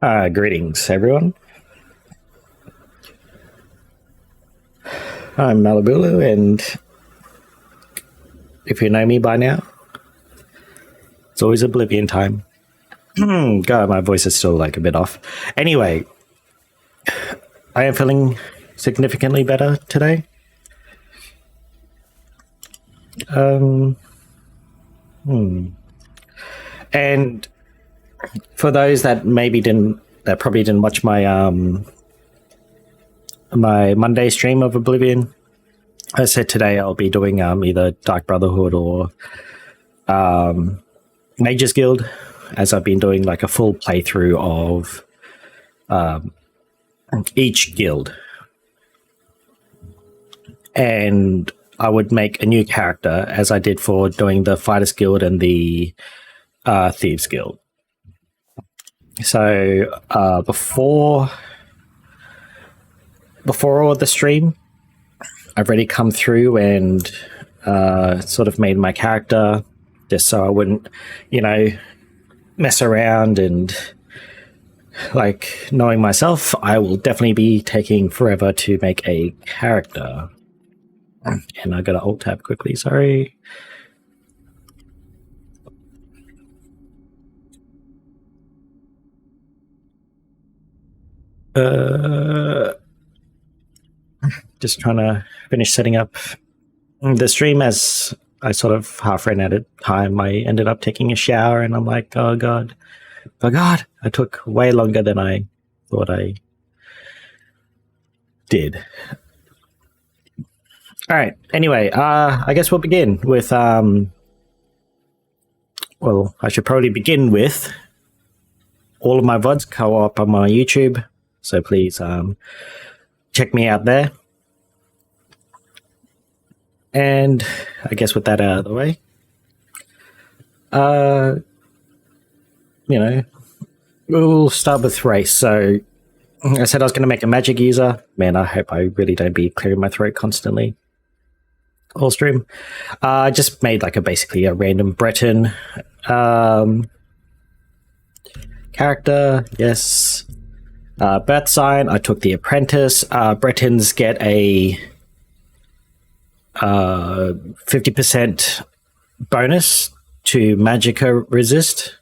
Greetings, everyone. I'm Malabulu, and if you know me by now, it's always Oblivion time. God, my voice is still like a bit off. Anyway, I am feeling significantly better today. And for those that probably didn't watch my my Monday stream of Oblivion, I said today I'll be doing either Dark Brotherhood or Mages Guild, as I've been doing like a full playthrough of each guild. And I would make a new character, as I did for doing the Fighters Guild and the Thieves Guild. So before all of the stream, I've already come through and sort of made my character just so I wouldn't, mess around, and like, knowing myself, I will definitely be taking forever to make a character. And I gotta alt tab quickly, sorry. Just trying to finish setting up the stream. As I sort of half ran out of time, I ended up taking a shower, and I'm like, oh god, I took way longer than I thought I did. All right, anyway, I guess we'll begin with, well, I should probably begin with all of my VODs co-op on my YouTube, so please check me out there. And I guess with that out of the way, we'll start with race. So I said I was going to make a magic user. Man, I hope I really don't be clearing my throat constantly all stream. I just made like basically a random Breton character. Yes. Birth sign, I took the apprentice. Bretons get a 50% bonus to magicka resist,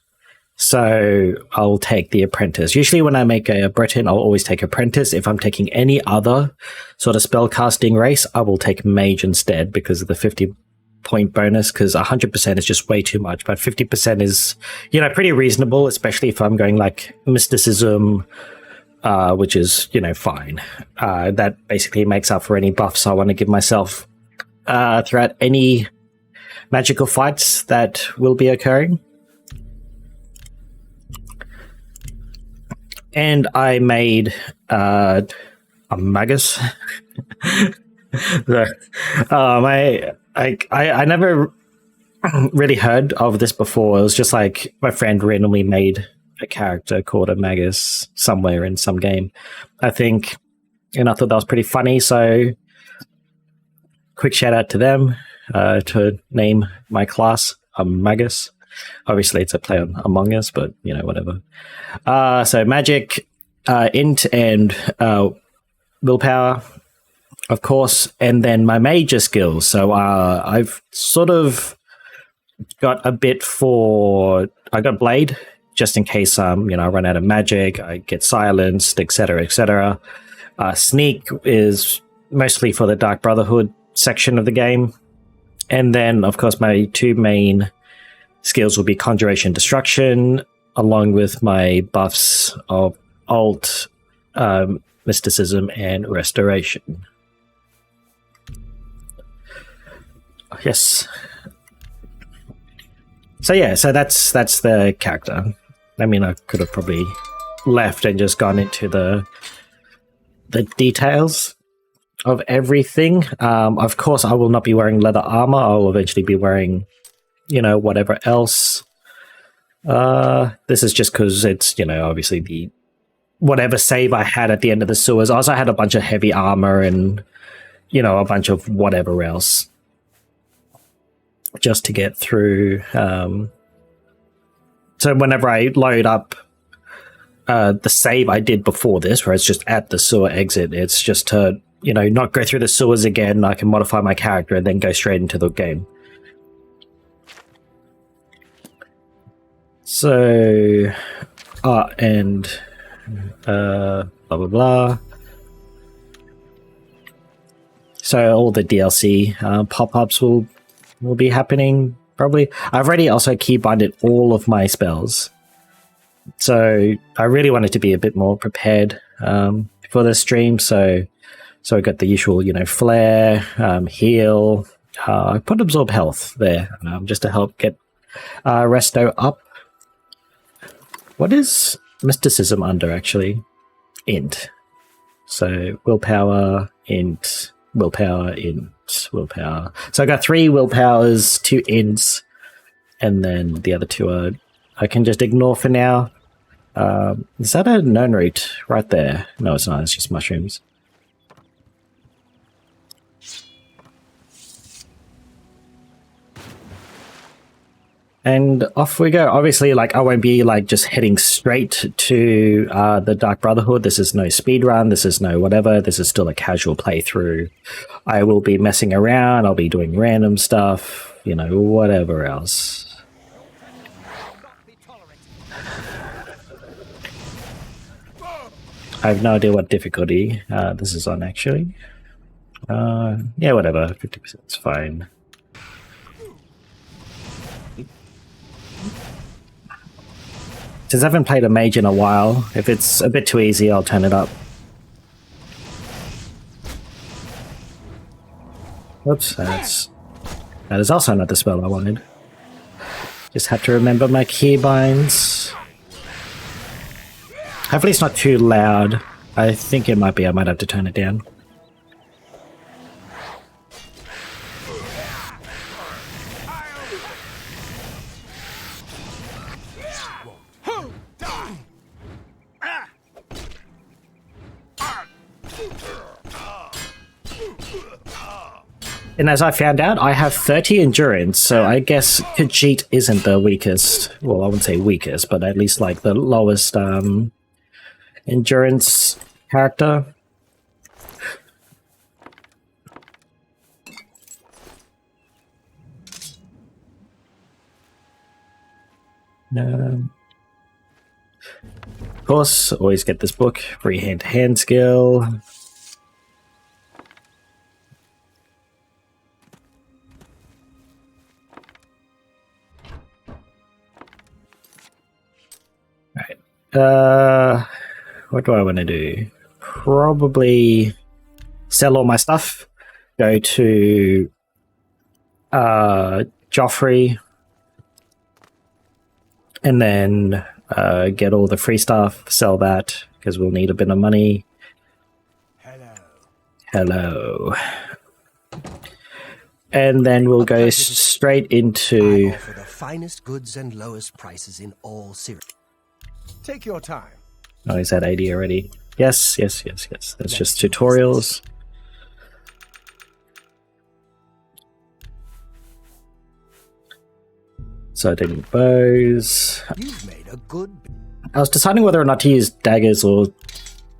so I'll take the apprentice. Usually when I make a Breton, I'll always take apprentice. If I'm taking any other sort of spell casting race, I will take mage instead because of the 50-point bonus, because 100% is just way too much, but 50% is pretty reasonable, especially if I'm going like mysticism, which is fine. That basically makes up for any buffs I want to give myself throughout any magical fights that will be occurring. And I made a magus. I never really heard of this before. It was just like my friend randomly made a character called a magus somewhere in some game, I think, and I thought that was pretty funny, so quick shout out to them to name my class a magus. Obviously it's a play on Among Us, but whatever. So magic, int, and willpower, of course, and then my major skills. So I've sort of got a bit I got blade, just in case I run out of magic, I get silenced, etc., etc. Sneak is mostly for the Dark Brotherhood section of the game, and then of course my two main skills will be conjuration, destruction, along with my buffs of alt, mysticism, and restoration. Yes. So yeah, so that's the character. I mean, I could have probably left and just gone into the details of everything. Of course, I will not be wearing leather armor. I will eventually be wearing, whatever else. This is just because it's, obviously the whatever save I had at the end of the sewers. I also had a bunch of heavy armor and, a bunch of whatever else just to get through. So whenever I load up the save I did before this, where it's just at the sewer exit. It's just to, you know, not go through the sewers again. I can modify my character and then go straight into the game. So, and blah blah blah. So all the DLC pop-ups will be happening probably. I've already also keybinded all of my spells, so I really wanted to be a bit more prepared for the stream. So I got the usual, you know, flare, heal. I put absorb health there just to help get resto up. What is mysticism under actually? Int. So willpower, int. Willpower, int, willpower. So I got 3 willpowers, 2 ints, and then the other 2 I can just ignore for now. Is that a known root right there? No, it's not. It's just mushrooms. And off we go. Obviously, like, I won't be like just heading straight to the Dark Brotherhood. This is no speed run. This is no whatever. This is still a casual playthrough. I will be messing around. I'll be doing random stuff, you know, whatever else. I have no idea what difficulty this is on, actually. Yeah, whatever. 50% is fine. Since I haven't played a mage in a while, if it's a bit too easy, I'll turn it up. Whoops, that is also not the spell I wanted. Just have to remember my keybinds. Hopefully it's not too loud. I think it might be. I might have to turn it down. And as I found out, I have 30 endurance, so I guess Khajiit isn't the weakest. Well, I wouldn't say weakest, but at least like the lowest endurance character. Of course, always get this book, free hand-to-hand skill. What do I want to do? Probably sell all my stuff, go to Joffrey, and then get all the free stuff, sell that, because we'll need a bit of money. Hello. And then we'll go straight into... I offer the finest goods and lowest prices in all Syria. Take your time. Oh, he's at 80 already. Yes. That's just tutorials. So I did bows. You've made a good... I was deciding whether or not to use daggers or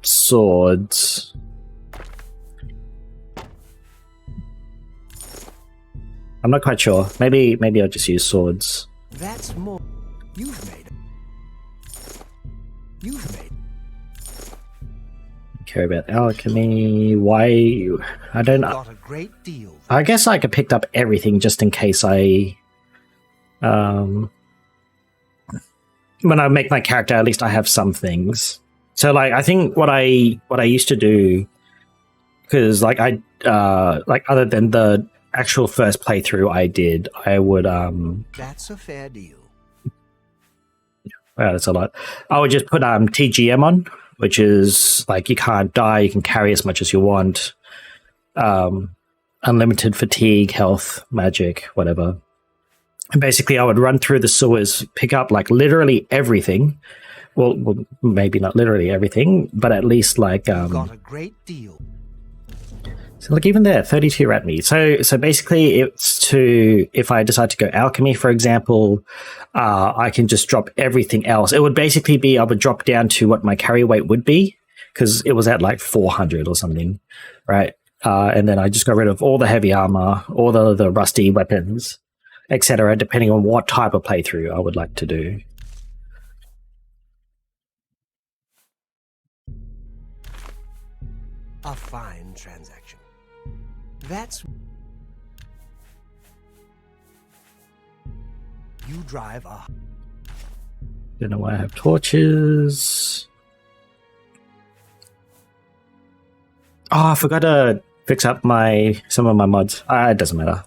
swords. I'm not quite sure. Maybe I'll just use swords. That's more. You've made. Care about alchemy. Why? I don't know. Got a great deal. I guess I could pick up everything just in case I. When I make my character, at least I have some things. So, like, I think what I used to do, because like like other than the actual first playthrough I did, I would That's a fair deal. Wow, that's a lot. I would just put TGM on, which is like you can't die, you can carry as much as you want, unlimited fatigue, health, magic, whatever. And basically, I would run through the sewers, pick up like literally everything. Well, maybe not literally everything, but at least like got a great deal. So like even there, 32 rat meat. So basically it's to, if I decide to go alchemy, for example, I can just drop everything else. It would basically be, I would drop down to what my carry weight would be, because it was at like 400 or something, right? And then I just got rid of all the heavy armor, all the rusty weapons, etc., depending on what type of playthrough I would like to do. A fine transaction. That's... You drive a... Don't know why I have torches. Oh, I forgot to fix up some of my mods. It doesn't matter.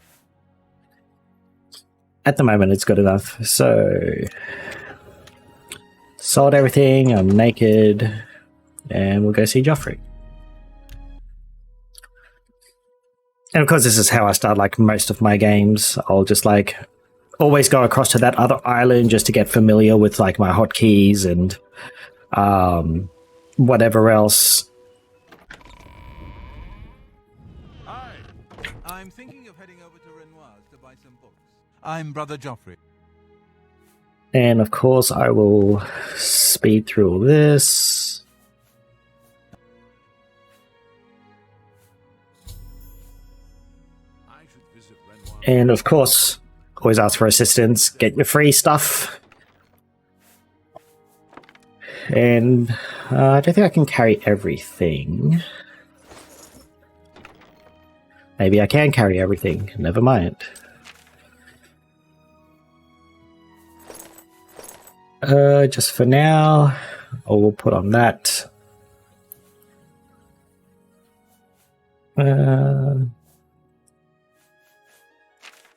At the moment, it's good enough. So, sold everything. I'm naked, and we'll go see Joffrey. And of course, this is how I start like most of my games. I'll just like always go across to that other island just to get familiar with like my hotkeys and whatever else. Hi, I'm thinking of heading over to Renoir's to buy some books. I'm Brother Joffrey. And of course, I will speed through all this. And of course, always ask for assistance, get your free stuff. And I don't think I can carry everything. Maybe I can carry everything, never mind. Just for now, I will put on that.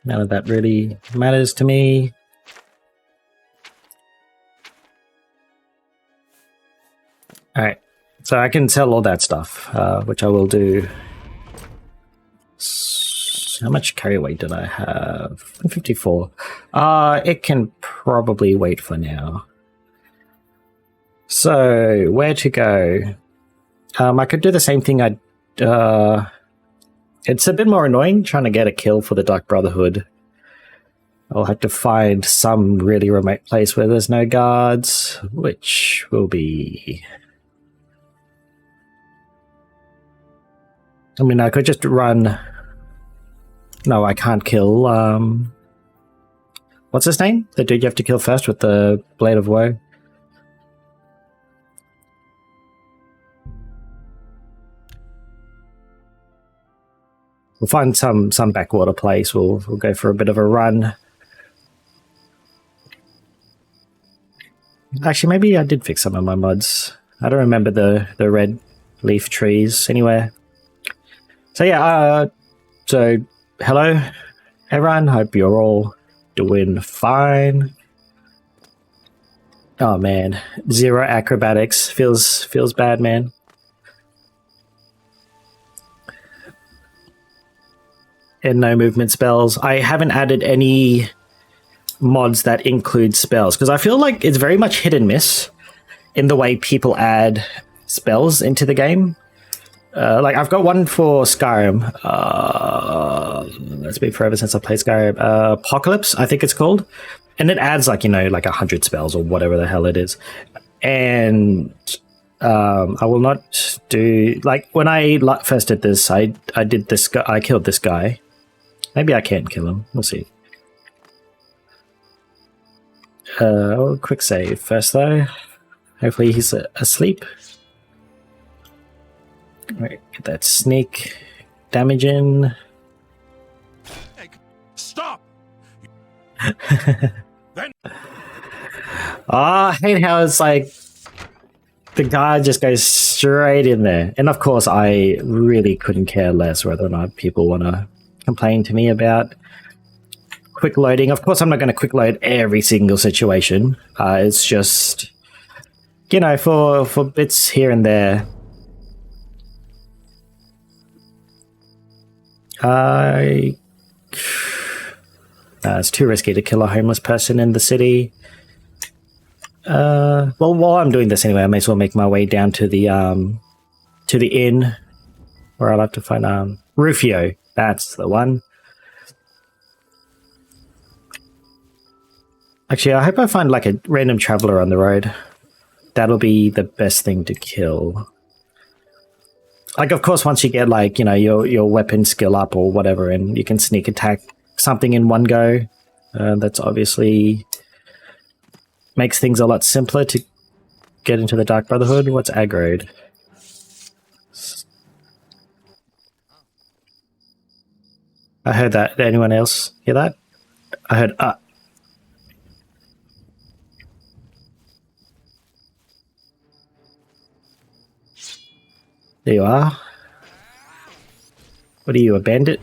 None of that really matters to me. Alright, so I can sell all that stuff, which I will do. How much carry weight did I have? 54. It can probably wait for now. So, where to go? I could do the same thing it's a bit more annoying trying to get a kill for the Dark Brotherhood. I'll have to find some really remote place where there's no guards, which will be... I mean, I could just run... No, I can't kill... What's his name? The dude you have to kill first with the Blade of Woe? We'll find some backwater place. We'll go for a bit of a run. Actually, maybe I did fix some of my mods. I don't remember the red leaf trees anywhere. So yeah, so hello everyone. Hope you're all doing fine. Oh man, 0 acrobatics feels bad, man. And no movement spells. I haven't added any mods that include spells because I feel like it's very much hit and miss in the way people add spells into the game. Like I've got one for Skyrim. It's been forever since I played Skyrim. Apocalypse, I think it's called, and it adds like 100 spells or whatever the hell it is. And I will not do like when I first did this. I did this. I killed this guy. Maybe I can't kill him. We'll see. Quick save first, though. Hopefully he's asleep. Right, get that sneak damage in. Hey, stop! I hate how it's like the guy just goes straight in there. And of course, I really couldn't care less whether or not people want to complain to me about quick loading. Of course, I'm not going to quick load every single situation. It's just, for bits here and there. It's too risky to kill a homeless person in the city. Well, while I'm doing this anyway, I may as well make my way down to the inn, where I'll have to find Rufio, that's the one. Actually, I hope I find like a random traveler on the road. That'll be the best thing to kill. Like, of course, once you get like, you know, your weapon skill up or whatever, and you can sneak attack something in one go, that's obviously makes things a lot simpler to get into the Dark Brotherhood. What's aggroed? I heard that. Did anyone else hear that? I heard There you are. What are you, a bandit?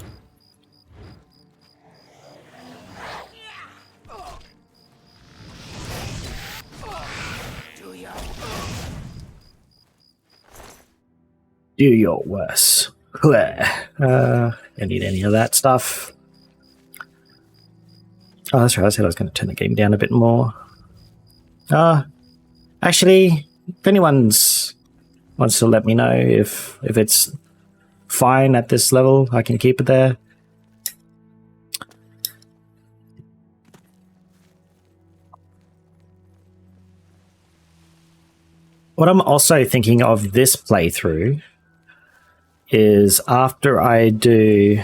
Do your worst. Don't need any of that stuff. Oh, that's right. I said I was going to turn the game down a bit more. Actually, if anyone wants to let me know if it's fine at this level, I can keep it there. What I'm also thinking of this playthrough is after I do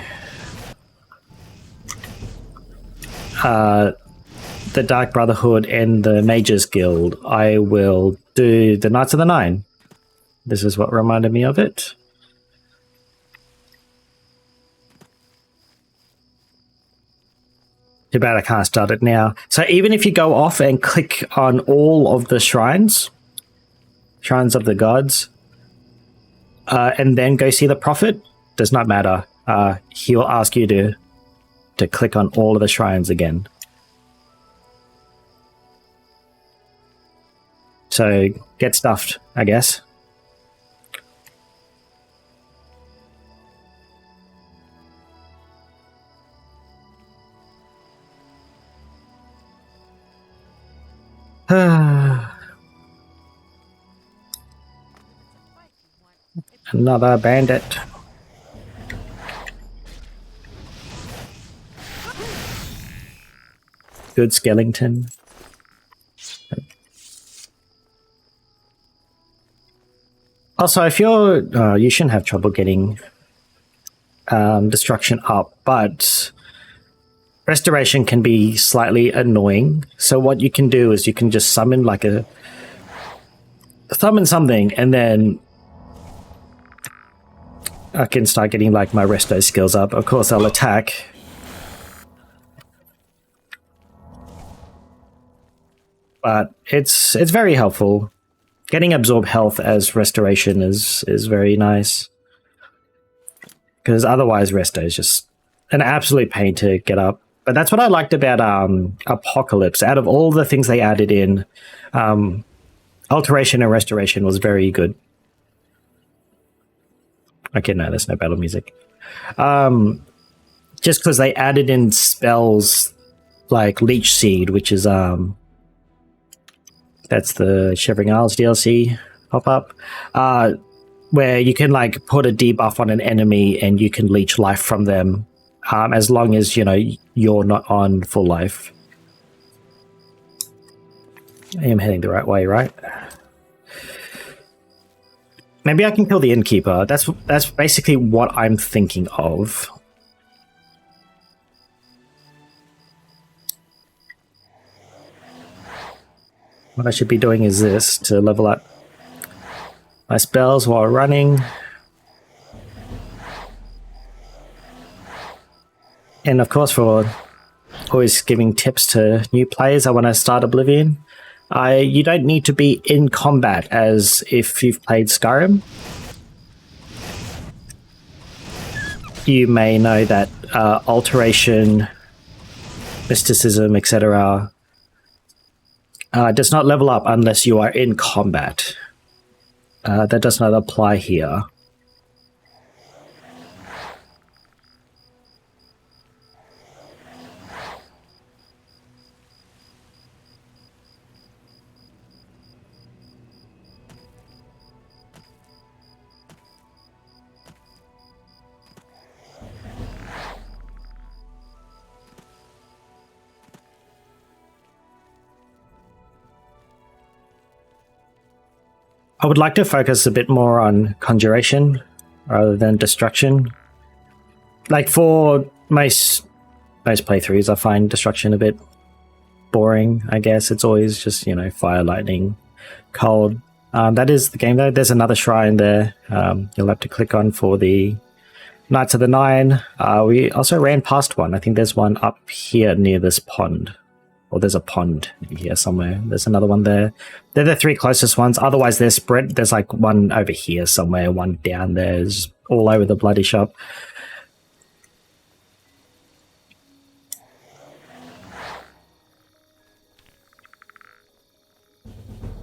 the Dark Brotherhood and the Mages Guild, I will do the Knights of the Nine. This is what reminded me of it. Too bad I can't start it now. So even if you go off and click on all of the shrines of the gods, and then go see the prophet, does not matter. He will ask you to click on all of the shrines again. So get stuffed, I guess. Another bandit. Good skeleton. Also, if you're... you shouldn't have trouble getting destruction up, but restoration can be slightly annoying. So what you can do is you can just summon like summon something, and then I can start getting like my resto skills up. Of course, I'll attack. But it's very helpful. Getting absorb health as restoration is very nice. Because otherwise resto is just an absolute pain to get up. But that's what I liked about Apocalypse. Out of all the things they added in, Alteration and Restoration was very good. Okay, no, there's no battle music. Just because they added in spells like Leech Seed, which is that's the Shivering Isles DLC pop-up, where you can like put a debuff on an enemy and you can leech life from them, as long as, you know, you're not on full life. I am heading the right way, right? Maybe I can kill the innkeeper. That's basically what I'm thinking of. What I should be doing is this to level up my spells while running. And of course, for always giving tips to new players, I want to start Oblivion. You don't need to be in combat as if you've played Skyrim. You may know that Alteration, Mysticism, etc. Does not level up unless you are in combat. That does not apply here. I would like to focus a bit more on conjuration rather than destruction. Like for most playthroughs, I find destruction a bit boring, I guess. It's always just, you know, fire, lightning, cold. That is the game though. There's another shrine there you'll have to click on for the Knights of the Nine. We also ran past one. I think there's one up here near this pond. Or there's a pond here somewhere. There's another one there. They're the three closest ones. Otherwise, they're spread. There's like one over here somewhere, one down there. It's all over the bloody shop.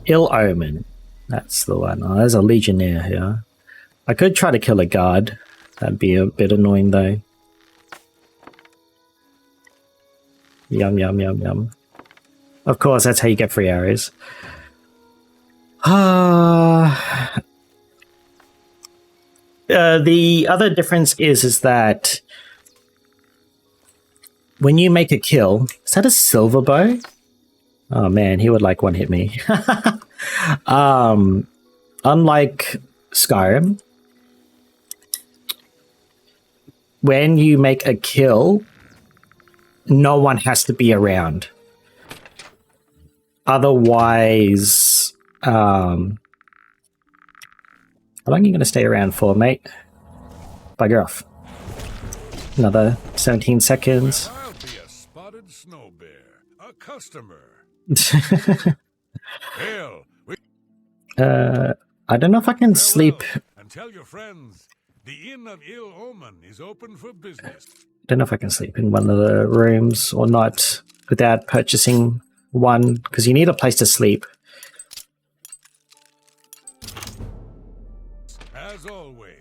Ill Omen. That's the one. Oh, there's a Legionnaire here. I could try to kill a guard. That'd be a bit annoying though. Yum, yum, yum, yum. Of course, that's how you get free arrows. The other difference is that when you make a kill, is that a silver bow? Oh man, he would like one hit me. Unlike Skyrim, when you make a kill, no one has to be around. Otherwise, how long are you going to stay around for, mate? Bugger off. Another 17 seconds. I'll be a spotted snow bear, a customer. Hell, I don't know if I can sleep. And tell your friends, the Inn of Ill Omen is open for business. I don't know if I can sleep in one of the rooms or not without purchasing one, because you need a place to sleep. As always.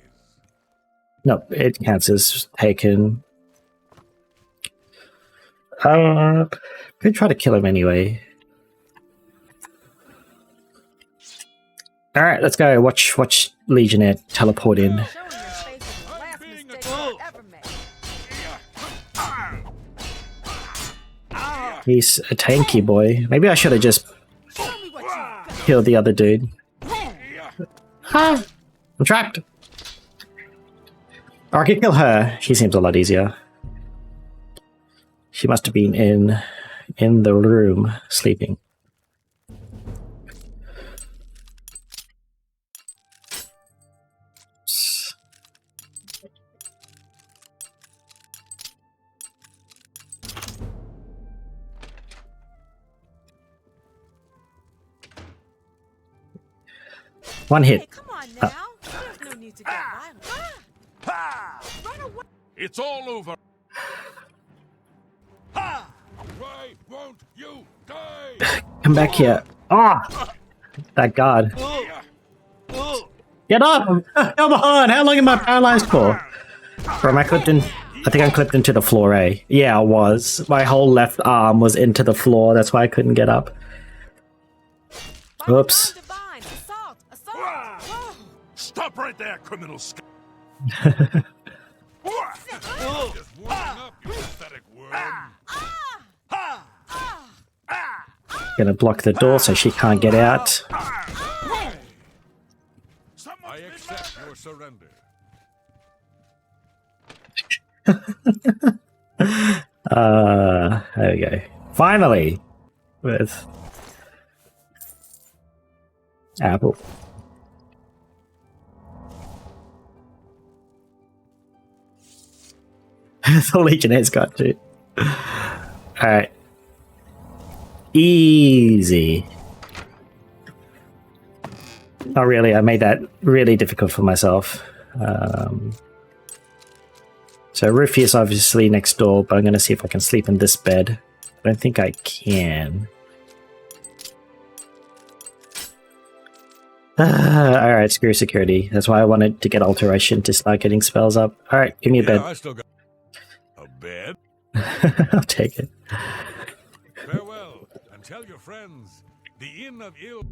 No, it counts as taken. Could try to kill him anyway. All right, let's go. Watch Legionnaire teleport in. He's a tanky boy. Maybe I should have just killed the other dude. I'm trapped. Or I could kill her. She seems a lot easier. She must have been in the room sleeping. One hit. Hey, come on now. There's no need to get violent. Run away. It's all over. Why won't you die? Come back here. Ah! That guard. Get up! Come on! How long am I paralyzed for? Or am I clipped in? I think I'm clipped into the floor, eh? Yeah, I was. My whole left arm was into the floor. That's why I couldn't get up. Oops. Stop right there, criminal scum. Just warming up, you pathetic worm. Gonna block the door so she can't get out. I accept your surrender. There we go. Finally, with Apple. The Legionnaire's got to. Alright. Easy. Not really, I made that really difficult for myself. So Rufius obviously next door, but I'm going to see if I can sleep in this bed. I don't think I can. Alright, screw security. That's why I wanted to get alteration to start getting spells up. Alright, give me a bed. I still got a bed. I'll take it. Farewell, and tell your friends, the Inn of Ill.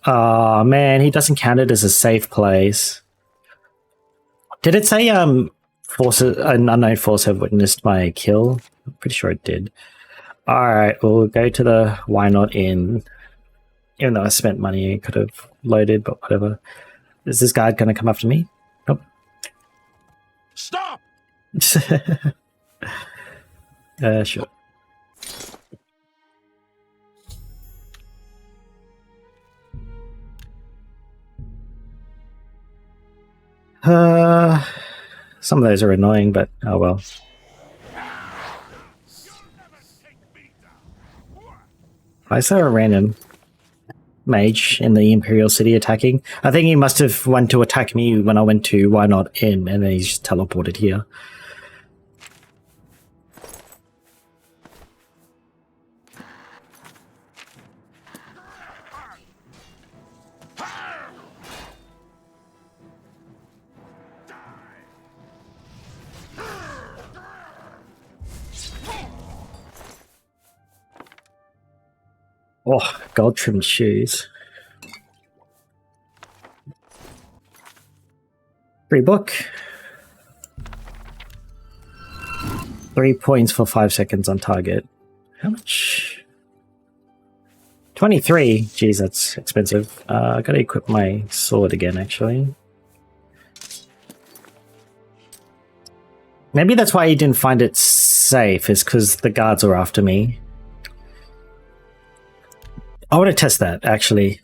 Oh man, he doesn't count it as a safe place. Did it say an unknown force have witnessed my kill? I'm pretty sure it did. Alright, we'll go to the Why Not Inn. Even though I spent money, I could have loaded, but whatever. Is this guy going to come after me? Nope. Stop! Sure. Some of those are annoying, but oh well. Why is there a random mage in the Imperial City attacking? I think he must have went to attack me when I went to Why Not In, and then he's just teleported here. Oh, gold trimmed shoes. Free book. 3 points for 5 seconds on target. How much? 23. Jeez, that's expensive. I gotta equip my sword again, actually. Maybe that's why you didn't find it safe, is because the guards are after me. I want to test that, actually.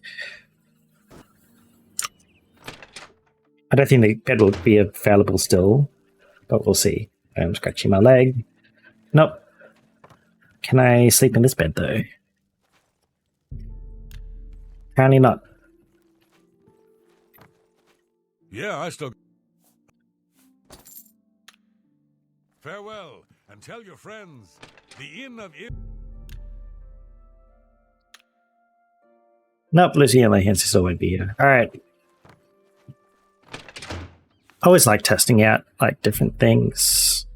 I don't think the bed will be available still, but we'll see. I'm scratching my leg. Nope. Can I sleep in this bed, though? Apparently not. Yeah, I still... Farewell, and tell your friends, the Inn of Nope, Lucy and Helynt still won't be here. Alright. I always like testing out, like, different things.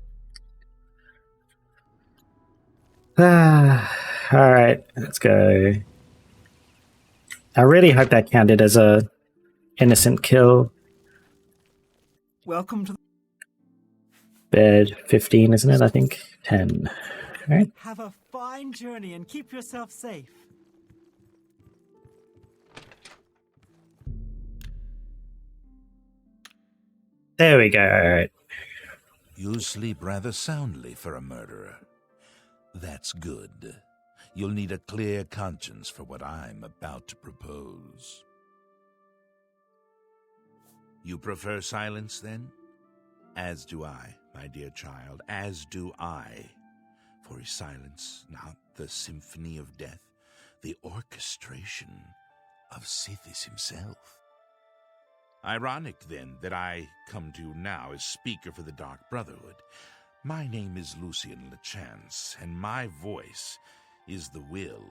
Alright, let's go. I really hope that counted as a innocent kill. Welcome to Bed 15, isn't it? I think 10. Alright. Have a fine journey and keep yourself safe. There we go. Alright. You sleep rather soundly for a murderer. That's good. You'll need a clear conscience for what I'm about to propose. You prefer silence, then? As do I, my dear child, as do I. For is silence not the symphony of death, the orchestration of Sithis himself? Ironic, then, that I come to you now as speaker for the Dark Brotherhood. My name is Lucian Lechance, and my voice is the will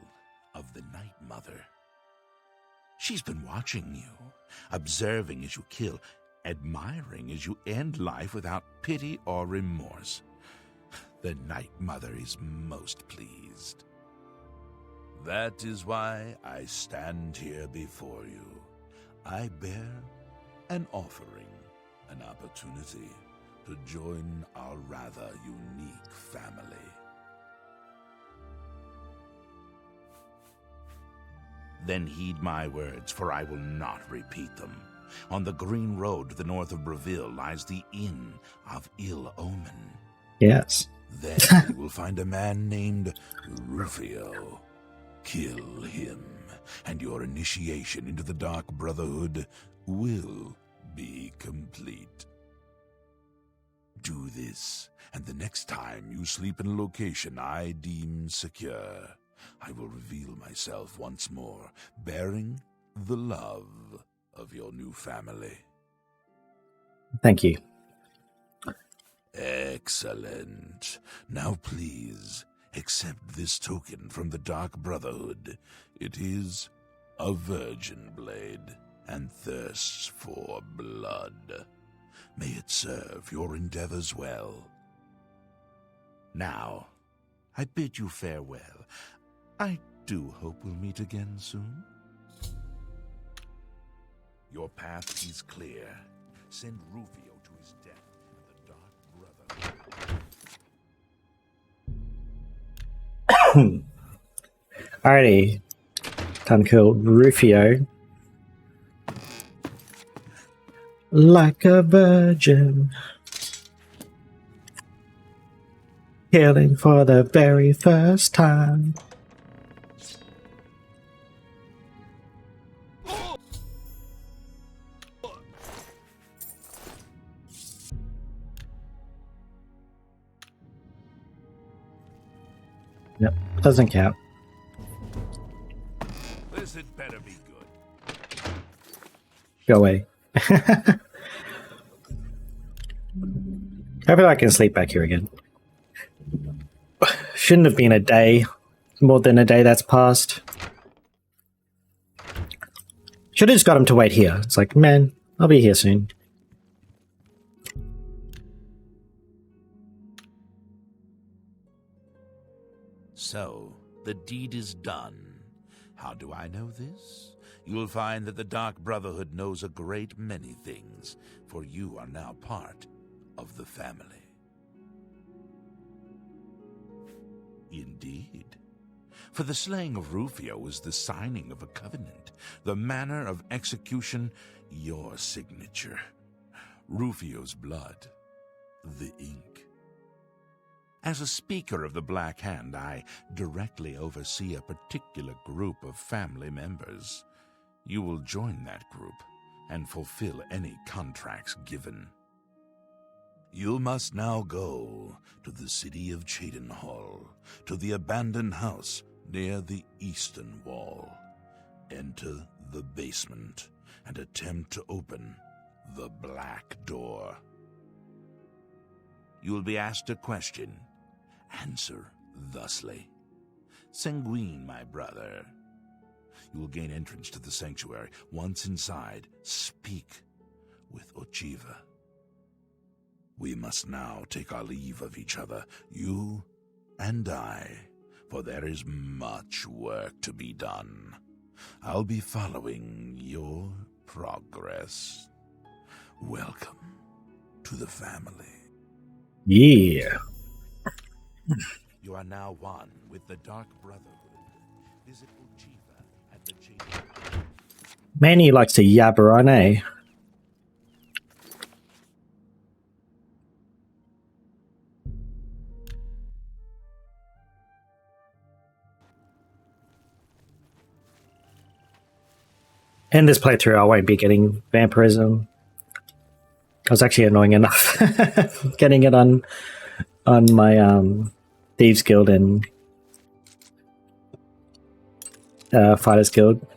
of the Night Mother. She's been watching you, observing as you kill, admiring as you end life without pity or remorse. The Night Mother is most pleased. That is why I stand here before you. I bear an offering, an opportunity to join our rather unique family. Then heed my words, for I will not repeat them. On the green road to the north of Breville lies the Inn of Ill Omen. Yes. There you will find a man named Rufio. Kill him, and your initiation into the Dark Brotherhood will be complete. Do this, and the next time you sleep in a location I deem secure, I will reveal myself once more, bearing the love of your new family. Thank you. Excellent. Now please, accept this token from the Dark Brotherhood. It is a virgin blade and thirsts for blood. May it serve your endeavors well. Now, I bid you farewell. I do hope we'll meet again soon. Your path is clear. Send Rufio to his death in the Dark Brotherhood. Alrighty. Time to kill Rufio. Like a virgin. Killing for the very first time. Yep, doesn't count. This had better be good. Go away. I feel I can sleep back here again. Shouldn't have been a day. More than a day that's passed. Should have just got him to wait here. It's like, man, I'll be here soon. So, the deed is done. How do I know this? You'll find that the Dark Brotherhood knows a great many things, for you are now part of the family. Indeed. For the slaying of Rufio was the signing of a covenant, the manner of execution, your signature. Rufio's blood, the ink. As a speaker of the Black Hand, I directly oversee a particular group of family members. You will join that group and fulfill any contracts given. You must now go to the city of Cheydinhal, to the abandoned house near the eastern wall. Enter the basement and attempt to open the black door. You will be asked a question. Answer thusly. Sanguine, my brother. You will gain entrance to the sanctuary. Once inside, speak with Ochiva. We must now take our leave of each other, you and I, for there is much work to be done. I'll be following your progress. Welcome to the family. Yeah. You are now one with the Dark Brotherhood. Visit Ochiva at the chamber. Man, he likes to yabber on, eh? In this playthrough, I won't be getting vampirism. I was actually annoying enough getting it on my Thieves Guild and Fighters Guild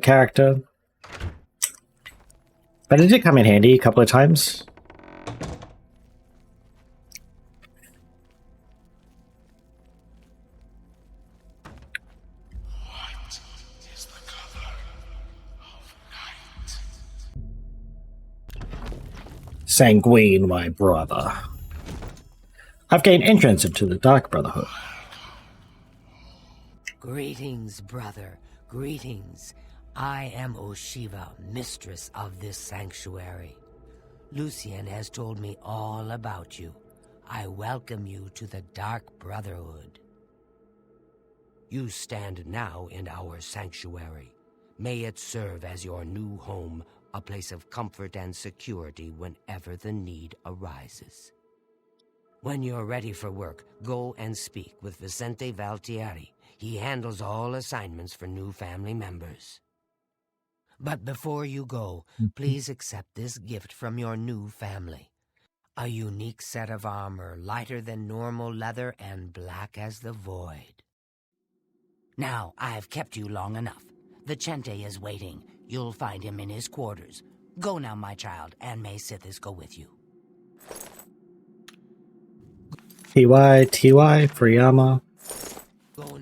character. But it did come in handy a couple of times. Sanguine, my brother. I've gained entrance into the Dark Brotherhood. Greetings, brother. Greetings. I am Oshiva, mistress of this sanctuary. Lucien has told me all about you. I welcome you to the Dark Brotherhood. You stand now in our sanctuary. May it serve as your new home, a place of comfort and security whenever the need arises. When you're ready for work, go and speak with Vicente Valtieri. He handles all assignments for new family members. But before you go, please accept this gift from your new family. A unique set of armor, lighter than normal leather and black as the void. Now, I've kept you long enough. Vicente is waiting. You'll find him in his quarters. Go now, my child, and may Sithis go with you. TY, free armor. Go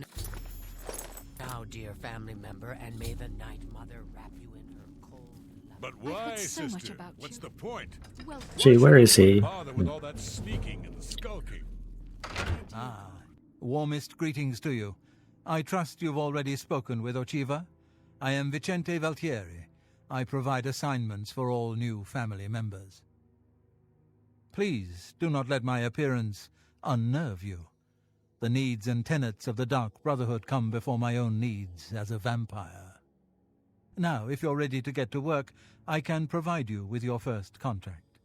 now, dear family member, and may the Night Mother wrap you in her cold love. But why, so much sister? about What's you. the point? Well, Gee, where is he? Bother with all that sneaking and skulking. Warmest greetings to you. I trust you've already spoken with Ochiva. I am Vicente Valtieri. I provide assignments for all new family members. Please do not let my appearance unnerve you. The needs and tenets of the Dark Brotherhood come before my own needs as a vampire. Now, if you're ready to get to work, I can provide you with your first contract.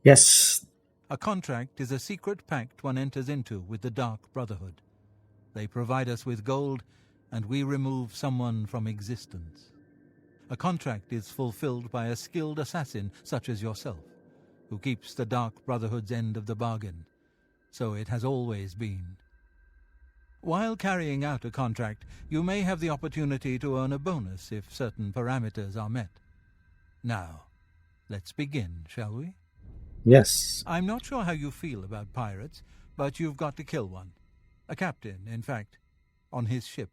Yes. A contract is a secret pact one enters into with the Dark Brotherhood. They provide us with gold, and we remove someone from existence. A contract is fulfilled by a skilled assassin such as yourself, who keeps the Dark Brotherhood's end of the bargain. So it has always been. While carrying out a contract, you may have the opportunity to earn a bonus if certain parameters are met. Now, let's begin, shall we? Yes. I'm not sure how you feel about pirates, but you've got to kill one. A captain, in fact, on his ship,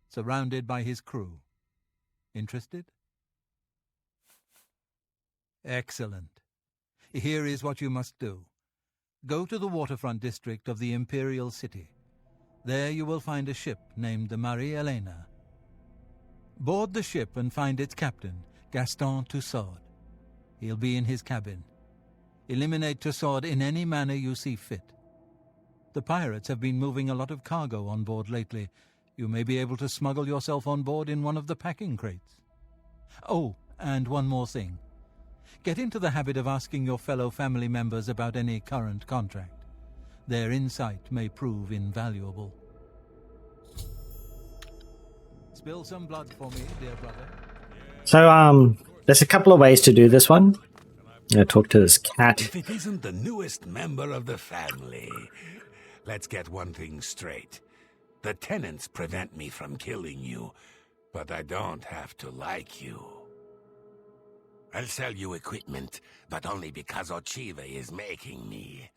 surrounded by his crew. Interested? Excellent. Here is what you must do. Go to the waterfront district of the Imperial City. There you will find a ship named the Marie Elena. Board the ship and find its captain, Gaston Tussaud. He'll be in his cabin. Eliminate Tussaud in any manner you see fit. The pirates have been moving a lot of cargo on board lately. You may be able to smuggle yourself on board in one of the packing crates. Oh, and one more thing. Get into the habit of asking your fellow family members about any current contract. Their insight may prove invaluable. Spill some blood for me, dear brother. So, there's a couple of ways to do this one. I'm going to talk to this cat. If it isn't the newest member of the family, let's get one thing straight. The tenants prevent me from killing you, but I don't have to like you. I'll sell you equipment, but only because Ochiva is making me.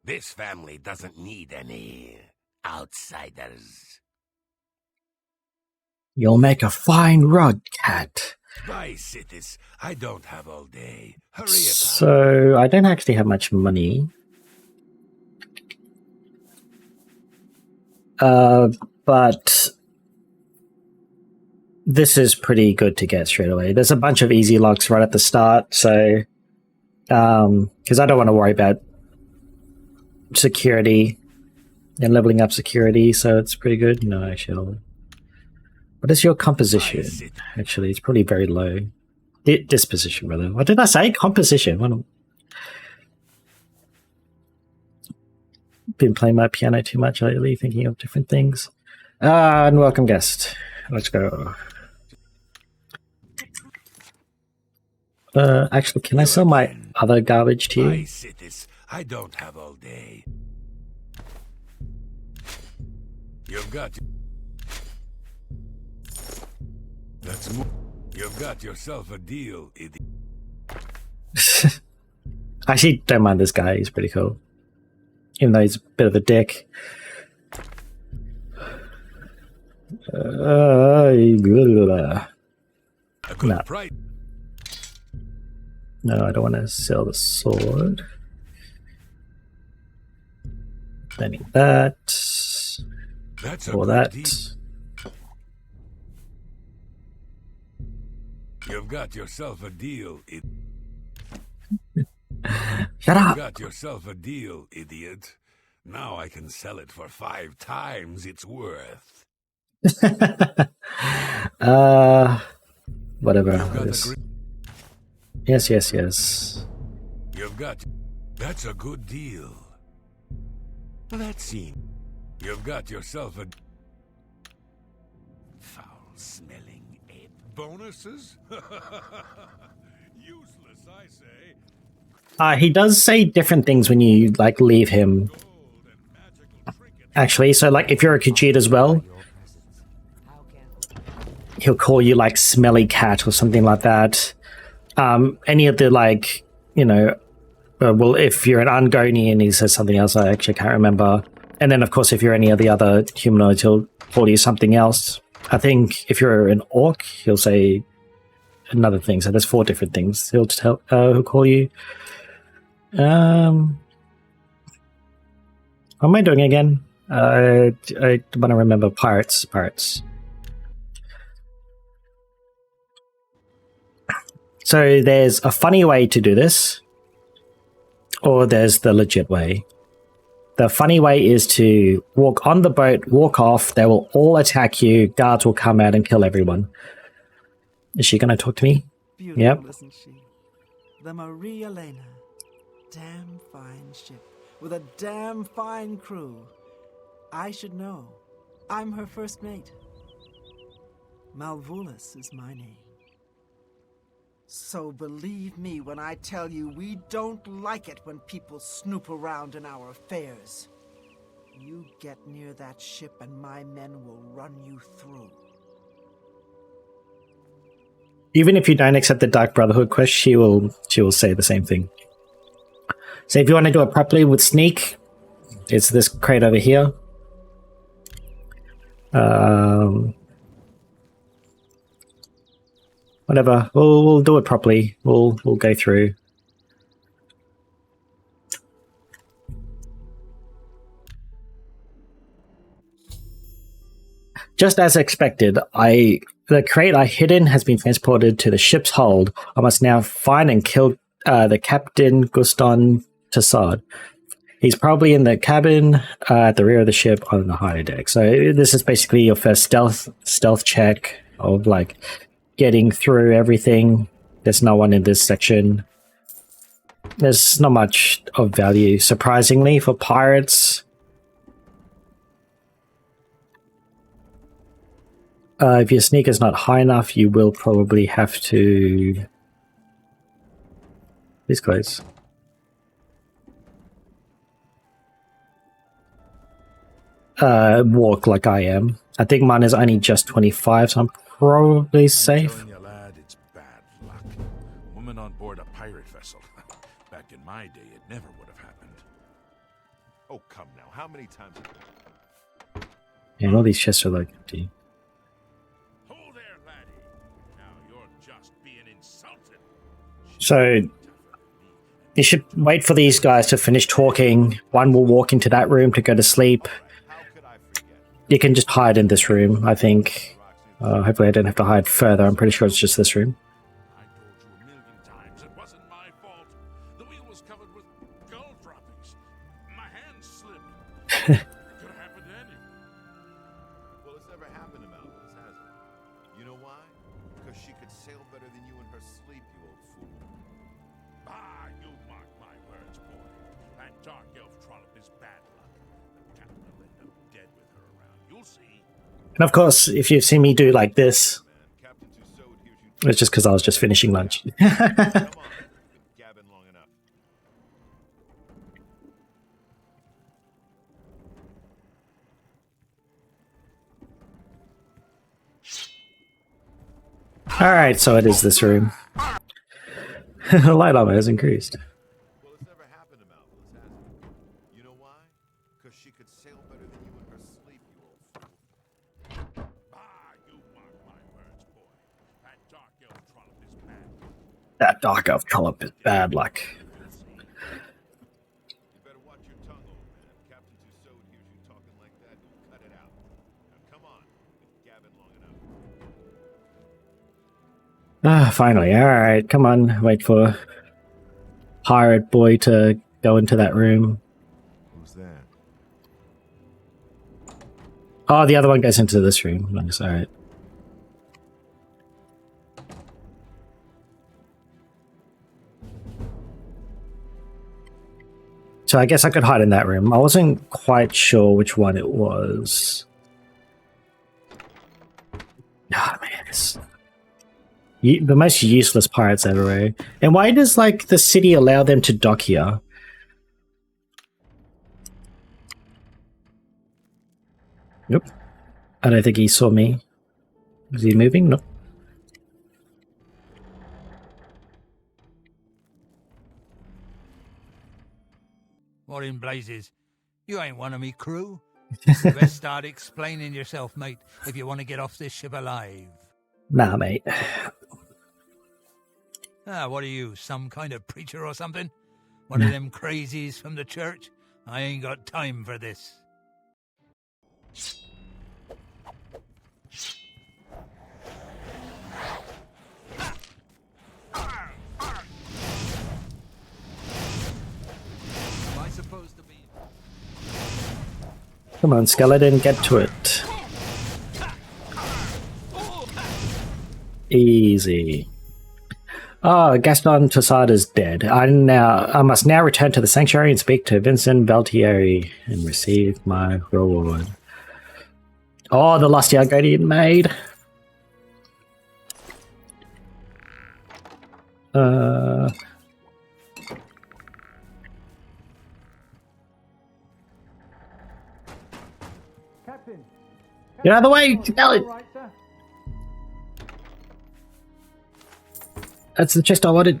This family doesn't need any outsiders. You'll make a fine rug, cat. Bye, cities. I don't have all day. Hurry it up. So, I don't actually have much money. But this is pretty good to get straight away. There's a bunch of easy locks right at the start, so because I don't want to worry about security and leveling up security, so it's pretty good. No, actually, what is your composition? Actually, it's probably very low. Disposition, rather. What did I say? Composition. Been playing my piano too much lately, thinking of different things. And welcome guest. Let's go. Actually, can I sell my other garbage to you? Bye, cities. I don't have all day. You've got... That's more... You've got yourself a deal, idiot. I actually don't mind this guy. He's pretty cool. Even though he's a bit of a dick. No. Price. No, I don't want to sell the sword. I need that. That's or a that. deal. You've got yourself a deal, Shut up! You've got yourself a deal, idiot. Now I can sell it for 5 times its worth. Whatever. Yes. You've got... That's a good deal. Let's see. You've got yourself a... Foul-smelling ape. Bonuses? Useless, I say. He does say different things when you, like, leave him. Actually, so, like, if you're a Khajiit as well, he'll call you, like, smelly cat or something like that. Any of the, like, you know, well, if you're an Ungonian, he says something else I actually can't remember. And then, of course, if you're any of the other humanoids, he'll call you something else. I think if you're an orc, he'll say another thing. So there's 4 different things he'll call you. What am I doing again? I want to remember pirates. So there's a funny way to do this, or there's the legit way. The funny way is to walk on the boat, walk off. They will all attack you. Guards will come out and kill everyone. Is she going to talk to me? Beautiful, Yep. isn't she? The Marie Elena. Damn fine ship. With a damn fine crew. I should know. I'm her first mate. Malvolus is my name. So believe me when I tell you we don't like it when people snoop around in our affairs. You get near that ship and my men will run you through. Even if you don't accept the Dark Brotherhood quest, she will say the same thing. So if you want to do it properly with sneak, it's this crate over here. Whatever, we'll do it properly. We'll go through. Just as expected, the crate I hid in has been transported to the ship's hold. I must now find and kill the Captain Guston Tassard. He's probably in the cabin at the rear of the ship on the higher deck. So this is basically your first stealth check of like getting through everything. There's no one in this section. There's not much of value, surprisingly, for pirates. If your sneak is not high enough, you will probably have to... These guys. Walk like I am. I think mine is only just 25, so I'm probably safe. I'm telling you, lad, it's bad luck. Woman on board a pirate vessel. Back in my day, it never would have happened. Oh, come now. How many times... Yeah, all these chests are like empty. Hold there, laddie. Now you're just being insulted. So you should wait for these guys to finish talking. One will walk into that room to go to sleep. You can just hide in this room, I think. Hopefully I don't have to hide further. I'm pretty sure it's just this room. I told you a million times it wasn't my fault. The wheel was covered with gold droppings. My hand slipped. Could have happened to anyone. Well, it's never happened to Malvolus, has it? You know why? Because she could sail better than you in her sleep, you old fool. Ah, you mark my words, boy. That dark elf trollop is bad luck. The captain will end up dead with her around. You'll see. And of course, if you've seen me do like this, Captain Tussaud hears you it's just because I was just finishing lunch. come on. You've been gabbing long enough. Alright, so it is this room. Light armor has increased. Well, it's never happened to Malvolus, has it? You know why? Because she could sail better than you in her sleep, you old fool. Ah, you mark my words, boy. That dark elf trollop is bad. That dark elf trollop is bad luck. You better watch your tongue, old man. Captain Tussaud hears you talking like that, he'll cut it out. Now, come on. You've been gabbing long enough. Ah, finally. Alright, come on. Wait for Pirate Boy to go into that room. Who's that? Oh, the other one goes into this room. Nice, alright. So I guess I could hide in that room. I wasn't quite sure which one it was. Ah, man, it's the most useless pirates ever, eh? And why does, like, the city allow them to dock here? Nope. I don't think he saw me. Is he moving? Nope. What in blazes? You ain't one of me crew. You best start explaining yourself, mate, if you want to get off this ship alive. Nah, mate. Ah, what are you, some kind of preacher or something? One of them crazies from the church? I ain't got time for this. Am I supposed to be... Come on, skeleton, get to it. Easy. Oh, Gaston Tossard is dead. I must now return to the sanctuary and speak to Vincent Beltieri and receive my reward. Oh, the lusty Argonian maid. Get out of the way! Tell it! That's the chest I wanted.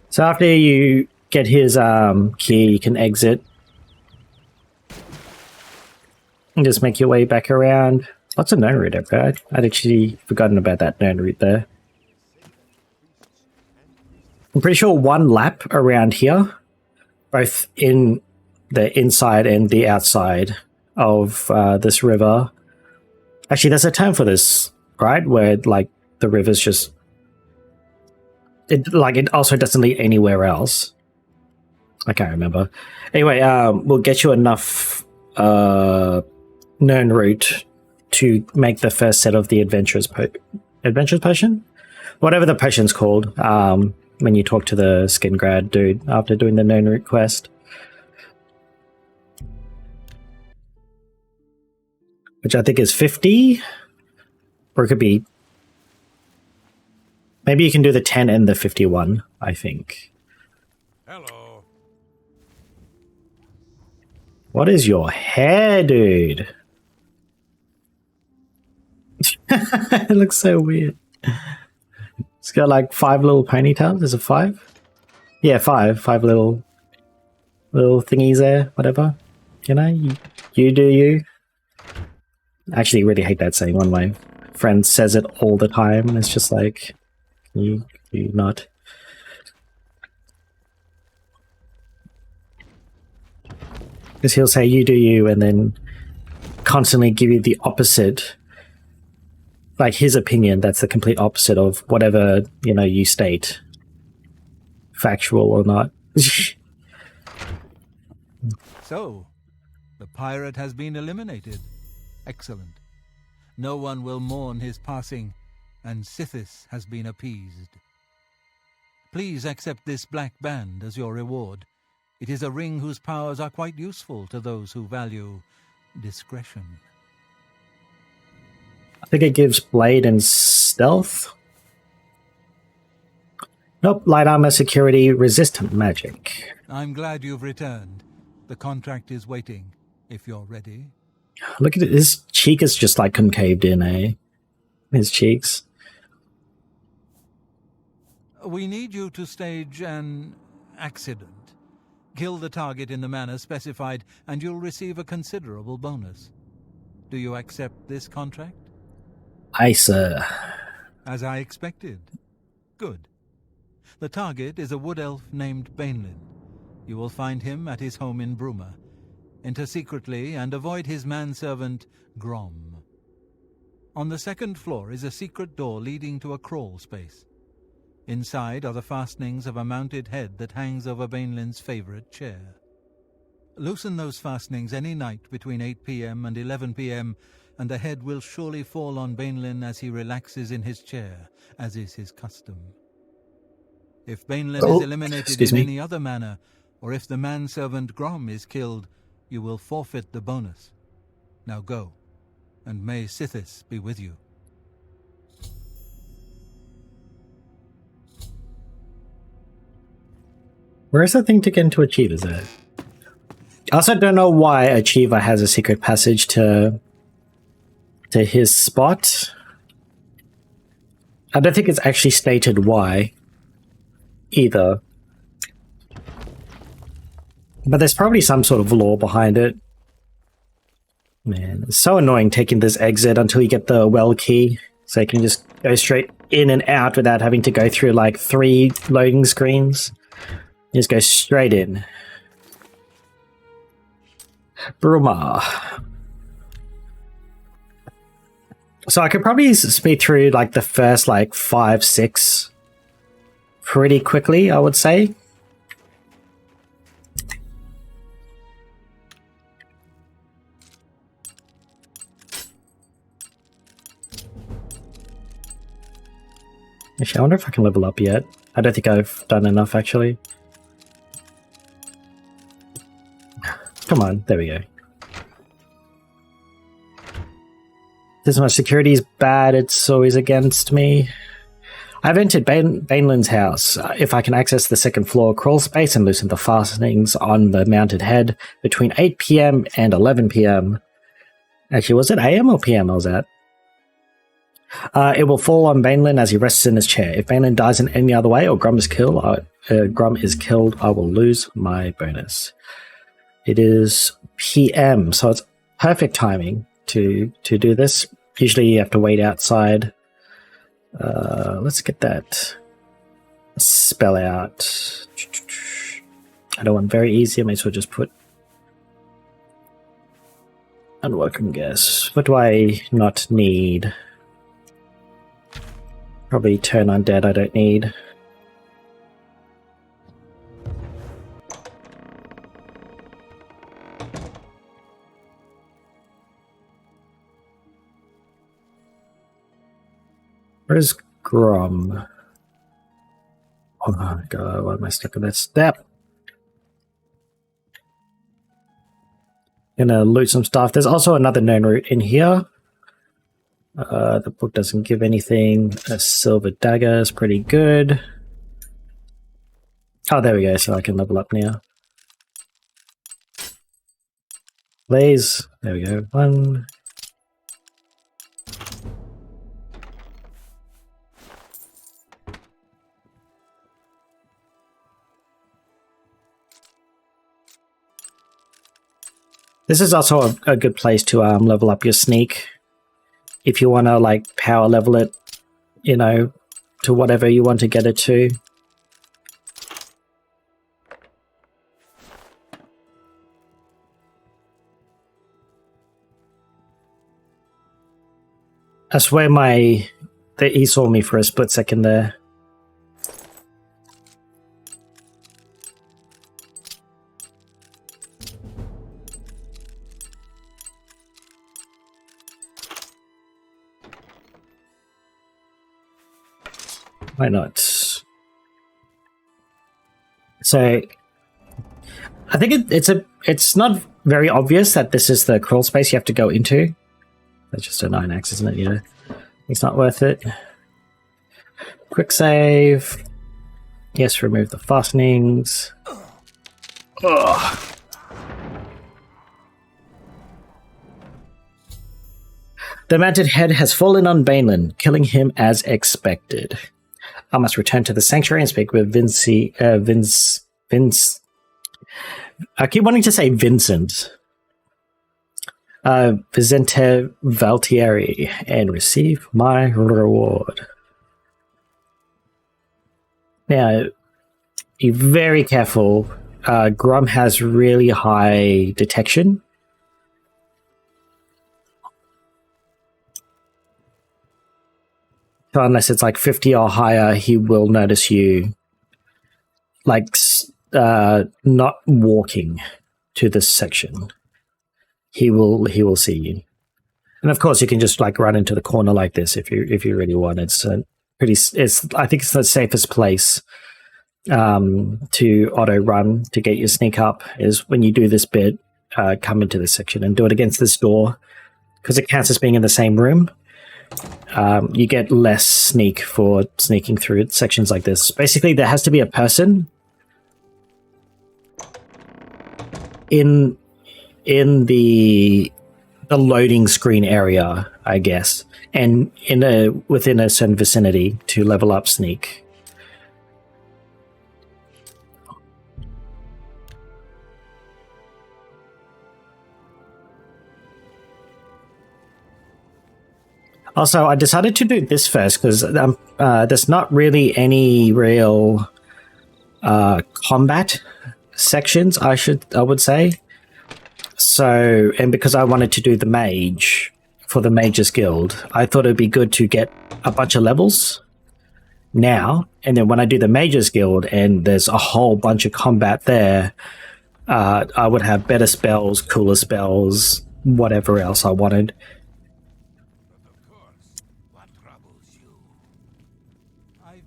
So after you get his key, you can exit. And just make your way back around. Lots of known route up there. I'd actually forgotten about that known route there. I'm pretty sure one lap around here, both in the inside and the outside of this river. Actually, there's a term for this, right? Where like the river's just it also doesn't lead anywhere else. I can't remember. Anyway, we'll get you enough known route to make the first set of the adventurers potion, whatever the potion's called. When you talk to the skin grad dude after doing the known route quest. Which I think is 50, or it could be, maybe you can do the 10 and the 51, I think. Hello. What is your hair, dude? It looks so weird. It's got like 5 little ponytails. Is it 5? Yeah, 5 little thingies there, whatever. You know, you do you. I actually really hate that saying. One of my friends says it all the time, and it's just like, can you not? Because he'll say, you do you, and then constantly give you the opposite, like his opinion, that's the complete opposite of whatever, you know, you state. Factual or not. So, the pirate has been eliminated. Excellent. No one will mourn his passing, and Sithis has been appeased. Please accept this black band as your reward. It is a ring whose powers are quite useful to those who value discretion. I think it gives blade and stealth. Nope, light armor, security, resistant magic. I'm glad you've returned. The contract is waiting, if you're ready. Look at it, his cheek is just like concaved in, eh? His cheeks. We need you to stage an accident. Kill the target in the manner specified, and you'll receive a considerable bonus. Do you accept this contract? Aye, sir. As I expected. Good. The target is a wood elf named Bainlin. You will find him at his home in Bruma. Enter secretly and avoid his manservant, Grom. On the second floor is a secret door leading to a crawl space. Inside are the fastenings of a mounted head that hangs over Bainlin's favorite chair. Loosen those fastenings any night between 8 p.m. and 11 p.m., and the head will surely fall on Bainlin as he relaxes in his chair, as is his custom. If Bainlin is eliminated in any other manner, or if the manservant Grom is killed, you will forfeit the bonus. Now go, and may Sithis be with you. Where's the thing to get into Achievers at? I also don't know why Achiever has a secret passage to his spot. I don't think it's actually stated why either. But there's probably some sort of lore behind it. Man, it's so annoying taking this exit until you get the well key, so you can just go straight in and out without having to go through like 3 loading screens. You just go straight in. Bruma. So I could probably speed through like the first like 5, 6 pretty quickly, I would say. Actually, I wonder if I can level up yet. I don't think I've done enough, actually. Come on, there we go. This much security is bad, it's always against me. I've entered Banelin's house. If I can access the second floor crawl space and loosen the fastenings on the mounted head between 8 PM and 11 PM. Actually, was it AM or PM I was at? It will fall on Banelin as he rests in his chair. If Banelin dies in any other way or Grum is killed, I will lose my bonus. It is PM, so it's perfect timing to do this. Usually you have to wait outside. Let's get that spell out. I don't want very easy. I may as well just put unwelcome guess. What do I not need? Probably turn undead I don't need. Where's Grum? Oh my god, why am I stuck in that step? Gonna loot some stuff. There's also another known route in here. The book doesn't give anything. A silver dagger is pretty good. Oh, there we go, so I can level up now. Blaze. There we go. 1. This is also a good place to level up your sneak. If you want to like power level it, you know, to whatever you want to get it to. I swear he saw me for a split second there. Why not? So, I think it's not very obvious that this is the crawl space you have to go into. That's just a 9x, isn't it? Yeah, it's not worth it. Quick save. Yes, remove the fastenings. Ugh. The mounted head has fallen on Banelin, killing him as expected. I must return to the sanctuary and speak with Vince. I keep wanting to say Vincent. Vicente Valtieri, and receive my reward. Now, be very careful. Grum has really high detection. So unless it's like 50 or higher, he will notice you, like, not walking to this section. He will see you, and of course you can just like run into the corner like this if you really want. It's I think it's the safest place to auto run to get your sneak up is when you do this bit. Come into this section and do it against this door because it counts as being in the same room. You get less sneak for sneaking through sections like this. Basically, there has to be a person in the loading screen area, I guess, and within a certain vicinity to level up sneak. Also, I decided to do this first because there's not really any real combat sections, I would say. So, and because I wanted to do the mage for the Mage's Guild, I thought it'd be good to get a bunch of levels now, and then when I do the Mage's Guild and there's a whole bunch of combat there, I would have better spells, cooler spells, whatever else I wanted. I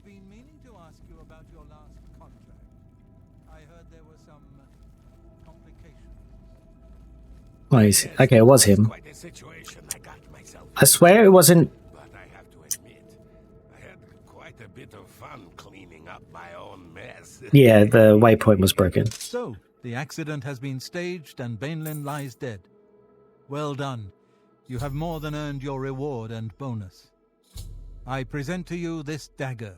Nice. Okay, it was him. Quite a situation I got myself. I swear it wasn't. But I have to admit, I had quite a bit of fun cleaning up my own mess. Yeah, the waypoint was broken. So, the accident has been staged and Bainlin lies dead. Well done. You have more than earned your reward and bonus. I present to you this dagger.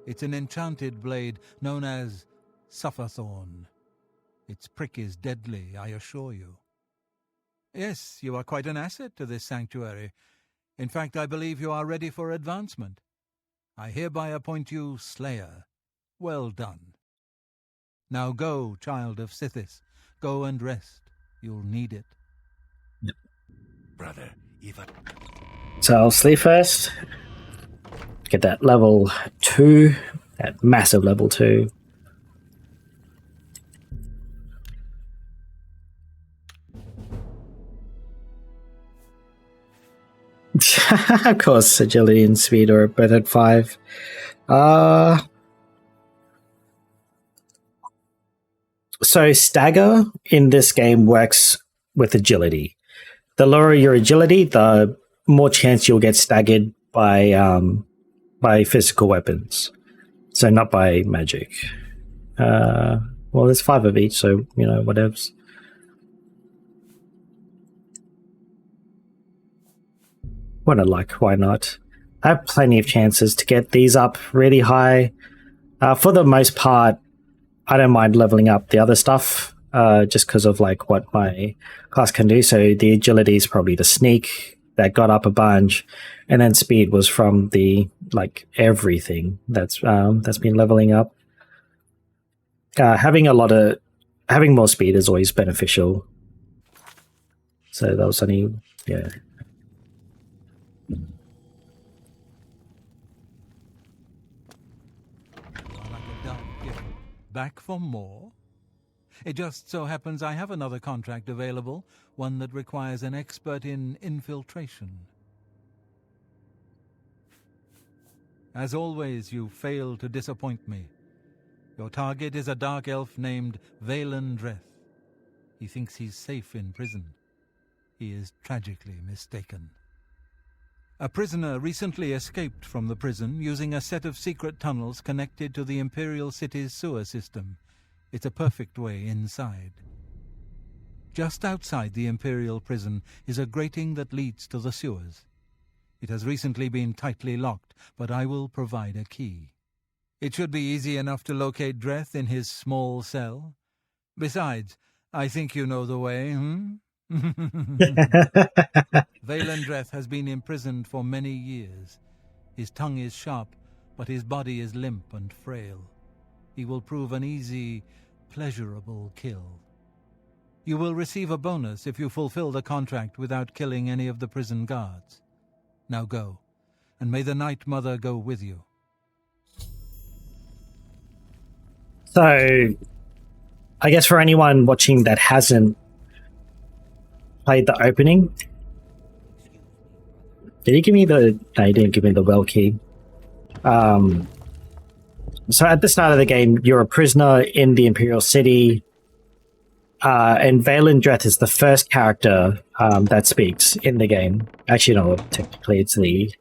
It's an enchanted blade known as Sufferthorn. Its prick is deadly, I assure you. Yes, you are quite an asset to this sanctuary. In fact, I believe you are ready for advancement. I hereby appoint you Slayer. Well done. Now go, child of Sithis. Go and rest. You'll need it. Brother, even... So I'll sleep first. Get that level 2. That massive level 2. Of course, agility and speed are both at 5. So stagger in this game works with agility. The lower your agility, the more chance you'll get staggered by physical weapons. So not by magic. Well, there's 5 of each, so whatevs. What I like, why not? I have plenty of chances to get these up really high. For the most part, I don't mind leveling up the other stuff, just because of like what my class can do. So the agility is probably the sneak that got up a bunch, and then speed was from the like everything that's been leveling up. Having more speed is always beneficial. So that was only Back for more? It just so happens I have another contract available, one that requires an expert in infiltration. As always, you fail to disappoint me. Your target is a dark elf named Valen Dreth. He thinks he's safe in prison. He is tragically mistaken. A prisoner recently escaped from the prison using a set of secret tunnels connected to the Imperial City's sewer system. It's a perfect way inside. Just outside the Imperial prison is a grating that leads to the sewers. It has recently been tightly locked, but I will provide a key. It should be easy enough to locate Dreth in his small cell. Besides, I think you know the way, Valen Dreth has been imprisoned for many years. His tongue is sharp, but his body is limp and frail. He will prove an easy, pleasurable kill. You will receive a bonus if you fulfill the contract without killing any of the prison guards. Now go, and may the Night Mother go with you. So, I guess for anyone watching that hasn't played the opening, did he give me the... No, he didn't give me the well key. So at the start of the game, you're a prisoner in the Imperial City, and Valen Dreth is the first character that speaks in the game. Actually, no, technically it's the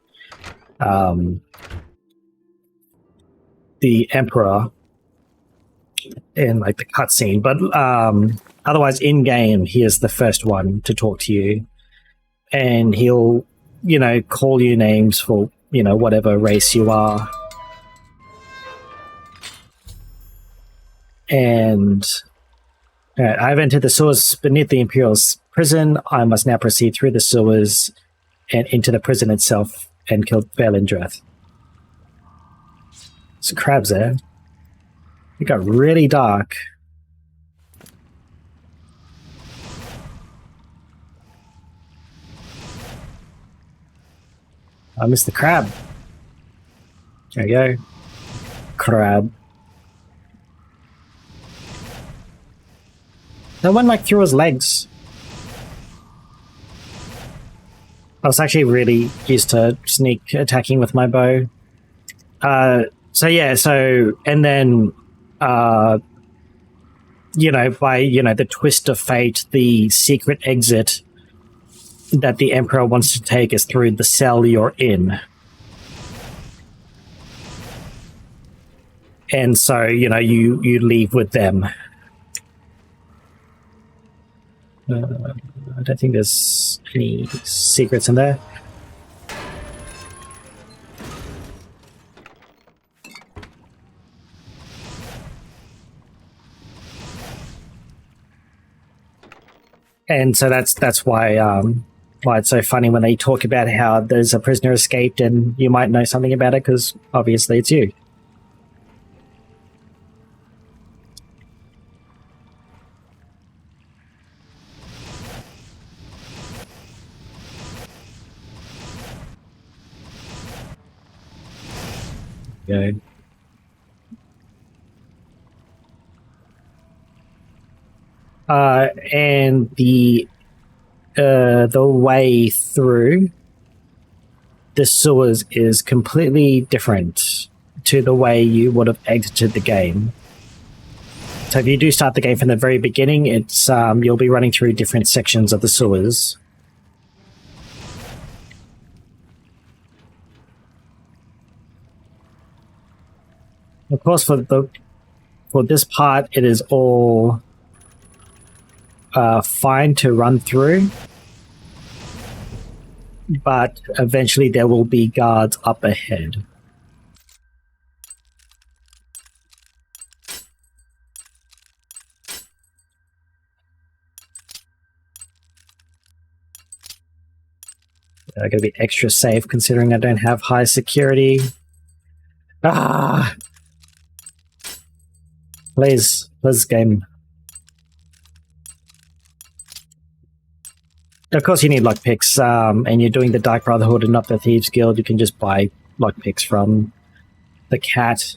Emperor in like the cutscene, but otherwise in game he is the first one to talk to you, and he'll call you names for whatever race you are. And I've entered the sewers beneath the Imperial prison. I must now proceed through the sewers and into the prison itself and kill Valen Dreth. Some crabs there. It got really dark. I missed the crab. There you go. Crab. That one through his legs. I was actually really used to sneak attacking with my bow. And then by, the twist of fate, the secret exit that the Emperor wants to take is through the cell you're in. And so, you leave with them. I don't think there's any secrets in there. And so that's why it's so funny when they talk about how there's a prisoner escaped and you might know something about it because obviously it's you. Go. And the way through the sewers is completely different to the way you would have exited the game. So if you do start the game from the very beginning, it's you'll be running through different sections of the sewers. Of course, for this part, it is all fine to run through, but eventually there will be guards up ahead. I gotta be extra safe considering I don't have high security. Please game. Of course you need lockpicks, and you're doing the Dark Brotherhood and not the Thieves Guild. You can just buy lockpicks from the cat.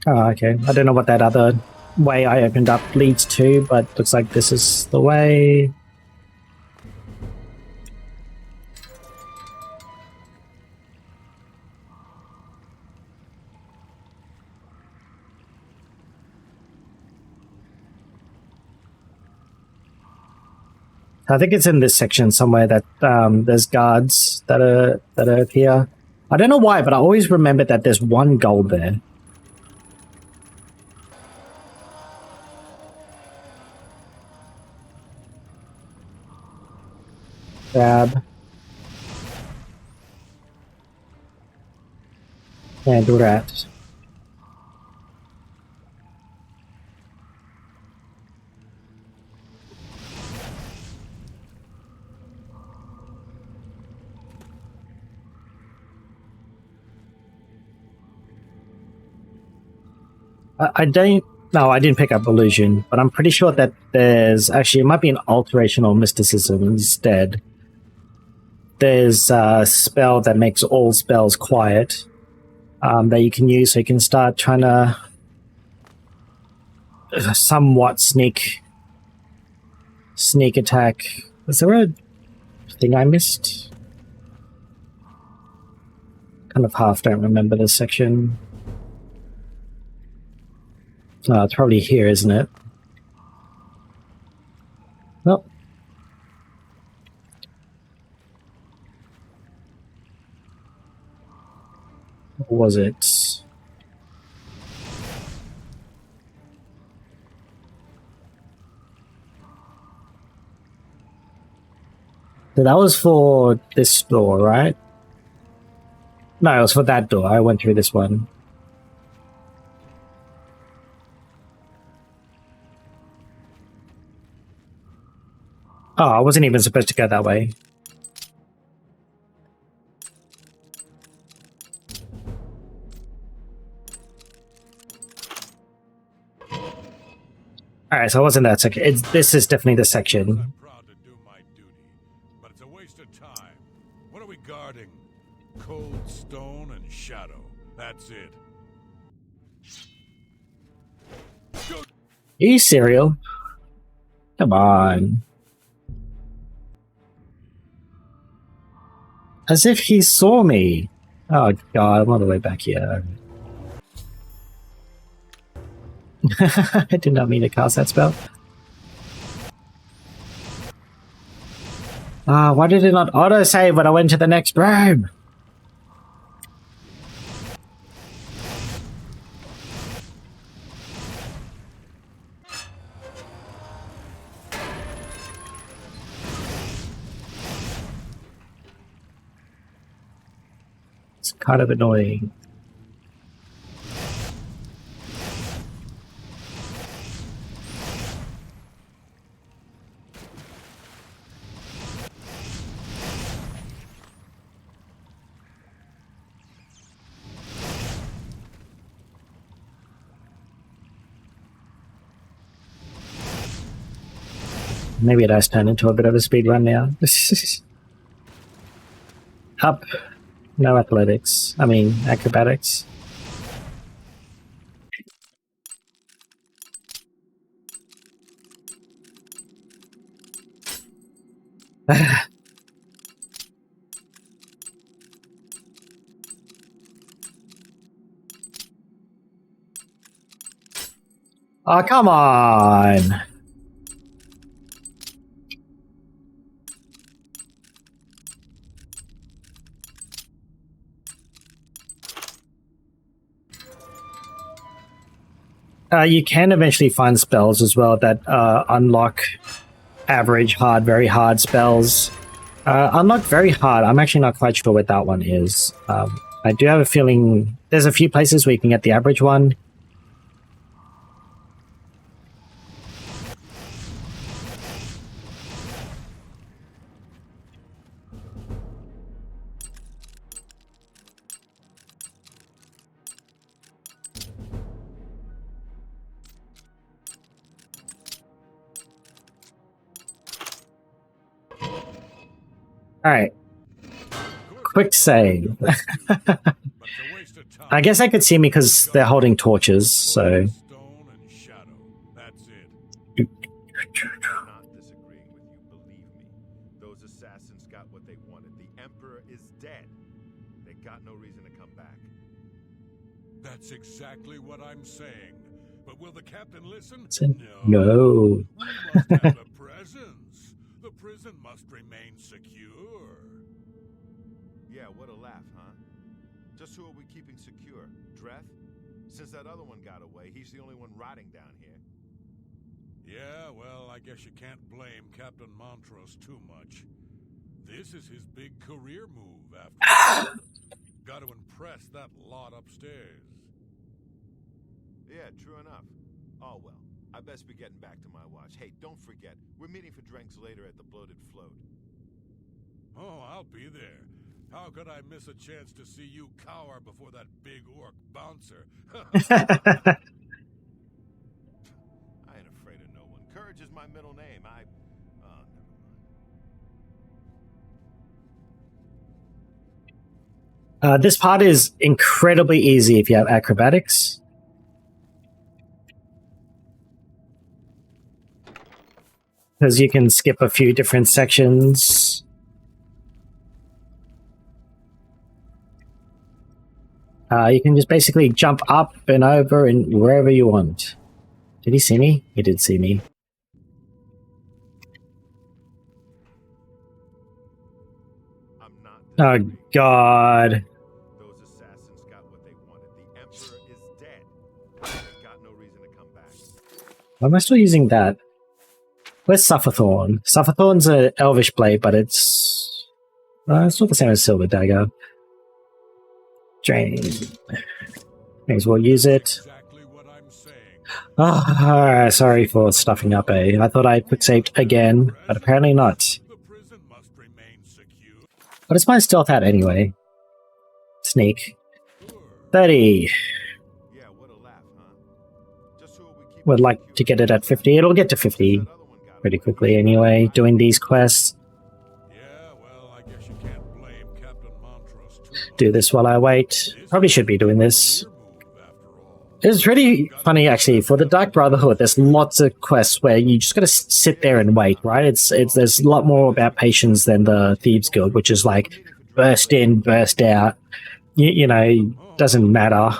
Oh, okay. I don't know what that other way I opened up leads to, but looks like this is the way. I think it's in this section somewhere that there's guards that are here. I don't know why, but I always remember that there's one gold there. Grab. And rat. I don't... No, I didn't pick up Illusion, but I'm pretty sure that there's... Actually, it might be an Alteration or Mysticism instead. There's a spell that makes all spells quiet that you can use, so you can start trying to somewhat sneak attack. Is there a thing I missed? Kind of half don't remember this section. Oh, it's probably here, isn't it? Well. What was it? So that was for this door, right? No, it was for that door. I went through this one. Oh, I wasn't even supposed to go that way. Alright, so I wasn't that section. This is definitely the section. I'm proud to do my duty, but it's a waste of time. What are we guarding? Cold stone and shadow. That's it. You cereal? Come on. As if he saw me. Oh god, I'm all the way back here. I did not mean to cast that spell. Ah, why did it not auto-save when I went to the next room? It's kind of annoying. Maybe it does turn into a bit of a speed run now. Up. No athletics. I mean, acrobatics. Oh, come on! You can eventually find spells as well that unlock average, hard, very hard spells. Unlock very hard, I'm actually not quite sure what that one is. I do have a feeling there's a few places where you can get the average one. Alright. Quick save. I guess I could see me because they're holding torches, so... I'm not disagreeing with you, believe me. Those assassins got what they wanted. The Emperor is dead. They got no reason to come back. That's exactly what I'm saying. But will the captain listen? No. We must have a presence. The prison must remain secure. Yeah, what a laugh, huh? Just who are we keeping secure? Dreth? Since that other one got away, he's the only one rotting down here. Yeah, well, I guess you can't blame Captain Montrose too much. This is his big career move after got to impress that lot upstairs. Yeah, true enough. Oh, well. I best be getting back to my watch. Hey, don't forget, we're meeting for drinks later at the Bloated Float. Oh, I'll be there. How could I miss a chance to see you cower before that big orc bouncer? I ain't afraid of no one. Courage is my middle name. Oh, never mind. This part is incredibly easy if you have acrobatics. Because you can skip a few different sections. You can just basically jump up and over and wherever you want. Did he see me? He did see me. I'm not Oh, God. Those assassins got what they wanted. The Emperor is dead. They got no reason to come back. Why am I still using that? Where's Sufferthorn? Sufferthorn's an elvish blade, but it's not the same as Silver Dagger. Drain. May as well use it. Exactly what I'm saying. Ah, sorry for stuffing up, eh? I thought I quick saved again, but apparently not. The prison must remain secure. But it's my stealth hat anyway. Sneak. 30. Yeah, what a laugh, huh? Just who are we keeping Would like to get it at 50. It'll get to 50 pretty quickly anyway, doing these quests. Yeah, well, I guess you can't blame Captain Montrose too much. Do this while I wait. Probably should be doing this. It's pretty funny, actually. For the Dark Brotherhood, there's lots of quests where you just gotta sit there and wait, right? There's a lot more about patience than the Thieves Guild, which is like burst in, burst out. You know, doesn't matter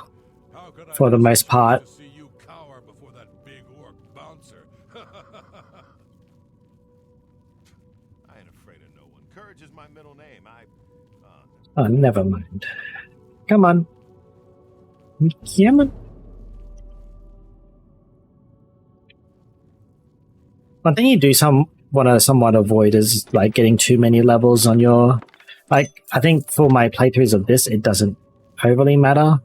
for the most part. I ain't afraid of no one. Courage is my middle name. Oh, never mind. Come on. Come on. One thing you do want to somewhat avoid is like getting too many levels on your. Like, I think for my playthroughs of this, it doesn't overly matter.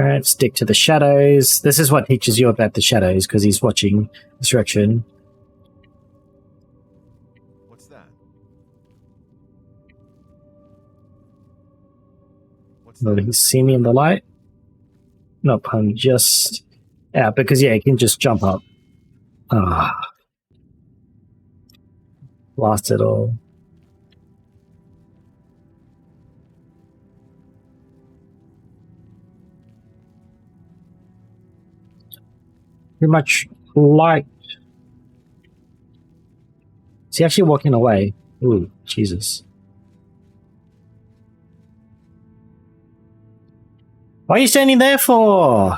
Alright, stick to the shadows. This is what teaches you about the shadows because he's watching this direction. What's that? Will he see me in the light? Nope, I'm just out because yeah, he can just jump up. Ah. Lost it all. Pretty much light. Is he actually walking away? Ooh, Jesus. What are you standing there for?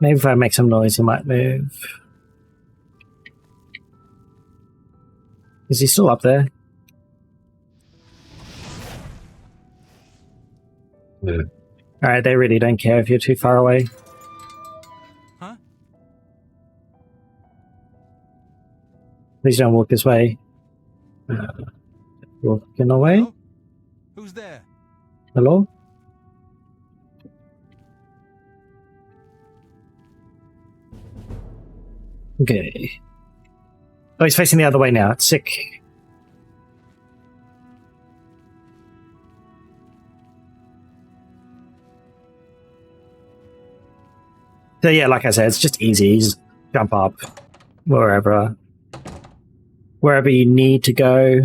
Maybe if I make some noise, he might move. Is he still up there? Yeah. Alright, they really don't care if you're too far away. Huh? Please don't walk this way. Walking away? Hello? Who's there? Hello? Okay. Oh, he's facing the other way now. It's sick. So yeah, like I said, it's just easy. You just jump up wherever you need to go.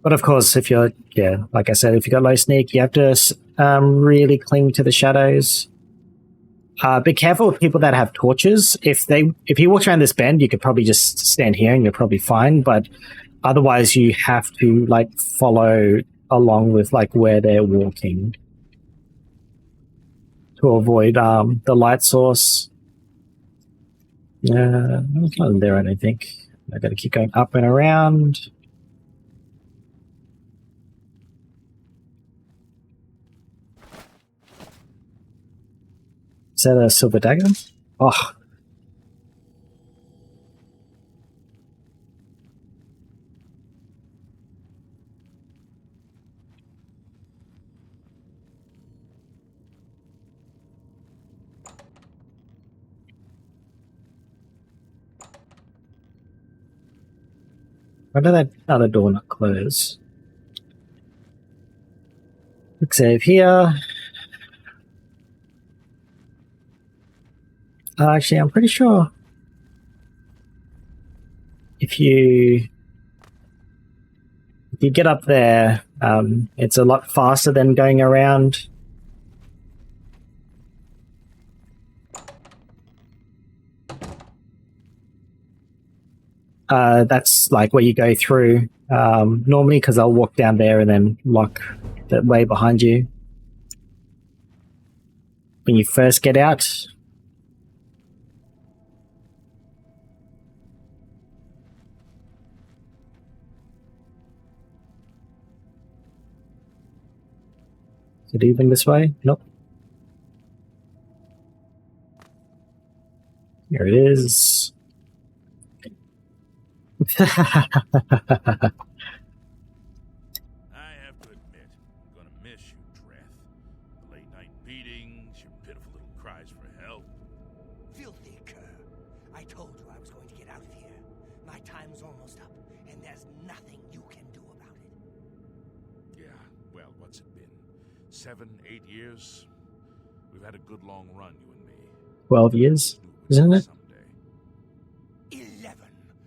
But of course, if you're, yeah, like I said, if you got low sneak, you have to really cling to the shadows. Be careful with people that have torches. If he walks around this bend, you could probably just stand here and you're probably fine. But otherwise, you have to like follow along with like where they're walking to avoid the light source. There's nothing there, I don't think. I got to keep going up and around. Is that a silver dagger? Oh. Why did that other door not close? Quick save here. Actually, I'm pretty sure if you get up there, it's a lot faster than going around. That's like where you go through normally, because I'll walk down there and then lock that way behind you when you first get out. Is it even this way? Nope. Here it is. I have to admit, I'm gonna miss you, Dreth. The late night beatings, your pitiful little cries for help. Filthy cur. I told you I was going to get out of here. My time's almost up, and there's nothing you can do about it. Yeah, well, what's it been? 7, 8 years? We've had a good long run, you and me. 12 years, isn't it?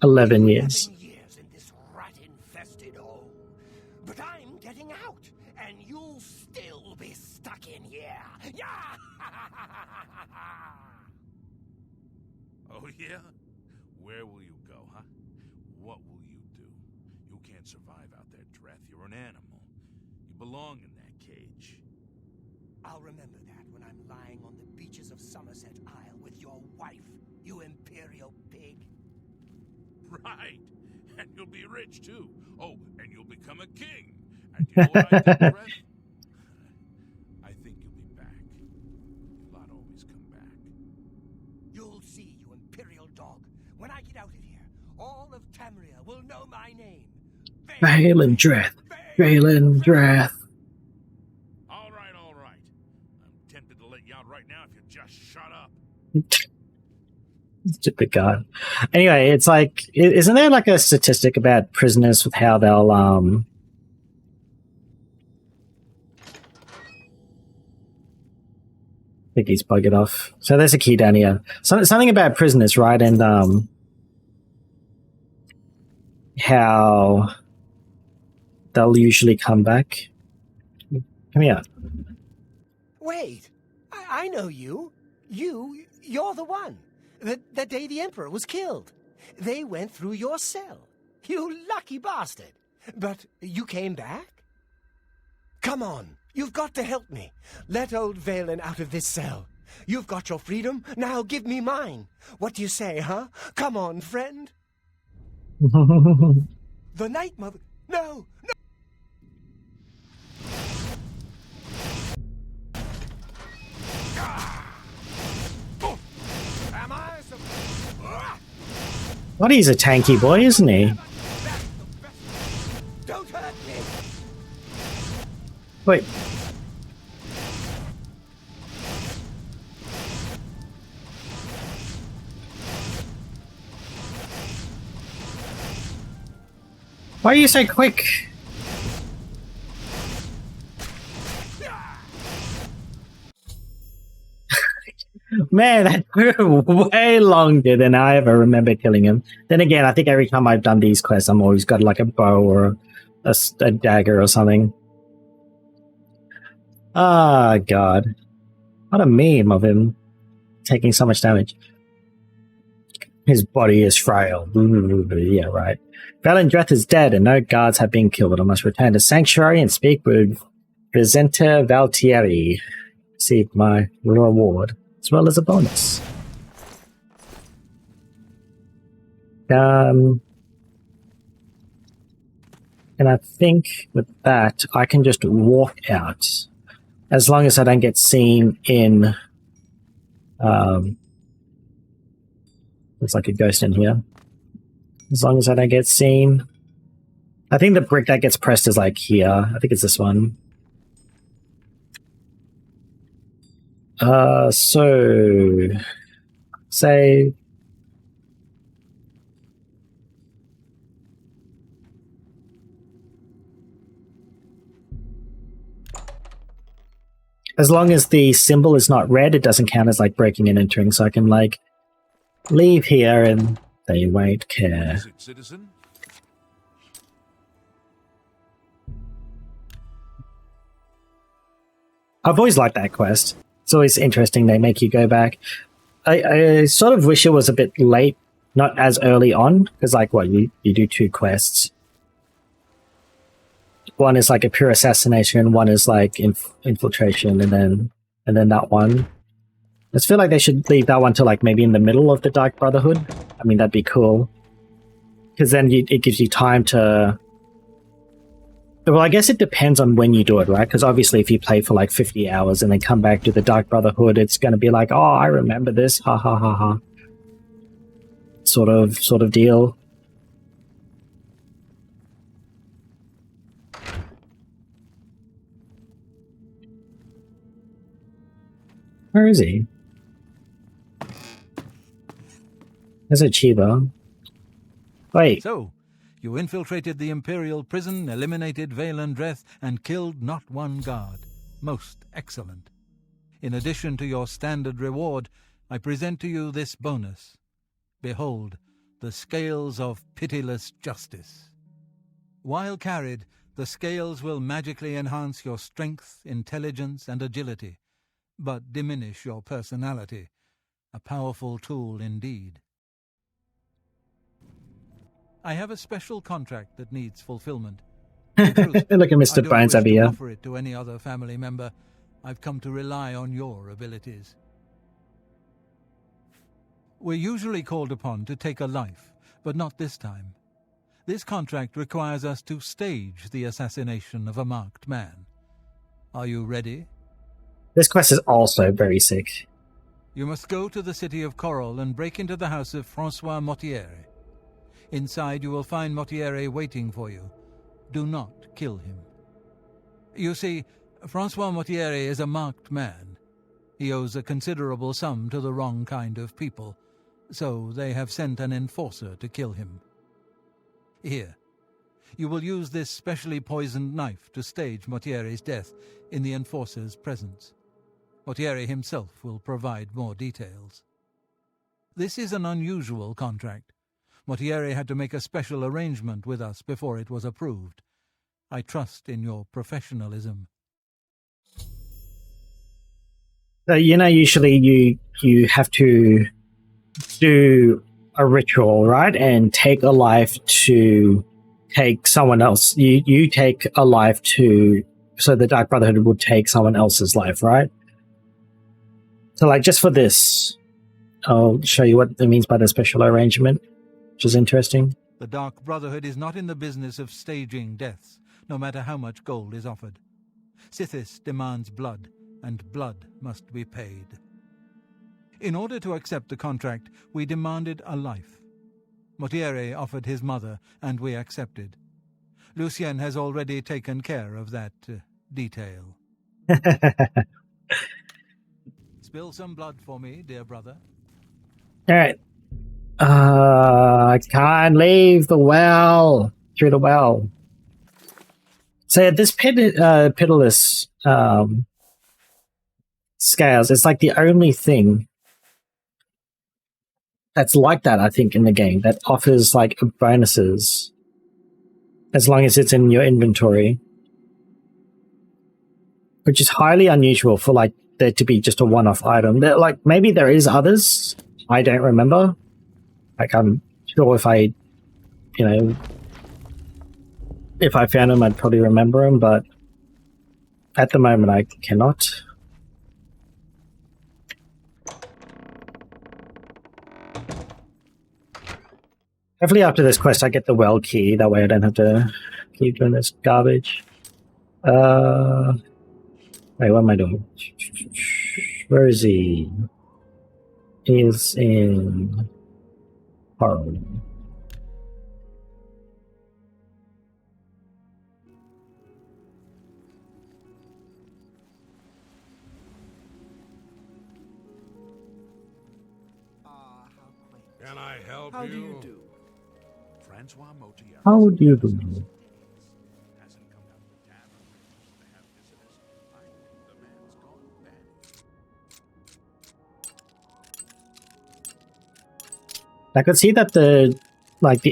11 years. 11 years in this rat-infested hole. But I'm getting out, and you'll still be stuck in here. Yeah! yeah? Where will you go, huh? What will you do? You can't survive out there, Dreth. You're an animal. You belong in that cage. I'll remember that when I'm lying on the beaches of Somerset Isle with your wife, you imperial pig. Right. And you'll be rich, too. Oh, and you'll become a king. And you know what I think, Dreth? I think you'll be back. You'll not always come back. You'll see, you imperial dog. When I get out of here, all of Tamria will know my name. Helynt Dreth. Helynt Dreth. All right, all right. I'm tempted to let you out right now if you just shut up. Stupid god. Anyway, it's like, isn't there like a statistic about prisoners with how they'll I think he's buggered off. So there's a key down here. Something about prisoners, right? And how they'll usually come back. Come here. Wait, I know you. You're the one. The day the Emperor was killed. They went through your cell. You lucky bastard. But you came back? Come on, you've got to help me. Let old Valen out of this cell. You've got your freedom, now give me mine. What do you say, huh? Come on, friend. The Night Mother... No! Am I What, he's a tanky boy, isn't he? Don't hurt me! Wait. Why are you so quick? Man, that took way longer than I ever remember killing him. Then again, I think every time I've done these quests, I'm always got like a bow or a dagger or something. Ah, God. What a meme of him taking so much damage. His body is frail. Yeah, right. Helynt Dreth is dead and no guards have been killed. I must return to Sanctuary and speak with Presenter Valtieri. Receive my reward, as well as a bonus. And I think with that, I can just walk out. As long as I don't get seen in... looks like a ghost in here. As long as I don't get seen. I think the brick that gets pressed is like here. I think it's this one. So... Say... As long as the symbol is not red, it doesn't count as like breaking and entering, so I can like leave here and they won't care. Is it, citizen? I've always liked that quest. It's always interesting they make you go back. I sort of wish it was a bit late, not as early on, because like what, you do 2 quests. One is like a pure assassination, one is like infiltration, and then that one. I just feel like they should leave that one to like maybe in the middle of the Dark Brotherhood. I mean, that'd be cool. Because then it gives you time to... Well, I guess it depends on when you do it, right? Because obviously if you play for like 50 hours and then come back to the Dark Brotherhood, it's going to be like, oh, I remember this, ha ha ha ha. Sort of deal. Where is he? There's a Chiba. Wait. So, you infiltrated the Imperial prison, eliminated Helynt Dreth, and killed not one guard. Most excellent. In addition to your standard reward, I present to you this bonus. Behold, the scales of pitiless justice. While carried, the scales will magically enhance your strength, intelligence, and agility, but diminish your personality. A powerful tool indeed. I have a special contract that needs fulfillment. Look at Mr. Bones over I don't wish to here. offer it to any other family member. I've come to rely on your abilities. We're usually called upon to take a life, but not this time. This contract requires us to stage the assassination of a marked man. Are you ready? This quest is also very sick. You must go to the city of Coral and break into the house of Francois Mortiere. Inside you will find Mortiere waiting for you. Do not kill him. You see, Francois Mortiere is a marked man. He owes a considerable sum to the wrong kind of people, so they have sent an enforcer to kill him. Here, you will use this specially poisoned knife to stage Mortiere's death in the enforcer's presence. Mortiere himself will provide more details. This is an unusual contract. Mortiere had to make a special arrangement with us before it was approved. I trust in your professionalism. So, usually you have to do a ritual, right? And take a life to take someone else. You take a life so the Dark Brotherhood would take someone else's life, right? So, like, just for this, I'll show you what it means by the special arrangement, which is interesting. The Dark Brotherhood is not in the business of staging deaths, no matter how much gold is offered. Sithis demands blood, and blood must be paid. In order to accept the contract, we demanded a life. Mortiere offered his mother, and we accepted. Lucien has already taken care of that detail. Spill some blood for me, dear brother. All right. I can't leave the well. Through the well. So this pitiless scales is like the only thing that's like that, I think, in the game, that offers like bonuses as long as it's in your inventory, which is highly unusual for like there to be just a one-off item. Like maybe there is others, I don't remember. Like I'm sure if I found them, I'd probably remember them, but at the moment I cannot. Hopefully after this quest I get the well key, that way I don't have to keep doing this garbage. Wait, what am I doing? Where is he? He's in Coral. Can I help How you? do you do? Francois Mortier. How do you do? Hasn't come down to the tavern to have visitors. I think the man's gone bad. I could see that the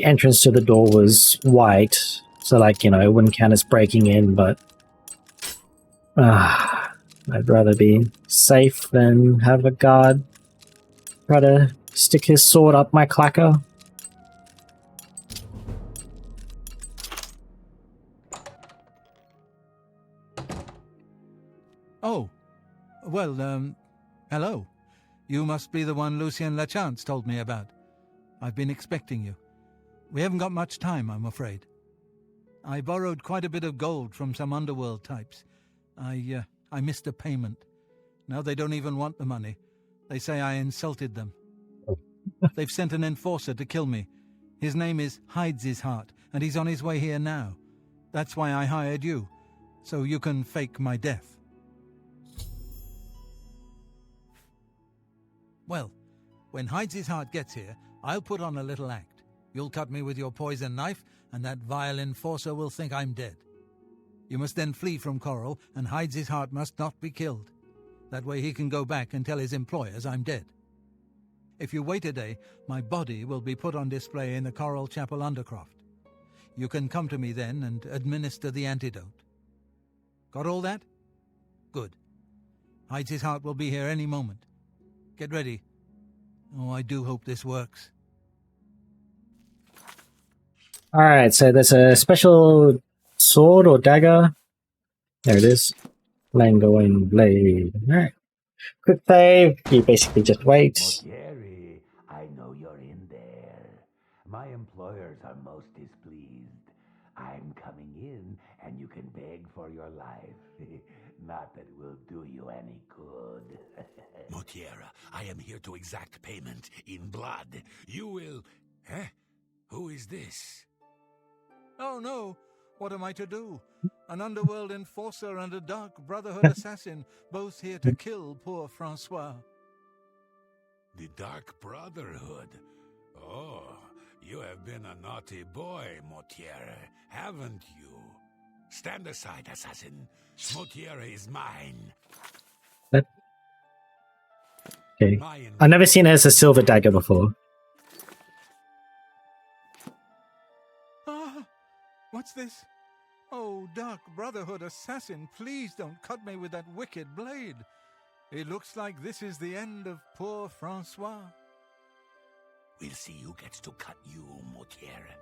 entrance to the door was white, so like, it wouldn't count as breaking in, but I'd rather be safe than have a guard try to stick his sword up my clacker. Oh, well, hello. You must be the one Lucien Lachance told me about. I've been expecting you. We haven't got much time, I'm afraid. I borrowed quite a bit of gold from some underworld types. I missed a payment. Now they don't even want the money. They say I insulted them. They've sent an enforcer to kill me. His name is Hydes's Heart, and he's on his way here now. That's why I hired you, so you can fake my death. Well, when Hydes's Heart gets here, I'll put on a little act. You'll cut me with your poison knife, and that vile enforcer will think I'm dead. You must then flee from Coral, and Hydes's Heart must not be killed. That way he can go back and tell his employers I'm dead. If you wait a day, my body will be put on display in the Coral Chapel Undercroft. You can come to me then and administer the antidote. Got all that? Good. Hydes's Heart will be here any moment. Get ready. Oh, I do hope this works. Alright, so there's a special sword or dagger. There it is. Langoin blade. Alright. Quick save. You basically just wait. Jerry, I know you're in there. My employers are most displeased. I'm coming in, and you can beg for your life. Not that it will do you any good. Motiera, I am here to exact payment in blood. You will... Huh? Who is this? Oh no! What am I to do? An underworld enforcer and a dark Brotherhood assassin, both here to kill poor Francois. The Dark Brotherhood. Oh, you have been a naughty boy, Motiera, haven't you? Stand aside, assassin. Motiera is mine. Okay. I've never seen it as a silver dagger before. Ah! What's this? Oh, Dark Brotherhood assassin, please don't cut me with that wicked blade. It looks like this is the end of poor Francois. We'll see who gets to cut you, Motiera.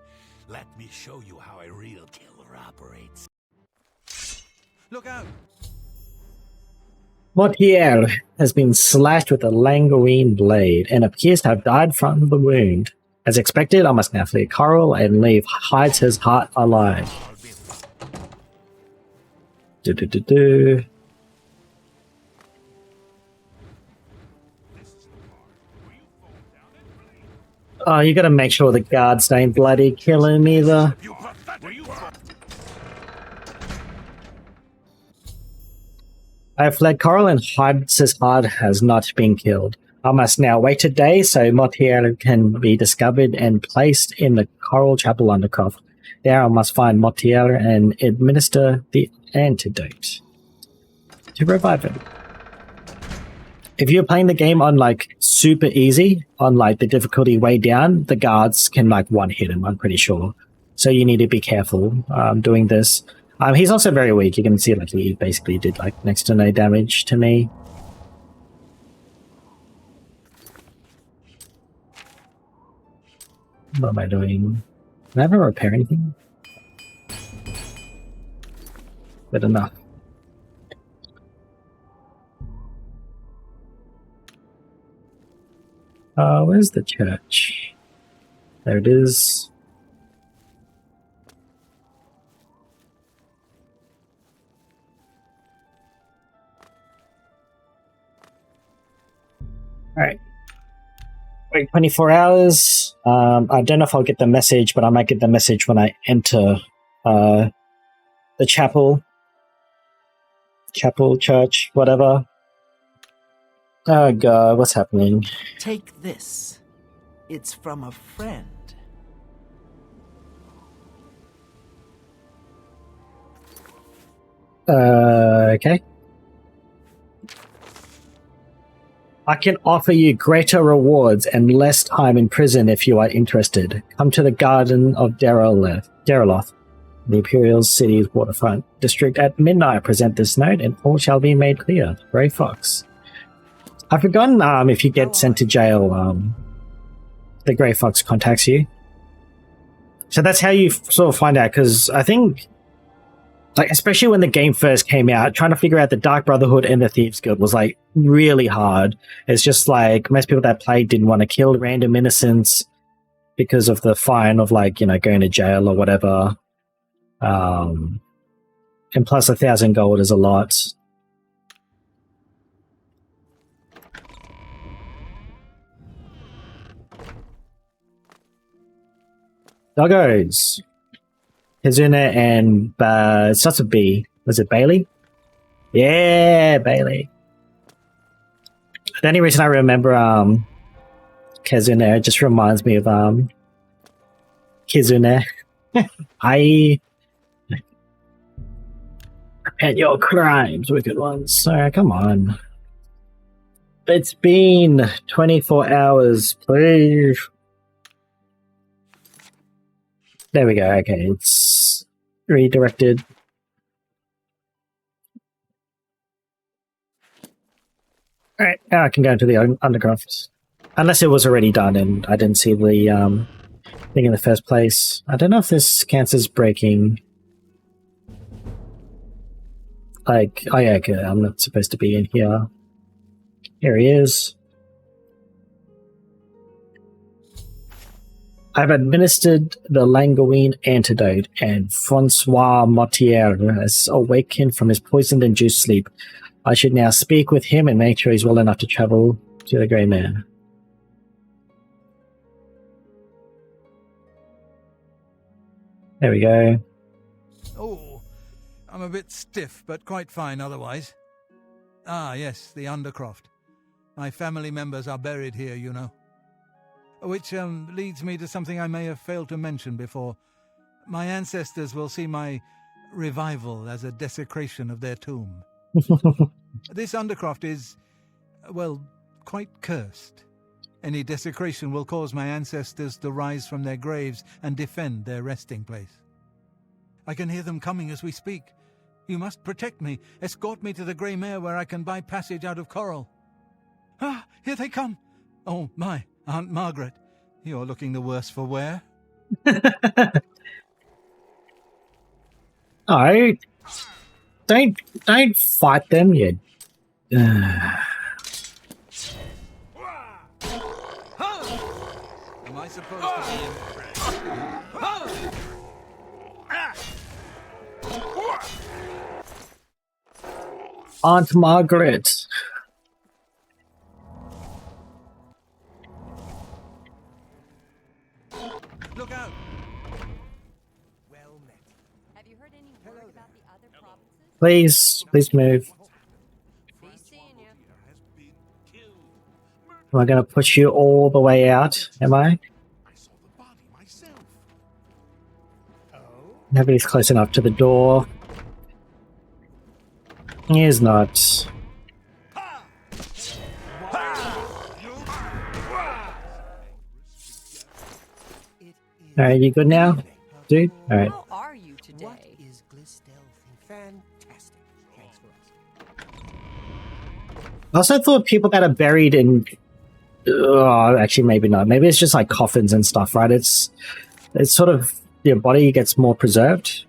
Let me show you how a real killer operates. Look out! Motier has been slashed with a Langoin blade and appears to have died from the wound. As expected, I must now flee Coral and leave hides his heart alive. Oh, you gotta make sure the guards don't bloody kill him either. I have fled Coral and Hydes's heart has not been killed. I must now wait a day so Motier can be discovered and placed in the Coral Chapel undercroft. There I must find Motier and administer the antidote to revive him. If you're playing the game on like super easy, on like the difficulty way down, the guards can like one hit him, I'm pretty sure. So you need to be careful doing this. He's also very weak. You can see like he basically did like next to no damage to me. What am I doing? Can I ever repair anything? Good enough. Where's the church? There it is. Alright. Wait 24 hours. I don't know if I'll get the message, but I might get the message when I enter the chapel. Chapel, church, whatever. Oh god, what's happening? Take this. It's from a friend. Okay. I can offer you greater rewards and less time in prison if you are interested. Come to the Garden of Deriloth, the Imperial City's waterfront district at midnight. Present this note and all shall be made clear. Grey Fox. I've forgotten if you get sent to jail, the Grey Fox contacts you. So that's how you sort of find out, because I think, like, especially when the game first came out, trying to figure out the Dark Brotherhood and the Thieves Guild was, like, really hard. It's just, like, most people that played didn't want to kill random innocents because of the fine of, like, you know, going to jail or whatever. And plus 1,000 gold is a lot. Doggos. Kizuna and it starts with B. Was it Bailey? Yeah, Bailey. The only reason I remember Kizuna just reminds me of Kizuna. I repent your crimes, wicked ones. So come on. It's been 24 hours, please. There we go. Okay, it's redirected. Alright, now I can go into the undercroft. Unless it was already done and I didn't see the thing in the first place. I don't know if this cancer's breaking. Like, oh yeah, okay, I'm not supposed to be in here. Here he is. I've administered the Languine antidote, and Francois Motier has awakened from his poisoned-induced sleep. I should now speak with him and make sure he's well enough to travel to the Grey Mare. There we go. Oh, I'm a bit stiff, but quite fine otherwise. Ah, yes, the Undercroft. My family members are buried here, you know. Which leads me to something I may have failed to mention before. My ancestors will see my revival as a desecration of their tomb. This Undercroft is, well, quite cursed. Any desecration will cause my ancestors to rise from their graves and defend their resting place. I can hear them coming as we speak. You must protect me. Escort me to the Grey Mare where I can buy passage out of Coral. Ah, here they come. Oh, my, Aunt Margaret. You're looking the worse for wear. Oh, don't fight them, you. Am I supposed to be impressed? Aunt Margaret. Look out! Well met. Have you heard any word about the other provinces? Please move. Be seeing you. Am I going to push you all the way out? Am I? I saw the body myself. Nobody's close enough to the door. He is not. Alright, you good now, dude? Alright. How are you today? What is Glistel thinking? Fantastic. Thanks for asking. I also thought people that are buried in... actually, maybe not. Maybe it's just like coffins and stuff, right? It's sort of... your body gets more preserved.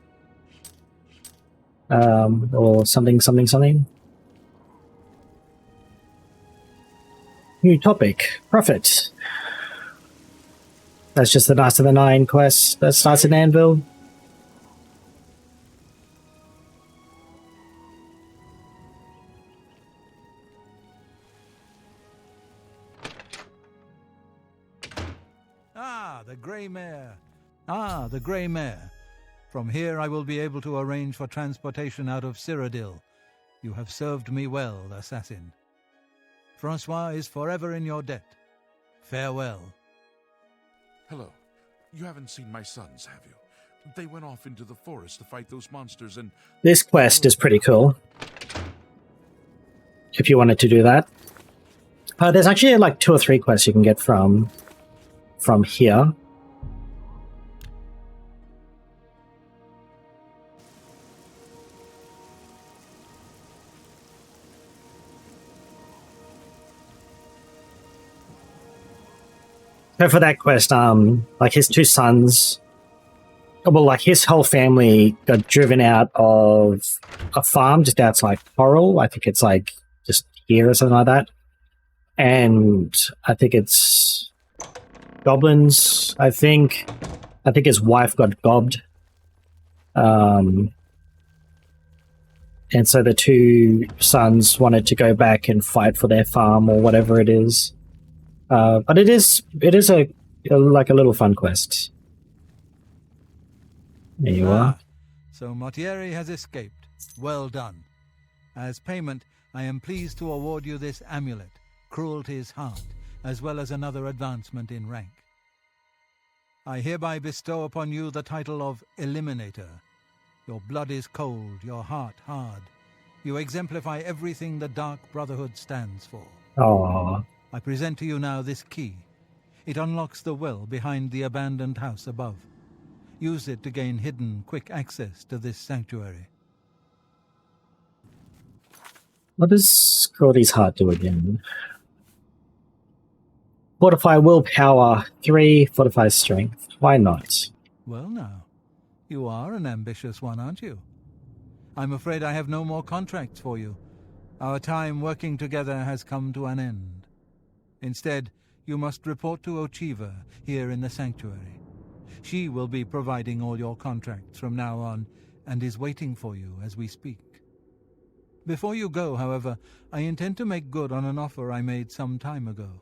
Or something. New topic. Profit. That's just the Knights of the Nine quest that starts in Anvil. Ah, the Grey Mare. Ah, the Grey Mare. From here I will be able to arrange for transportation out of Cyrodiil. You have served me well, assassin. Francois is forever in your debt. Farewell. Hello. You haven't seen my sons, have you? They went off into the forest to fight those monsters and... This quest is pretty cool. If you wanted to do that. There's actually like 2 or 3 quests you can get from here. So for that quest, like his 2 sons, well, like his whole family got driven out of a farm just outside Coral. I think it's like just here or something like that. And I think it's goblins. I think his wife got gobbed. And so the 2 sons wanted to go back and fight for their farm or whatever it is. But it is like a little fun quest. There you are. So Motieri has escaped. Well done. As payment, I am pleased to award you this amulet, Cruelty's Heart, as well as another advancement in rank. I hereby bestow upon you the title of Eliminator. Your blood is cold, your heart hard. You exemplify everything the Dark Brotherhood stands for. Aww. I present to you now this key. It unlocks the well behind the abandoned house above. Use it to gain hidden, quick access to this sanctuary. What does Cruelty's Heart do again? Fortify willpower, 3. Fortify strength. Why not? Well now, you are an ambitious one, aren't you? I'm afraid I have no more contracts for you. Our time working together has come to an end. Instead, you must report to Ochiva here in the sanctuary. She will be providing all your contracts from now on, and is waiting for you as we speak. Before you go, however, I intend to make good on an offer I made some time ago.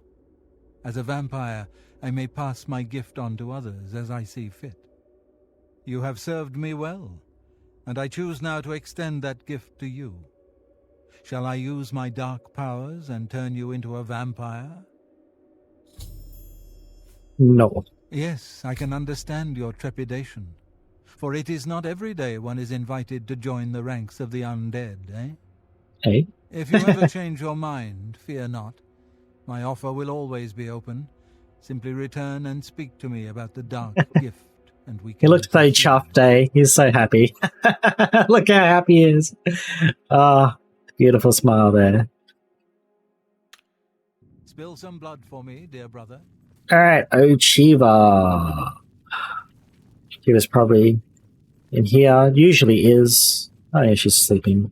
As a vampire, I may pass my gift on to others as I see fit. You have served me well, and I choose now to extend that gift to you. Shall I use my dark powers and turn you into a vampire? No. Yes, I can understand your trepidation, for it is not every day one is invited to join the ranks of the undead, eh? Hey? If you ever change your mind, fear not. My offer will always be open. Simply return and speak to me about the dark gift, and we can... He looks so chuffed, eh? He's so happy. Look how happy he is. Ah, beautiful smile there. Spill some blood for me, dear brother. Alright, Ochiva. She was probably in here. Usually is. Oh yeah, she's sleeping.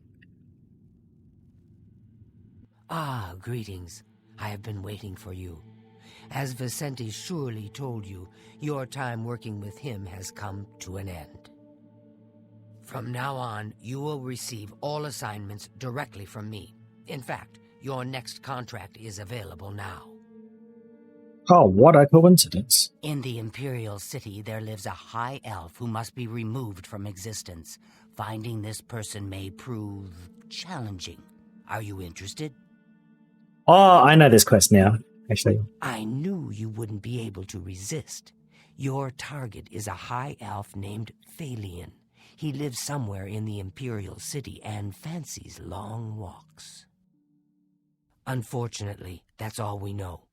Ah, greetings. I have been waiting for you. As Vicente surely told you, your time working with him has come to an end. From now on, you will receive all assignments directly from me. In fact, your next contract is available now. Oh, what a coincidence. In the Imperial City, there lives a high elf who must be removed from existence. Finding this person may prove challenging. Are you interested? Oh, I know this quest now, actually. I knew you wouldn't be able to resist. Your target is a high elf named Helynt. He lives somewhere in the Imperial City and fancies long walks. Unfortunately, that's all we know.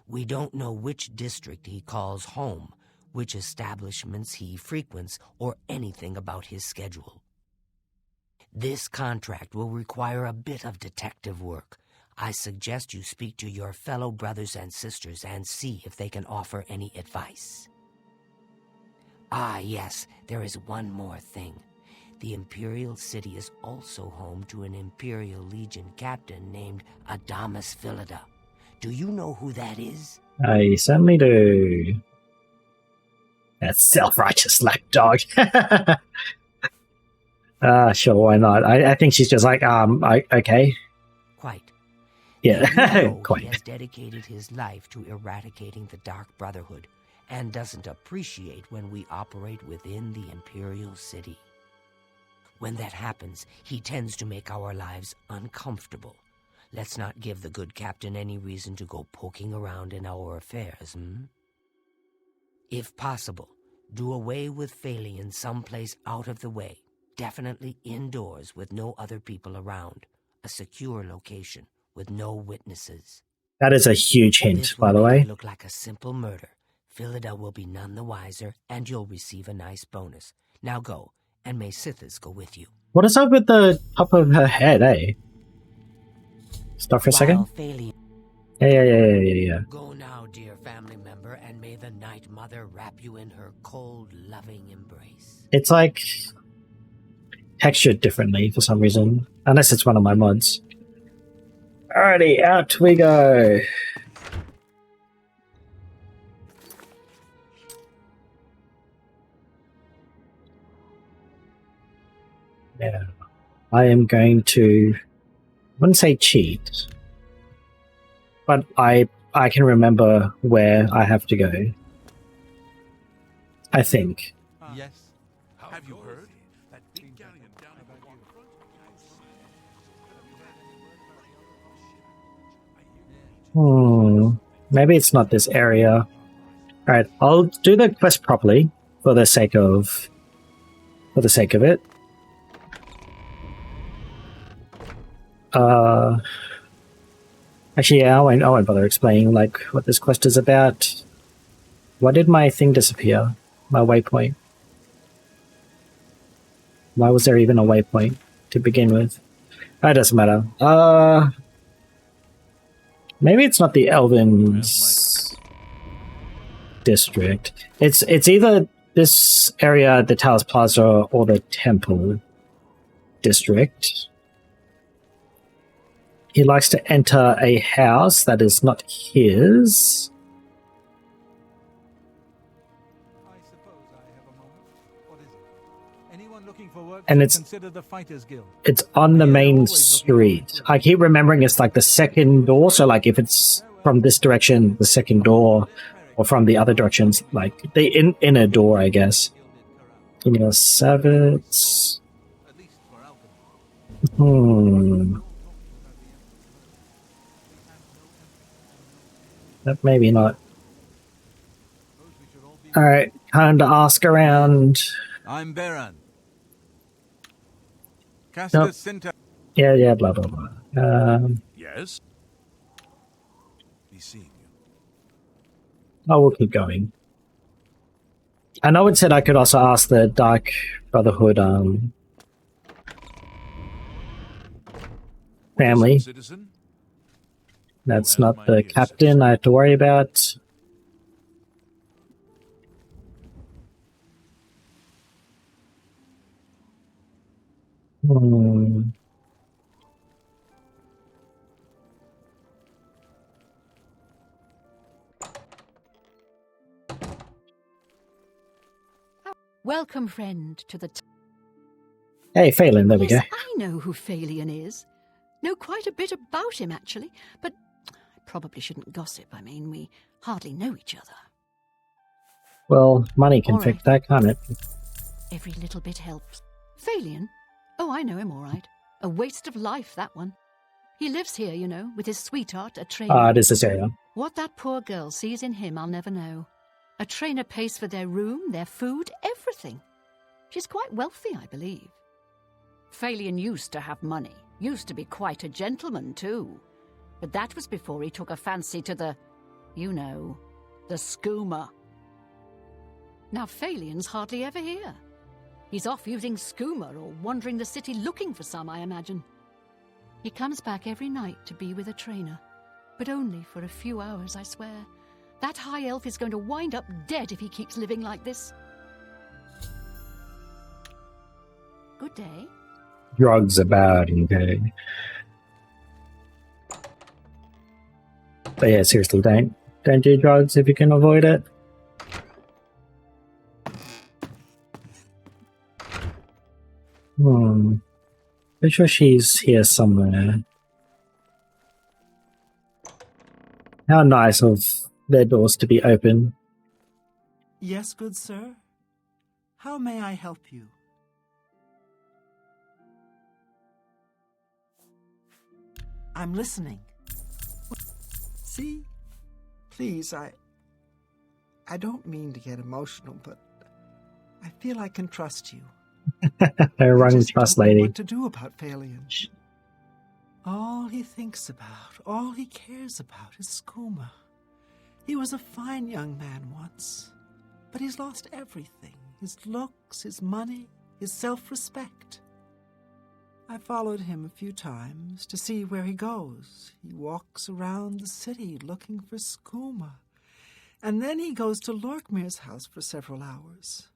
We don't know which district he calls home, which establishments he frequents, or anything about his schedule. This contract will require a bit of detective work. I suggest you speak to your fellow brothers and sisters and see if they can offer any advice. Ah, yes, there is one more thing. The Imperial City is also home to an Imperial Legion captain named Adamus Philida. Do you know who that is? I certainly do. That self-righteous lapdog. Sure, why not? I think she's just like, okay. Quite. Yeah, You know quite. He has dedicated his life to eradicating the Dark Brotherhood and doesn't appreciate when we operate within the Imperial City. When that happens, he tends to make our lives uncomfortable. Let's not give the good captain any reason to go poking around in our affairs, If possible, do away with Helynt someplace out of the way, definitely indoors with no other people around, a secure location with no witnesses. That is a huge hint, by the way. This will look like a simple murder. Philida will be none the wiser, and you'll receive a nice bonus. Now go, and may Sithis go with you. What is up with the top of her head, eh? Stop for a second. Yeah. Go now, dear family member, and may the Night Mother wrap you in her cold, loving embrace. It's like textured differently for some reason, unless it's one of my mods. Alrighty, out we go. Yeah, I am going to, I wouldn't say cheat, but I can remember where I have to go. I think. Yes. Have you heard? That big galleon down at the waterfront? Maybe it's not this area. Alright, I'll do the quest properly for the sake of it. Actually, yeah, I won't bother explaining like what this quest is about. Why did my thing disappear? My waypoint. Why was there even a waypoint to begin with? That doesn't matter. Maybe it's not the Elvins. district. It's either this area, the Taos Plaza, or the Temple district. He likes to enter a house that is not his. I suppose I have a moment. What is it? Anyone looking for work And should it's consider the Fighters Guild. It's on the main street. I keep remembering it's like the second door, so like if it's from this direction, the second door, or from the other directions, like the inner door, I guess. You know, Savage. Maybe not. Alright, time to ask around. I'm Baron. Nope. Castus Sinter. Yeah, blah, blah, blah. Yes? Be seeing you. Oh, we'll keep going. I know it said I could also ask the Dark Brotherhood family. Citizen? That's not the captain I have to worry about. Welcome, friend, to the... Hey, Phelan, there we go. Yes, I know who Helynt is. Know quite a bit about him, actually. But I probably shouldn't gossip. I mean, we hardly know each other. Well, money can All fix right. that, can't it? Every little bit helps. Helynt? Oh, I know him all right. A waste of life, that one. He lives here, you know, with his sweetheart, a trainer. It is this area. What that poor girl sees in him, I'll never know. A trainer pays for their room, their food, everything. She's quite wealthy, I believe. Helynt used to have money. Used to be quite a gentleman, too. But that was before he took a fancy to the, you know, the skooma. Now Helynt's hardly ever here. He's off using skooma or wandering the city looking for some, I imagine. He comes back every night to be with a trainer. But only for a few hours, I swear. That high elf is going to wind up dead if he keeps living like this. Good day. Drugs about, okay. But yeah, seriously, don't do drugs if you can avoid it. Pretty sure she's here somewhere. How nice of their doors to be open. Yes, good sir. How may I help you? I'm listening. See? Please, I don't mean to get emotional, but I feel I can trust you. Her I wrong just trust don't know lady. what to do about Helynt. All he thinks about, all he cares about is skooma. He was a fine young man once, but he's lost everything. His looks, his money, his self-respect. I followed him a few times to see where he goes. He walks around the city looking for skooma. And then he goes to Lorkmir's house for several hours.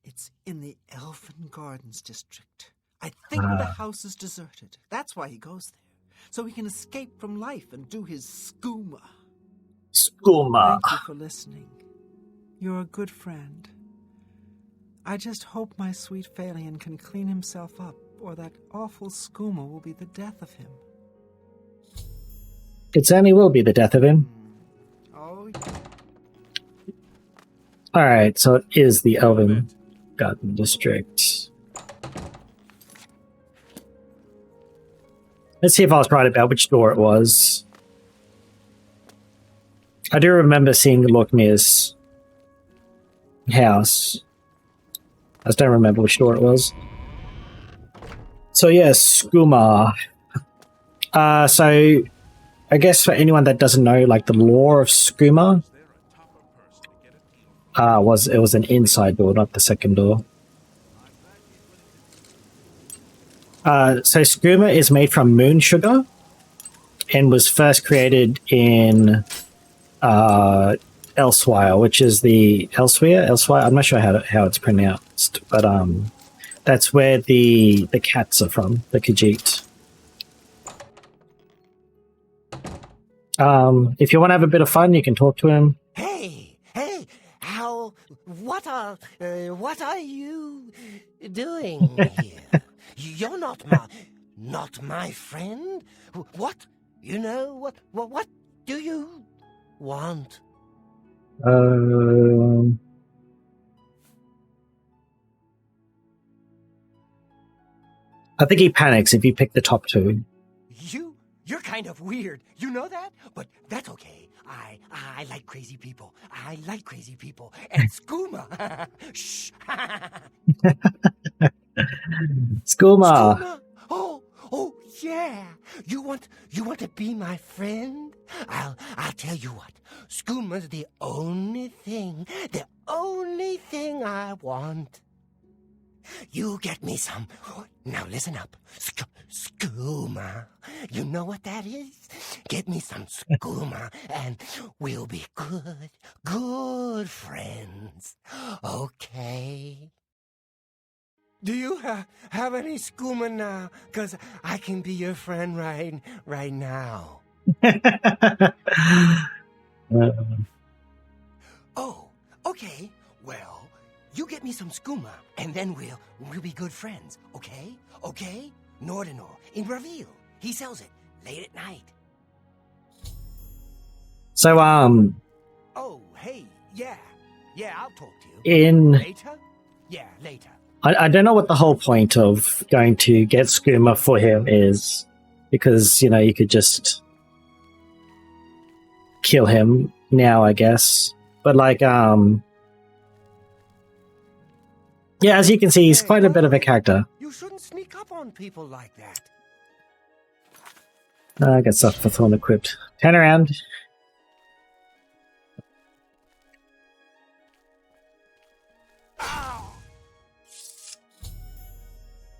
It's in the Elfin Gardens district. I think the house is deserted. That's why he goes there. So he can escape from life and do his skooma. Skooma. Thank you for listening. You're a good friend. I just hope my sweet Helynt can clean himself up, or that awful skooma will be the death of him. It certainly will be the death of him. Oh, Alright, so it is the Elven Garden District. Let's see if I was right about which door it was. I do remember seeing Lorkmir's house. I just don't remember which door it was. So yes, skooma. So I guess for anyone that doesn't know, like the lore of skooma, it was an inside door, not the second door. So skooma is made from moon sugar and was first created in Elsewhere, which is the Elsewhere. I'm not sure how it's pronounced, but that's where the cats are from, the Khajiit. If you want to have a bit of fun, you can talk to him. Hey, what are you doing here? You're not my friend. What? You know, what do you want? I think he panics if you pick the top two. You're kind of weird. You know that? But that's okay. I like crazy people. I like crazy people. And skooma. Shh. Skooma. Oh yeah. You want to be my friend? I'll tell you what. Skooma's the only thing I want. You get me some. Now listen up. Skooma. You know what that is? Get me some skooma and we'll be good friends. Okay? Do you have any skooma now? 'Cause I can be your friend right now. Oh, okay. Well, you get me some skooma, and then we'll be good friends, okay? Okay? Nordenor, in Reveal. He sells it late at night. So, Oh, hey, yeah, I'll talk to you. Later? Yeah, later. I don't know what the whole point of going to get skooma for him is, because, you could just kill him now, I guess. But, yeah, as you can see, he's quite a bit of a character. You shouldn't sneak up on people like that. I got stuff for Thorn equipped. Turn around.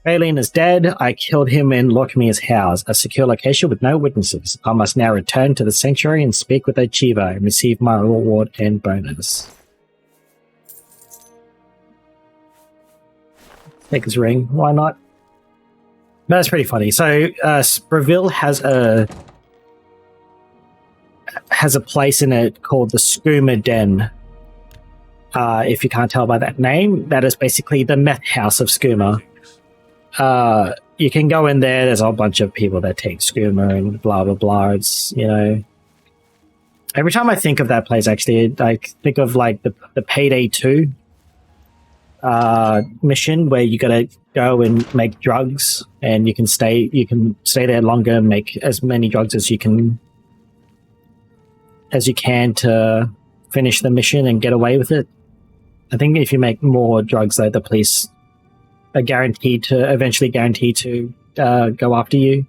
Helynt is dead. I killed him in Lockmere's house, a secure location with no witnesses. I must now return to the sanctuary and speak with Achiever and receive my reward and bonus. Take his ring. Why not? That's pretty funny. So, Breville has a place in it called the Skooma Den. If you can't tell by that name, that is basically the meth house of skooma. You can go in there. There's a whole bunch of people that take skooma and blah blah blah. It's every time I think of that place, actually, I think of the Payday 2 mission where you gotta go and make drugs, and you can stay there longer and make as many drugs as you can to finish the mission and get away with it. I think if you make more drugs, though, the police are eventually guaranteed to go after you.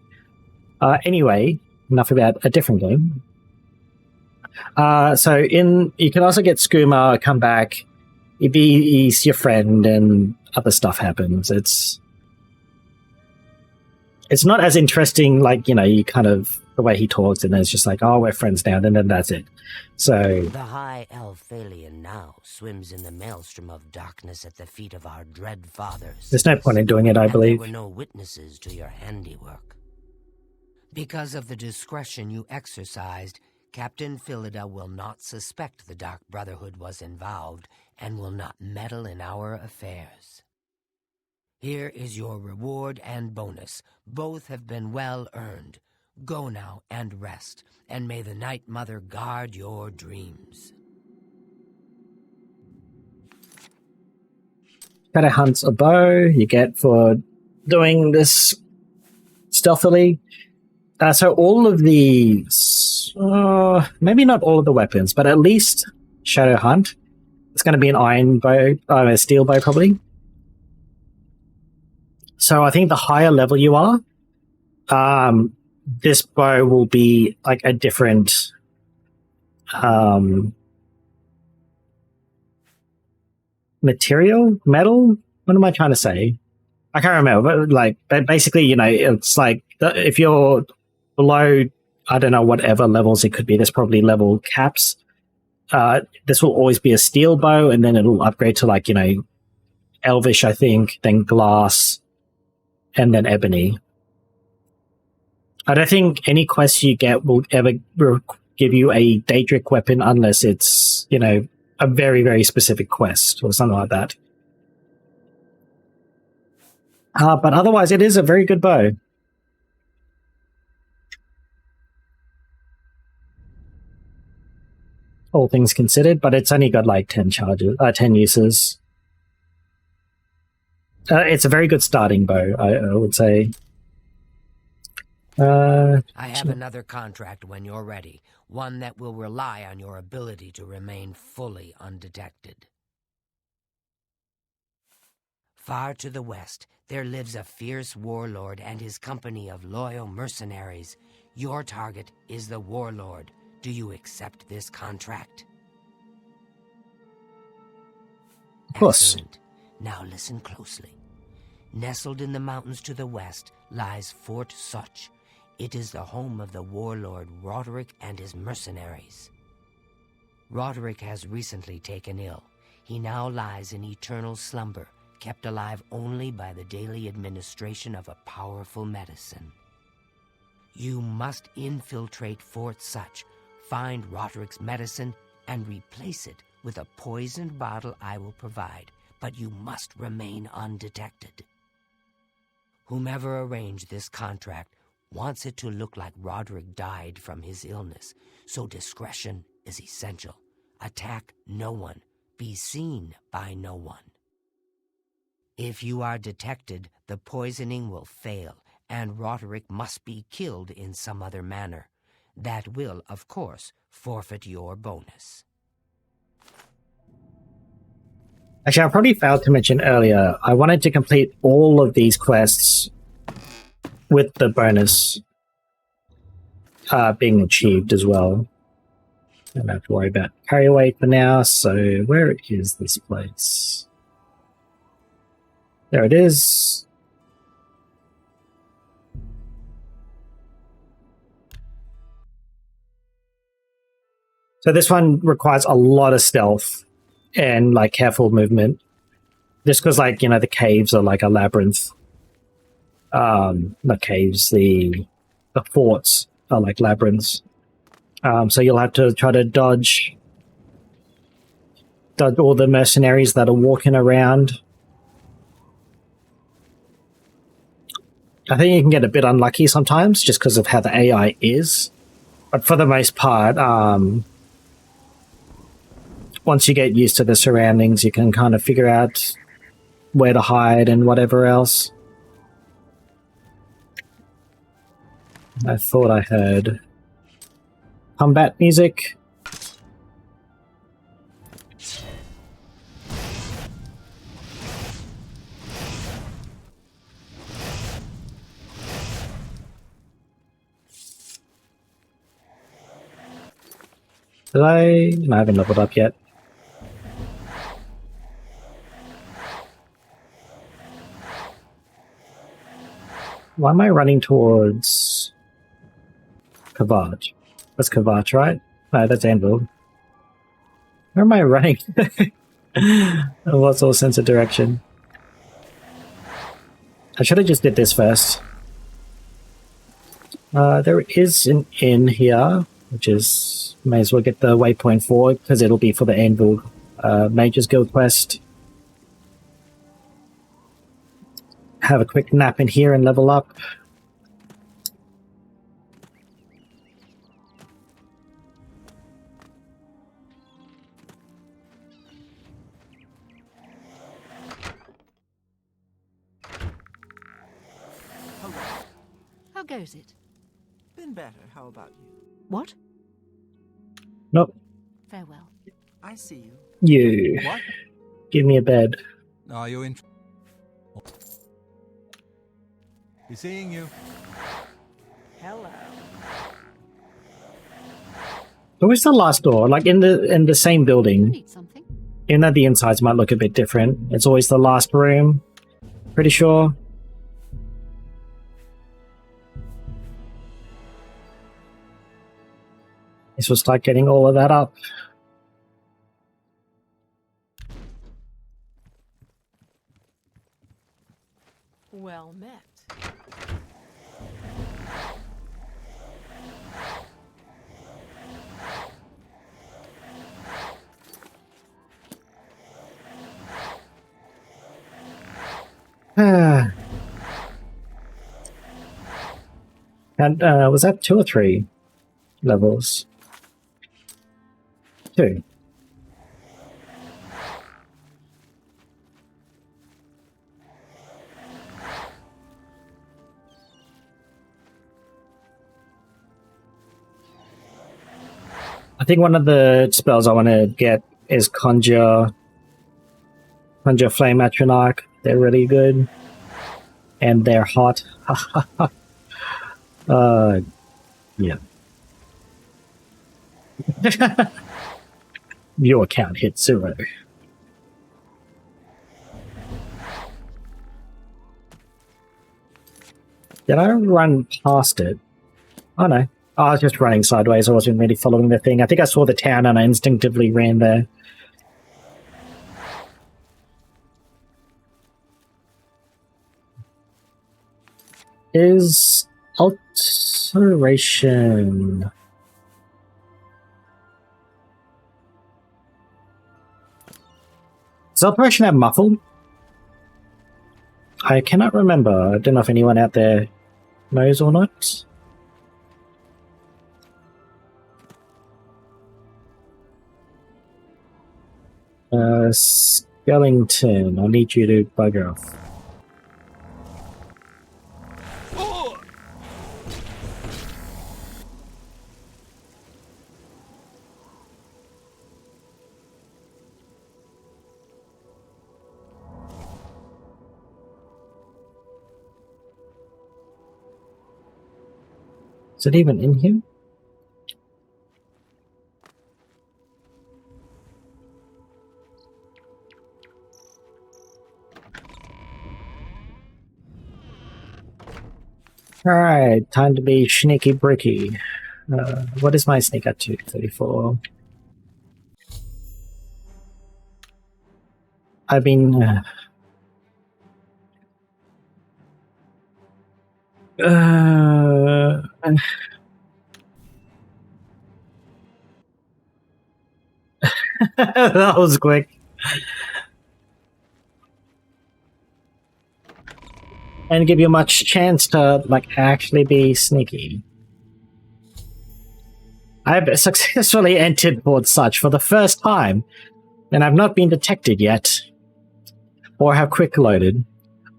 Anyway, enough about a different game. You can also get skooma, come back. He's your friend, and other stuff happens. It's not as interesting, you kind of the way he talks, and then it's just oh, we're friends now, and then that's it. So the high elf Helynt now swims in the maelstrom of darkness at the feet of our dread fathers. There's no point in doing it, I believe. There were no witnesses to your handiwork. Because of the discretion you exercised, Captain Philida will not suspect the Dark Brotherhood was involved and will not meddle in our affairs. Here is your reward and bonus. Both have been well earned. Go now and rest, and may the Night Mother guard your dreams. Gotta hunt a bow you get for doing this stealthily. So all of these, maybe not all of the weapons, but at least Shadow Hunt. It's going to be an iron bow, a steel bow probably. So I think the higher level you are, this bow will be a different metal. What am I trying to say? I can't remember, but basically, it's if you're below, I don't know, whatever levels it could be, there's probably level caps. this will always be a steel bow, and then it'll upgrade to like, elvish, I think, then glass, and then ebony. I don't think any quest you get will ever give you a Daedric weapon unless it's, a very, very specific quest or something like that. But otherwise, it is a very good bow. All things considered, but it's only got like 10 uses. It's a very good starting bow, I would say. I have another contract when you're ready, one that will rely on your ability to remain fully undetected. Far to the west, there lives a fierce warlord and his company of loyal mercenaries. Your target is the warlord. Do you accept this contract? Of course. Excellent. Now listen closely. Nestled in the mountains to the west lies Fort Such. It is the home of the warlord Roderick and his mercenaries. Roderick has recently taken ill. He now lies in eternal slumber, kept alive only by the daily administration of a powerful medicine. You must infiltrate Fort Such, find Roderick's medicine, and replace it with a poisoned bottle I will provide, but you must remain undetected. Whomever arranged this contract wants it to look like Roderick died from his illness, so discretion is essential. Attack no one. Be seen by no one. If you are detected, the poisoning will fail, and Roderick must be killed in some other manner. That will, of course, forfeit your bonus. Actually, I probably failed to mention earlier, I wanted to complete all of these quests with the bonus being achieved as well. I don't have to worry about carry weight for now, so where is this place? There it is. So this one requires a lot of stealth and like careful movement. Just because the caves are like a labyrinth. Not caves, the forts are like labyrinths. So you'll have to try to dodge all the mercenaries that are walking around. I think you can get a bit unlucky sometimes just because of how the AI is. But for the most part, once you get used to the surroundings, you can kind of figure out where to hide and whatever else. I thought I heard combat music. Did I? No, I haven't leveled up yet. Why am I running towards Kavach? That's Kavach, right? No, that's Anvil. Where am I running? What's all sense of direction? I should have just did this first. There is an inn here, which is, may as well get the waypoint for, because it'll be for the Anvil Mages Guild quest. Have a quick nap in here and level up. How goes it? Been better. How about you? What? Nope. Farewell. I see you. You. What? Give me a bed. Are you in? Be seeing you. Hello. Where's the last door? Like in the same building. Need something? Even though the insides might look a bit different, it's always the last room. Pretty sure. This will start getting all of that up. Well met. And was that 2 or 3 levels? 2. I think one of the spells I want to get is Conjure Flame Atronach. They're really good. And they're hot. Yeah. Your account hit 0. Did I run past it? Oh no. Oh, I was just running sideways. I wasn't really following the thing. I think I saw the town and I instinctively ran there. Is alteration... Does alteration have muffled? I cannot remember. I don't know if anyone out there knows or not. Skellington, I need you to bugger off. Is it even in here? Alright, time to be sneaky bricky. What is my sneak at 234? I've been... that was quick. And give you much chance to, like, actually be sneaky. I've successfully entered Port Such for the first time, and I've not been detected yet, or have quick loaded.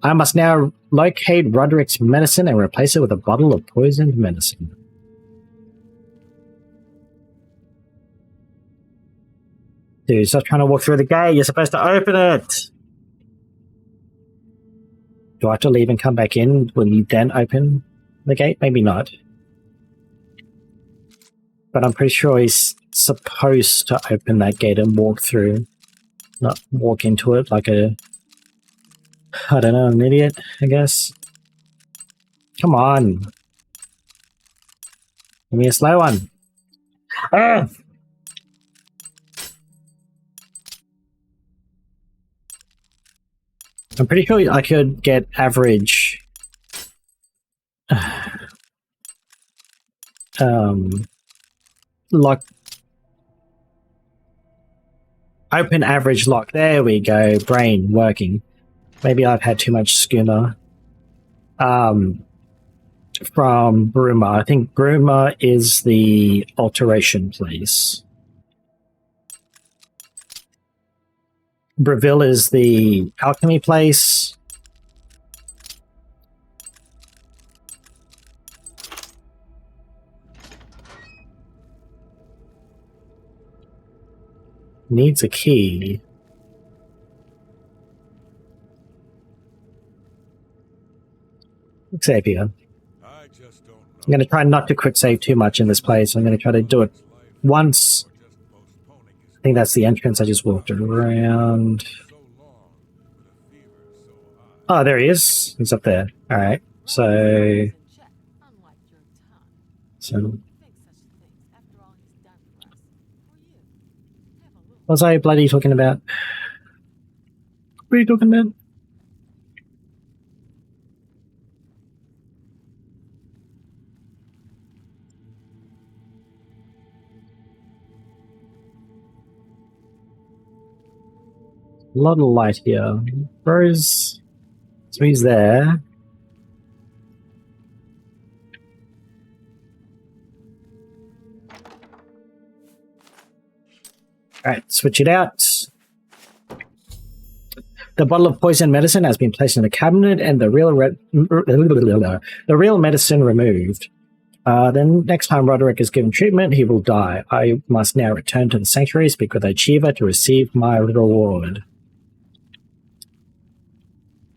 I must now locate Roderick's medicine and replace it with a bottle of poisoned medicine. Dude, stop trying to walk through the gate. You're supposed to open it. Do I have to leave and come back in? Will you then open the gate? Maybe not. But I'm pretty sure he's supposed to open that gate and walk through. Not walk into it like a... I don't know, an idiot, I guess. Come on. Give me a slow one. Ah! I'm pretty sure I could get average lock. Open average lock. There we go. Brain working. Maybe I've had too much schooner. From Bruma. I think Bruma is the alteration place. Breville is the alchemy place. Needs a key. Xavier. I'm going to try not to quick save too much in this place. I'm going to try to do it once. I think that's the entrance. I just walked around. Oh, there he is. He's up there. All right. So what was I bloody talking about? What are you talking about? A lot of light here. Where's... So he's there. Alright, switch it out. The bottle of poison medicine has been placed in the cabinet and the real medicine removed. Then next time Roderick is given treatment, he will die. I must now return to the sanctuary, speak with Achiever to receive my reward.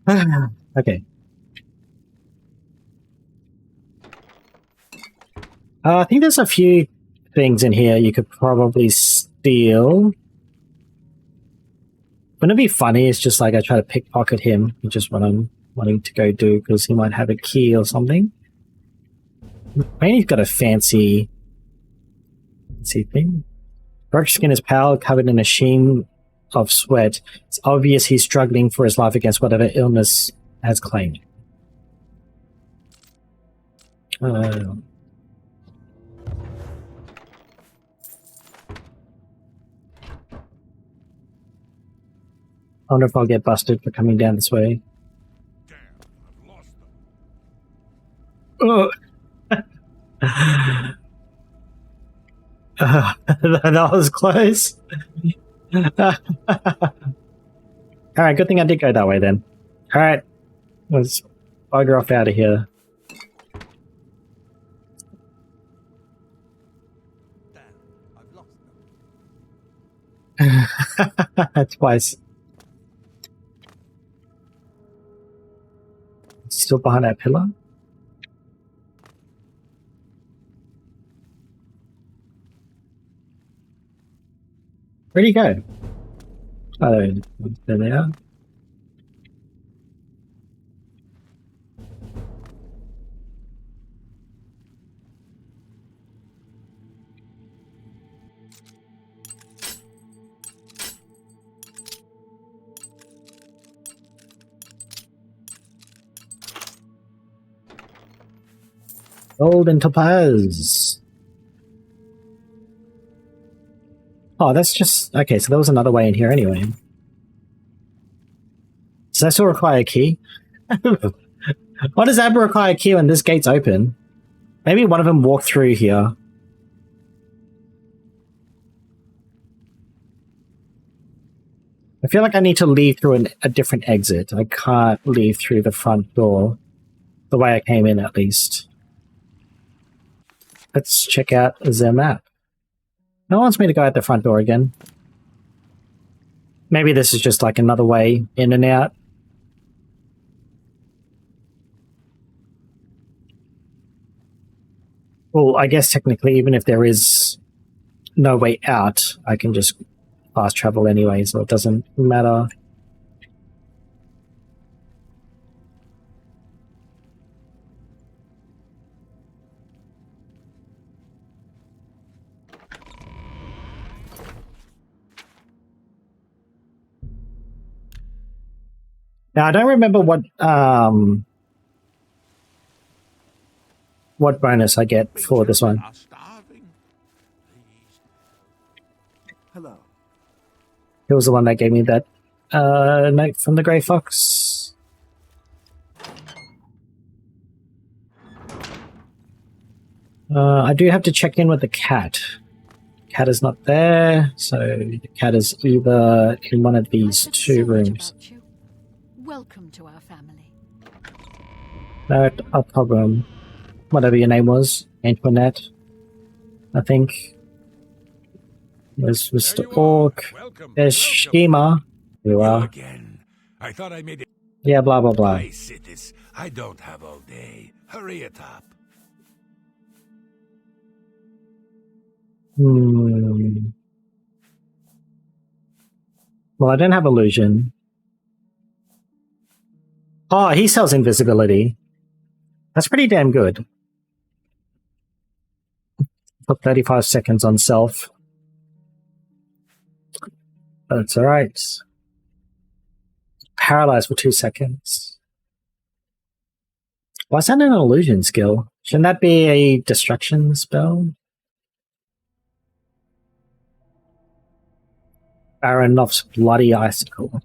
Okay. I think there's a few things in here you could probably steal. Wouldn't it be funny? It's just like I try to pickpocket him, which is what I'm wanting to go do, because he might have a key or something. Maybe he's got a fancy thing. Rock's skin is pale, covered in a sheen of sweat. It's obvious he's struggling for his life against whatever illness has claimed. I wonder if I'll get busted for coming down this way. Oh. That was close. Alright, good thing I did go that way then. Alright, let's bugger off out of here. Twice. Still behind that pillar? Where'd he go? Oh, there they are. Gold and topaz. Oh, that's just... Okay, so there was another way in here anyway. Does that still require a key? Why does that require a key when this gate's open? Maybe one of them walked through here. I feel like I need to leave through a different exit. I can't leave through the front door. The way I came in, at least. Let's check out the map. No one wants me to go out the front door again. Maybe this is just like another way in and out. Well, I guess technically, even if there is no way out, I can just fast travel anyway, so it doesn't matter. Now, I don't remember what bonus I get for this one. Hello. It was the one that gave me that note from the Grey Fox. I do have to check in with the cat. Cat is not there, so the cat is either in one of these two rooms. Welcome to our family. No problem. Whatever your name was, Antoinette, I think. There's Mr. Orc. There's Shima. You are. Again. I thought I made it. Yeah, blah blah blah. I don't have all day. Hurry it up. Well, I don't have illusion. Oh, he sells invisibility. That's pretty damn good. Put 35 seconds on self. That's alright. Paralyzed for 2 seconds. Why is that an illusion skill? Shouldn't that be a destruction spell? Baronoff's Bloody Icicle.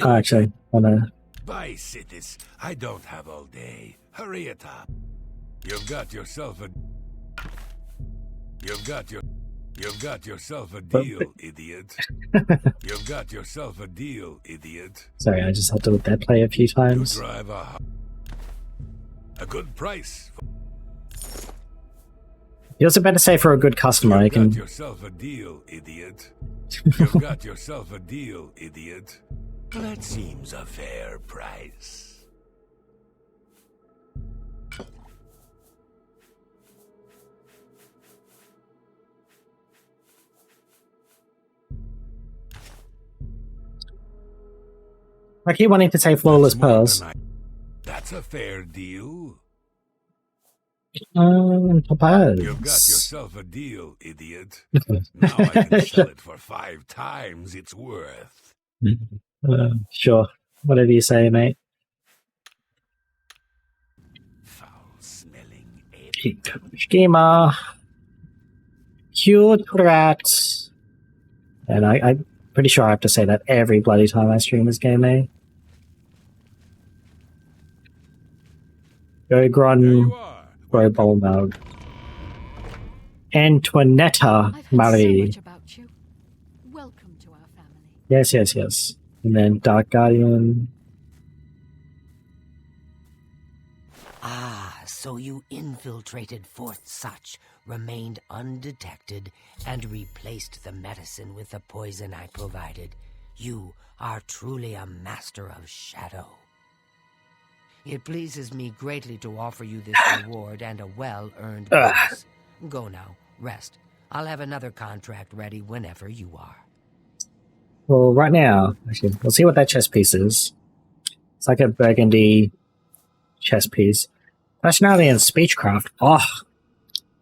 Oh, actually, wanna. Bye, cities. I don't have all day. Hurry it up. You've got yourself a deal, idiot. You've got yourself a deal, idiot. Sorry, I just had to let that play a few You times. drive a good price. You also better say for a good customer. You've You can. got yourself a deal, idiot. You've got yourself a deal, idiot. That seems a fair price. I keep wanting to say flawless pearls. That's a fair deal. Pearls. You've got yourself a deal, idiot. Now I can sell it for 5 times its worth. Sure. Whatever you say, mate. Foul-smelling Schema. Cute rat. And I'm pretty sure I have to say that every bloody time I stream this game, eh? Go Gron. Go Bolmeld. Antoinetta I've heard Marie. so much about you. Welcome to our family. Yes, yes, yes. And then Dark Guardian. Ah, so you infiltrated Fort Such, remained undetected, and replaced the medicine with the poison I provided. You are truly a master of shadow. It pleases me greatly to offer you this reward and a well-earned bonus. Go now, rest. I'll have another contract ready whenever you are. Well, right now, actually, we'll see what that chess piece is. It's like a burgundy chess piece. Nationality and speechcraft. Oh,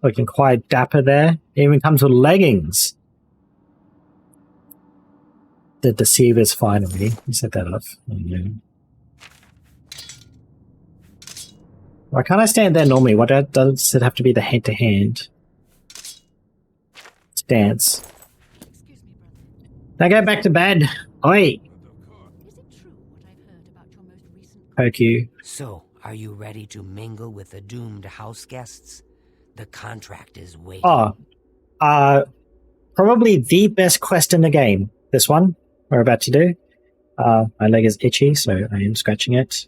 looking quite dapper there. It even comes with leggings. The Deceiver's Finery. You set that up. Why can't I stand there normally? Why does it have to be the hand-to-hand? Let's dance. Now go back to bed. Oi! Is it true what I've heard about your most recent... Poke you. So, are you ready to mingle with the doomed house guests? The contract is waiting. Oh. Probably the best quest in the game. This one we're about to do. My leg is itchy, so I am scratching it.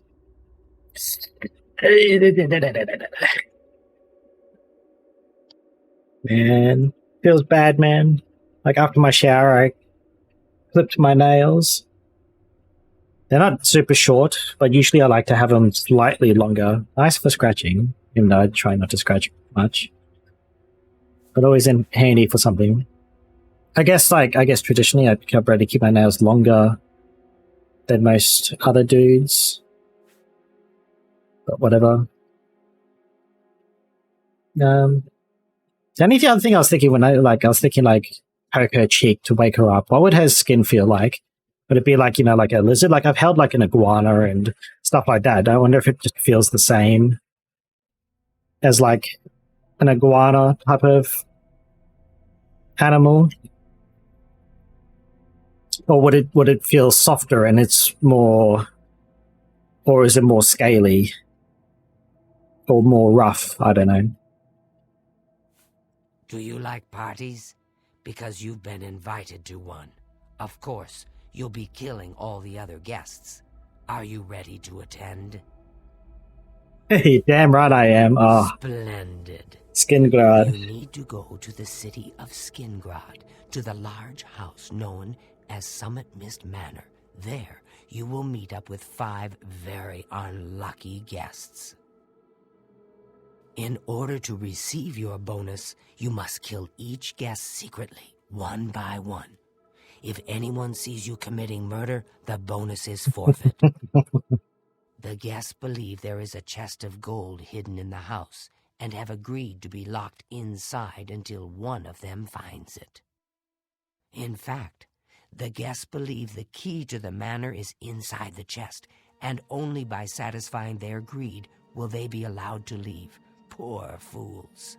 Man, feels bad, man. Like after my shower, I clipped my nails. They're not super short, but usually I like to have them slightly longer. Nice for scratching, even though I try not to scratch much. But always in handy for something. I guess traditionally I'd rather keep my nails longer than most other dudes. But whatever. The only other thing I was thinking poke her cheek to wake her up. What would her skin feel like? Would it be like, like a lizard? Like I've held like an iguana and stuff like that. I wonder if it just feels the same as like an iguana type of animal. Or would it feel softer and it's more, or is it more scaly? Or more rough? I don't know. Do you like parties? Because you've been invited to one. Of course, you'll be killing all the other guests. Are you ready to attend? Hey, damn right I am. Oh, Splendid. Skingrad. You need to go to the city of Skingrad, to the large house known as Summit Mist Manor. There, you will meet up with 5 very unlucky guests. In order to receive your bonus, you must kill each guest secretly, one by one. If anyone sees you committing murder, the bonus is forfeit. The guests believe there is a chest of gold hidden in the house and have agreed to be locked inside until one of them finds it. In fact, the guests believe the key to the manor is inside the chest, and only by satisfying their greed will they be allowed to leave. Poor fools.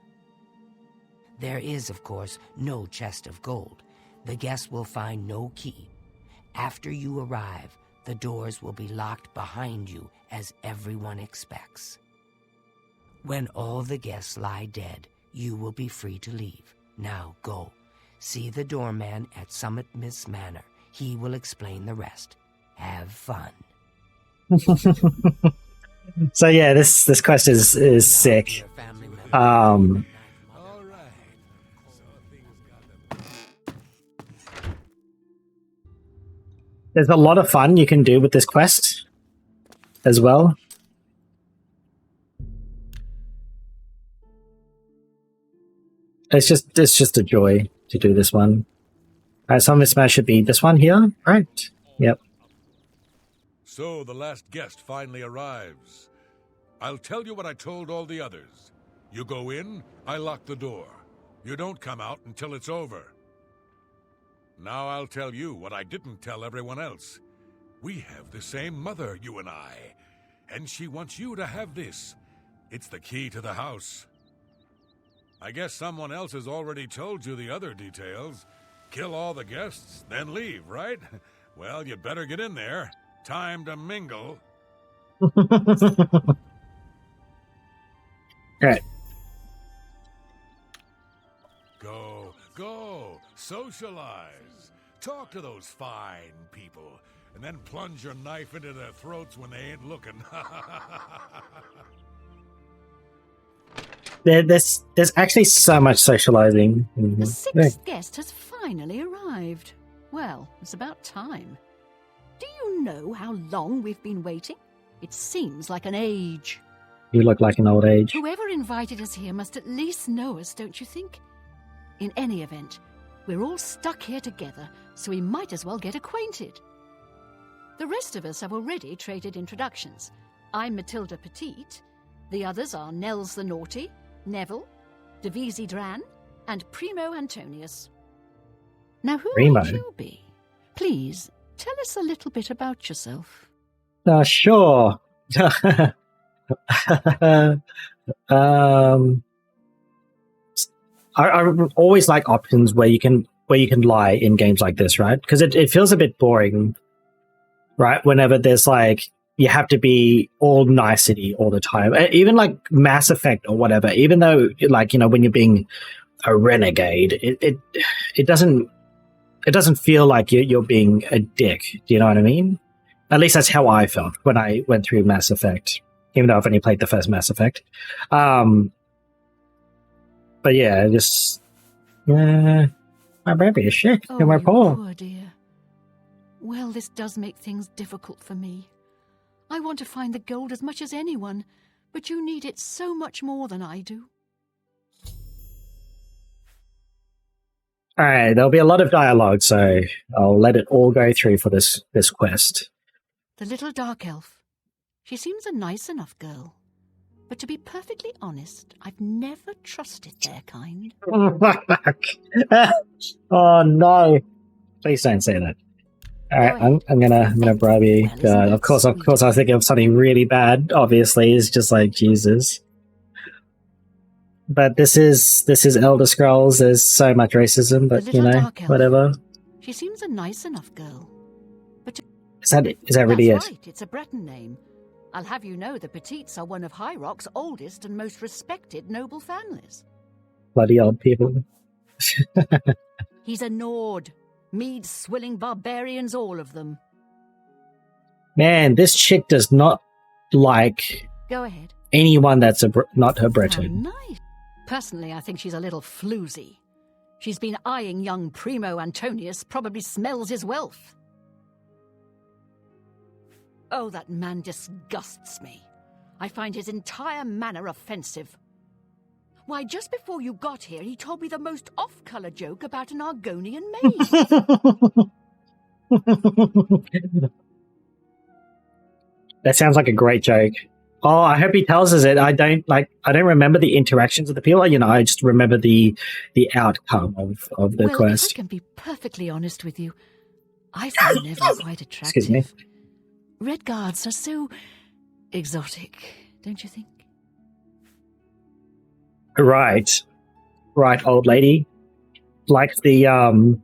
There is, of course, no chest of gold. The guests will find no key. After you arrive, The doors will be locked behind you, as everyone expects. When all the guests lie dead, you will be free to leave. Now go. See the doorman at Summit Miss Manor. He will explain the rest. Have fun. So yeah, this quest is sick. There's a lot of fun you can do with this quest as well. It's just a joy to do this one. Alright, some of this match should be this one here, right? Yep. So the last guest finally arrives. I'll tell you what I told all the others. You go in, I lock the door. You don't come out until it's over. Now I'll tell you what I didn't tell everyone else. We have the same mother, you and I. And she wants you to have this. It's the key to the house. I guess someone else has already told you the other details. Kill all the guests, then leave, right? Well, you better get in there. Time to mingle. Alright. Go, socialize. Talk to those fine people, and then plunge your knife into their throats when they ain't looking. There's actually so much socializing. The sixth guest has finally arrived. Well, it's about time. Do you know how long we've been waiting? It seems like an age. You look like an old age. Whoever invited us here must at least know us, don't you think? In any event, we're all stuck here together, so we might as well get acquainted. The rest of us have already traded introductions. I'm Matilda Petite. The others are Nels the Naughty, Neville, Devisi Dran, and Primo Antonius. Now, who might you be? Please, tell us a little bit about yourself. Sure. I always like options where you can lie in games like this, right? Because it feels a bit boring, right? Whenever there's like you have to be all nicety all the time, even like Mass Effect or whatever. Even though, like, you know, when you're being a renegade, it doesn't feel like you're being a dick. Do you know what I mean? At least that's how I felt when I went through Mass Effect, even though I've only played the first Mass Effect. But yeah, my baby is sick in my paw. Poor dear. Well, this does make things difficult for me. I want to find the gold as much as anyone, but you need it so much more than I do. Alright, there'll be a lot of dialogue, so I'll let it all go through for this quest. The little dark elf. She seems a nice enough girl. But to be perfectly honest, I've never trusted their kind. Oh no. Please don't say that. Alright, I'm gonna bribe you. Of course I was thinking of something really bad, obviously. It's just like Jesus. But this is Elder Scrolls, there's so much racism, but you know, whatever. She seems a nice enough girl. But is that really That's it? Right, it's a Breton name. I'll have you know the Petites are one of High Rock's oldest and most respected noble families. Bloody old people. He's a Nord. Mead-swilling barbarians, all of them. Man, this chick does not like Go ahead. anyone that's not her Breton. How nice. Personally, I think she's a little floozy. She's been eyeing young Primo Antonius, probably smells his wealth. Oh, that man disgusts me. I find his entire manner offensive. Why, just before you got here, he told me the most off-color joke about an Argonian maid. That sounds like a great joke. Oh, I hope he tells us it. I don't remember the interactions with the people. You know, I just remember the outcome of the quest. If I can be perfectly honest with you, I find Neville quite attractive. Excuse me. Red guards are so exotic, don't you think? Right, old lady. Like the no,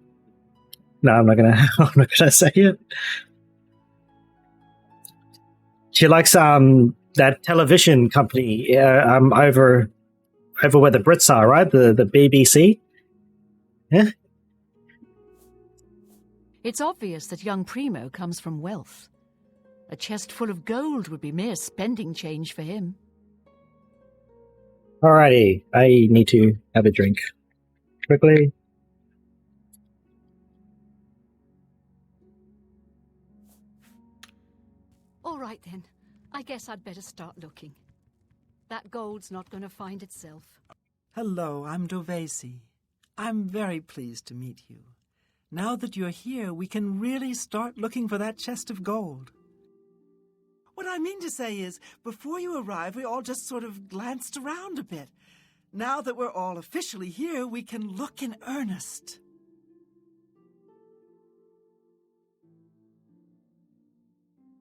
I'm not gonna say it. She likes that television company over where the Brits are, right? The BBC. Yeah. It's obvious that young Primo comes from wealth. A chest full of gold would be mere spending change for him. Alrighty, I need to have a drink quickly. All right then, I guess I'd better start looking. That gold's not going to find itself. Hello, I'm Dovesi. I'm very pleased to meet you. Now that you're here, we can really start looking for that chest of gold. What I mean to say is, before you arrived, we all just sort of glanced around a bit. Now that we're all officially here, we can look in earnest.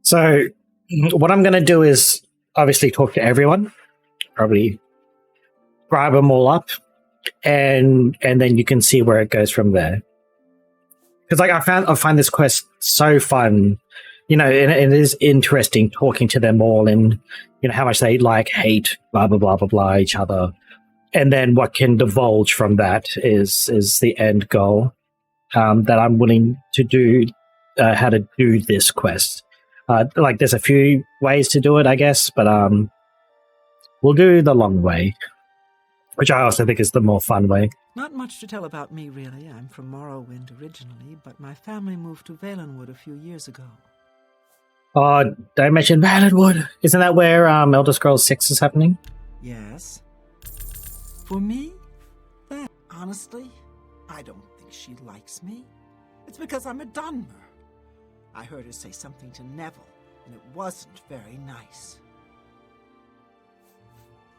So, what I'm going to do is obviously talk to everyone, probably grab them all up, and then you can see where it goes from there. Because like I find this quest so fun, and it is interesting talking to them all, and how much they hate blah blah blah blah blah each other, and then what can divulge from that is the end goal that I'm willing to do. How to do this quest? There's a few ways to do it, I guess, but we'll do the long way, which I also think is the more fun way. Not much to tell about me, really. I'm from Morrowind originally, but my family moved to Valenwood a few years ago. Oh, don't mention Brotherhood. Isn't that where Elder Scrolls 6 is happening? Yes. For me? Honestly, I don't think she likes me. It's because I'm a Dunmer. I heard her say something to Neville, and it wasn't very nice.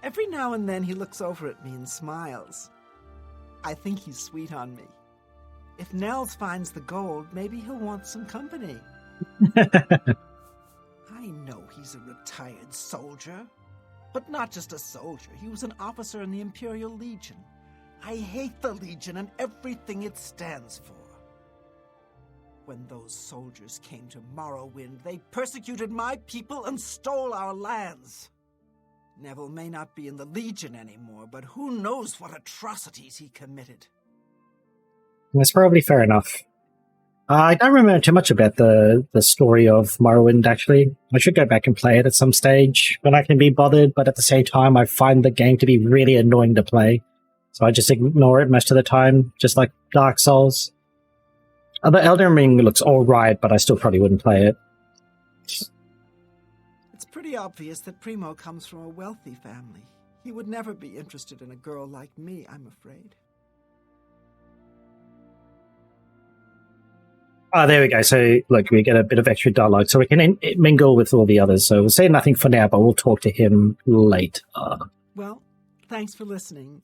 Every now and then he looks over at me and smiles. I think he's sweet on me. If Nels finds the gold, maybe he'll want some company. I know he's a retired soldier. But not just a soldier. He was an officer in the Imperial Legion. I hate the Legion and everything it stands for. When those soldiers came to Morrowind, they persecuted my people and stole our lands. Neville may not be in the Legion anymore, but who knows what atrocities he committed. That's probably fair enough. I don't remember too much about the story of Morrowind, actually. I should go back and play it at some stage when I can be bothered, but at the same time, I find the game to be really annoying to play. So I just ignore it most of the time, just like Dark Souls. The Elden Ring looks alright, but I still probably wouldn't play it. It's pretty obvious that Primo comes from a wealthy family. He would never be interested in a girl like me, I'm afraid. Oh, there we go. So, look, we get a bit of extra dialogue, so we can mingle with all the others. So we'll say nothing for now, but we'll talk to him later. Well, thanks for listening.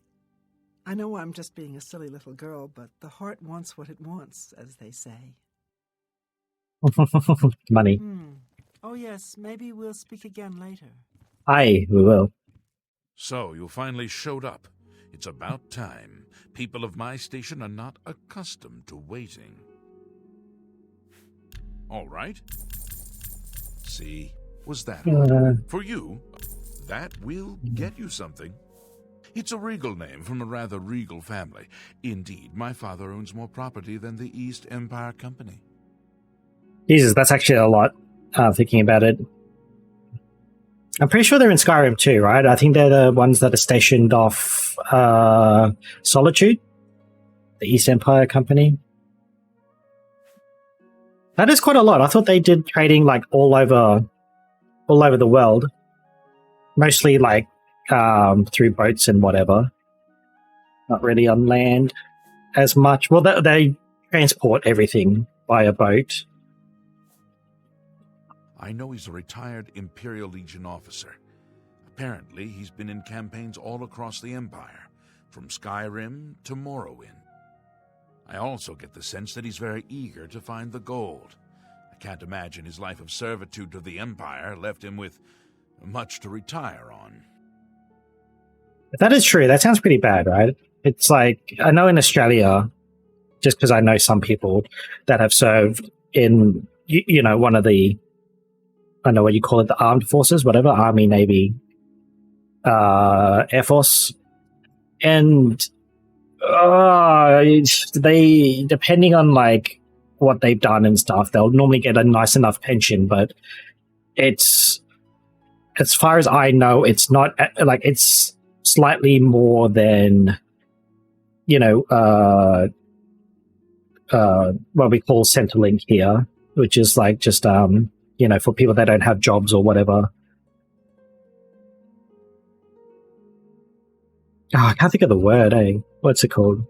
I know I'm just being a silly little girl, but the heart wants what it wants, as they say. Money. Oh yes, maybe we'll speak again later. Aye, we will. So, you finally showed up. It's about time. People of my station are not accustomed to waiting. All right. See, was that for you? That will get you something. It's a regal name from a rather regal family. Indeed, my father owns more property than the East Empire Company. Jesus, that's actually a lot, thinking about it. I'm pretty sure they're in Skyrim too, right? I think they're the ones that are stationed off Solitude, the East Empire Company. That is quite a lot. I thought they did trading all over the world, mostly through boats and whatever. Not really on land as much. Well, they transport everything by a boat. I know he's a retired Imperial Legion officer. Apparently, he's been in campaigns all across the Empire, from Skyrim to Morrowind. I also get the sense that he's very eager to find the gold. I can't imagine his life of servitude to the Empire left him with much to retire on. If that is true, that sounds pretty bad, right? It's I know in Australia, just because I know some people that have served in, one of the I don't know what you call it, the armed forces, whatever, Army, Navy, Air Force. And they, depending on like what they've done and stuff, they'll normally get a nice enough pension, but it's, as far as I know, it's not like, it's slightly more than, you know, what we call Centrelink here, which is like just, you know, for people that don't have jobs or whatever. Oh, I can't think of the word, eh? What's it called?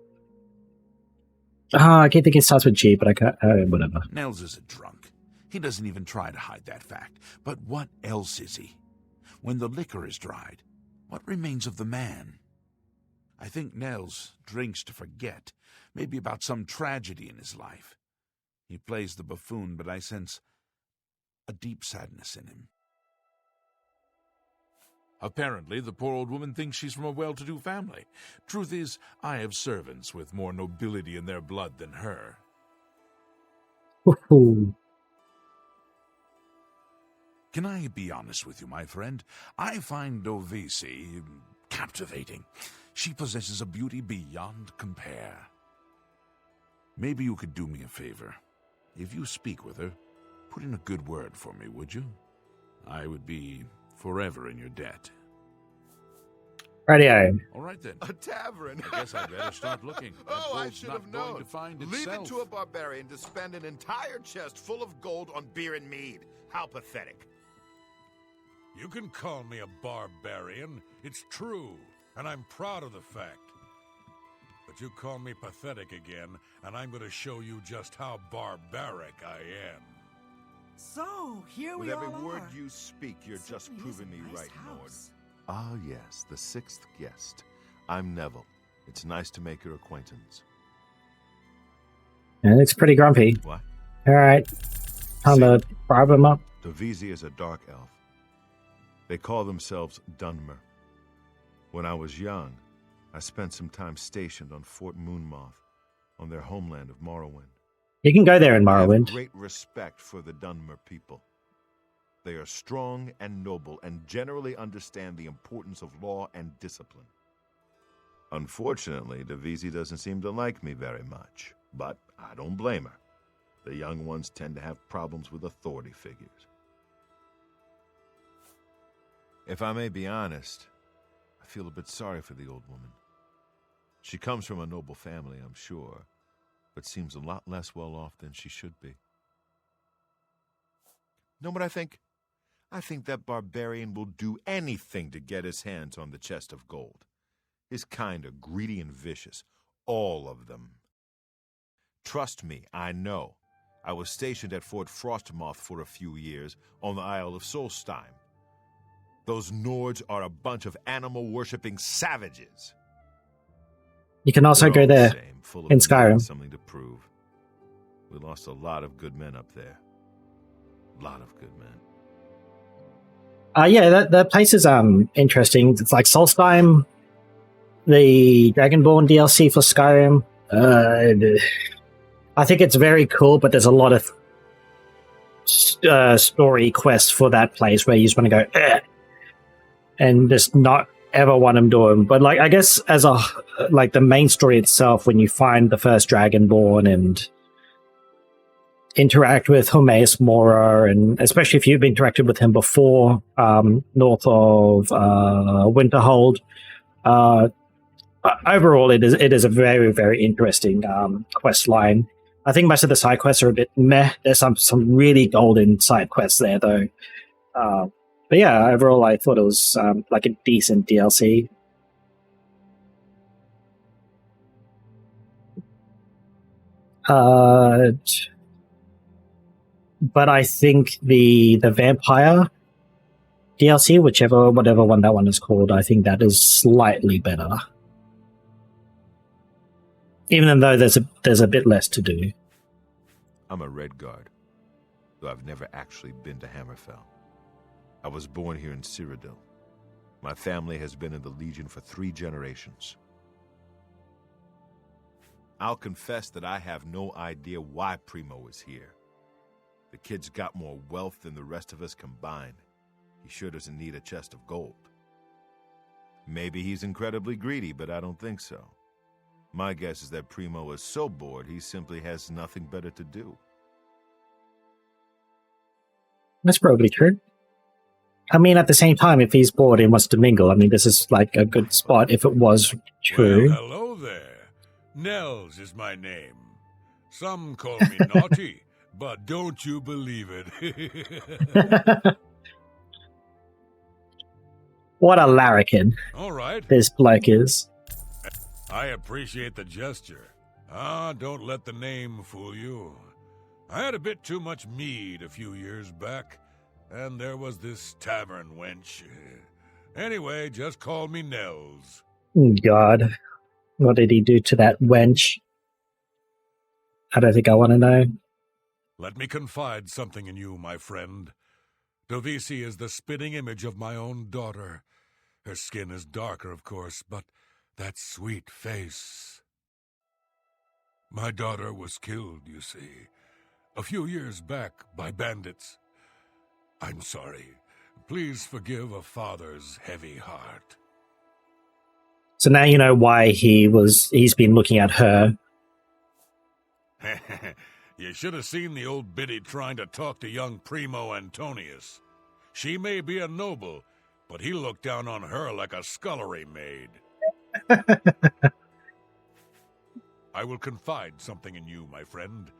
I can't think it starts with G, but I can't, whatever. Nels is a drunk. He doesn't even try to hide that fact. But what else is he? When the liquor is dried, what remains of the man? I think Nels drinks to forget, maybe about some tragedy in his life. He plays the buffoon, but I sense a deep sadness in him. Apparently, the poor old woman thinks she's from a well-to-do family. Truth is, I have servants with more nobility in their blood than her. Ooh. Can I be honest with you, my friend? I find Dovisi captivating. She possesses a beauty beyond compare. Maybe you could do me a favor. If you speak with her, put in a good word for me, would you? I would be forever in your debt. Radio. All right, then. A tavern. I guess I'd better start looking. Oh, I should have known. To find Leave itself. it to a barbarian to spend an entire chest full of gold on beer and mead. How pathetic. You can call me a barbarian. It's true, and I'm proud of the fact. But you call me pathetic again, and I'm going to show you just how barbaric I am. So, here With we every all are. word you speak, you're It just certainly is proving a me nice right, Nord. house. Ah, yes, the sixth guest. I'm Neville. It's nice to make your acquaintance. And it's pretty grumpy. What? All right. Time to bribe him up. Dovisi is a dark elf. They call themselves Dunmer. When I was young, I spent some time stationed on Fort Moonmoth, on their homeland of Morrowind. You can go there in I have Morrowind. great respect for the Dunmer people. They are strong and noble and generally understand the importance of law and discipline. Unfortunately, Dovisi doesn't seem to like me very much, but I don't blame her. The young ones tend to have problems with authority figures. If I may be honest, I feel a bit sorry for the old woman. She comes from a noble family, I'm sure, but seems a lot less well off than she should be. Know what I think? I think that barbarian will do anything to get his hands on the chest of gold. His kind are greedy and vicious, all of them. Trust me, I know. I was stationed at Fort Frostmoth for a few years on the Isle of Solstheim. Those Nords are a bunch of animal-worshipping savages. You can also They're go all the there same, full of in greed and Skyrim. something to prove. We lost a lot of good men up there. A lot of good men. Yeah, that place is interesting. It's like Solstheim, the Dragonborn DLC for Skyrim. I think it's very cool, but there's a lot of story quests for that place where you just want to go and just not ever want them doing. But like, I guess as a like the main story itself, when you find the first Dragonborn and interact with Homeus Mora, and especially if you've interacted with him before, north of Winterhold. Overall, it is a very, very interesting quest line. I think most of the side quests are a bit meh. There's some really golden side quests there, though. But yeah, overall, I thought it was like a decent DLC. But I think the vampire DLC, whatever one that one is called, I think that is slightly better. Even though there's a bit less to do. I'm a Red Guard, though I've never actually been to Hammerfell. I was born here in Cyrodiil. My family has been in the Legion for 3 generations. I'll confess that I have no idea why Primo is here. The kid's got more wealth than the rest of us combined. He sure doesn't need a chest of gold. Maybe he's incredibly greedy, but I don't think so. My guess is that Primo is so bored he simply has nothing better to do. That's probably true. I mean, at the same time, if he's bored and wants to mingle, I mean, this is like a good spot if it was true. Well, hello there. Nels is my name. Some call me naughty, but don't you believe it. What a larrikin. All right. This bloke is. I appreciate the gesture. Don't let the name fool you. I had a bit too much mead a few years back, and there was this tavern wench. Anyway, just call me Nels. God. What did he do to that wench? I don't think I want to know. Let me confide something in you, my friend. Dovisi is the spitting image of my own daughter. Her skin is darker, of course, but that sweet face. My daughter was killed, you see, a few years back by bandits. I'm sorry. Please forgive a father's heavy heart. So now you know why he's been looking at her. You should have seen the old biddy trying to talk to young Primo Antonius. She may be a noble, but he looked down on her like a scullery maid. I will confide something in you, my friend.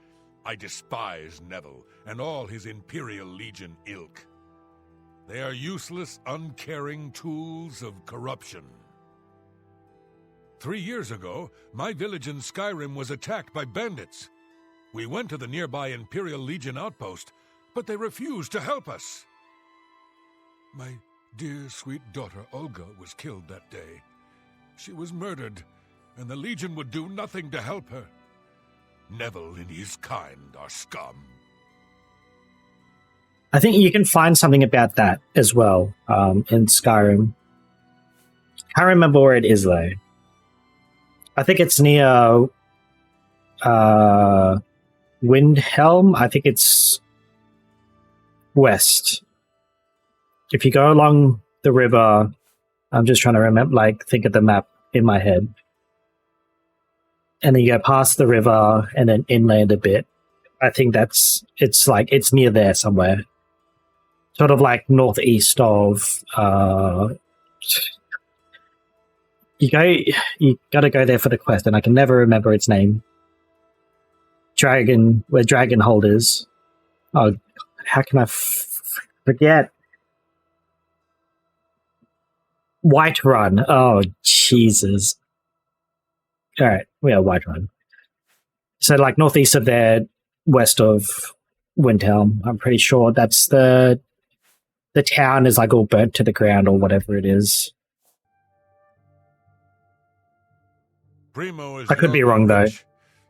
I despise Neville and all his Imperial Legion ilk. They are useless, uncaring tools of corruption. 3 years ago, my village in Skyrim was attacked by bandits. We went to the nearby Imperial Legion outpost, but they refused to help us. My dear, sweet daughter Olga was killed that day. She was murdered, and the Legion would do nothing to help her. Neville and his kind are scum. I think you can find something about that as well in Skyrim. Can't remember where it is, though. I think it's near Windhelm. I think it's west. If you go along the river, I'm just trying to remember, think of the map in my head. And then you go past the river and then inland a bit. I think it's near there somewhere. Sort of like northeast of, you gotta go there for the quest, and I can never remember its name. Where Dragonhold is. Oh, how can I forget? Whiterun. Oh, Jesus. Alright, we are Whiterun. So, northeast of there, west of Windhelm. I'm pretty sure that's the town is all burnt to the ground or whatever it is. Primo is I could be wrong, though.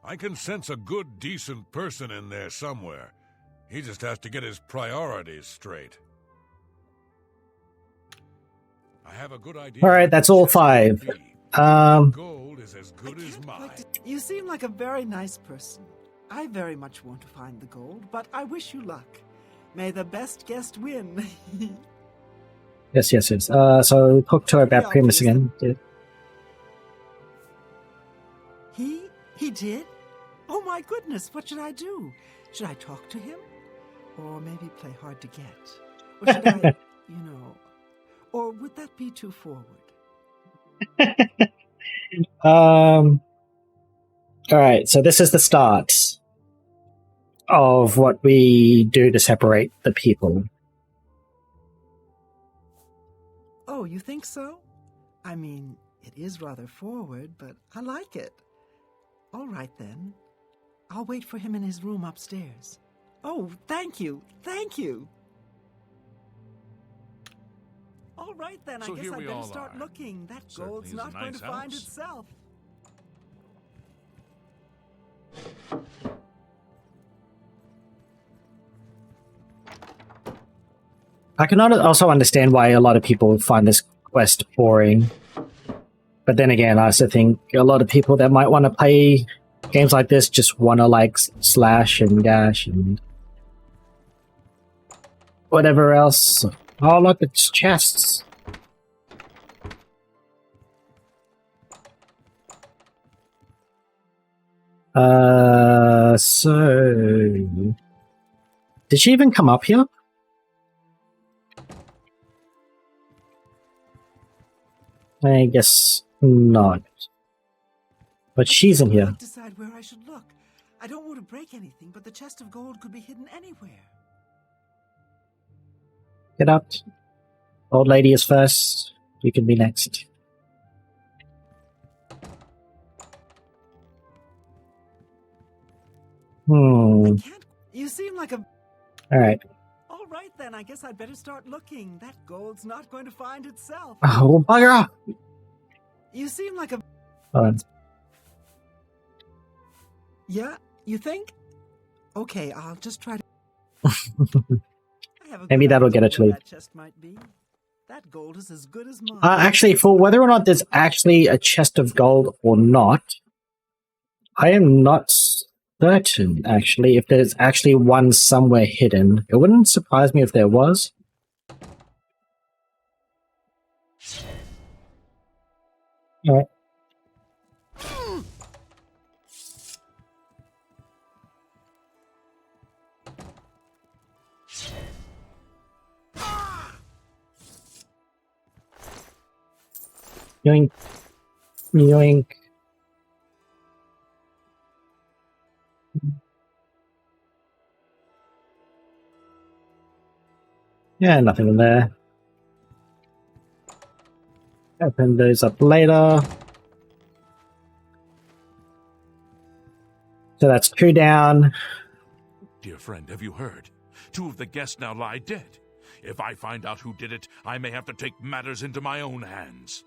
I can sense a good, decent person in there somewhere. He just has to get his priorities straight. I have a good idea. All right, that's all 5. Gold is as good as mine. You seem like a very nice person. I very much want to find the gold, but I wish you luck. May the best guest win. Yes. So talk to her about Primus again. Yeah. He did? Oh my goodness, what should I do? Should I talk to him? Or maybe play hard to get? Or should I, or would that be too forward? Alright, so this is the start of what we do to separate the people. Oh, you think so? I mean, it is rather forward, but I like it. All right, then. I'll wait for him in his room upstairs. Oh, thank you. All right, then. So I guess here I we better all start are. looking. That Certainly gold's is a not going nice to find house. itself. I can also understand why a lot of people find this quest boring. But then again, I also think a lot of people that might want to play games like this just want to slash and dash and whatever else. Oh, look, it's chests. So... Did she even come up here? I guess not. But she's in here. Decide where I should look. I don't want to break anything, but the chest of gold could be hidden anywhere. Get up. Old lady is first. You can be next. You seem like a... Alright. All right then, I guess I'd better start looking. That gold's not going to find itself. Oh, bugger off! You seem like a... Hold on. Yeah, you think? Okay, I'll just try to... Maybe that'll get it to leave. That chest might be. That gold is as good as mine. Actually, for whether or not there's actually a chest of gold or not, I am not certain, actually, if there's actually one somewhere hidden. It wouldn't surprise me if there was. Alright. Yoink. Yoink. Yeah, nothing in there. Open those up later. So that's 2 down. Dear friend, have you heard? 2 of the guests now lie dead. If I find out who did it, I may have to take matters into my own hands.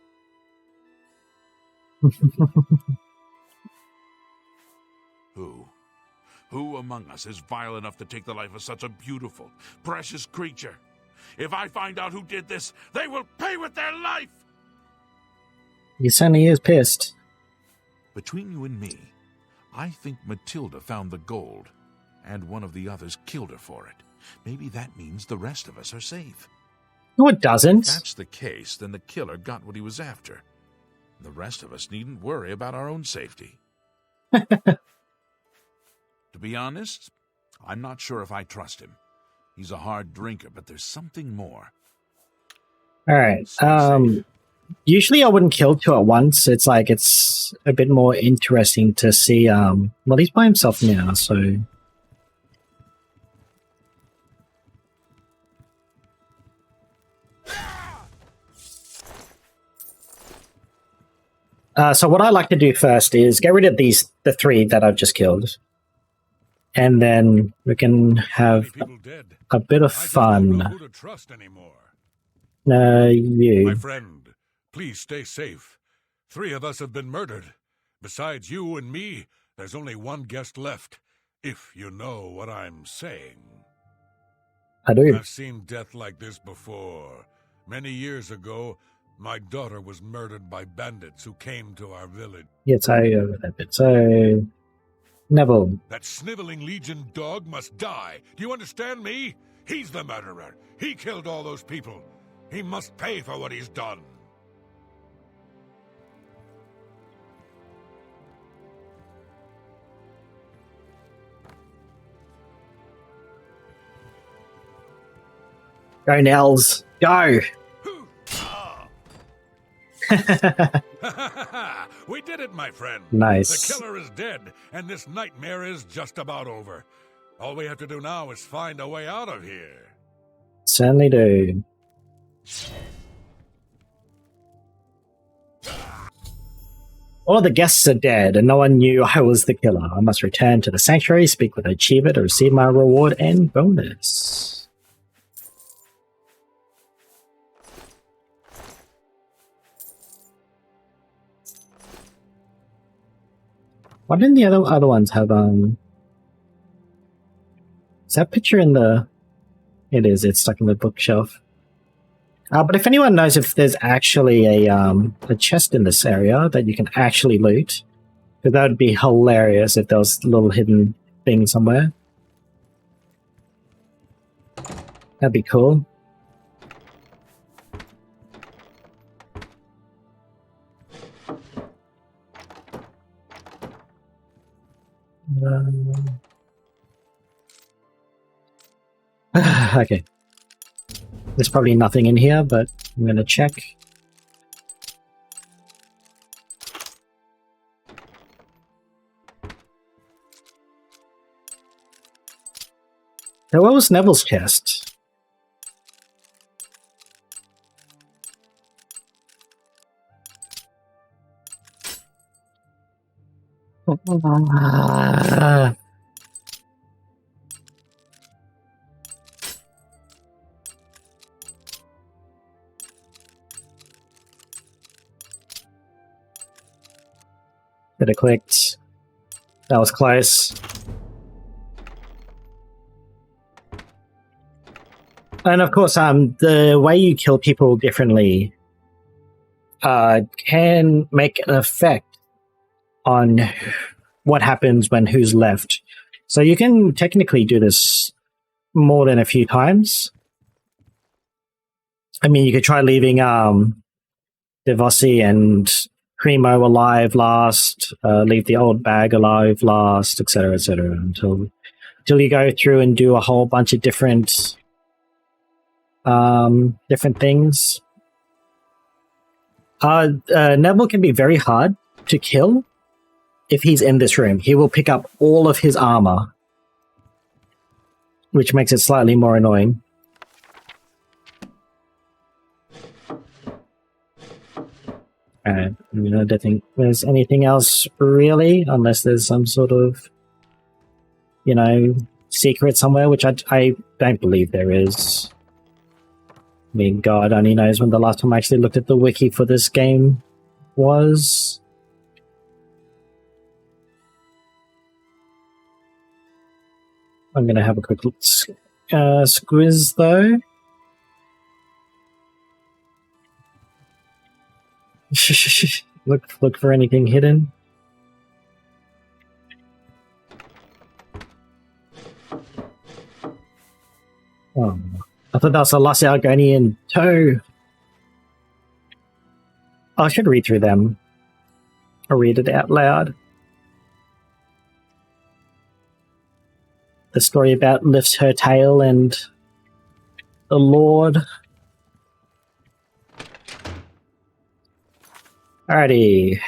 Who among us is vile enough to take the life of such a beautiful, precious creature? If I find out who did this, they will pay with their life! He certainly is pissed. Between you and me, I think Matilda found the gold, and one of the others killed her for it. Maybe that means the rest of us are safe. No, it doesn't. If that's the case, then the killer got what he was after. The rest of us needn't worry about our own safety. To be honest, I'm not sure if I trust him. He's a hard drinker, but there's something more. Alright, usually I wouldn't kill 2 at once. It's like, it's a bit more interesting to see, well, he's by himself now, so... So what I like to do first is get rid of the 3 that I've just killed. And then we can have a bit of fun. Who to trust anymore. You. My friend, please stay safe. 3 of us have been murdered. Besides you and me, there's only 1 guest left. If you know what I'm saying. I do. I've seen death like this before. Many years ago, my daughter was murdered by bandits who came to our village. Yes, I over that bit. So, Neville. That sniveling Legion dog must die. Do you understand me? He's the murderer. He killed all those people. He must pay for what he's done. Go, Nels. Go! We did it, my friend. Nice. The killer is dead, and this nightmare is just about over. All we have to do now is find a way out of here. Certainly do. All of the guests are dead, and no one knew I was the killer. I must return to the sanctuary, speak with Achiever to receive my reward and bonus. Why didn't the other ones have, is that picture in the... It is, it's stuck in the bookshelf. But if anyone knows if there's actually a chest in this area that you can actually loot, because that would be hilarious if there was a little hidden thing somewhere. That'd be cool. Okay. There's probably nothing in here, but I'm gonna check. So what was Neville's chest? Could have clicked. That was close. And of course, the way you kill people differently can make an effect on what happens when who's left. So you can technically do this more than a few times. I mean, you could try leaving Devossi and Primo alive last, leave the old bag alive last, etc., until you go through and do a whole bunch of different things. Neville can be very hard to kill if he's in this room. He will pick up all of his armor, which makes it slightly more annoying. Alright, I don't think there's anything else really, unless there's some sort of, secret somewhere, which I don't believe there is. I mean, God only knows when the last time I actually looked at the wiki for this game was. I'm going to have a quick squiz, though. Look for anything hidden. Oh, I thought that was a Lost Argonian toe. Oh, I should read through them. I'll read it out loud. The story about lifts her tail and the Lord. Alrighty.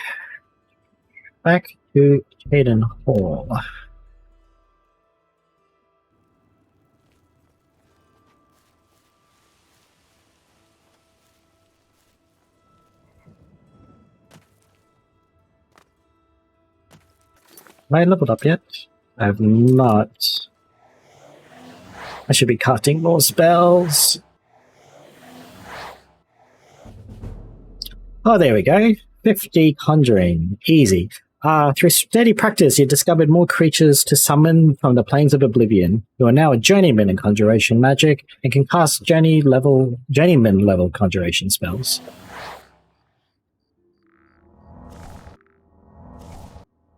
Back to Hayden Hall. Have I leveled up yet? I have not. I should be casting more spells. Oh, there we go. 50 conjuring. Easy. Through steady practice, you discovered more creatures to summon from the planes of Oblivion. You are now a journeyman in conjuration magic and can cast journeyman level conjuration spells.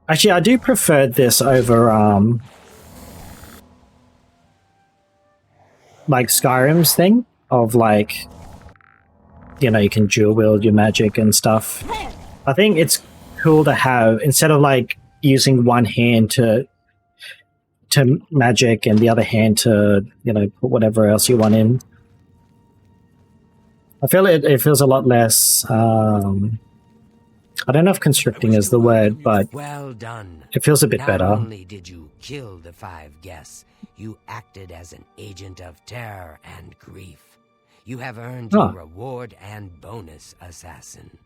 Actually, I do prefer this over like Skyrim's thing of like, you can dual wield your magic and stuff. I think it's cool to have, instead of like using one hand to magic and the other hand to, put whatever else you want in. I feel it feels a lot less, I don't know if constricting is the word, but well done. It feels a bit better. Not only did you kill the 5 guests, you acted as an agent of terror and grief. You have earned your reward and bonus, assassin.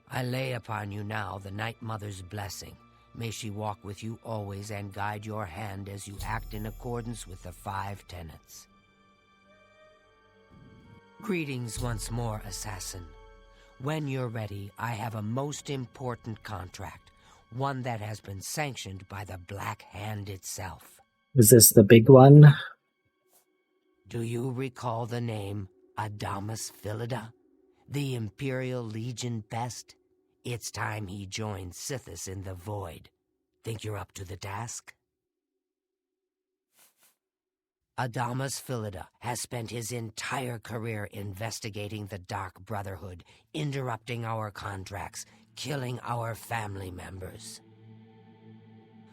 I lay upon you now the Night Mother's blessing. May she walk with you always and guide your hand as you act in accordance with the 5 tenets. Greetings once more, assassin. When you're ready, I have a most important contract, one that has been sanctioned by the Black Hand itself. Is this the big one? Do you recall the name Adamus Philida, the Imperial Legion best? It's time he joined Sithis in the Void. Think you're up to the task? Adamus Philida has spent his entire career investigating the Dark Brotherhood, interrupting our contracts, killing our family members.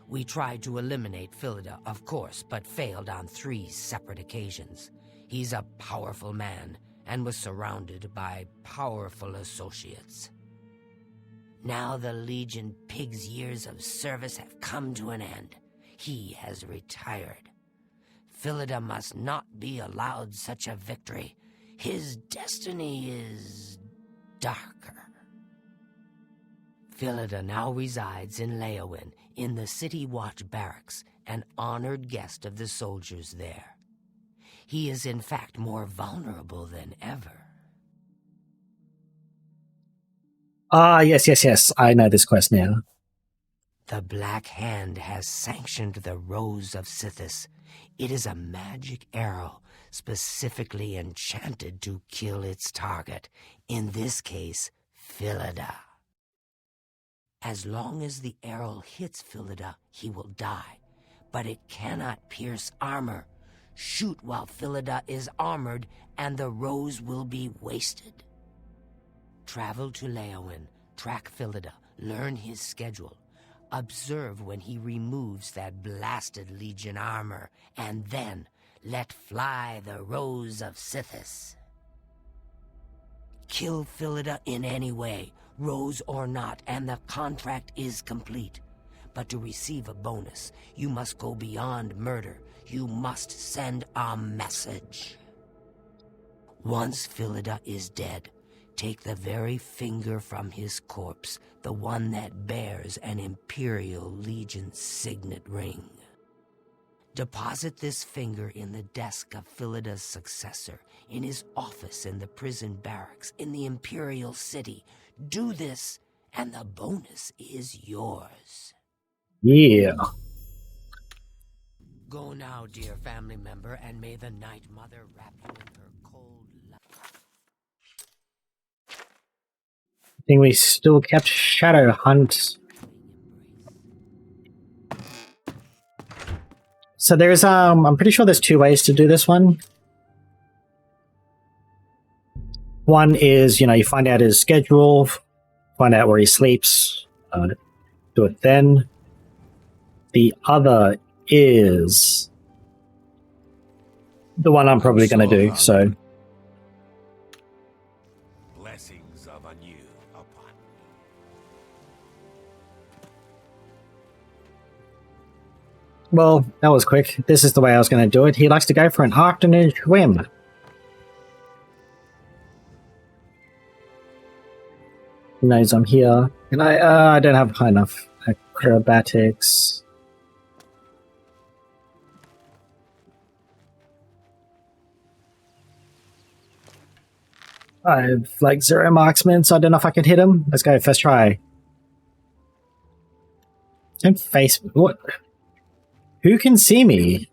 We tried to eliminate Philida, of course, but failed on 3 separate occasions. He's a powerful man and was surrounded by powerful associates. Now the Legion Pig's years of service have come to an end. He has retired. Philida must not be allowed such a victory. His destiny is darker. Philida now resides in Leowin, in the City Watch Barracks, an honored guest of the soldiers there. He is in fact more vulnerable than ever. Ah, yes. I know this quest now. The Black Hand has sanctioned the Rose of Sithis. It is a magic arrow specifically enchanted to kill its target, in this case, Philida. As long as the arrow hits Philida, he will die, but it cannot pierce armor. Shoot while Philida is armored, and the rose will be wasted. Travel to Leowin, track Philida, learn his schedule. Observe when he removes that blasted Legion armor, and then let fly the Rose of Sithis. Kill Philida in any way, rose or not, and the contract is complete. But to receive a bonus, you must go beyond murder. You must send a message. Once Philida is dead, take the very finger from his corpse, the one that bears an Imperial Legion signet ring. Deposit this finger in the desk of Philida's successor, in his office in the prison barracks, in the Imperial City. Do this, and the bonus is yours. Yeah. Go now, dear family member, and may the Night Mother wrap you in her cold love. I think we still kept Shadow Hunt. So there's I'm pretty sure there's 2 ways to do this one. One is, you find out his schedule, find out where he sleeps, do it then. The other is the one I'm probably going to do, so... Blessings of anew upon me. Well, that was quick. This is the way I was going to do it. He likes to go for an afternoon swim. He knows I'm here. And I don't have high enough acrobatics. I have like 0 marksman, so I don't know if I can hit him. Let's go, first try. Don't face me. What? Who can see me?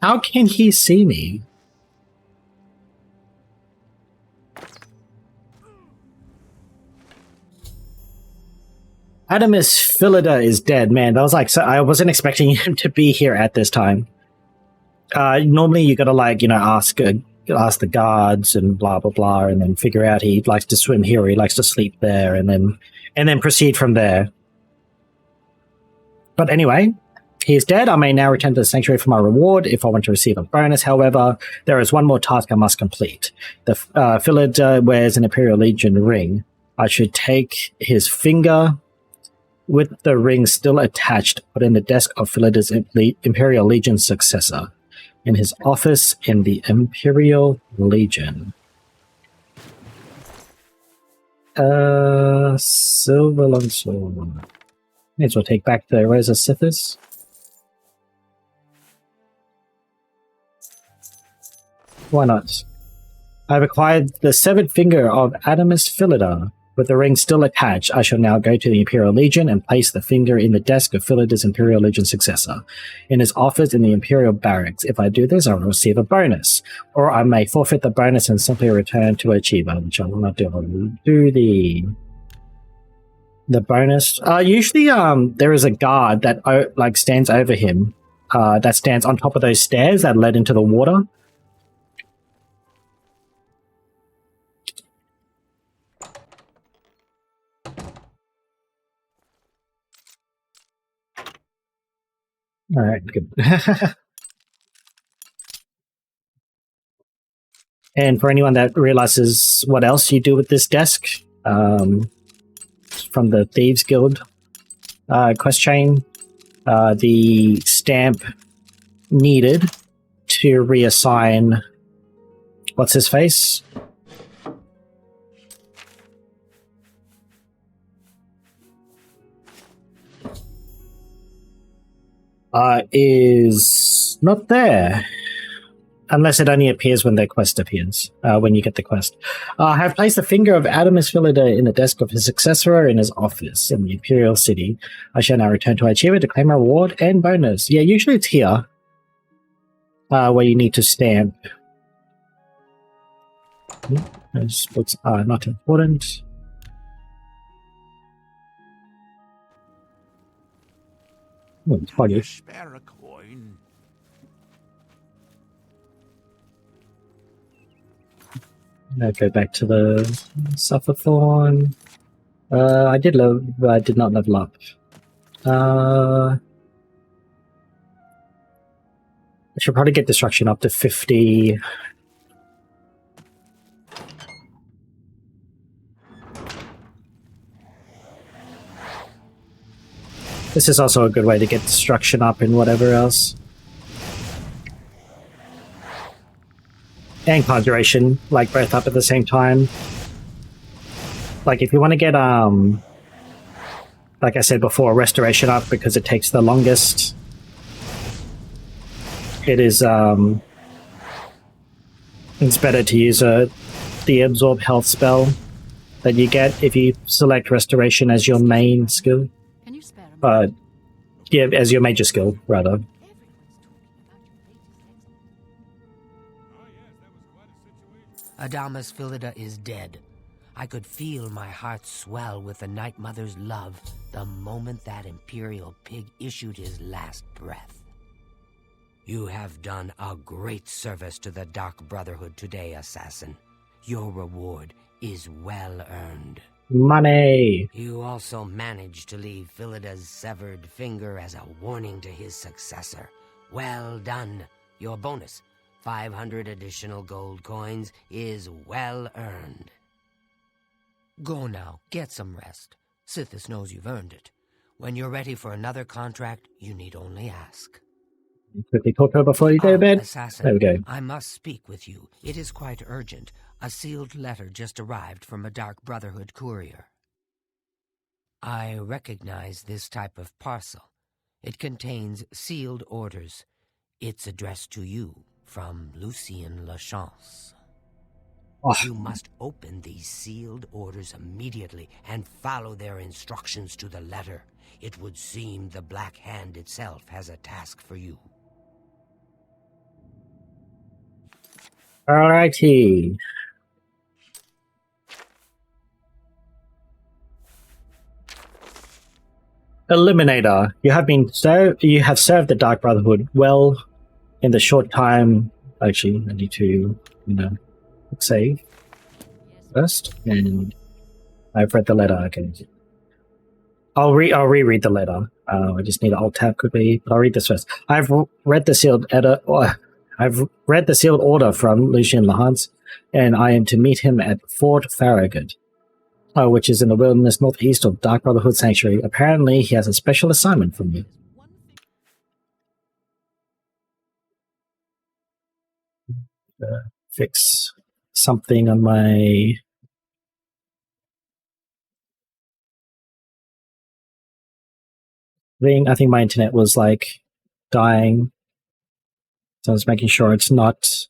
How can he see me? Adamus Philida is dead, man. That was like, so I wasn't expecting him to be here at this time. Normally you gotta ask the guards and blah blah blah, and then figure out he likes to swim here or he likes to sleep there, and then proceed from there. But anyway, he is dead. I may now return to the sanctuary for my reward if I want to receive a bonus. However, there is one more task I must complete. The Philid wears an Imperial Legion ring. I should take his finger with the ring still attached, put in the desk of Philida's Imperial Legion successor, in his office in the Imperial Legion. Silver longsword. May as well take back the Rose of Sithis. Why not? I've acquired the severed finger of Adamus Philida. With the ring still attached, I shall now go to the Imperial Legion and place the finger in the desk of Philida's Imperial Legion successor, in his office in the Imperial Barracks. If I do this, I will receive a bonus, or I may forfeit the bonus and simply return to Achiever, which I will not do. I will do the The bonus. Usually, there is a guard that like stands over him. That stands on top of those stairs that led into the water. All right, good. And for anyone that realizes what else you do with this desk, from the Thieves Guild quest chain, the stamp needed to reassign what's his face? Is not there. Unless it only appears when the quest appears, when you get the quest. I have placed the finger of Adamus Philida in the desk of his successor in his office in the Imperial City. I shall now return to Achiever to claim a reward and bonus. Yeah, usually it's here, where you need to stamp. Those books are not important. Oh, it's foggy. Spare a coin. Now go back to the Sufferthorn. I did not level up. I should probably get destruction up to 50. This is also a good way to get destruction up and whatever else. And conjuration, like both up at the same time. Like if you want to get like I said before, restoration up because it takes the longest. It is it's better to use the absorb health spell that you get if you select restoration as your main skill. Can you spare a Yeah, as your major skill, rather. Adamus Philida is dead. I could feel my heart swell with the Night Mother's love the moment that Imperial pig issued his last breath. You have done a great service to the Dark Brotherhood today, Assassin. Your reward is well earned. Money! You also managed to leave Philida's severed finger as a warning to his successor. Well done. Your bonus, 500 additional gold coins, is well earned. Go now, get some rest. Sithis knows you've earned it. When you're ready for another contract, you need only ask. Quickly talk to her before you go to bed. Assassin, There we go. I must speak with you. It is quite urgent. A sealed letter just arrived from a Dark Brotherhood courier. I recognize this type of parcel. It contains sealed orders. It's addressed to you from Lucien Lachance. Oh. You must open these sealed orders immediately and follow their instructions to the letter. It would seem the Black Hand itself has a task for you. Alrighty. Eliminator. You have served the Dark Brotherhood well in the short time. Actually, I need to, save first, and I've read the letter. Okay, I'll reread the letter. I just need to alt tab quickly, but I'll read this first. I've read the sealed order from Lucien Lachance, and I am to meet him at Fort Farragut, which is in the wilderness northeast of Dark Brotherhood Sanctuary. Apparently, he has a special assignment for me. Fix something on my thing. I think my internet was dying, so I was making sure it's not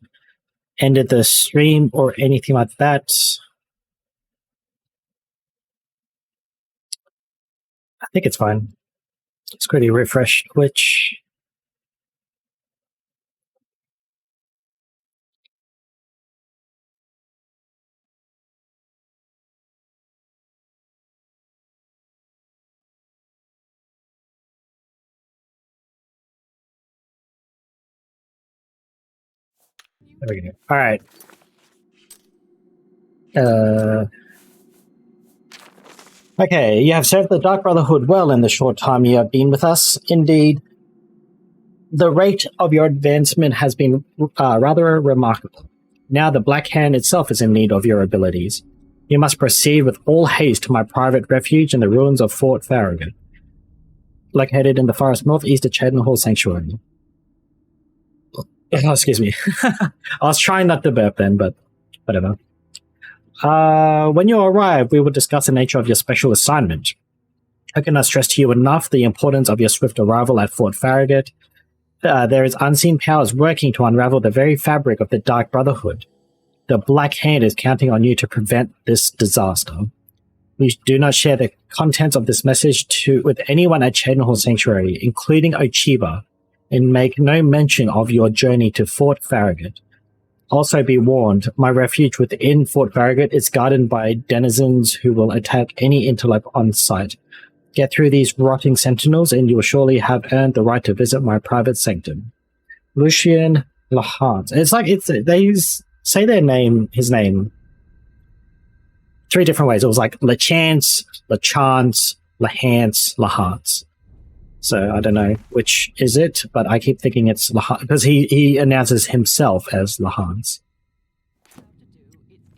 ended the stream or anything like that. I think it's fine. Let's quickly refresh Twitch. There we go. All right. Okay, you have served the Dark Brotherhood well in the short time you have been with us. Indeed, the rate of your advancement has been rather remarkable. Now the Black Hand itself is in need of your abilities. You must proceed with all haste to my private refuge in the ruins of Fort Farragut, located in the forest northeast of Chedenhall Sanctuary. Oh, excuse me. I was trying not to burp then, but whatever. When you arrive, we will discuss the nature of your special assignment. I cannot stress to you enough the importance of your swift arrival at Fort Farragut. There is unseen powers working to unravel the very fabric of the Dark Brotherhood. The Black Hand is counting on you to prevent this disaster. We do not share the contents of this message with anyone at Chedenhall Sanctuary, including Ochiba, and make no mention of your journey to Fort Farragut. Also be warned, my refuge within Fort Farragut is guarded by denizens who will attack any interloper on sight. Get through these rotting sentinels and you will surely have earned the right to visit my private sanctum. Lucien Lahant. They say his name, 3 different ways. It was like Lachance, Lachance, Lahance, Lahance. So I don't know which is it, but I keep thinking it's Lahant because he announces himself as Lahance.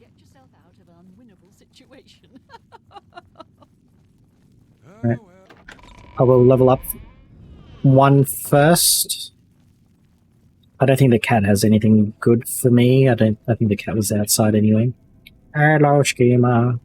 Get yourself out of an unwinnable situation. Right. I will level up 1 first. I don't think the cat has anything good for me. I think the cat was outside anyway. Hello, Schema.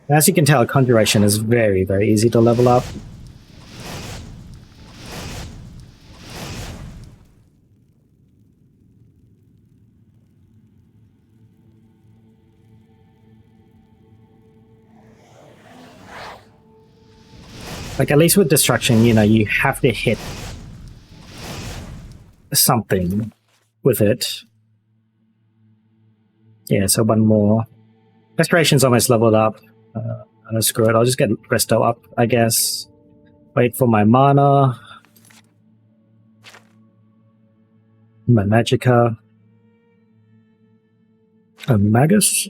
As you can tell, Conjuration is very, very easy to level up. Like, at least with Destruction, you have to hit something with it. Yeah, so 1 more. Restoration's almost leveled up. Screw it, I'll just get Resto up, I guess. Wait for my mana. My Magicka. A Magus?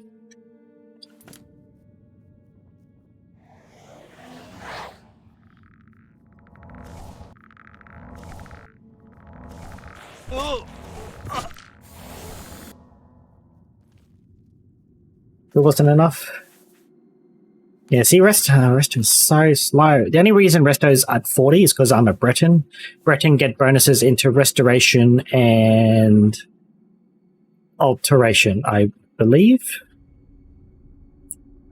It wasn't enough. Yeah, see, Resto is so slow. The only reason Resto is at 40 is because I'm a Breton. Breton get bonuses into Restoration and Alteration, I believe.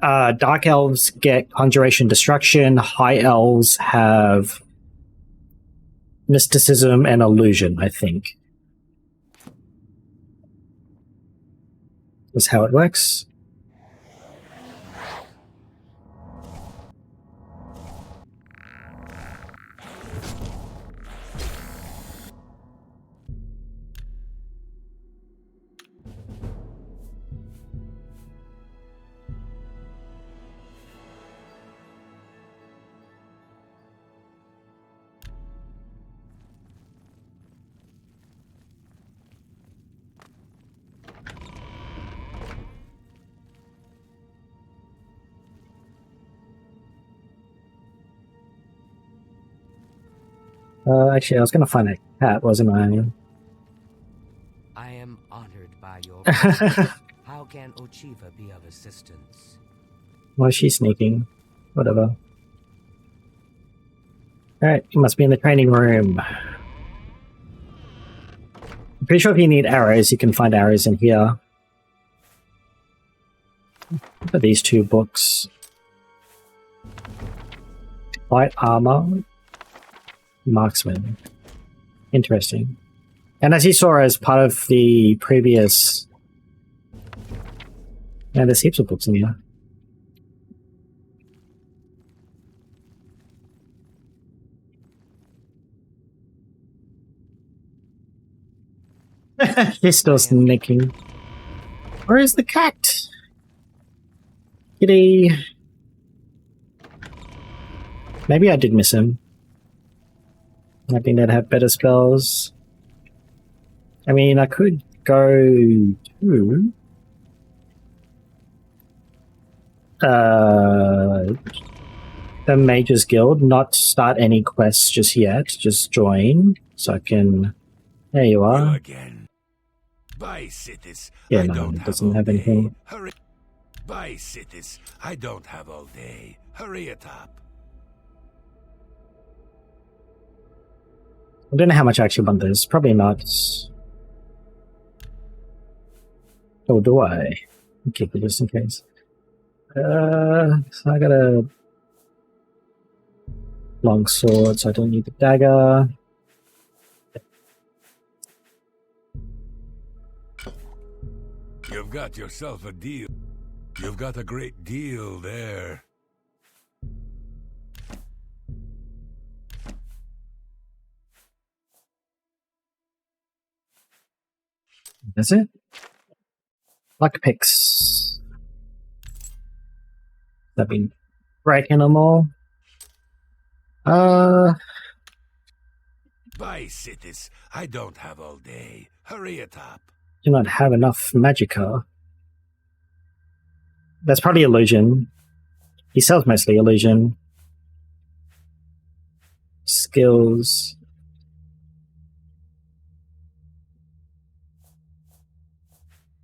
Dark Elves get Conjuration Destruction. High Elves have Mysticism and Illusion, I think. That's how it works. Actually, I was going to find a cat, wasn't I? I am honored by your presence. How can Ochiva be of assistance? Why is she sneaking? Whatever. Alright, you must be in the training room. I'm pretty sure if you need arrows, you can find arrows in here. Look at these 2 books. Light armor. Marksman. Interesting. And as you saw as part of the previous... Yeah, there's heaps of books in here. He's still sneaking. Where is the cat? Kitty. Maybe I did miss him. I think they'd have better spells. I mean, I could go to the Mages Guild, not start any quests just yet, just join, so I can... There you are. Again. Bye, Sithis. Yeah, I no, don't it have doesn't all have day. anything. Hurry. Bye, Sithis. I don't have all day. Hurry it up. I don't know how much I actually want this. Probably not. Oh, do I? Okay, just in case. So I got a long sword, so I don't need the dagger. You've got yourself a deal. You've got a great deal there. That's it. Lockpicks. I've been breaking them all. Bye, Sithis. I don't have all day. Hurry it up. Do not have enough magicka. That's probably illusion. He sells mostly illusion. Skills.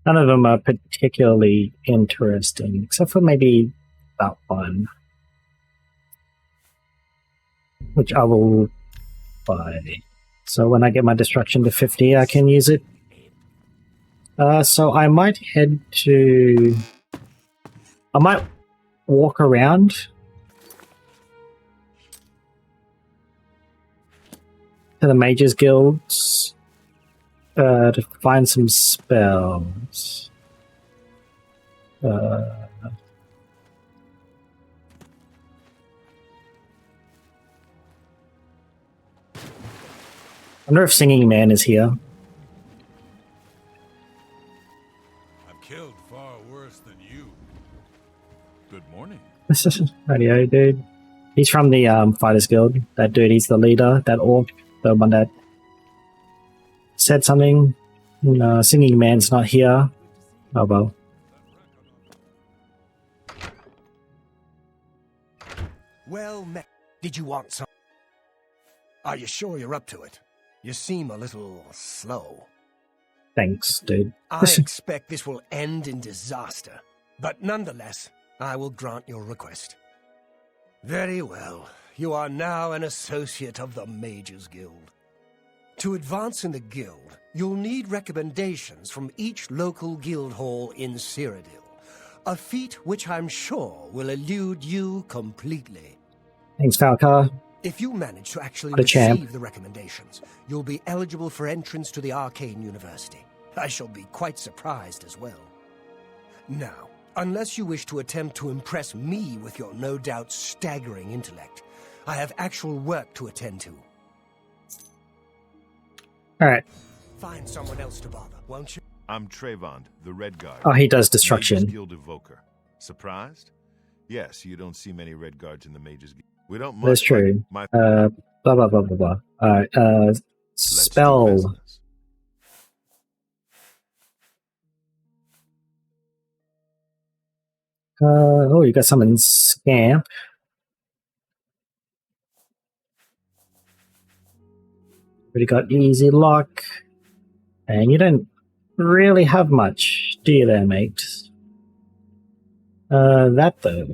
None of them are particularly interesting, except for maybe that one, which I will buy. So when I get my destruction to 50, I can use it. So I might head to... I might walk around to the Mages Guilds to find some spells. I wonder if Singing Man is here. I've killed far worse than you. Good morning. Radio dude. He's from the Fighters Guild. That dude, he's the leader. That orc, the one that said something. Singing Man's not here. Oh well. Well met. Did you want some? Are you sure you're up to it? You seem a little slow. Thanks, dude. I expect this will end in disaster, but nonetheless, I will grant your request. Very well. You are now an associate of the Mages Guild. To advance in the guild, you'll need recommendations from each local guild hall in Cyrodiil, a feat which I'm sure will elude you completely. Thanks, Falcar. If you manage to actually What a champ. receive the recommendations, you'll be eligible for entrance to the Arcane University. I shall be quite surprised as well. Now, unless you wish to attempt to impress me with your no doubt staggering intellect, I have actual work to attend to. Alright. Find someone else to bother, won't you? I'm Trayvon, the Red Guard. Oh, he does destruction. Mages Guild Evoker. Surprised? Yes, you don't see many Red Guards in the Mages Guild. We don't much. That's true. My Blah, blah, blah, blah, blah. Alright, Let's do spell. business. Oh, you got some in Scamp. Already got Easy Lock. And you don't really have much, do you there, mate? That though.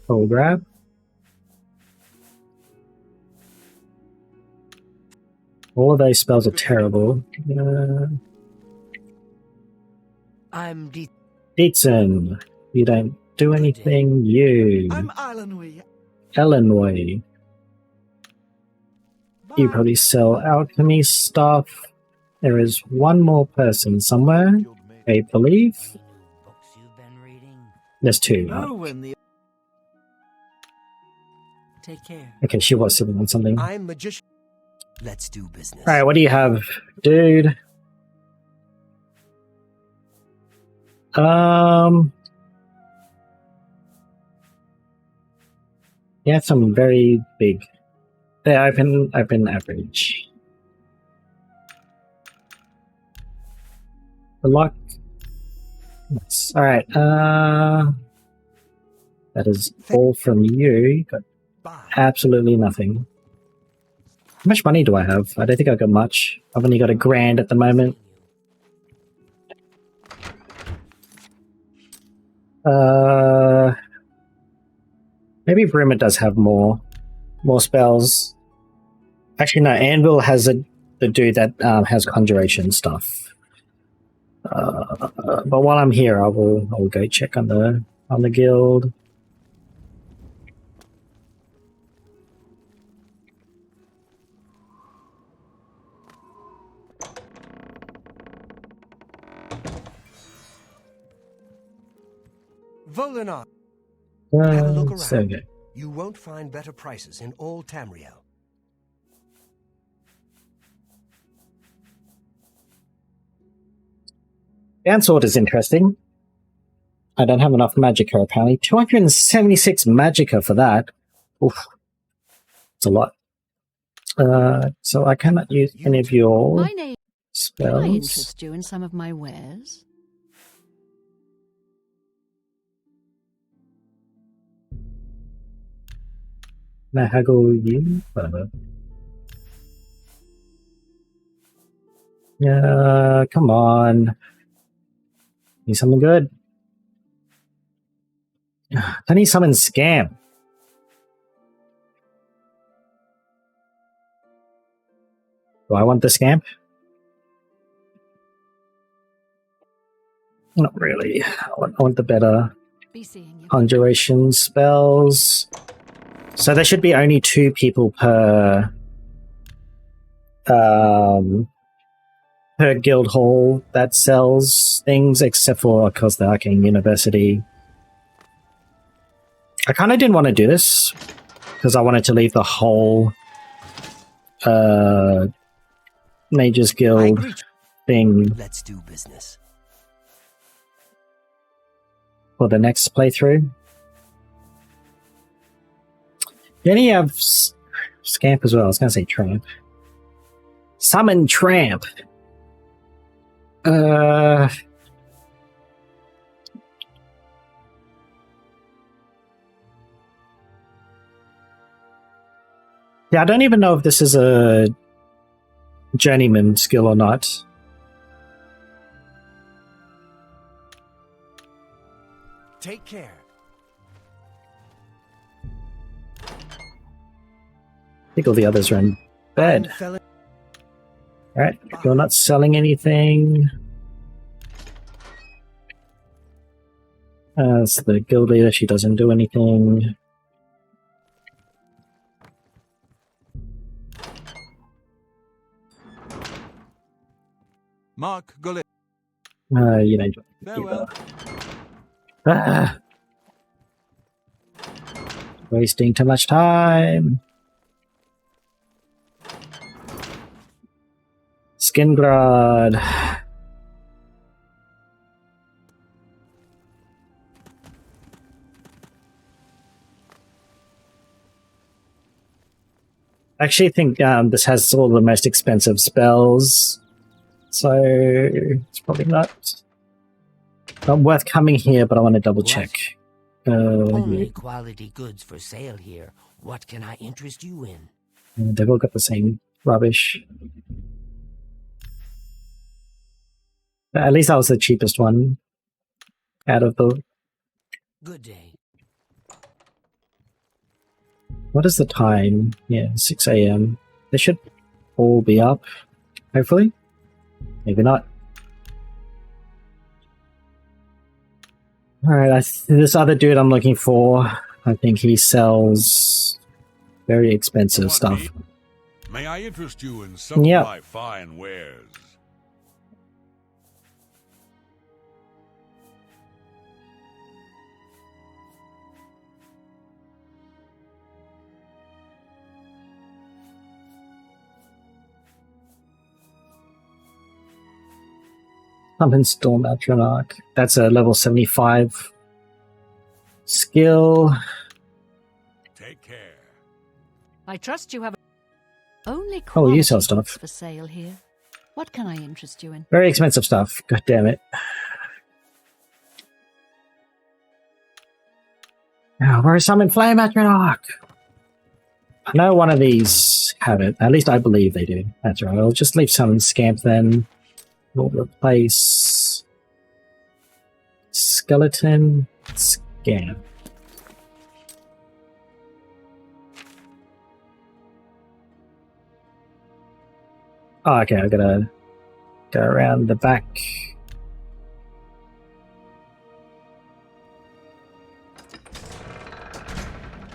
Full grab. All of those spells are terrible. I'm Deetson, you don't do anything, you. I'm Islandwee. Illinois. You probably sell alchemy stuff. There is one more person somewhere, I believe. books you've been reading. There's two. Oh, when the Take care. Okay, she was sitting on something. I'm magician. Let's do business. Alright, what do you have, dude? Yeah, some very big. Yeah, open average. The luck. Nice. Alright, that is all from you. You got absolutely nothing. How much money do I have? I don't think I've got much. I've only got $1,000 at the moment. Maybe Rumor does have more spells. Actually, no. Anvil has the dude that has conjuration stuff. But while I'm here, I will go check on the guild. Volinar. Have a look around. So good. You won't find better prices in all Tamriel. Sword is interesting. I don't have enough magicka apparently. 276 magicka for that. Oof. It's a lot. So I cannot use any of your My name. Can I spells. interest you in some of my wares? Can I haggle you? Whatever. Yeah, come on. Need something good. I need something scam. Do I want the scamp? Not really. I want the better Be seeing you. conjuration spells. So there should be only 2 people per guild hall that sells things, except for, of course, the Arcane University. I kind of didn't want to do this because I wanted to leave the whole Mages Guild thing Let's do business. for the next playthrough. Then you have Scamp as well. I was going to say Tramp. Summon Tramp. Yeah, I don't even know if this is a journeyman skill or not. Take care. I think all the others are in bed. Alright, you're not selling anything. As the guild leader, she doesn't do anything. Mark Gullet. You know. Farewell. Ah! Wasting too much time. Skingrad. I actually think this has all the most expensive spells, so it's probably not worth coming here, but I want to double check. Only quality goods for sale here. What can I interest you in? They've all got the same rubbish. At least that was the cheapest one out of the... Good day. What is the time? Yeah, 6 a.m. They should all be up, hopefully. Maybe not. Alright, this other dude I'm looking for, I think he sells very expensive stuff. May I interest you in some Yep. of my fine wares? Summon Storm Atronach. That's a level 75 skill. Take care. I trust you have only Oh, quality you sell stuff. for sale here. What can I interest you in? Very expensive stuff. God damn it. Oh, where's Summon Flame Atronach? I know one of these have it. At least I believe they do. That's right. I'll just leave Summon Scamp then. We'll replace Skeleton Scamp. Oh, okay, I gotta go around the back.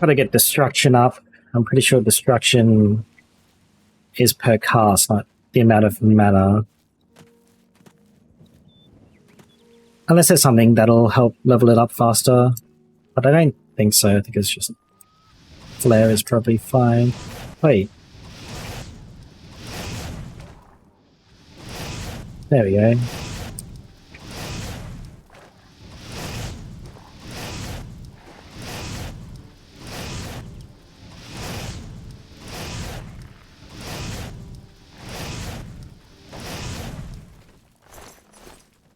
Gotta get Destruction up. I'm pretty sure Destruction is per cast, not the amount of mana. Unless there's something that'll help level it up faster. But I don't think so. I think it's just... Flare is probably fine. Wait. There we go.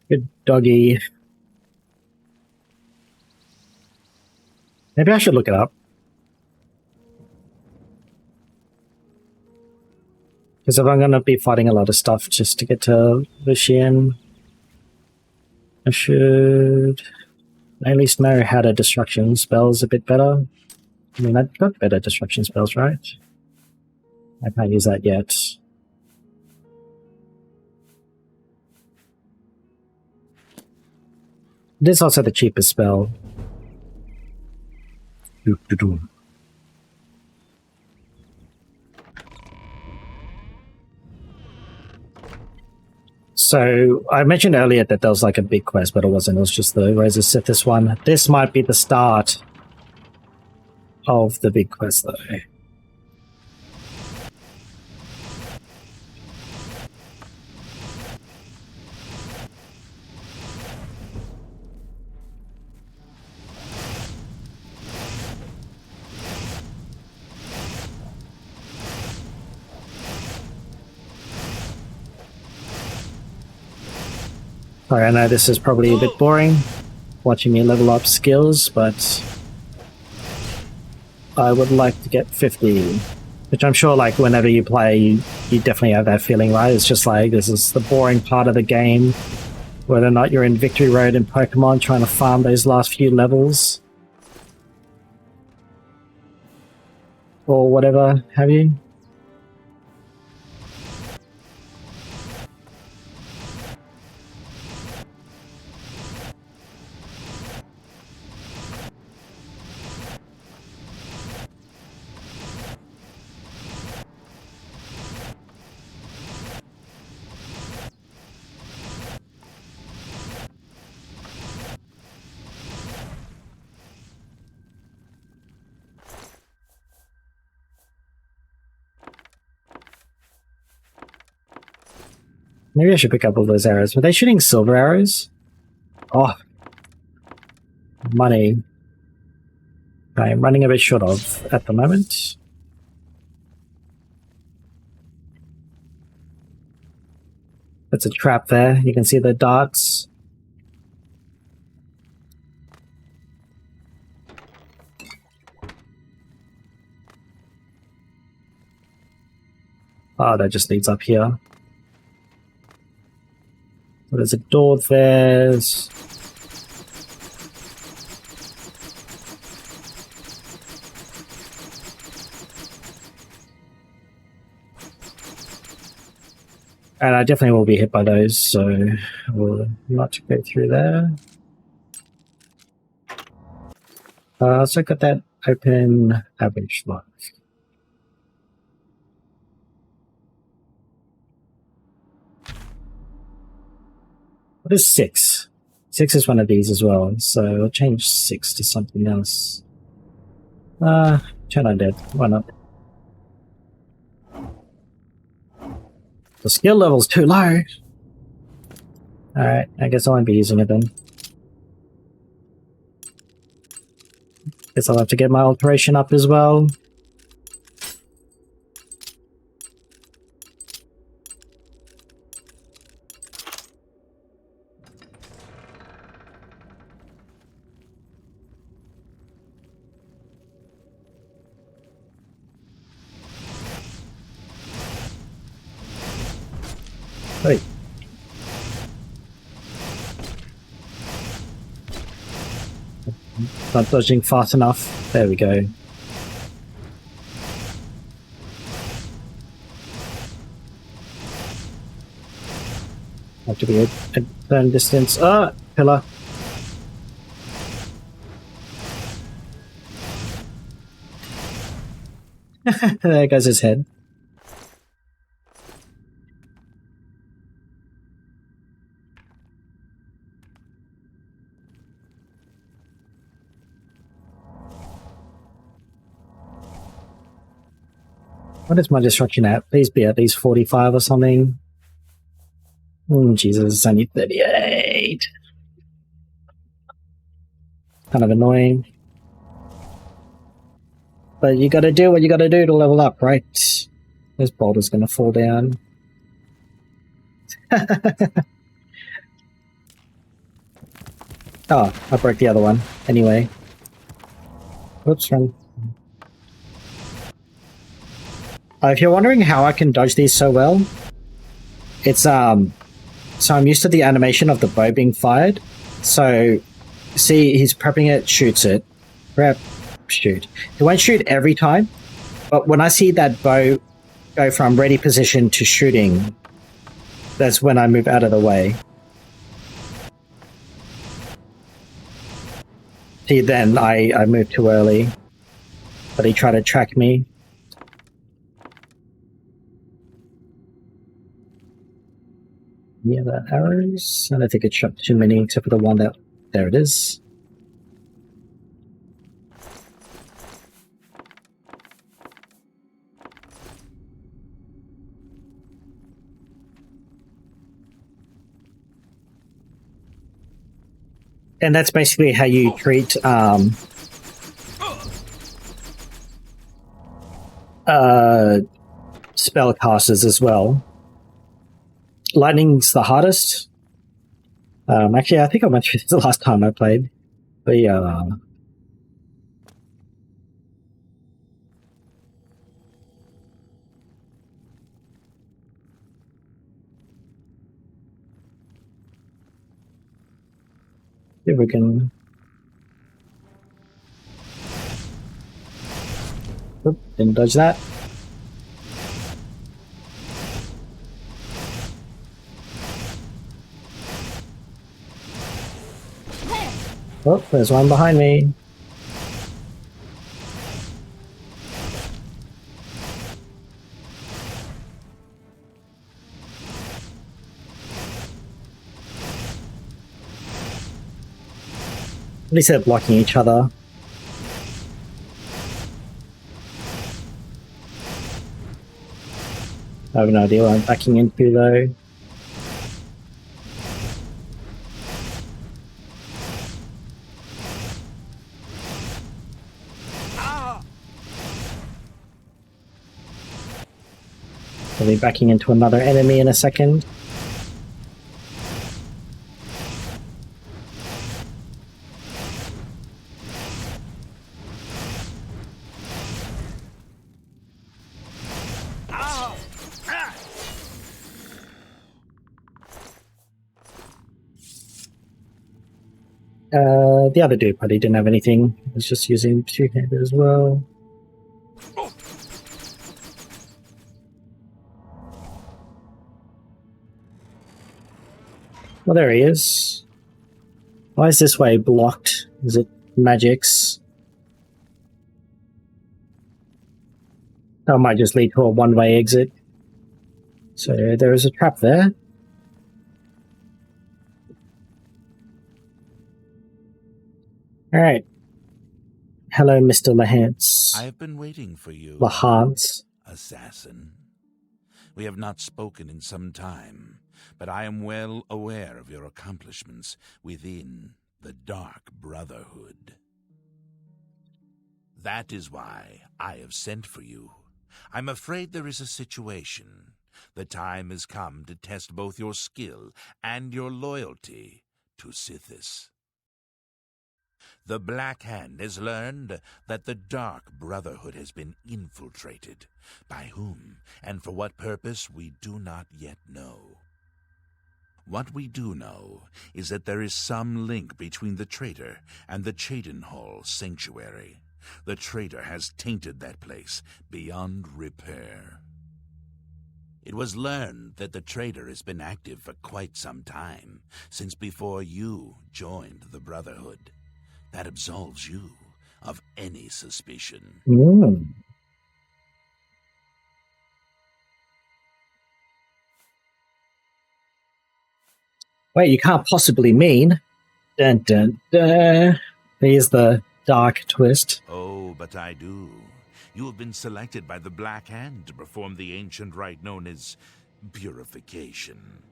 Good doggy. Maybe I should look it up. Because if I'm going to be fighting a lot of stuff just to get to Lucian, I should at least know how to destruction spells a bit better. I mean, I've got better destruction spells, right? I can't use that yet. This is also the cheapest spell. So, I mentioned earlier that there was like a big quest, but it wasn't. It was just the Rose of Sithis one. This might be the start of the big quest, though. Sorry, I know this is probably a bit boring, watching me level up skills, but I would like to get 50, which I'm sure, like, whenever you play, you definitely have that feeling, right? It's just like, this is the boring part of the game, whether or not you're in Victory Road in Pokemon trying to farm those last few levels. Or whatever have you. Maybe I should pick up all those arrows. Were they shooting silver arrows? Oh. Money. I'm running a bit short of at the moment. That's a trap there. You can see the darts. Oh, that just leads up here. So there's a door there. And I definitely will be hit by those, so I will not go through there. So I got that open average life. What is 6? 6 is one of these as well, so I'll change 6 to something else. Turn undead, why not? The skill level's too low. Alright, I guess I won't be using it then. Guess I'll have to get my alteration up as well. Wait. Not dodging fast enough. There we go. Have to be a certain distance. Ah! Pillar. There goes his head. What is my destruction at? Please be at least 45 or something. Jesus, it's only 38. Kind of annoying. But you gotta do what you gotta do to level up, right? This boulder's gonna fall down. Oh, I broke the other one. Anyway. Whoops, wrong. If you're wondering how I can dodge these so well, it's, so I'm used to the animation of the bow being fired. So, see, he's prepping it, shoots it. Prep, shoot. He won't shoot every time, but when I see that bow go from ready position to shooting, that's when I move out of the way. See, then I moved too early, but he tried to track me. Yeah, the arrows. I don't think it shot too many, except for the one that... There it is. And that's basically how you treat spellcasters as well. Lightning's the hardest. Actually, I think I went through this the last time I played. But yeah. See if we can... Oop, didn't dodge that. Oh, there's one behind me. At least they're blocking each other. I have no idea what I'm backing into though. I'll be backing into another enemy in a second. The other dude probably didn't have anything. He was just using two-handed as well. Well, there he is. Why is this way blocked? Is it magics? That might just lead to a one-way exit. So there is a trap there. Alright. Hello, Mr. Helynt. I have been waiting for you, Helynt. assassin. We have not spoken in some time. but I am well aware of your accomplishments within the Dark Brotherhood. That is why I have sent for you. I'm afraid there is a situation. The time has come to test both your skill and your loyalty to Sithis. The Black Hand has learned that the Dark Brotherhood has been infiltrated. By whom and for what purpose we do not yet know. What we do know is that there is some link between the traitor and the Cheydinhal Sanctuary. The traitor has tainted that place beyond repair. It was learned that the traitor has been active for quite some time, since before you joined the Brotherhood. That absolves you of any suspicion. Wait, you can't possibly mean... Dun dun dun. Here's the dark twist. Oh, but I do. You have been selected by the Black Hand to perform the ancient rite known as purification.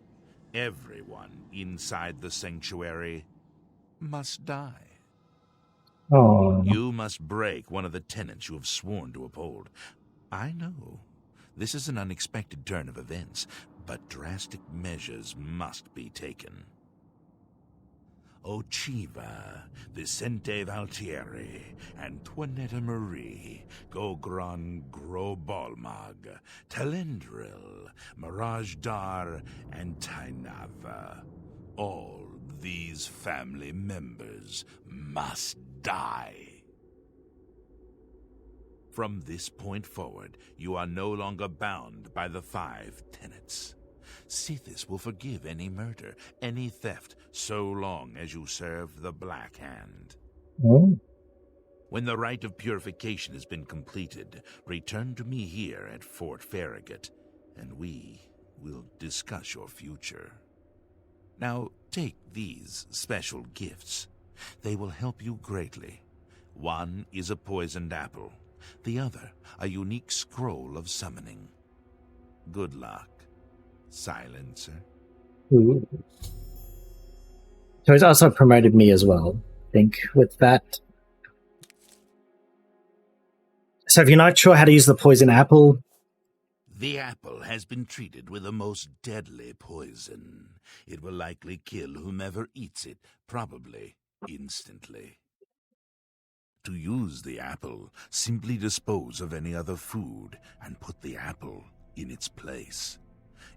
Everyone inside the sanctuary must die. Oh. You must break one of the tenets you have sworn to uphold. I know. This is an unexpected turn of events, but drastic measures must be taken. Ochiva, Vicente Valtieri, Antoinetta Marie, Gogron Grobalmag, Talendril, Mirage Dar, and Tainava. All these family members must die. From this point forward, you are no longer bound by the 5 tenets. Sithis will forgive any murder, any theft, so long as you serve the Black Hand. Oh. When the rite of purification has been completed, return to me here at Fort Farragut, and we will discuss your future. Now, take these special gifts. They will help you greatly. One is a poisoned apple, the other a unique scroll of summoning. Good luck, Silencer. Ooh. So he's also promoted me as well, I think, with that. So if you're not sure how to use the poison apple... The apple has been treated with a most deadly poison. It will likely kill whomever eats it, probably instantly. To use the apple, simply dispose of any other food and put the apple in its place.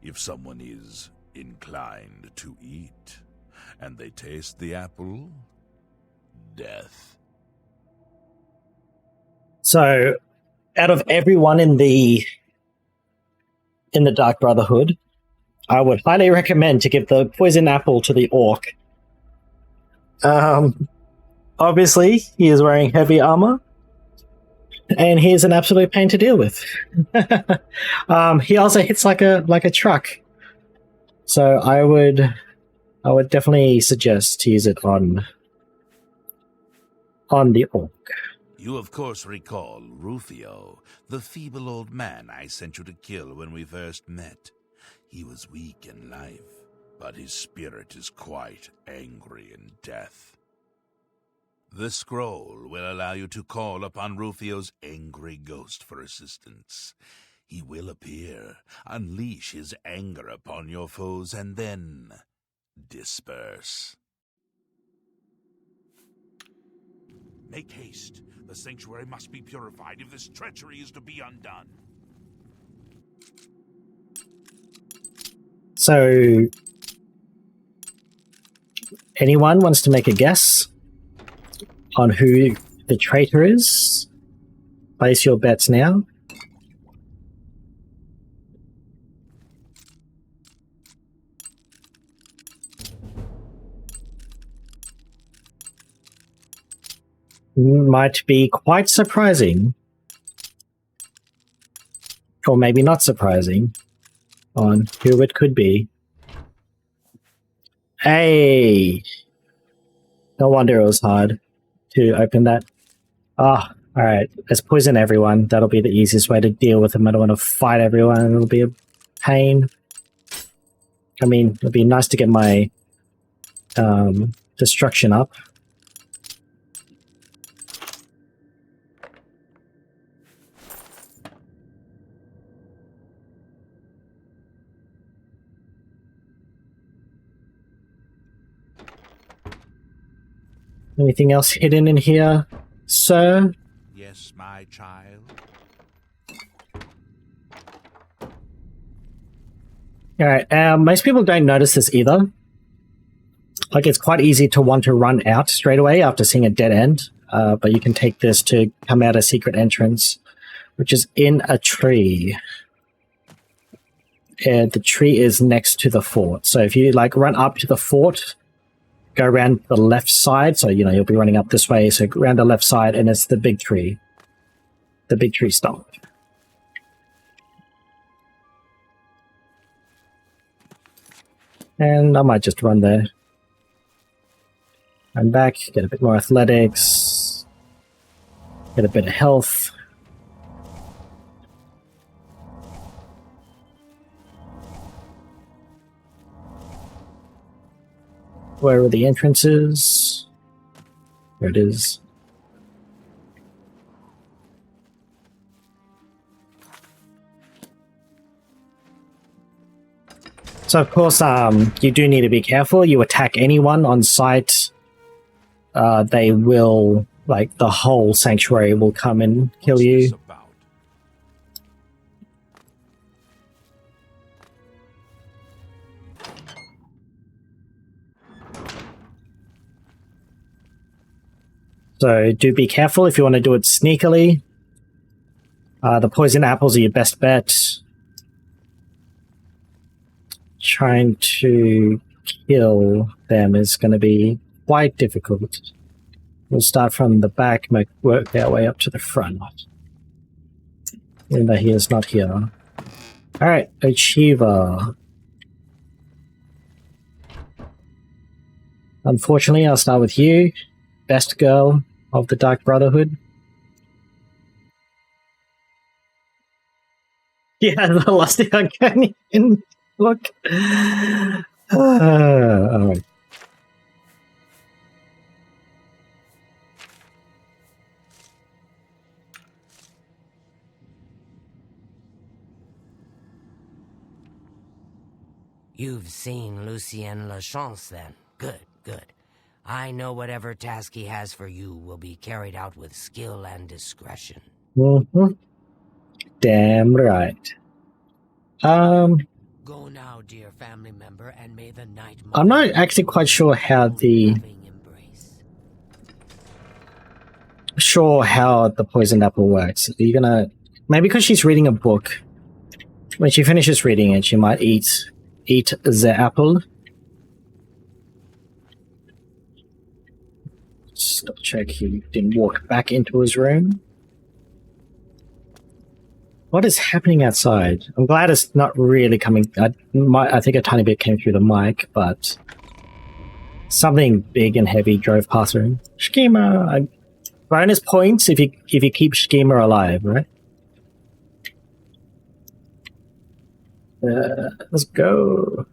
If someone is inclined to eat, and they taste the apple, death. So, out of everyone in the Dark Brotherhood, I would highly recommend to give the poison apple to the orc. Obviously, he is wearing heavy armor, and he is an absolute pain to deal with. He also hits like a truck, so I would definitely suggest to use it on the orc. You of course recall Rufio, the feeble old man I sent you to kill when we first met. He was weak in life, but his spirit is quite angry in death. The scroll will allow you to call upon Rufio's angry ghost for assistance. He will appear, unleash his anger upon your foes, and then disperse. Make haste. The sanctuary must be purified if this treachery is to be undone. So, anyone wants to make a guess on who the traitor is? Place your bets now. Might be quite surprising, or maybe not surprising, on who it could be. Hey! No wonder it was hard to open that. Ah, alright. Let's poison everyone. That'll be the easiest way to deal with them. I don't want to fight everyone. It'll be a pain. I mean, it'd be nice to get my destruction up. Anything else hidden in here, sir? Yes, my child. Alright, most people don't notice this either. Like, it's quite easy to want to run out straight away after seeing a dead end, but you can take this to come out a secret entrance, which is in a tree. And the tree is next to the fort. So if you, like, run up to the fort, go around the left side, so, you know, you'll be running up this way, so around the left side, and it's the big tree. The big tree stump. And I might just run there. Run back, get a bit more athletics, get a bit of health. Where are the entrances? There it is. So of course, you do need to be careful. You attack anyone on sight, they will, like, the whole sanctuary will come and kill you. So do be careful if you want to do it sneakily. The poison apples are your best bet. Trying to kill them is going to be quite difficult. We'll start from the back, work our way up to the front. Even though he is not here. Alright, Achiever. Unfortunately, I'll start with you. Best girl of the Dark Brotherhood. Yeah, the lusty uncanny. Look. Alright. You've seen Lucien Lachance, then. Good, good. I know whatever task he has for you will be carried out with skill and discretion. Mm-hmm. Damn right. Go now, dear family member, and may the night. I'm not actually quite sure how the poisoned apple works. Are you gonna, maybe because she's reading a book. When she finishes reading it, she might eat the apple. Stop check he didn't walk back into his room. What is happening outside? I'm glad it's not really coming. I think a tiny bit came through the mic, but something big and heavy drove past him. Schema. Bonus points if you keep Schema alive, right? Let's go.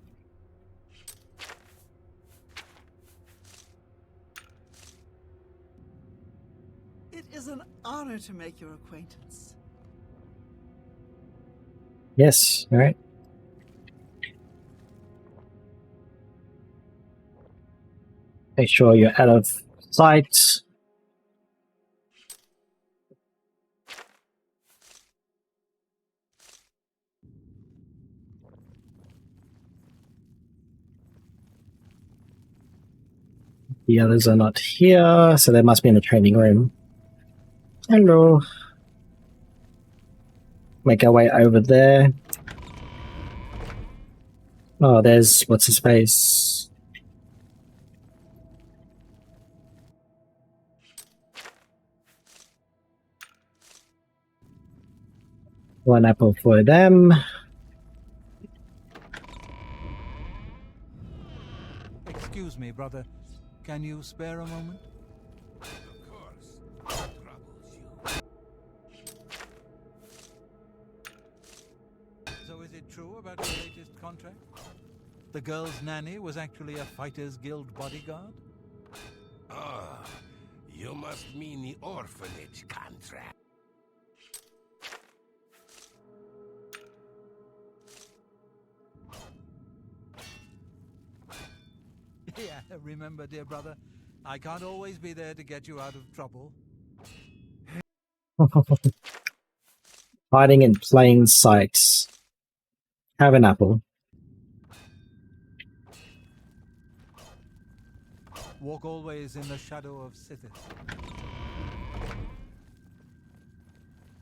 It is an honor to make your acquaintance. Yes, all right. Make sure you're out of sight. The others are not here, so they must be in the training room. Hello. Make our way over there. Oh, there's what's his face. One apple for them. Excuse me, brother. Can you spare a moment? Of course. What troubles you? So is it true about your latest contract? The girl's nanny was actually a Fighters Guild bodyguard? Ah, you must mean the orphanage contract. Yeah, remember, dear brother, I can't always be there to get you out of trouble. Hiding in plain sight. Have an apple. Walk always in the shadow of Sithis.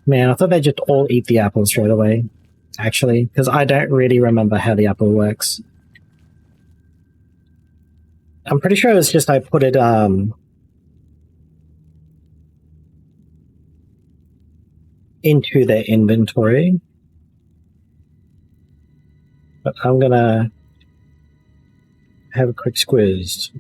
Man, I thought they'd just all eat the apple straight away. Actually, because I don't really remember how the apple works. I'm pretty sure it's just I put it into their inventory. But I'm gonna have a quick squiz.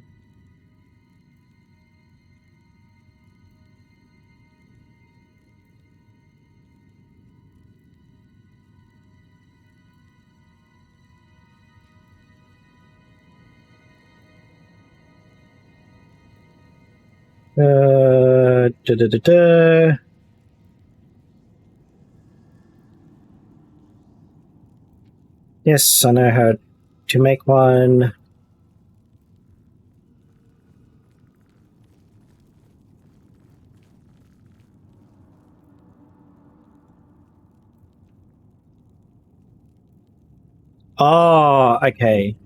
Da. Yes, I know how to make one. Oh, okay.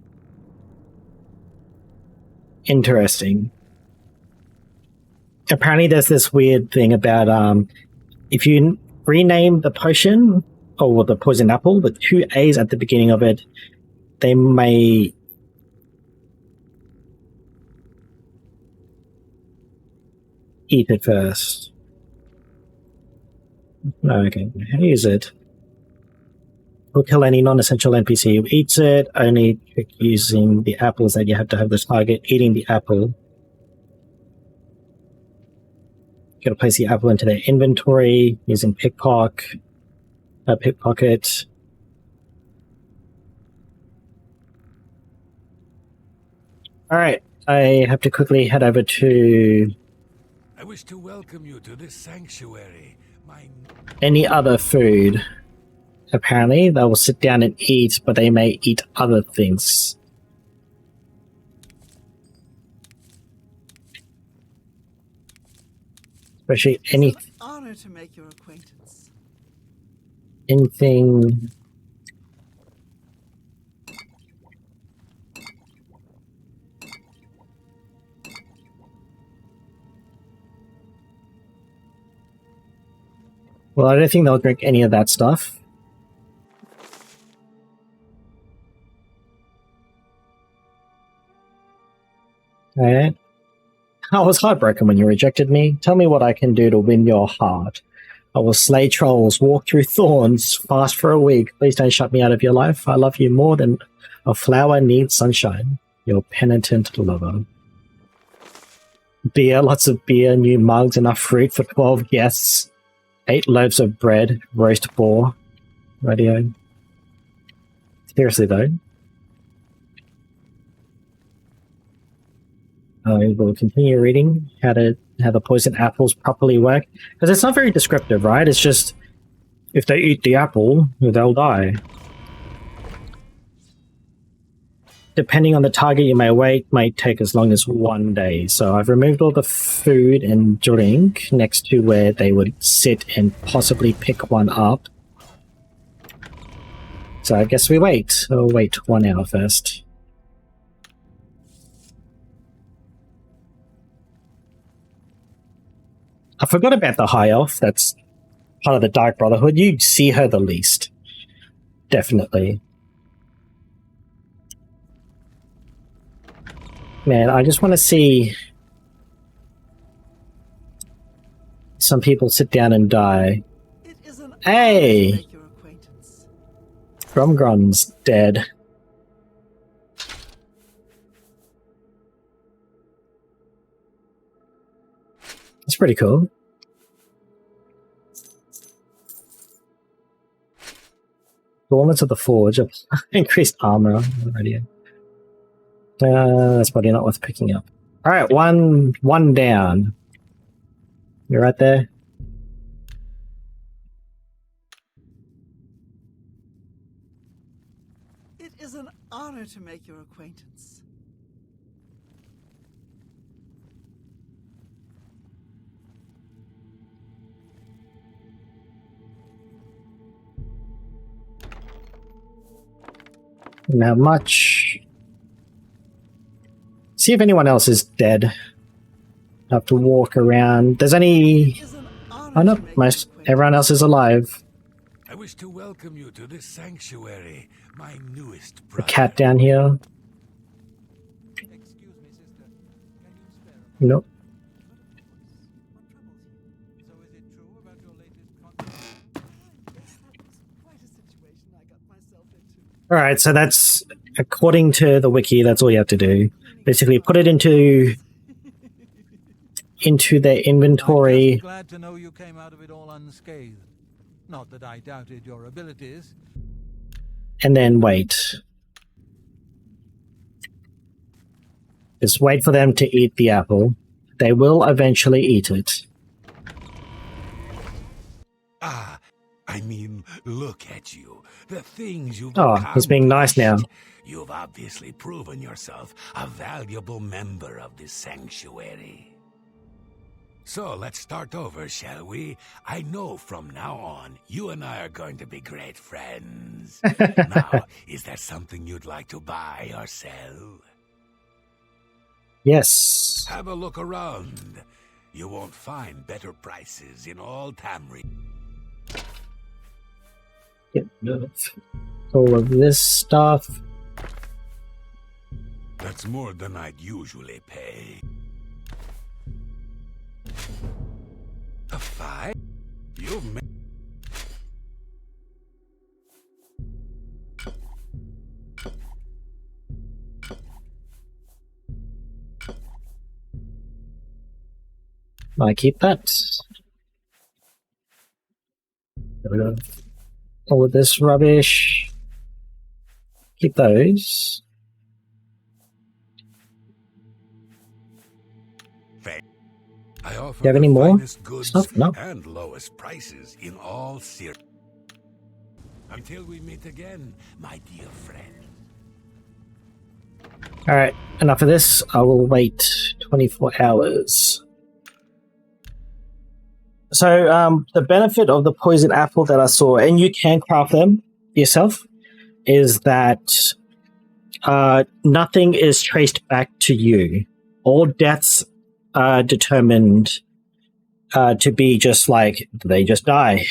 Interesting. Apparently there's this weird thing about if you rename the potion or the poison apple with 2 A's at the beginning of it, they may eat it first. Okay, how do you use it? Will kill any non-essential NPC who eats it. Only trick using the apples that you have to have the target eating the apple. Gotta place the apple into their inventory using pickpocket. Alright, I have to quickly head over to... I wish to welcome you to this sanctuary. Any other food. Apparently, they will sit down and eat, but they may eat other things. Especially any... It's an honor to make your acquaintance. Anything... Well, I don't think they'll drink any of that stuff. Alright. I was heartbroken when you rejected me. Tell me what I can do to win your heart. I will slay trolls, walk through thorns, fast for a week. Please don't shut me out of your life. I love you more than a flower needs sunshine. Your penitent lover. Beer, lots of beer, new mugs, enough fruit for 12 guests. 8 loaves of bread, roast boar. Radio. Seriously though. I will continue reading how the poison apples properly work. Because it's not very descriptive, right? It's just, if they eat the apple, they'll die. Depending on the target you may wait, might take as long as 1 day. So I've removed all the food and drink next to where they would sit and possibly pick one up. So I guess we wait. We'll wait 1 hour first. I forgot about the High Elf. That's part of the Dark Brotherhood. You see her the least. Definitely. Man, I just want to see some people sit down and die. Hey! Grumgrum's dead. That's pretty cool. Dormants of the Forge. Increased armor already. That's probably not worth picking up. All right, one down. You're right there. It is an honor to make your acquaintance. Not much. See if anyone else is dead. I have to walk around. There's any... Oh no, everyone else is alive. I wish to welcome you to this sanctuary, my newest The brother. cat down here. Nope. Alright, so that's, according to the wiki, that's all you have to do. Basically, put it into their inventory. I'm just glad to know you came out of it all unscathed. Not that I doubted your abilities. And then wait. Just wait for them to eat the apple. They will eventually eat it. Ah, I mean, look at you. The things you've Oh, he's being nice now. You've obviously proven yourself a valuable member of this sanctuary. So let's start over, shall we? I know from now on, you and I are going to be great friends. Now, is there something you'd like to buy or sell? Yes. Have a look around. You won't find better prices in all Tamri. Get rid of all of this stuff. That's more than I'd usually pay. A 5? You've made... I keep that. There we go. All of this rubbish. Keep those. I offer Do you have any the more finest goods stuff? No. and lowest prices in all Syria. Until we meet again, my dear friend. Alright, enough of this. I will wait 24 hours. So, the benefit of the poison apple that I saw, and you can craft them yourself, is that nothing is traced back to you. All deaths are determined to be just like, they just die.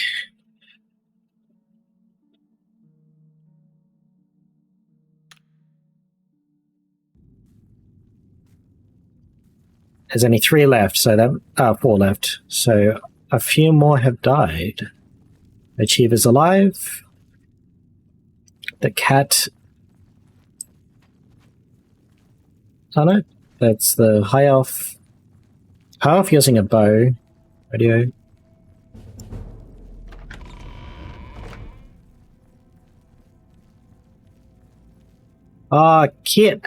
There's only 3 left, so that 4 left. So a few more have died. Achiever's alive. The cat. Oh no, that's the high elf. High elf using a bow. Radio. Ah, Kit.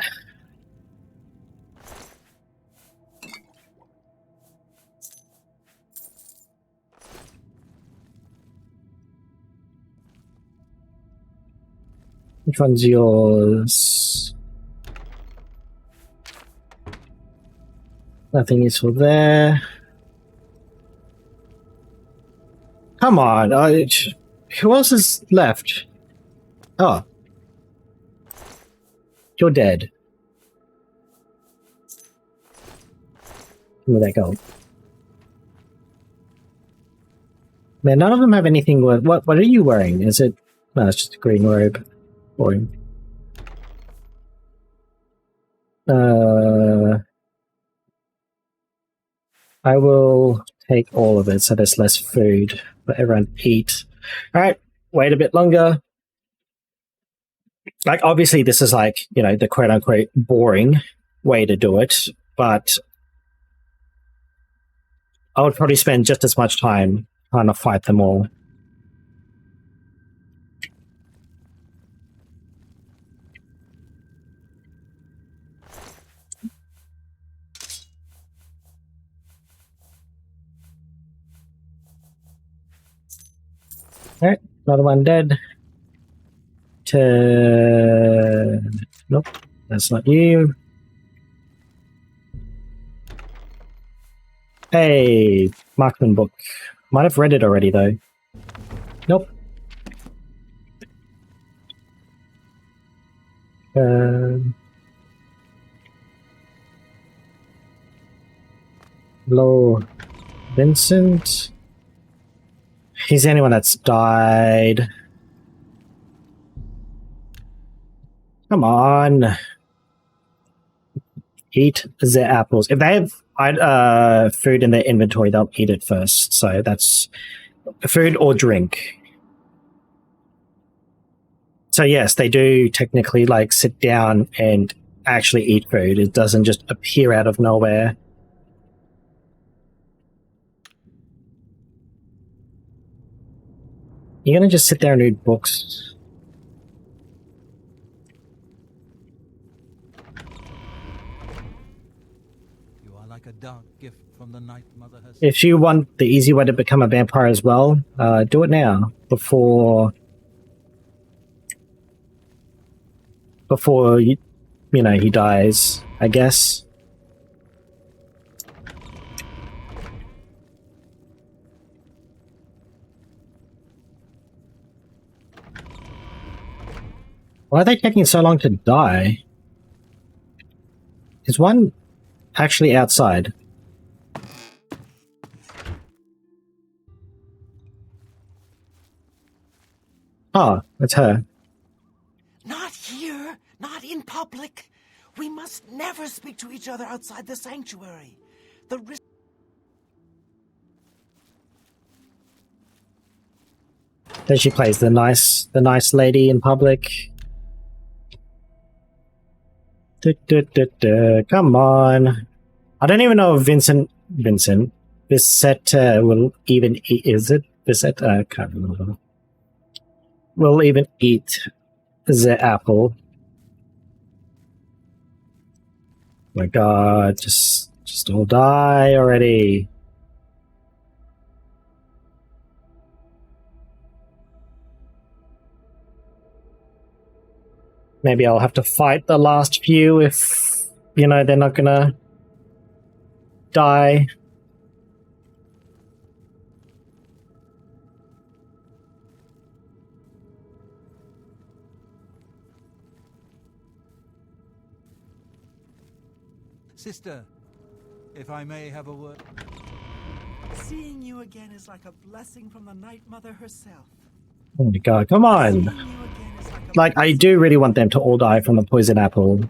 Which one's yours? Nothing useful there. Come on, who else is left? Oh. You're dead. Where'd that go? Man, none of them have anything worth... What are you wearing? Is it... No, it's just a green robe. Boring. I will take all of it so there's less food for everyone to eat. Alright, wait a bit longer. Like, obviously this is like, you know, the quote-unquote boring way to do it, but I would probably spend just as much time trying to fight them all. Alright, another one dead. Nope, that's not you. Hey, Markman book. Might have read it already though. Nope. Hello, Vincent. He's the only one that's died. Come on. Eat the apples. If they have food in their inventory, they'll eat it first. So that's food or drink. So yes, they do technically like sit down and actually eat food. It doesn't just appear out of nowhere. You're gonna just sit there and read books? You are like a dark gift from the Night Mother herself. If you want the easy way to become a vampire as well, do it now before you know he dies, I guess. Why are they taking so long to die? Is one actually outside? Oh, that's her. Not here, not in public. We must never speak to each other outside the sanctuary. The risk. Then she plays the nice lady in public. Come on. I don't even know if Vincent Bissett will even eat. Is it Bissett? I can't remember. Will even eat the apple. My God, just all die already. Maybe I'll have to fight the last few if, you know, they're not gonna die. Sister, if I may have a word. Seeing you again is like a blessing from the Night Mother herself. Oh my God, come on. Like, I do really want them to all die from the poison apple.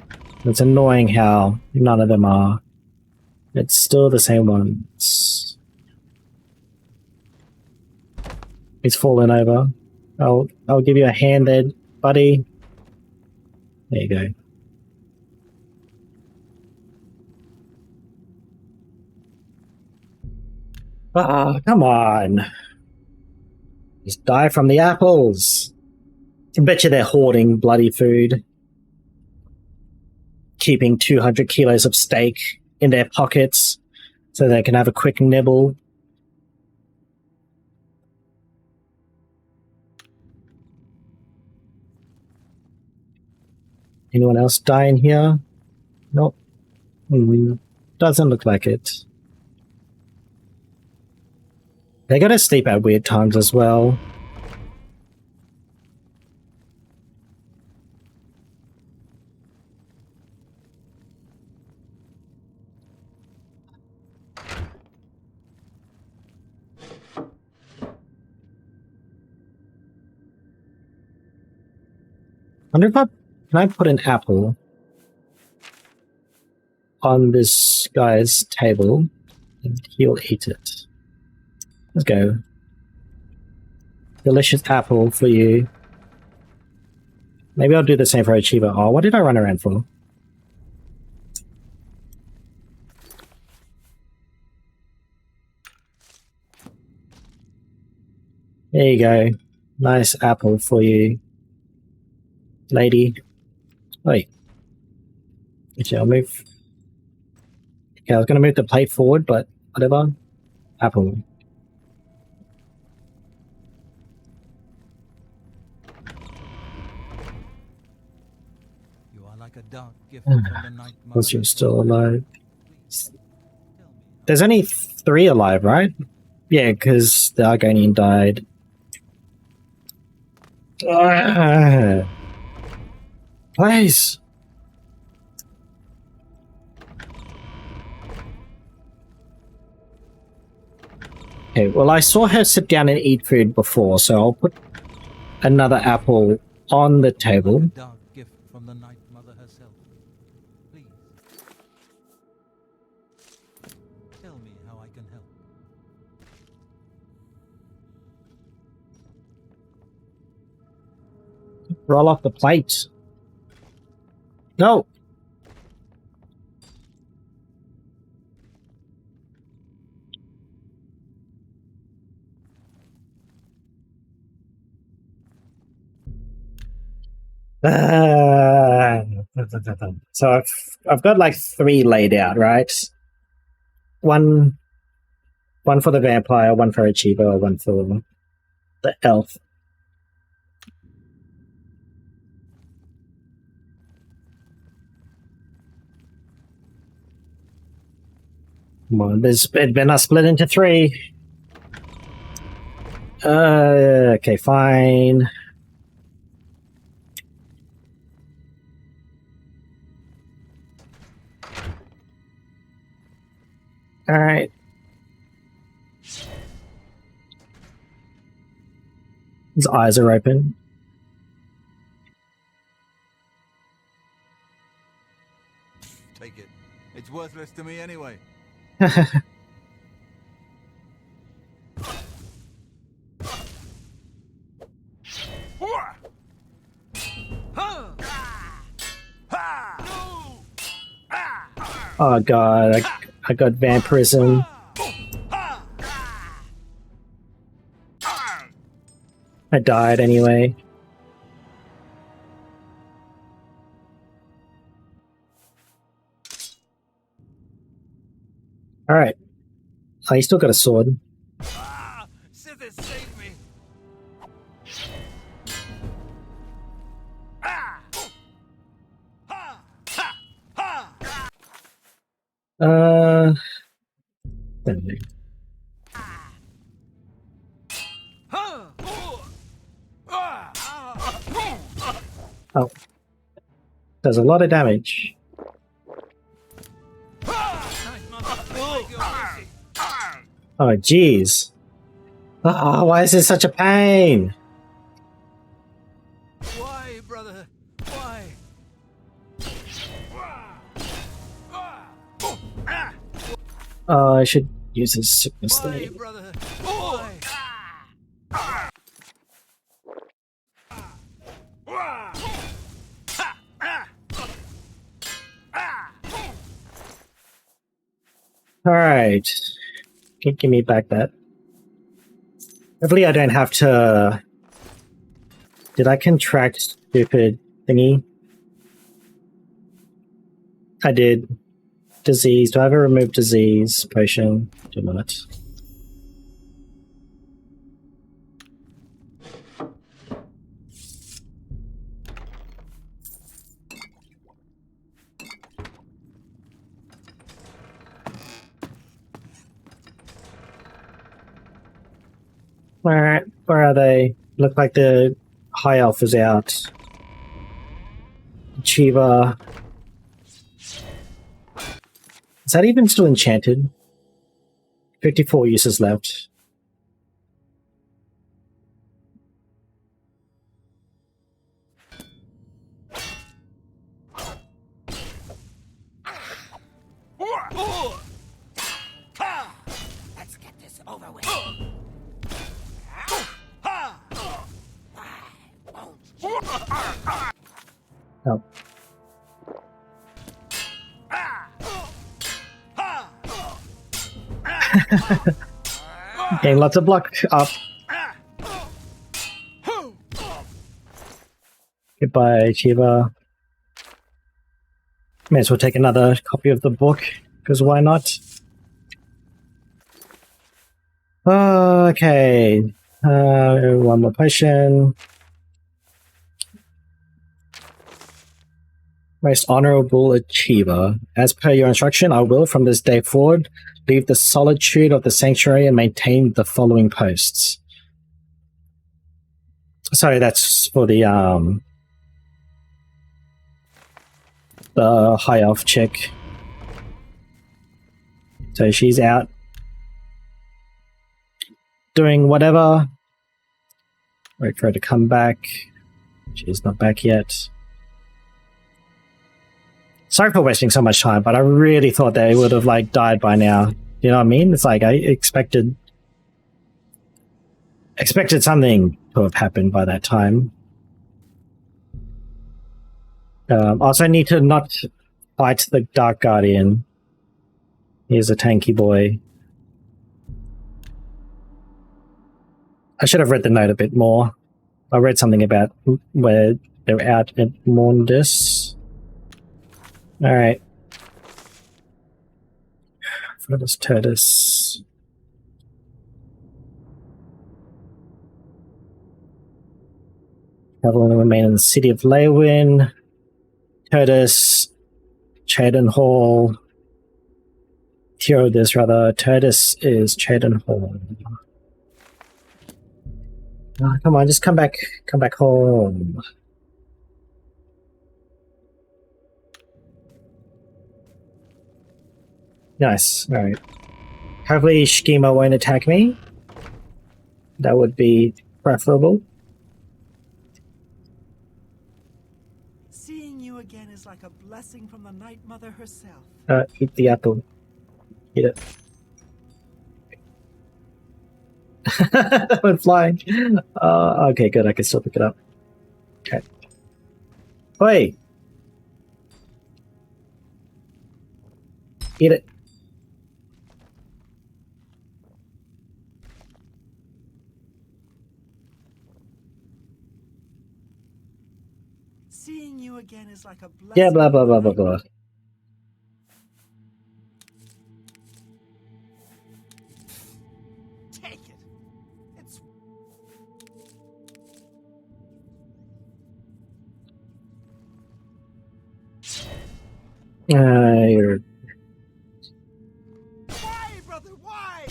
It's annoying how none of them are. It's still the same ones. He's fallen over. I'll give you a hand there, buddy. There you go. Ah, come on. Just die from the apples. I bet you they're hoarding bloody food. Keeping 200 kilos of steak in their pockets so they can have a quick nibble. Anyone else dying here? Nope. Doesn't look like it. They gotta sleep at weird times as well. Wonder if can I put an apple on this guy's table and he'll eat it. Let's go. Delicious apple for you. Maybe I'll do the same for Achiever. Oh, what did I run around for? There you go. Nice apple for you, lady. Wait. Okay, I'll move. Okay, I was going to move the plate forward, but whatever. Apple. like a dark gift from the night mother. Was you still alive? There's only 3 alive, right? Yeah, because the Argonian died. Please. Okay, well, I saw her sit down and eat food before, so I'll put another apple on the table. Dark gift from the night mother herself. Please. Tell me how I can help. Roll off the plate. No. So I've got like 3 laid out, right? One for the vampire, one for Achiever, one for the elf. Come on, it better not split into 3. Okay, fine. All right. His eyes are open. Take it. It's worthless to me anyway. Oh god, I got vampirism. I died anyway. Alright. Oh, you still got a sword. Scissors, save me. Oh. Does a lot of damage. Oh, jeez. Oh, why is this such a pain? Why, brother? Why? Oh, I should use his sickness Why, thing. brother? Why? Alright. Give me back that. Hopefully I don't have to... Did I contract stupid thingy? I did. Disease. Do I ever remove disease potion? Do not. Alright, where are they? Look like the high elf is out. Achiever. Is that even still enchanted? 54 uses left. Let's get this over with. Oh. Getting lots of block up. Goodbye, Chiba. May as well take another copy of the book, because why not? Okay. One more potion. Most honorable achiever. As per your instruction, I will, from this day forward, leave the solitude of the sanctuary and maintain the following posts. Sorry, that's for the high elf chick. So she's out doing whatever. Wait for her to come back. She's not back yet. Sorry for wasting so much time, but I really thought they would have like died by now. You know what I mean? It's like I expected something to have happened by that time. Also need to not fight the Dark Guardian. He's a tanky boy. I should have read the note a bit more. I read something about where they're out at Morndis. Alright. Furthest Turtis. Travel and remain in the city of Leywin. Turtis. Chaden Hall. Theodis, rather. Turtis is Chaden Hall. Oh, come on, just come back home. Nice, alright. Hopefully Schema won't attack me. That would be preferable. Seeing you again is like a blessing from the Night Mother herself. Eat the apple. Eat it. That went flying. Okay, good. I can still pick it up. Okay. Oi! Eat it. Seeing you again is like a blessing. Yeah, blah, blah, blah, blah, blah. Take it. It's You're... why, brother? Why?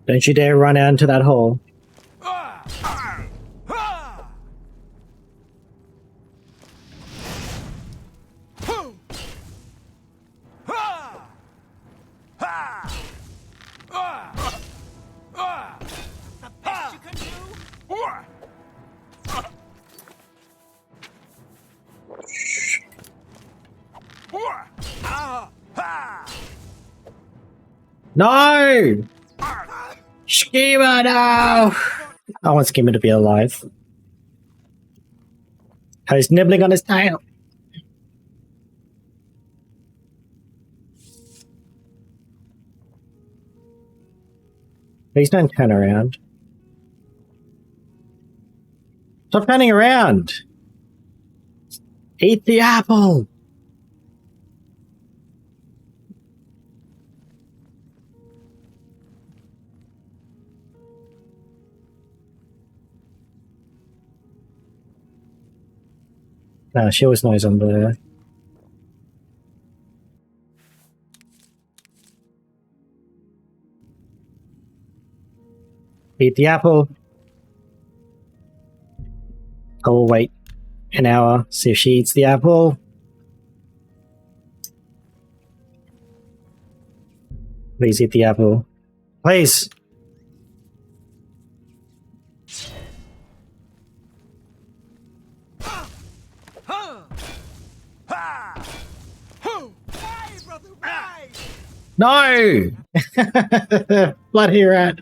Don't you dare run out into that hole. No! Schema, no! I want Schema to be alive. He's nibbling on his tail. Please don't turn around. Stop turning around! Eat the apple! No, she always knows I'm there. Eat the apple. I will wait an hour, see if she eats the apple. Please eat the apple. Please! No! Bloody rat.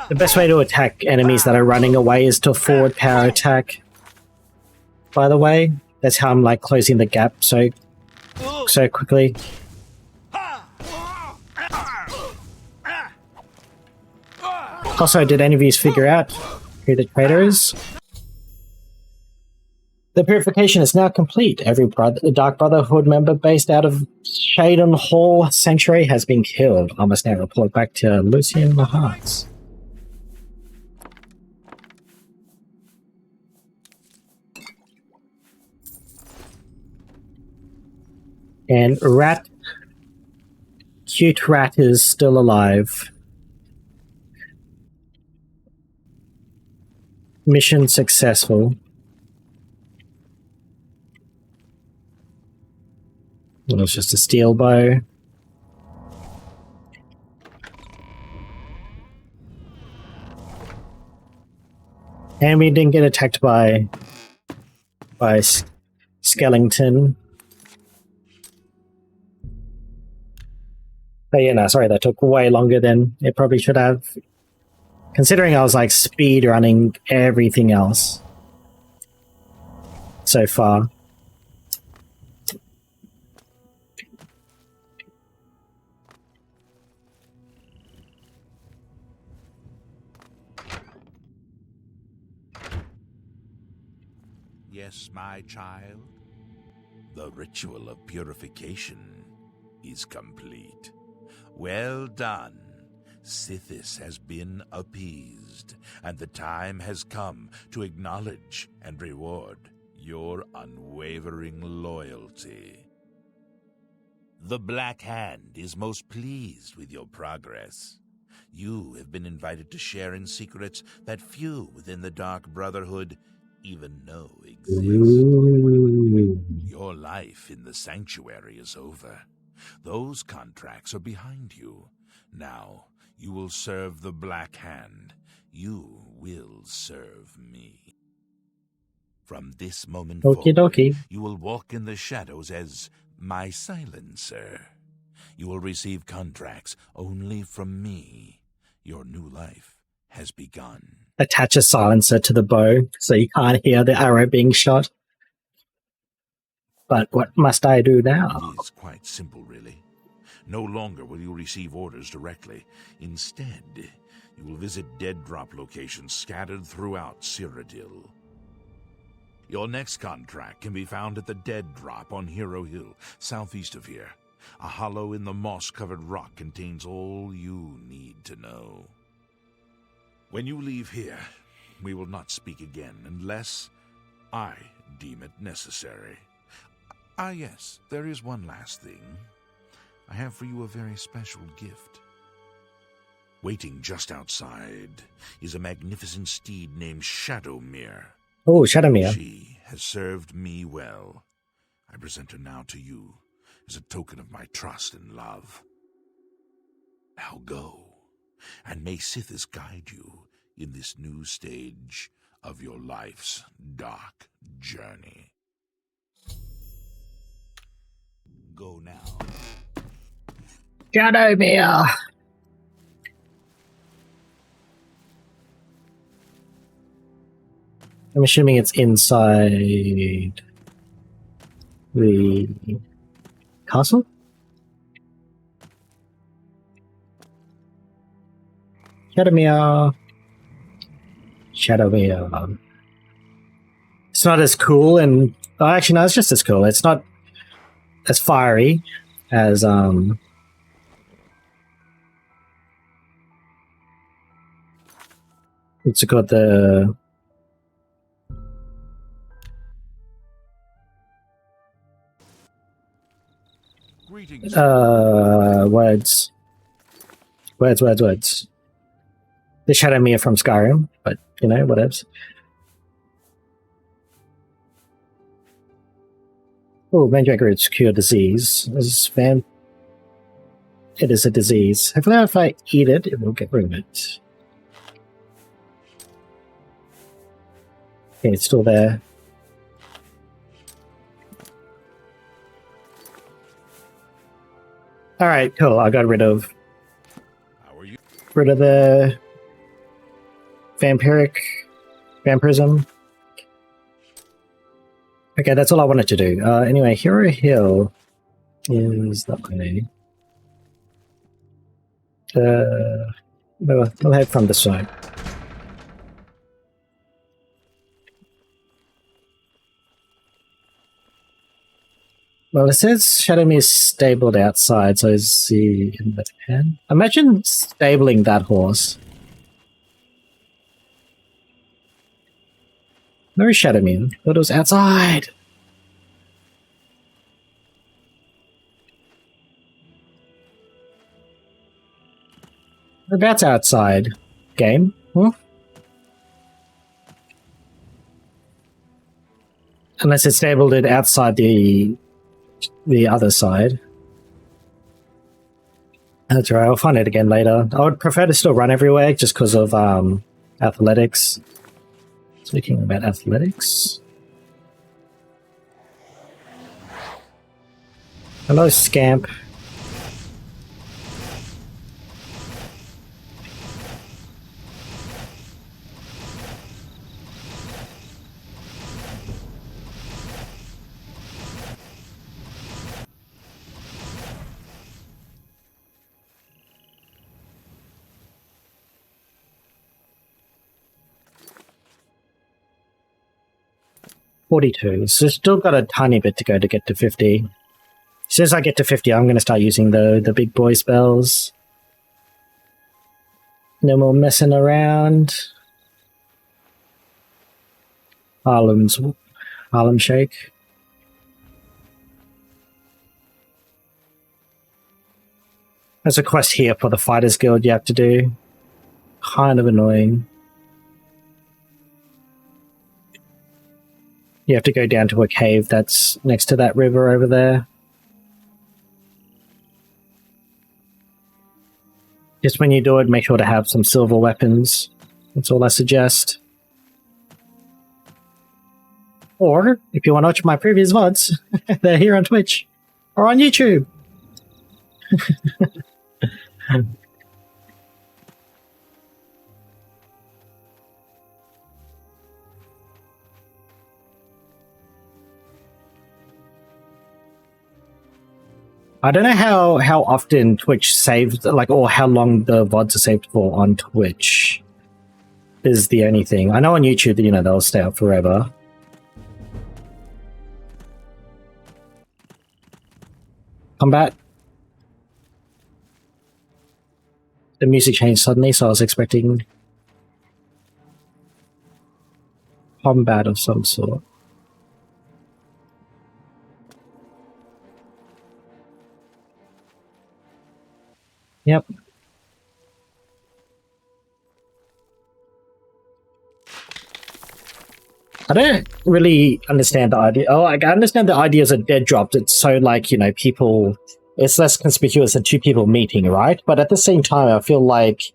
The best way to attack enemies that are running away is to forward power attack. By the way, that's how I'm like closing the gap so quickly. Also, did any of you figure out who the traitor is? The purification is now complete. Every Dark Brotherhood member based out of Shaden Hall Sanctuary has been killed. I must now report back to Lucian Maharts. And Rat, cute Rat is still alive. Mission successful. It was just a steel bow. And we didn't get attacked by Skellington. But yeah, no, sorry, that took way longer than it probably should have. Considering I was like speed running everything else so far. Yes, my child. The ritual of purification is complete. Well done. Sithis has been appeased, and the time has come to acknowledge and reward your unwavering loyalty. The Black Hand is most pleased with your progress. You have been invited to share in secrets that few within the Dark Brotherhood even know exist. Ooh. Your life in the sanctuary is over. Those contracts are behind you. Now, you will serve the Black Hand. You will serve me. From this moment Okie forward, dokie. you will walk in the shadows as my silencer. You will receive contracts only from me. Your new life has begun. Attach a silencer to the bow so you can't hear the arrow being shot. But what must I do now? It is quite simple, really. No longer will you receive orders directly. Instead, you will visit dead drop locations scattered throughout Cyrodiil. Your next contract can be found at the Dead Drop on Hero Hill, southeast of here. A hollow in the moss-covered rock contains all you need to know. When you leave here, we will not speak again unless I deem it necessary. Ah, yes, there is one last thing. I have for you a very special gift. Waiting just outside is a magnificent steed named Shadowmere. Oh, Shadowmere. She has served me well. I present her now to you as a token of my trust and love. Now go, and may Sithis guide you in this new stage of your life's dark journey. Go now. Shadowmere! I'm assuming it's inside the castle? Shadowmere. Shadowmere. It's not as cool and... Oh, actually, no, it's just as cool. It's not as fiery as... What's it called? The... Greetings. Words. The Shadowmere from Skyrim, but, you know, whatevs. Oh, mandrake roots cure disease. It is a disease. Hopefully if I eat it, it will get rid of it. Okay, it's still there. Alright, cool. I got rid of the vampirism. Okay, that's all I wanted to do. Anyway, Hero Hill is that way. We'll head from this side. Well, it says Shadowme is stabled outside, so is he in the pen? Imagine stabling that horse. Where is Shadowme? Thought it was outside. Whereabouts outside? Game? Huh? Unless it's stabled it outside the other side. That's right, I'll find it again later. I would prefer to still run everywhere just because of athletics. Speaking about athletics. Hello, Scamp. $42. So still got a tiny bit to go to get to 50. As soon as I get to 50, I'm going to start using the big boy spells. No more messing around. Harlem Shake. There's a quest here for the Fighters Guild you have to do. Kind of annoying. You have to go down to a cave that's next to that river over there. Just when you do it, make sure to have some silver weapons. That's all I suggest. Or, if you want to watch my previous VODs, they're here on Twitch. Or on YouTube. I don't know how often Twitch saves, like, or how long the VODs are saved for on Twitch is the only thing. I know on YouTube, you know, they'll stay up forever. Combat. The music changed suddenly, so I was expecting combat of some sort. Yep. I don't really understand the idea. Oh, I understand the ideas of dead drops. It's so, like, you know, people... It's less conspicuous than two people meeting, right? But at the same time, I feel like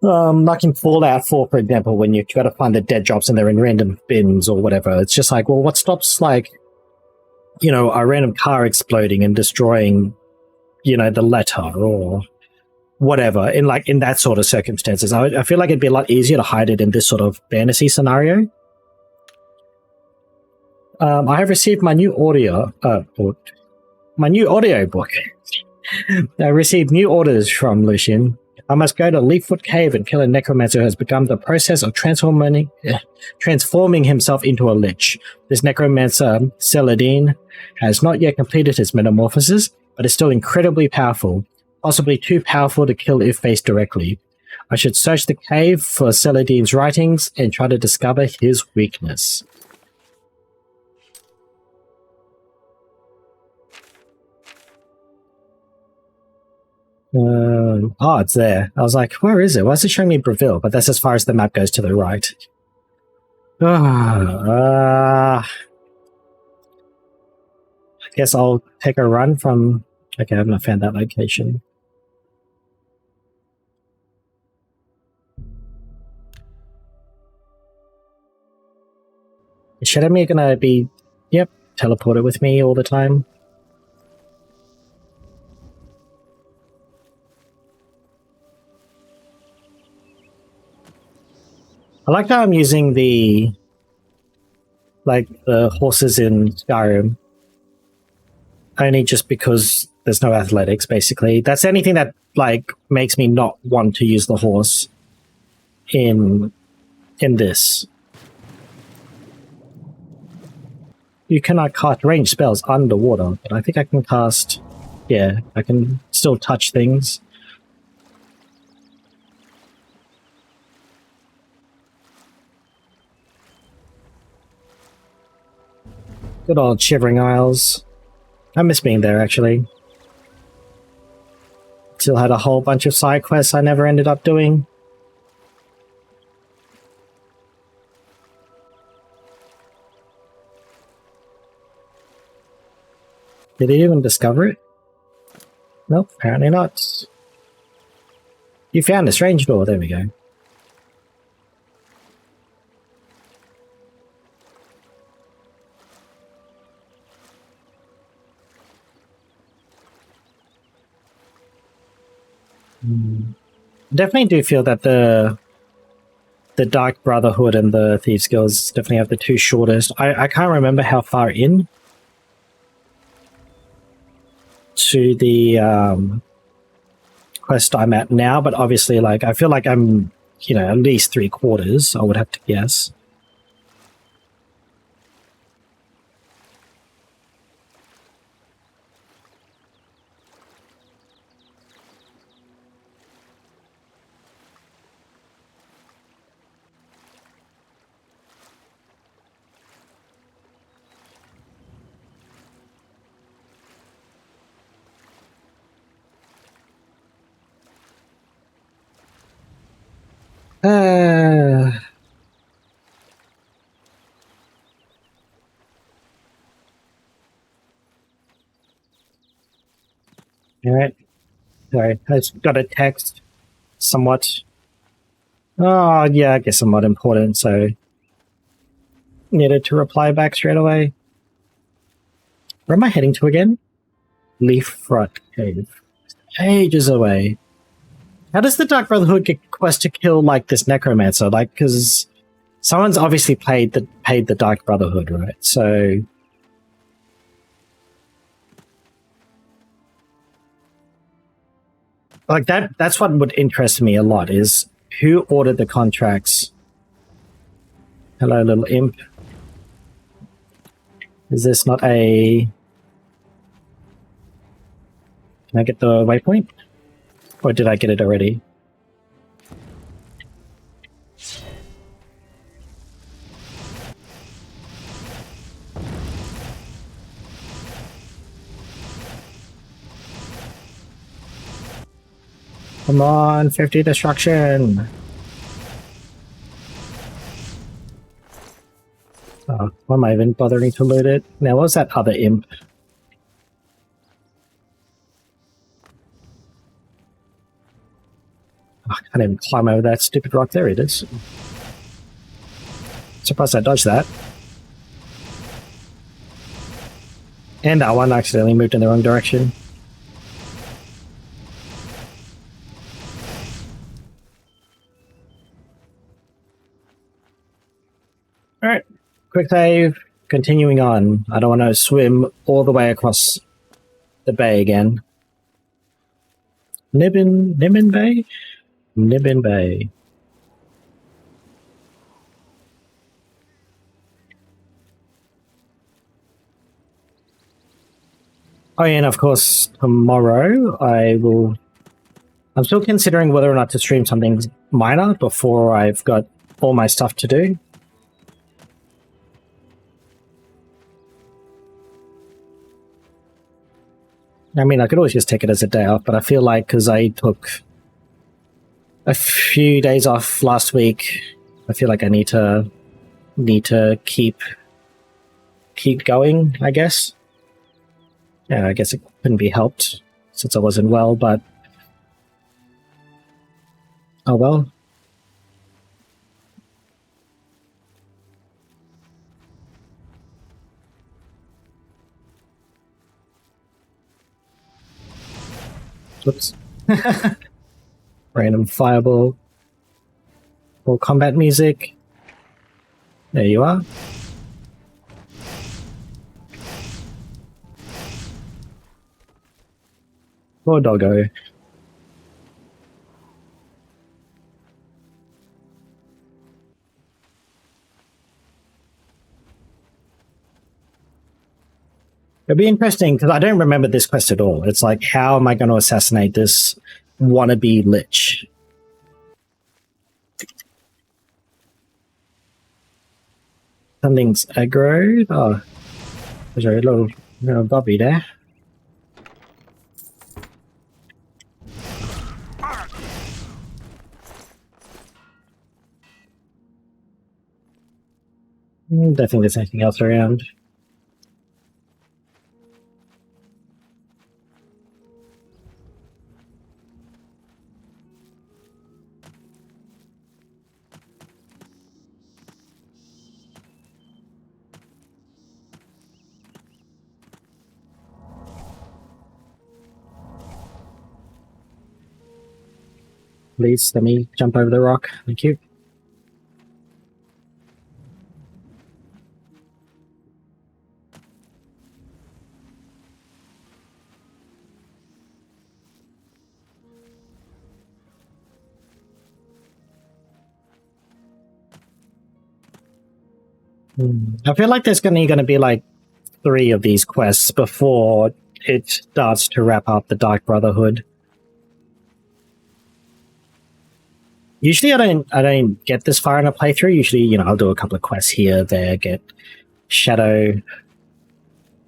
in Fallout 4, for example, when you got to find the dead drops and they're in random bins or whatever, it's just like, well, what stops, like, you know, a random car exploding and destroying, you know, the letter or whatever in that sort of circumstances. I feel like it'd be a lot easier to hide it in this sort of fantasy scenario. I have received my new audiobook. I received new orders from Lucian. I must go to Leaffoot Cave and kill a necromancer who has begun the process of transforming himself into a lich. This necromancer, Celadine, has not yet completed his metamorphosis, but is still incredibly powerful, possibly too powerful to kill if faced directly. I should search the cave for Celadine's writings and try to discover his weakness. Oh, it's there. I was like, where is it? Why is it showing me Breville? But that's as far as the map goes to the right. I guess I'll take a run from... Okay, I've not found that location. Is Shadowme gonna be, yep, teleported with me all the time? I like how I'm using the horses in Skyrim. Only just because there's no athletics, basically. That's anything that, like, makes me not want to use the horse in this. You cannot cast range spells underwater, but I think I can cast... Yeah, I can still touch things. Good old Shivering Isles. I miss being there, actually. Still had a whole bunch of side quests I never ended up doing. Did he even discover it? Nope, apparently not. You found a strange door, there we go. Definitely do feel that the Dark Brotherhood and the Thieves Guilds definitely have the two shortest. I can't remember how far in to the quest I'm at now, but obviously, like, I feel like I'm, you know, at least 3/4, I would have to guess. Alright. Sorry, I just got a text. Somewhat. Oh, yeah, I guess somewhat important, so needed to reply back straight away. Where am I heading to again? Leaf Front Cave. Ages away. How does the Dark Brotherhood get quest to kill, like, this necromancer? Like, because someone's obviously paid the Dark Brotherhood, right? So... like, that's what would interest me a lot, is who ordered the contracts? Hello, little imp. Is this not a... Can I get the waypoint? Or did I get it already? Come on, 50 destruction! Oh, why am I even bothering to loot it? Now, what was that other imp? Oh, I can't even climb over that stupid rock. There it is. Surprised I dodged that. And that one accidentally moved in the wrong direction. Alright, quick save, continuing on. I don't want to swim all the way across the bay again. Nibbin Bay? Nibbin Bay. Oh yeah, and of course, tomorrow I'm still considering whether or not to stream something minor before I've got all my stuff to do. I mean, I could always just take it as a day off, but I feel like because I took a few days off last week, I feel like I need to keep going, I guess. Yeah, I guess it couldn't be helped since I wasn't well, but oh well. Whoops. Random fireball. Or combat music. There you are. Poor doggo. It'd be interesting because I don't remember this quest at all. It's like, how am I going to assassinate this wannabe lich? Something's aggroed. Oh, there's a little Bobby there. Don't think there's anything else around. Please let me jump over the rock. Thank you. I feel like there's going to be like 3 of these quests before it starts to wrap up the Dark Brotherhood. Usually I don't get this far in a playthrough. Usually, you know, I'll do a couple of quests here, there, get Shadow...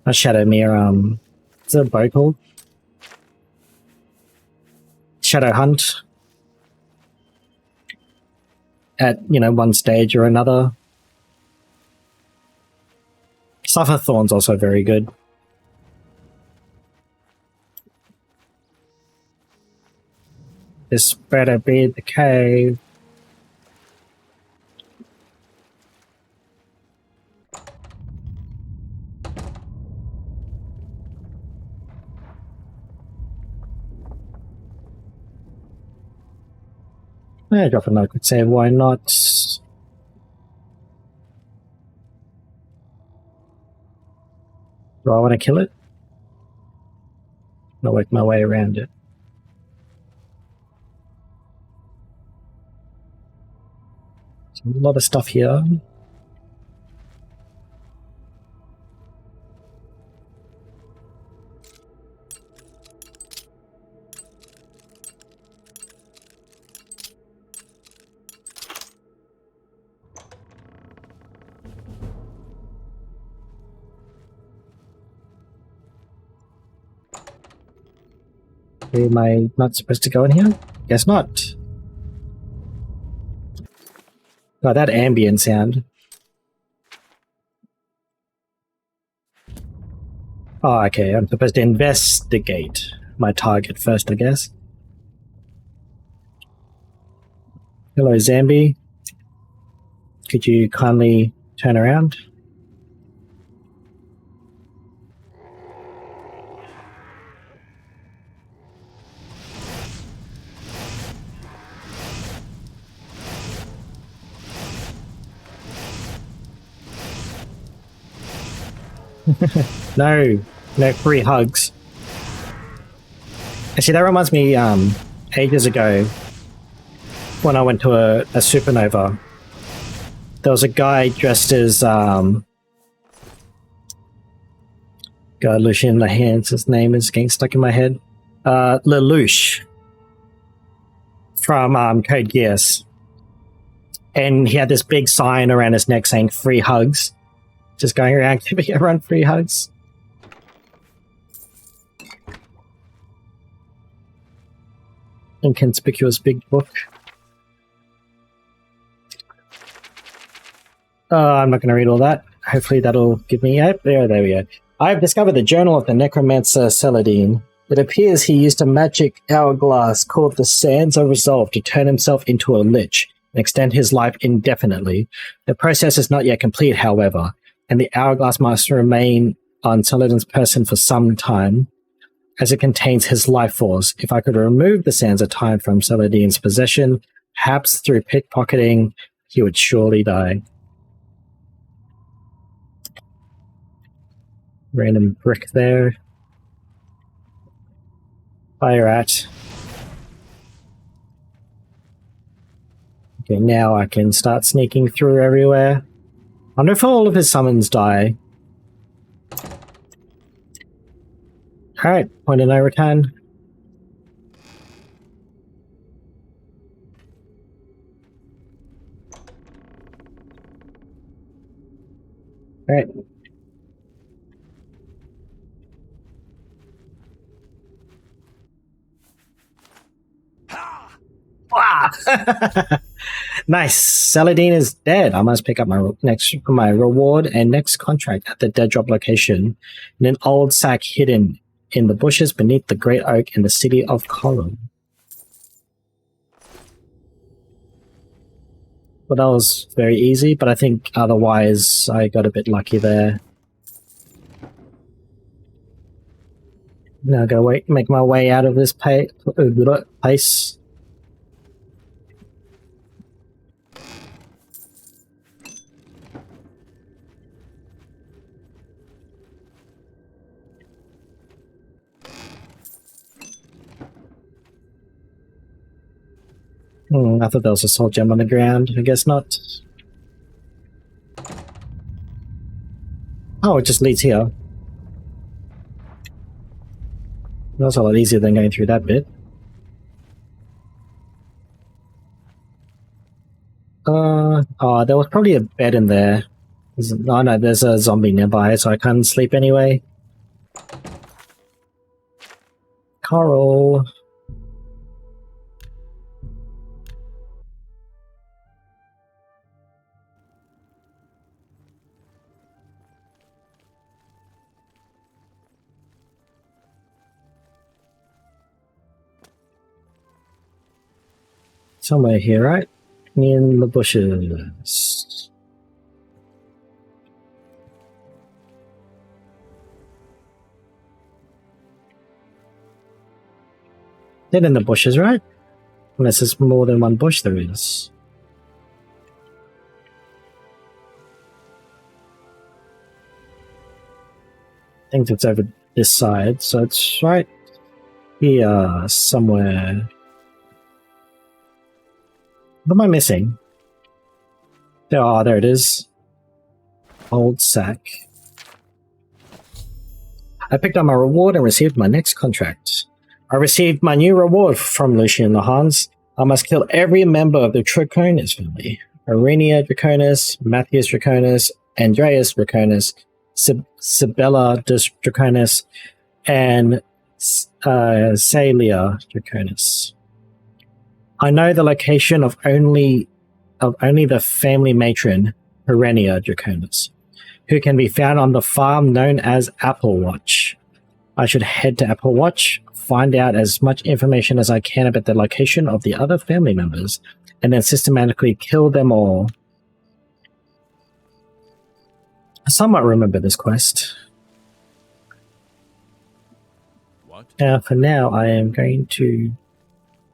Not Shadowmere, what's the bow called? Shadow Hunt. At, you know, one stage or another. Suffer Thorn's also very good. This better be the cave. I drop a note, could say, why not? Do I want to kill it? I'll work my way around it. A lot of stuff here. Am I not supposed to go in here? Guess not. Oh, that ambient sound. Oh, okay. I'm supposed to investigate my target first, I guess. Hello, Zambi. Could you kindly turn around? No free hugs. Actually, that reminds me, ages ago, when I went to a supernova, there was a guy dressed as, God, Lucien Lahance, his name is getting stuck in my head. Lelouch from Code Geass. And he had this big sign around his neck saying free hugs. Just going around giving everyone free hugs. Inconspicuous big book. I'm not going to read all that. Hopefully that'll give me... There we go. I have discovered the journal of the necromancer Celadine. It appears he used a magic hourglass called the Sands of Resolve to turn himself into a lich and extend his life indefinitely. The process is not yet complete, however, and the hourglass must remain on Saladin's person for some time, as it contains his life force. If I could remove the Sands of Time from Saladin's possession, perhaps through pickpocketing, he would surely die. Random brick there. Fire at. Okay, now I can start sneaking through everywhere. I wonder if all of his summons die. Alright, point of no return. Alright. Wow! Nice. Saladin is dead. I must pick up my reward and next contract at the dead drop location in an old sack hidden in the bushes beneath the great oak in the city of Corum. Well, that was very easy, but I think otherwise I got a bit lucky there. Now I gotta make my way out of this place. I thought there was a soul gem on the ground. I guess not. Oh, it just leads here. That's a lot easier than going through that bit. Oh, there was probably a bed in there. Oh no, there's a zombie nearby, so I can't sleep anyway. Coral. Somewhere here, right? In the bushes. They're in the bushes, right? Unless there's more than one bush there is. I think it's over this side, so it's right here somewhere. What am I missing? Oh, there it is. Old sack. I picked up my reward and received my next contract. I received my new reward from Lucian the Hans. I must kill every member of the Draconis family. Arenia Draconis, Matthias Draconis, Andreas Draconis, Sibella Draconis, and Celia Draconis. I know the location of only the family matron, Arenia Draconis, who can be found on the farm known as Apple Watch. I should head to Apple Watch, find out as much information as I can about the location of the other family members, and then systematically kill them all. I somewhat remember this quest. What? For now, I am going to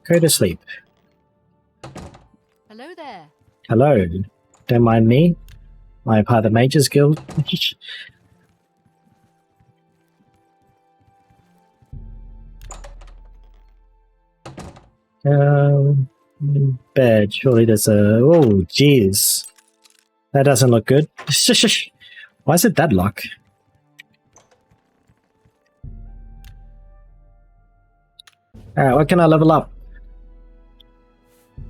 go to sleep. Hello there. Hello. Don't mind me. I'm part of the Mages Guild. Bed. Surely there's a... Oh, jeez. That doesn't look good. Why is it deadlock? Alright, what can I level up?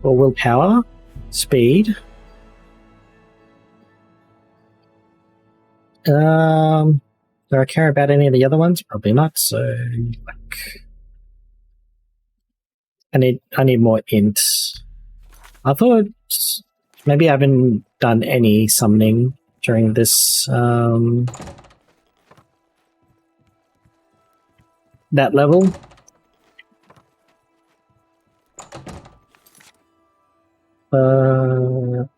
Or willpower? Speed? Do I care about any of the other ones? Probably not, so... like... I need more int. I thought maybe I haven't done any summoning during this that level.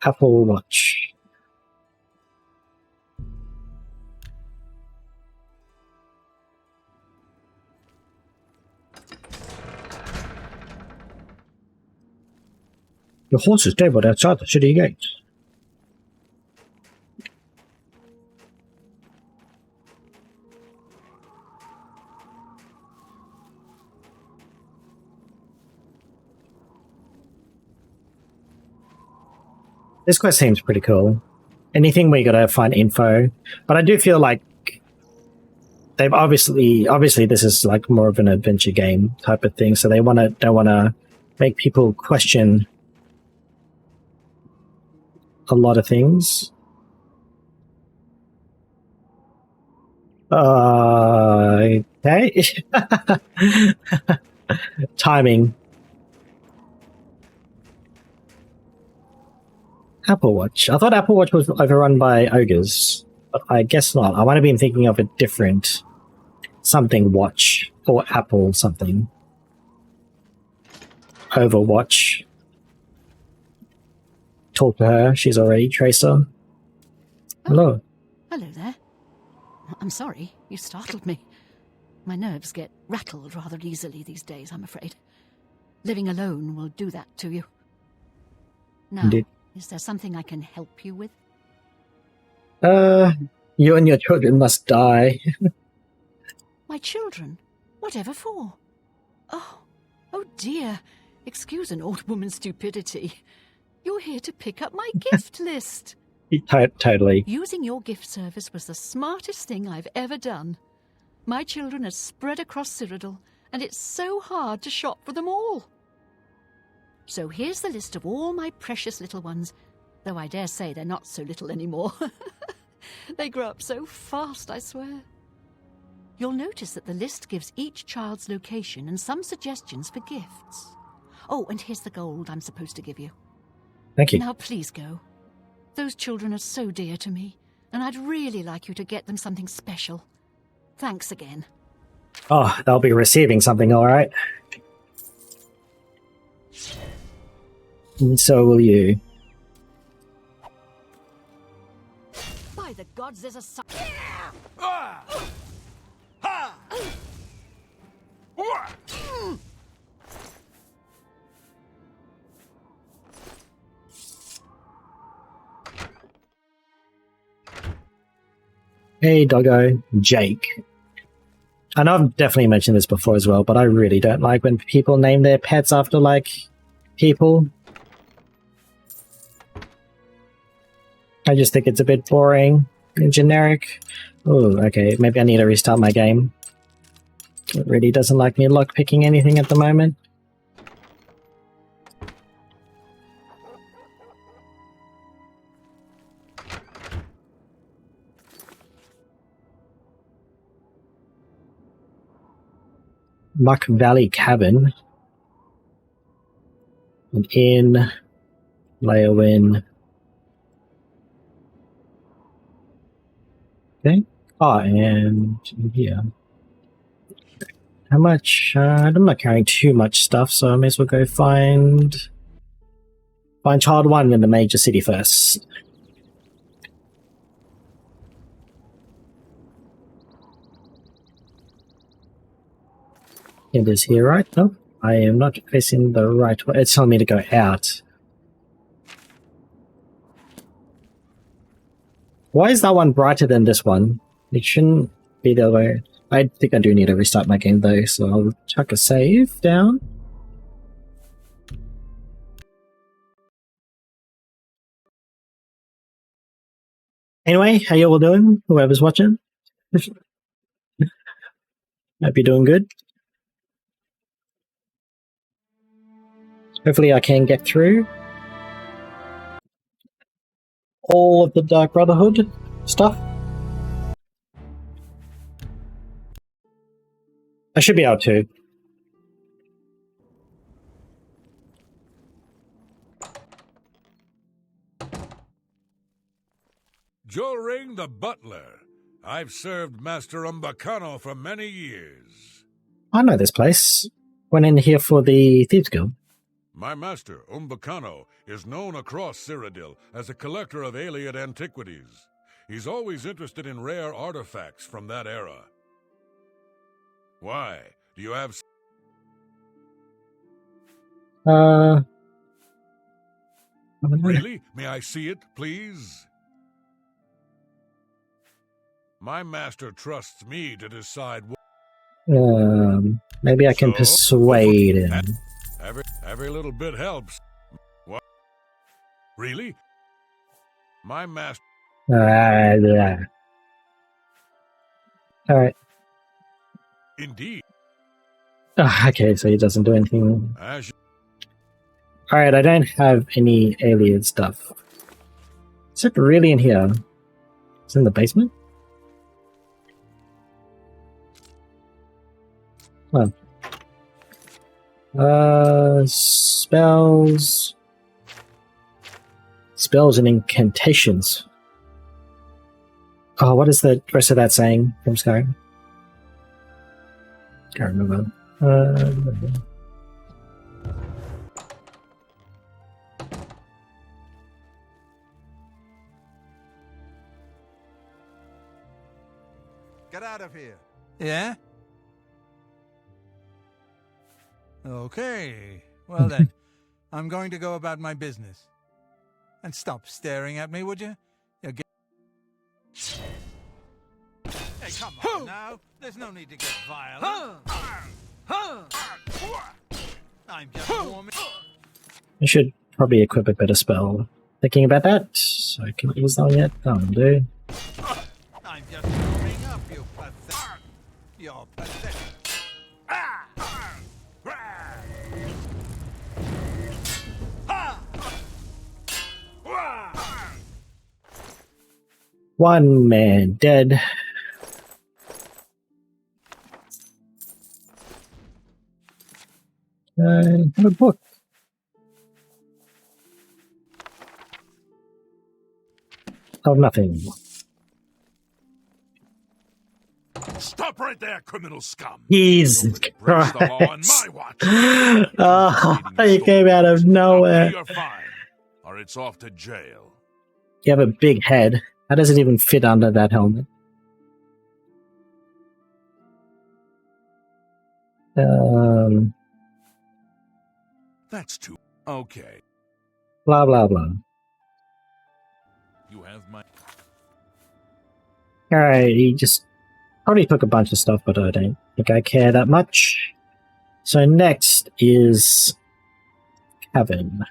Apple Watch. The horse is stabled outside the city gate. This quest seems pretty cool. Anything where you gotta find info, but I do feel like they've obviously this is like more of an adventure game type of thing, so don't wanna make people question a lot of things. Okay. Timing. Apple Watch. I thought Apple Watch was overrun by ogres, but I guess not. I might have been thinking of a different something watch or Apple something. Overwatch. Talk to her. She's already Tracer. Hello. Hello there. I'm sorry, you startled me. My nerves get rattled rather easily these days, I'm afraid. Living alone will do that to you. Now, Indeed. Is there something I can help you with? You and your children must die. My children? Whatever for? Oh dear. Excuse an old woman's stupidity. You're here to pick up my gift list. Totally. Using your gift service was the smartest thing I've ever done. My children are spread across Cyrodiil, and it's so hard to shop for them all. So here's the list of all my precious little ones, though I dare say they're not so little anymore. They grow up so fast, I swear. You'll notice that the list gives each child's location and some suggestions for gifts. Oh, and here's the gold I'm supposed to give you. Thank you. Now please go. Those children are so dear to me, and I'd really like you to get them something special. Thanks again. Oh, they'll be receiving something, all right. And so will you. By the gods, there's a Hey, doggo. Jake. I know I've definitely mentioned this before as well, but I really don't like when people name their pets after, like, people. I just think it's a bit boring and generic. Oh, okay, maybe I need to restart my game. It really doesn't like me lockpicking anything at the moment. Muck Valley Cabin. An inn. Leowin. Okay. Oh, and yeah. How much? I'm not carrying too much stuff, so I may as well go find child 1 in the major city first. It is here, right? No, I am not facing the right way. It's telling me to go out. Why is that one brighter than this one? It shouldn't be the other way. I think I do need to restart my game though, so I'll chuck a save down. Anyway, how you all doing? Whoever's watching? Hope you're doing good. Hopefully I can get through all of the Dark Brotherhood stuff. I should be able to. Joring the butler. I've served Master Umbacano for many years. I know this place. Went in here for the Thieves Guild. My master, Umbacano, is known across Cyrodiil as a collector of alien antiquities. He's always interested in rare artifacts from that era. Why? Do you have... Really? May I see it, please? My master trusts me to decide what... Maybe I can persuade him. Every little bit helps. What? Really? My master. Yeah. All right. Indeed. Okay, so he doesn't do anything. As you... All right, I don't have any alien stuff. Is it really in here? It's in the basement? Oh. Spells. Spells and incantations. Oh, what is the rest of that saying from Skyrim? Can't remember. Get out of here. Yeah? Okay. Well then, I'm going to go about my business. And stop staring at me, would you? You'll get... Hey, come on now. There's no need to get violent. I'm just warming. I should probably equip a better spell. Thinking about that. So I can use that one yet? Oh, do. I'm just warming up, you pathetic. You're pathetic. One man dead. I have a book. Oh, nothing. Stop right there, criminal scum. Jesus Breaks Christ. the law on my watch. Oh, he came out of nowhere. You're fine, or it's off to jail. You have a big head. How does it even fit under that helmet? That's too... Okay. Blah, blah, blah. You have my... Alright, he just probably took a bunch of stuff, but I don't think I care that much. So next is Kevin.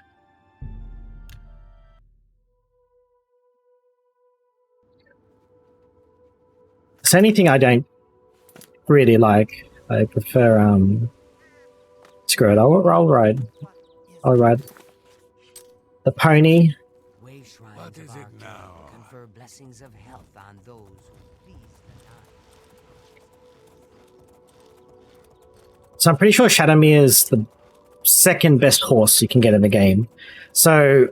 So anything I don't really like, I prefer, screw it, I'll ride the pony. What is it now? Confer blessings of health on those who please the night. So I'm pretty sure Shadowmere is the second best horse you can get in the game. So,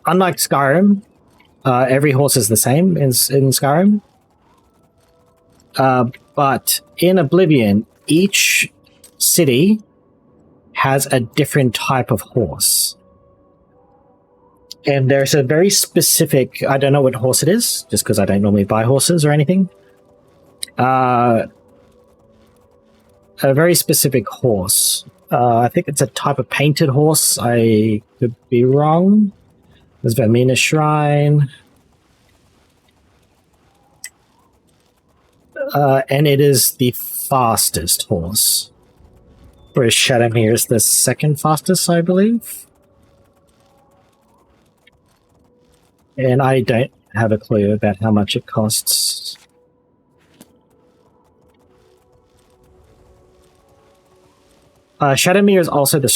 unlike Skyrim, every horse is the same in Skyrim. But in Oblivion, each city has a different type of horse. And there's a very specific... I don't know what horse it is, just because I don't normally buy horses or anything. A very specific horse. I think it's a type of painted horse. I could be wrong. There's Vermina Shrine. And it is the fastest horse. Whereas Shadowmere is the second fastest, I believe. And I don't have a clue about how much it costs. Shadowmere is also the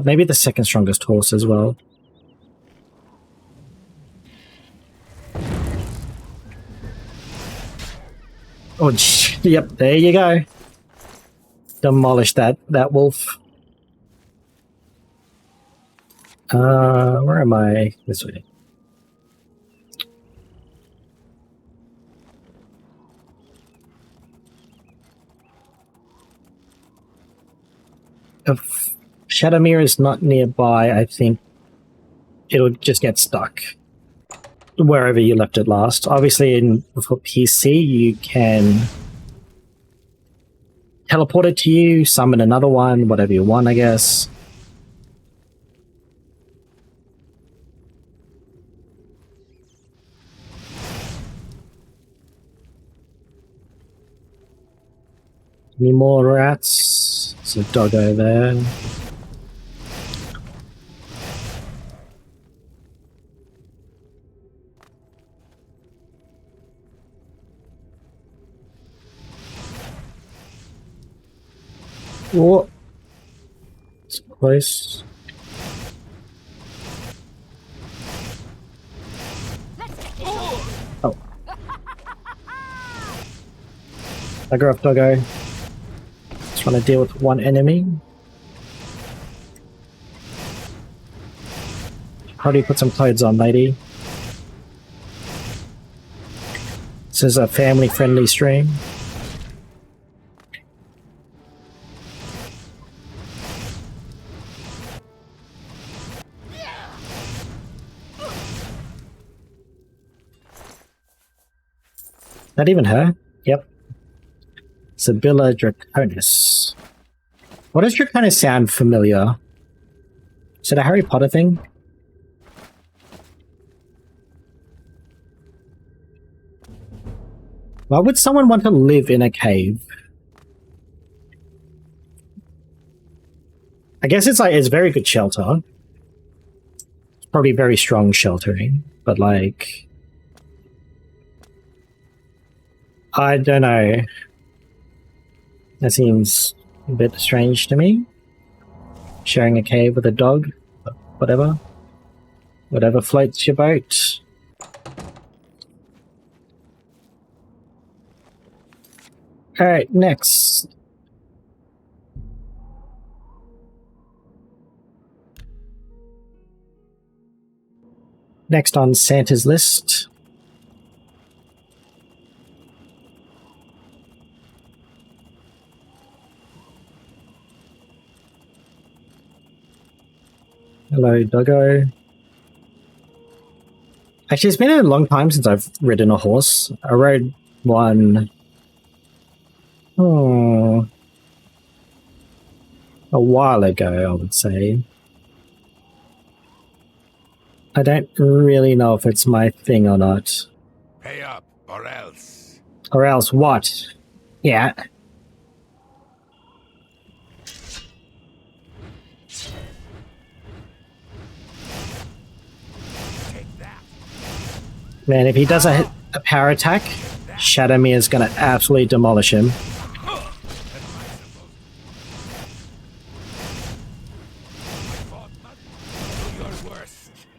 maybe the second strongest horse as well. Oh, yep, there you go. Demolish that wolf. Where am I? This way. If Shadowmere is not nearby, I think it'll just get stuck wherever you left it last. Obviously, for PC, you can teleport it to you, summon another one, whatever you want, I guess. Any more rats? There's a doggo there. Oh, it's close. Oh. Bugger off, doggo. Trying to deal with one enemy. How do you put some clothes on, lady? This is a family-friendly stream. Not even her? Yep. Sibylla Draconis. What does Draconis sound familiar? Is it a Harry Potter thing? Why would someone want to live in a cave? I guess it's like, it's very good shelter. It's probably very strong sheltering, but like, I don't know. That seems a bit strange to me. Sharing a cave with a dog, but whatever. Whatever floats your boat. Alright, next. Next on Santa's list. Hello, doggo. Actually, it's been a long time since I've ridden a horse. I rode one... a while ago, I would say. I don't really know if it's my thing or not. Pay up, or else. Or else what? Yeah. Man, if he does a power attack, Shadowmere is going to absolutely demolish him.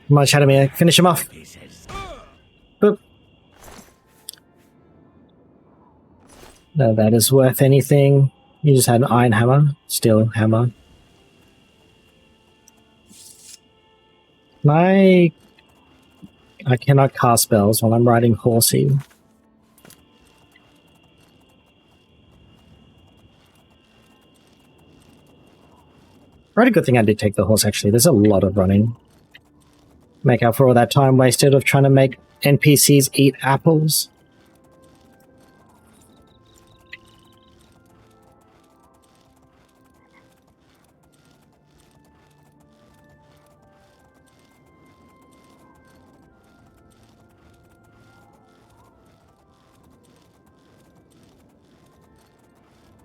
Come on, Shadowmere, finish him off. Boop. No, that is worth anything. You just had an iron hammer, steel hammer. I cannot cast spells while I'm riding horsey. Right, a good thing I did take the horse, actually. There's a lot of running. Make up for all that time wasted of trying to make NPCs eat apples.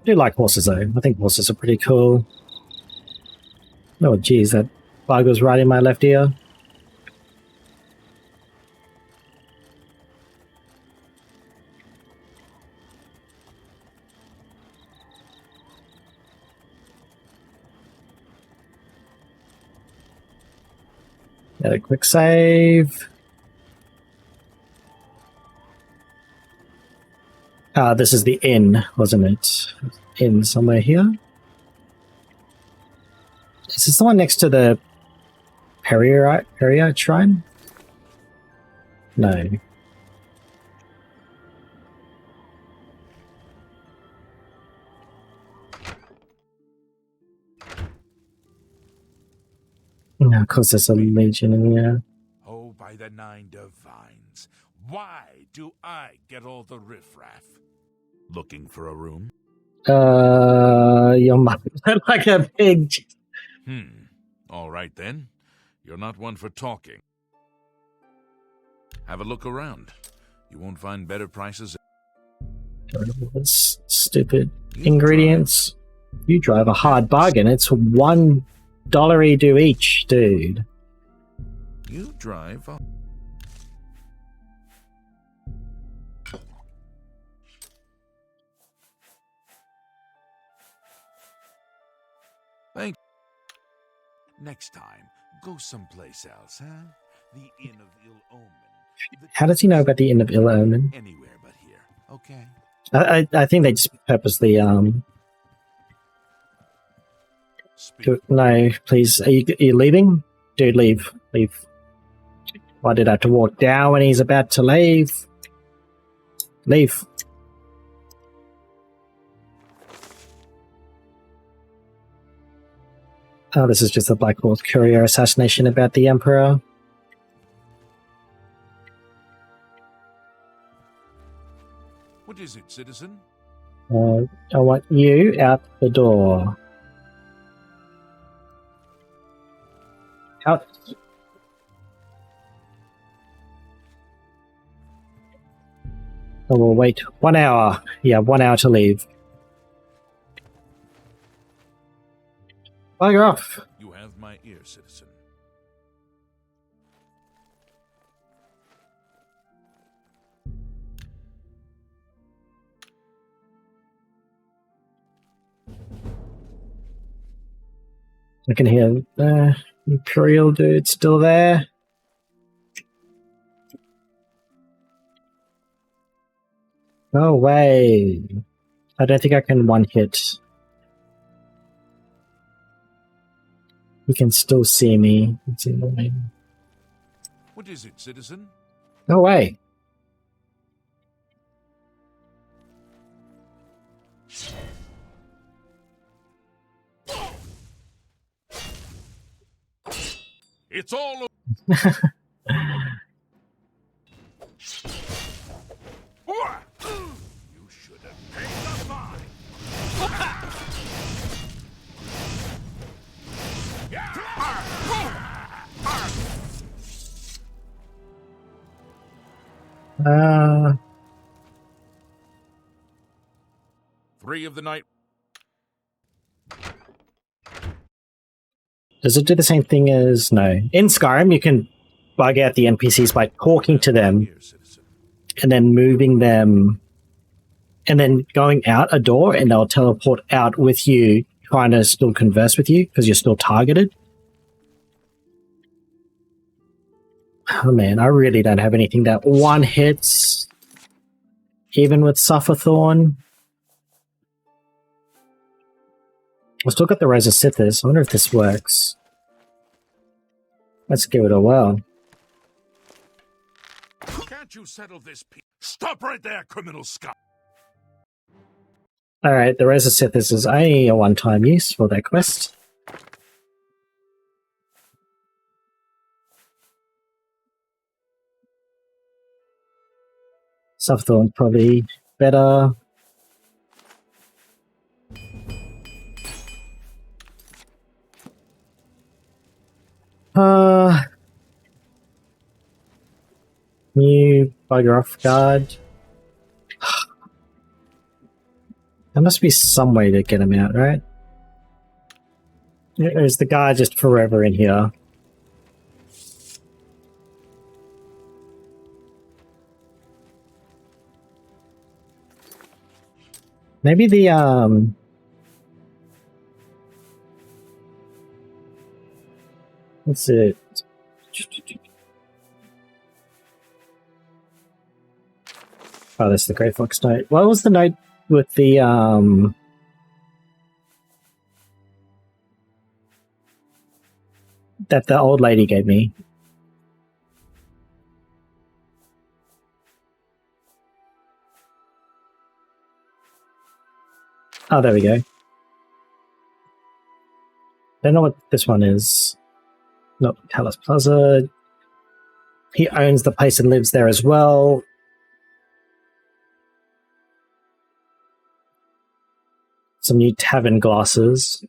I do like horses, though. I think horses are pretty cool. Oh, geez, that bug was right in my left ear. Get a quick save. This is the inn, wasn't it? Inn somewhere here. Is this the one next to the Periite Shrine? No. No, of course there's a legion in here. Oh, by the 9 divines. Why do I get all the riffraff? Looking for a room? Your mother like a pig. All right then. You're not one for talking. Have a look around. You won't find better prices. Stupid ingredients. You drive a hard bargain. It's $1 do each, dude. You drive a... Next time, go someplace else, huh? The Inn of Ill Omen. How does he know about the Inn of Ill Omen? Anywhere but here, okay? I think they just purposely no, please. Are you leaving? Dude, leave. Leave. Why did I have to walk down when he's about to leave? Leave. Oh, this is just the Black Horse courier assassination about the Emperor. What is it, citizen? I want you out the door. Out. Oh, we'll wait 1 hour. Yeah, 1 hour to leave. Bugger off. You have my ear, citizen. I can hear the Imperial dude still there. No way. I don't think I can one hit. He can still see me. It's annoying. What is it, citizen? No way. It's all You should have paid the fine. Three of the night. Does it do the same thing as... No. In Skyrim, you can bug out the NPCs by talking to them and then moving them and then going out a door, and they'll teleport out with you, trying to still converse with you because you're still targeted. Oh man, I really don't have anything that one hits, even with Sufferthorn. I've still got the Rose of Sithis. I wonder if this works. Let's give it a whirl. Can't you settle this? Stop right there, criminal scum! Alright, the Rose of Sithis is only a one-time use for that quest. Sufferthorn probably better. You bugger off guard. There must be some way to get him out, right? Is the guy just forever in here? Maybe the what's it? Oh, that's the Grey Fox note. What was the note with the that the old lady gave me? Oh, there we go. Don't know what this one is. Not Palace Plaza. He owns the place and lives there as well. Some new tavern glasses.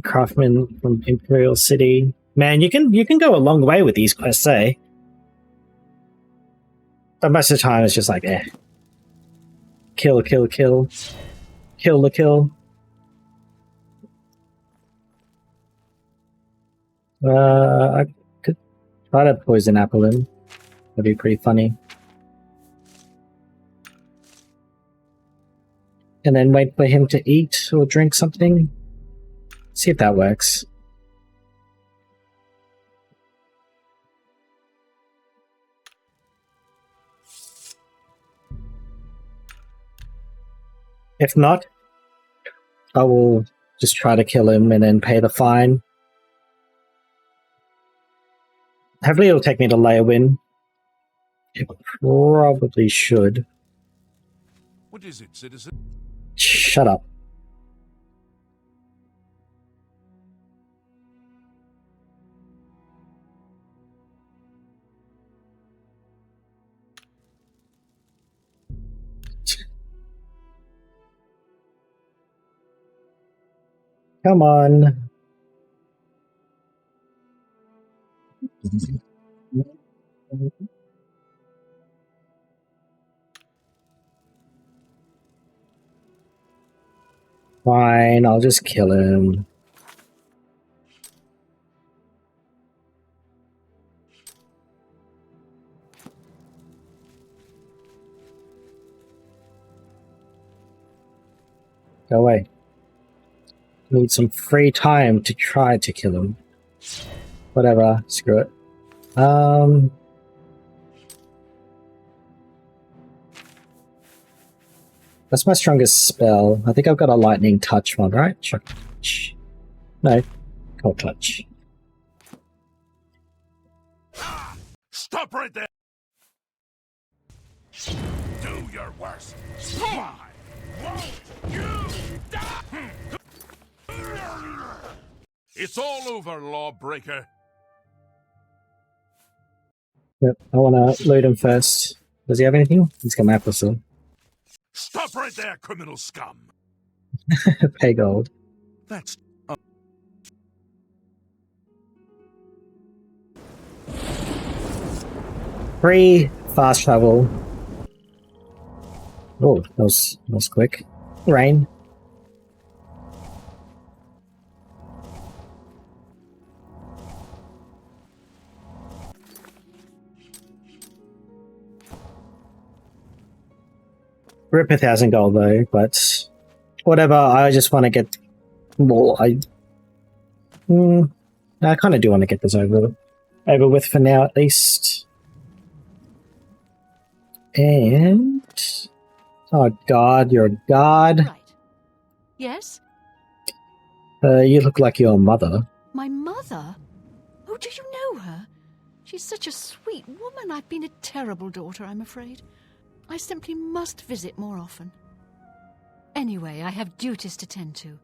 Craftsman from Imperial City. Man, you can go a long way with these quests, eh? But most of the time it's just like, eh. Kill, kill, kill. Kill the kill. I could try to poison apple him. That'd be pretty funny. And then wait for him to eat or drink something. See if that works. If not, I will just try to kill him and then pay the fine. Hopefully it'll take me to Leywin. It probably should. What is it, citizen? Shut up. Come on. Fine, I'll just kill him. Go away. Need some free time to try to kill him. Whatever, screw it. That's my strongest spell. I think I've got a lightning touch one, right? Shock touch. No, cold touch. Stop right there! Do your worst. Why won't you die? It's all over, lawbreaker. Yep, I want to loot him first. Does he have anything? He's got my apple still. Stop right there, criminal scum. Pay gold. That's... Free fast travel. Oh, that was quick. Rain. Rip 1,000 gold though, but whatever. I just want to get more. I kind of do want to get this over with for now, at least. And oh god, you're a god. Right. Yes? You look like your mother. My mother? Oh, do you know her? She's such a sweet woman. I've been a terrible daughter, I'm afraid. I simply must visit more often. Anyway, I have duties to tend to.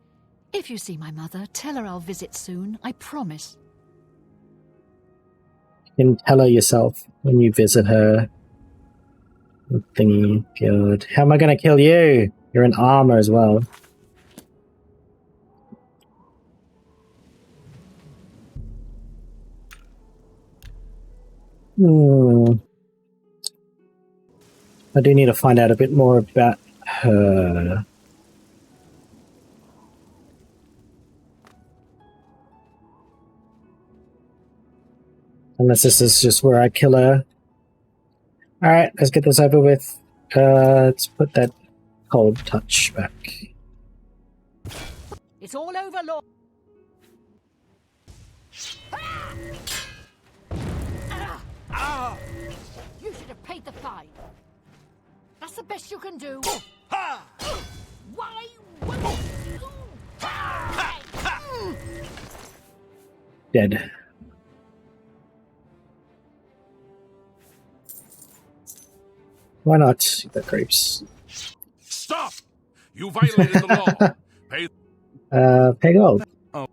If you see my mother, tell her I'll visit soon. I promise. You can tell her yourself when you visit her. Thingy, good. How am I going to kill you? You're in armor as well. I do need to find out a bit more about her. Unless this is just where I kill her. Alright, let's get this over with. Let's put that cold touch back. It's all over, Lord. You should have paid the fine. That's the best you can do. Why won't you? Dead. Why not? The creeps. Stop! You violated the law. Pay. Pay gold. Oh.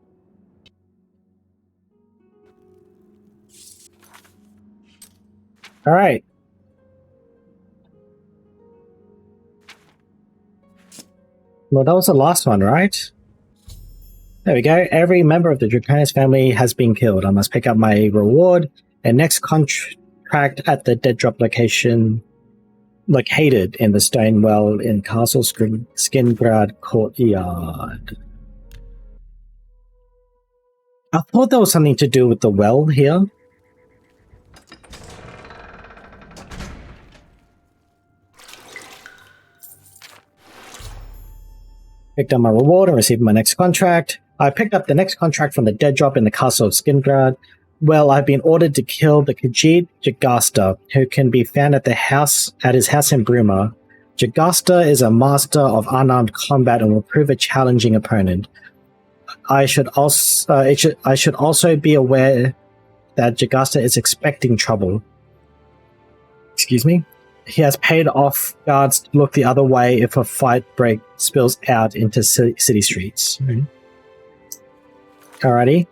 All right. Well, that was the last one, right? There we go. Every member of the Draconis family has been killed. I must pick up my reward and next contract at the dead drop location located in the stone well in Castle Skingrad courtyard. I thought there was something to do with the well here. Picked up my reward and received my next contract. I picked up the next contract from the dead drop in the Castle of Skingrad. Well, I've been ordered to kill the Khajiit Jagasta, who can be found at his house in Bruma. Jagasta is a master of unarmed combat and will prove a challenging opponent. I should also be aware that Jagasta is expecting trouble. Excuse me. He has paid off guards to look the other way if a fight break spills out into city streets. Alrighty.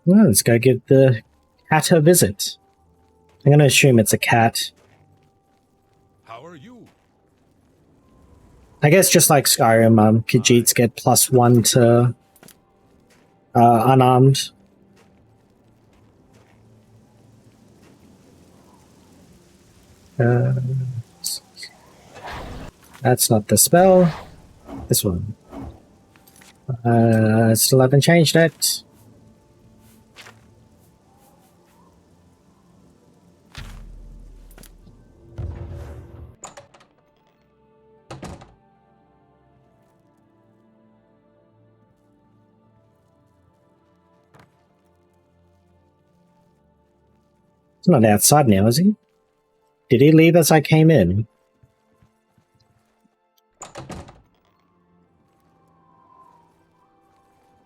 Well, let's go give the cat a visit. I'm going to assume it's a cat. How are you? I guess just like Skyrim, Khajiits get +1 to unarmed. That's not the spell. This one. Still haven't changed it. He's not outside now, is he? Did he leave as I came in?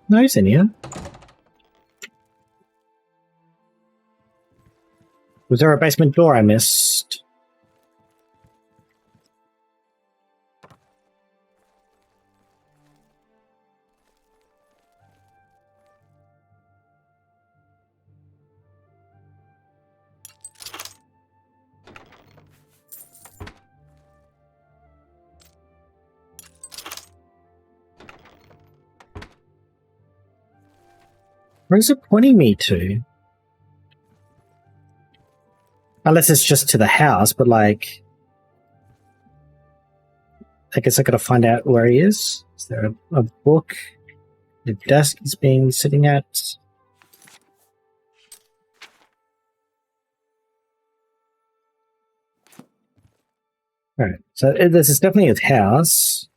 No, he's in here. Was there a basement door I missed? Where's it pointing me to? Unless it's just to the house, but like... I guess I gotta find out where he is. Is there a book? The desk he's been sitting at? Alright, so this is definitely his house.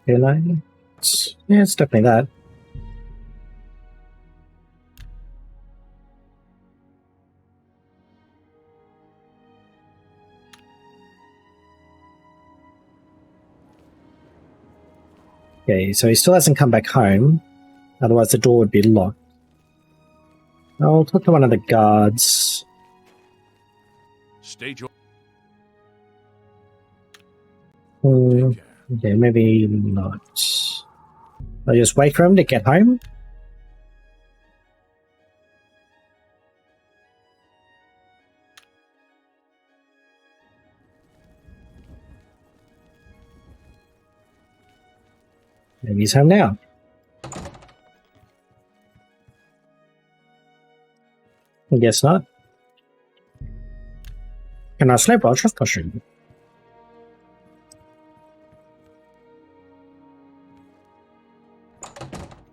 Helynt? Yeah, it's definitely that. Okay, so he still hasn't come back home. Otherwise the door would be locked. I'll talk to one of the guards. Stage. Okay, maybe not. I'll just wait for him to get home. Maybe he's home now. I guess not. Can I sleep while trespassing?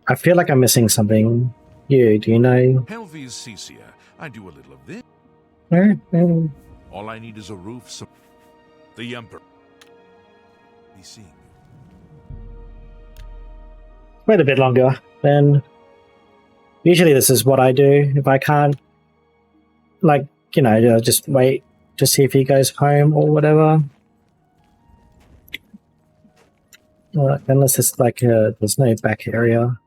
I feel like I'm missing something. Do you know? Helvi's Cecia. I do a little of this. All I need is a roof. So the Emperor. Be seeing you. Wait a bit longer. Then usually this is what I do. If I can't, like, you know, I'll just wait to see if he goes home or whatever. Unless it's like there's no back area.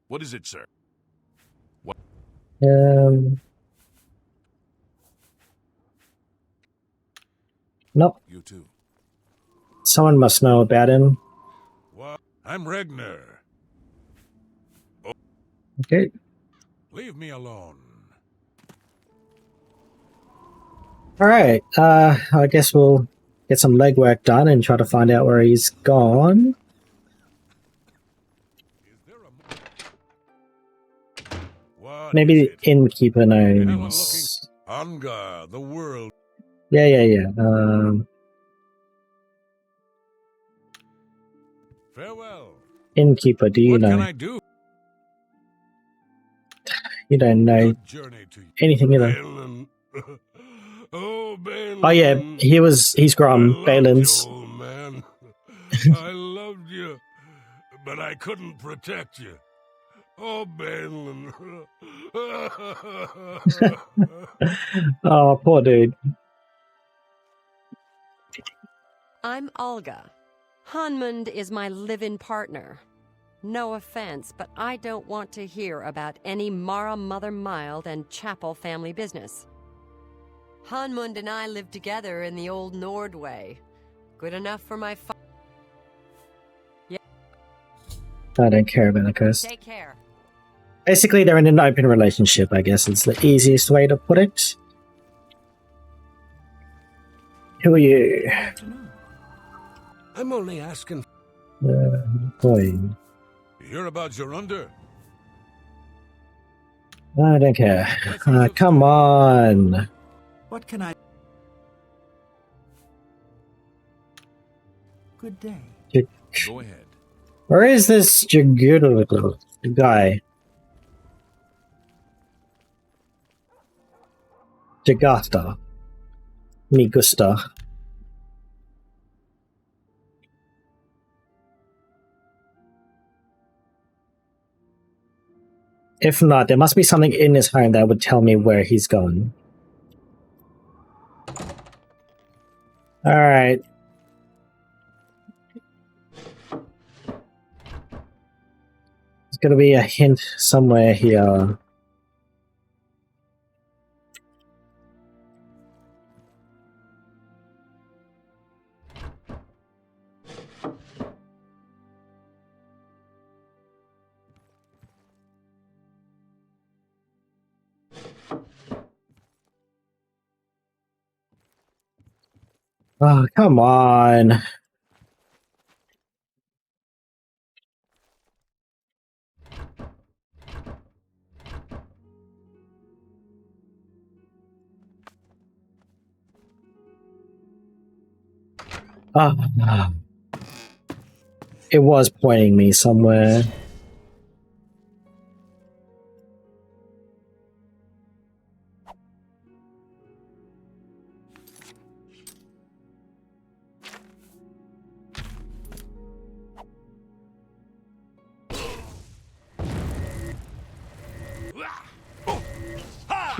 What is it, sir? What? Nope. You too. Someone must know about him. What? I'm Regner. Oh. Okay. Leave me alone. Alright, I guess we'll get some legwork done and try to find out where he's gone. Maybe the innkeeper knows. Hunger, the world. Yeah. Farewell. Innkeeper, do you What know? can I do? You don't know anything either. Balin. Oh, Balin. Oh yeah, he's Grom, Balin's. You, old man. I loved you, but I couldn't protect you. Oh, Balin. Oh, poor dude. I'm Olga. Hanmund is my live-in partner. No offense, but I don't want to hear about any Mara Mother Mild and Chapel family business. Hanmund and I lived together in the old Nord way. Good enough for my Yeah. I don't care about the curse. Take care. Basically, they're in an open relationship, I guess. It's the easiest way to put it. Who are you? I'm only asking. Boy. You're about Jorunda. I don't care. Come on. What can I... Good day. Go ahead. Where is this Jagurdo guy? Jagasta. Me gusta. If not, there must be something in his home that would tell me where he's gone. Alright. There's gonna be a hint somewhere here. Oh, come on. Ah. It was pointing me somewhere.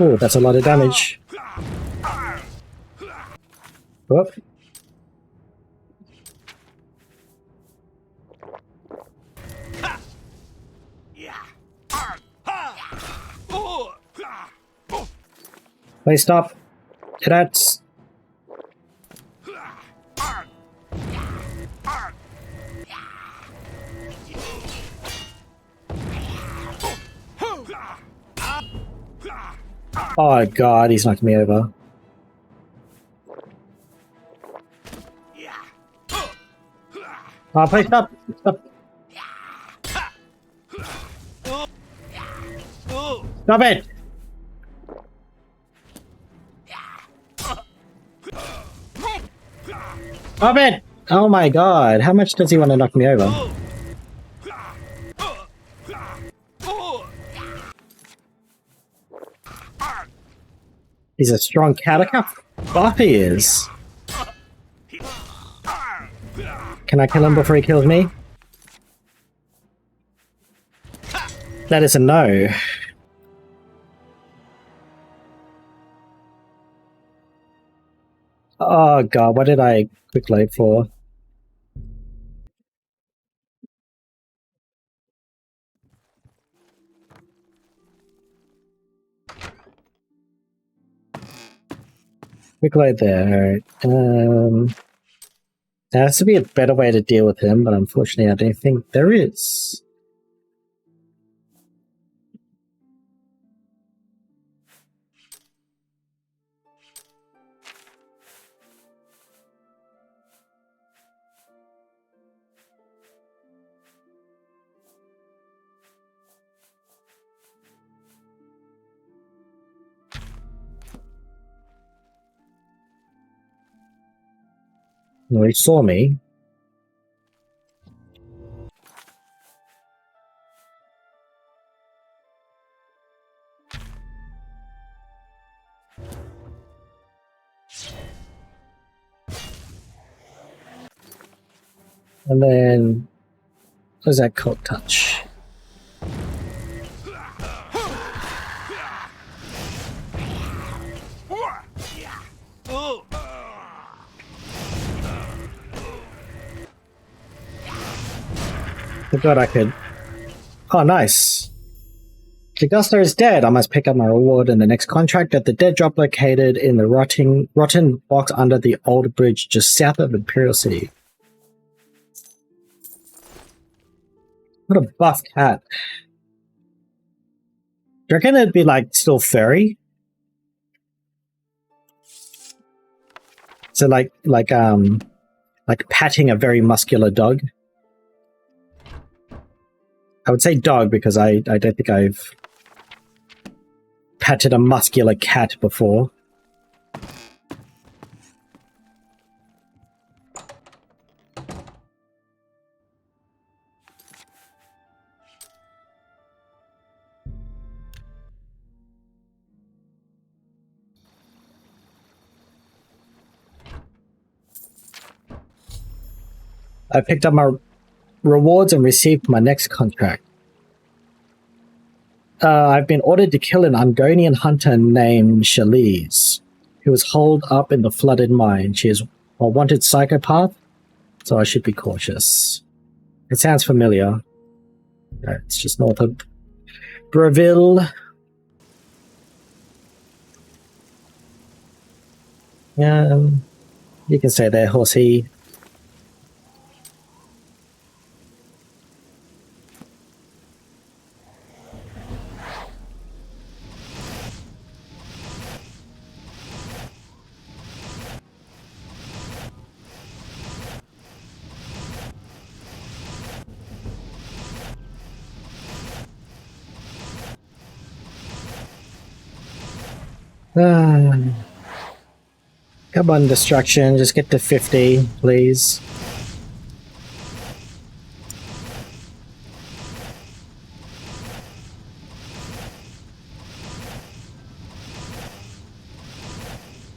Oh, that's a lot of damage. Whoop. Please stop. Cadets. Oh god, he's knocked me over. Oh, please stop. Stop. Stop it! Stop it! Oh my god, how much does he want to knock me over? He's a strong cat. Look how buff he is. Can I kill him before he kills me? That is a no. Oh god, what did I quick load for? Quick load there, alright. There has to be a better way to deal with him, but unfortunately I don't think there is. Well, he saw me. And then, what is that called? Touch. I thought I could. Oh, nice. The Guster is dead. I must pick up my reward in the next contract at the dead drop located in the rotten box under the old bridge just south of Imperial City. What a buff cat. Do you reckon it'd be like still furry? So like patting a very muscular dog. I would say dog because I don't think I've patted a muscular cat before. I picked up my rewards and received my next contract. I've been ordered to kill an Ungonian hunter named Shaliz, who was holed up in the flooded mine. She is a wanted psychopath, so I should be cautious. It sounds familiar. It's just north of Breville. Yeah, you can stay there, horsey. Come on, destruction. Just get to 50, please.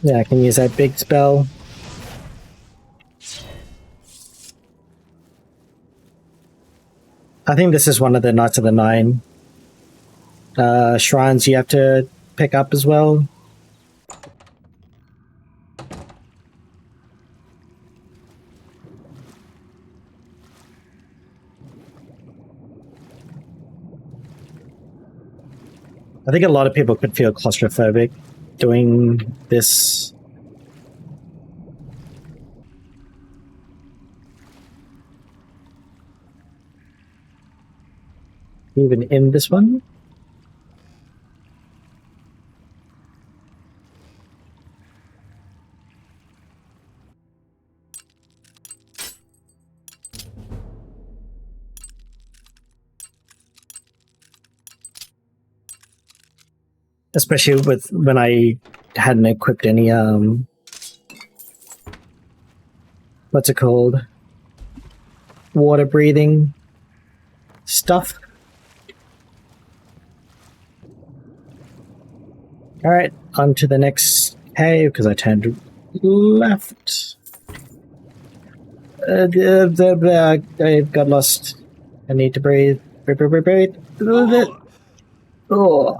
Yeah, I can use that big spell. I think this is one of the Knights of the Nine shrines you have to pick up as well. I think a lot of people could feel claustrophobic doing this. Even in this one? Especially with when I hadn't equipped any what's it called? Water breathing stuff. Alright, on to the next cave because I turned left. I got lost. I need to breathe. Breathe. Oh.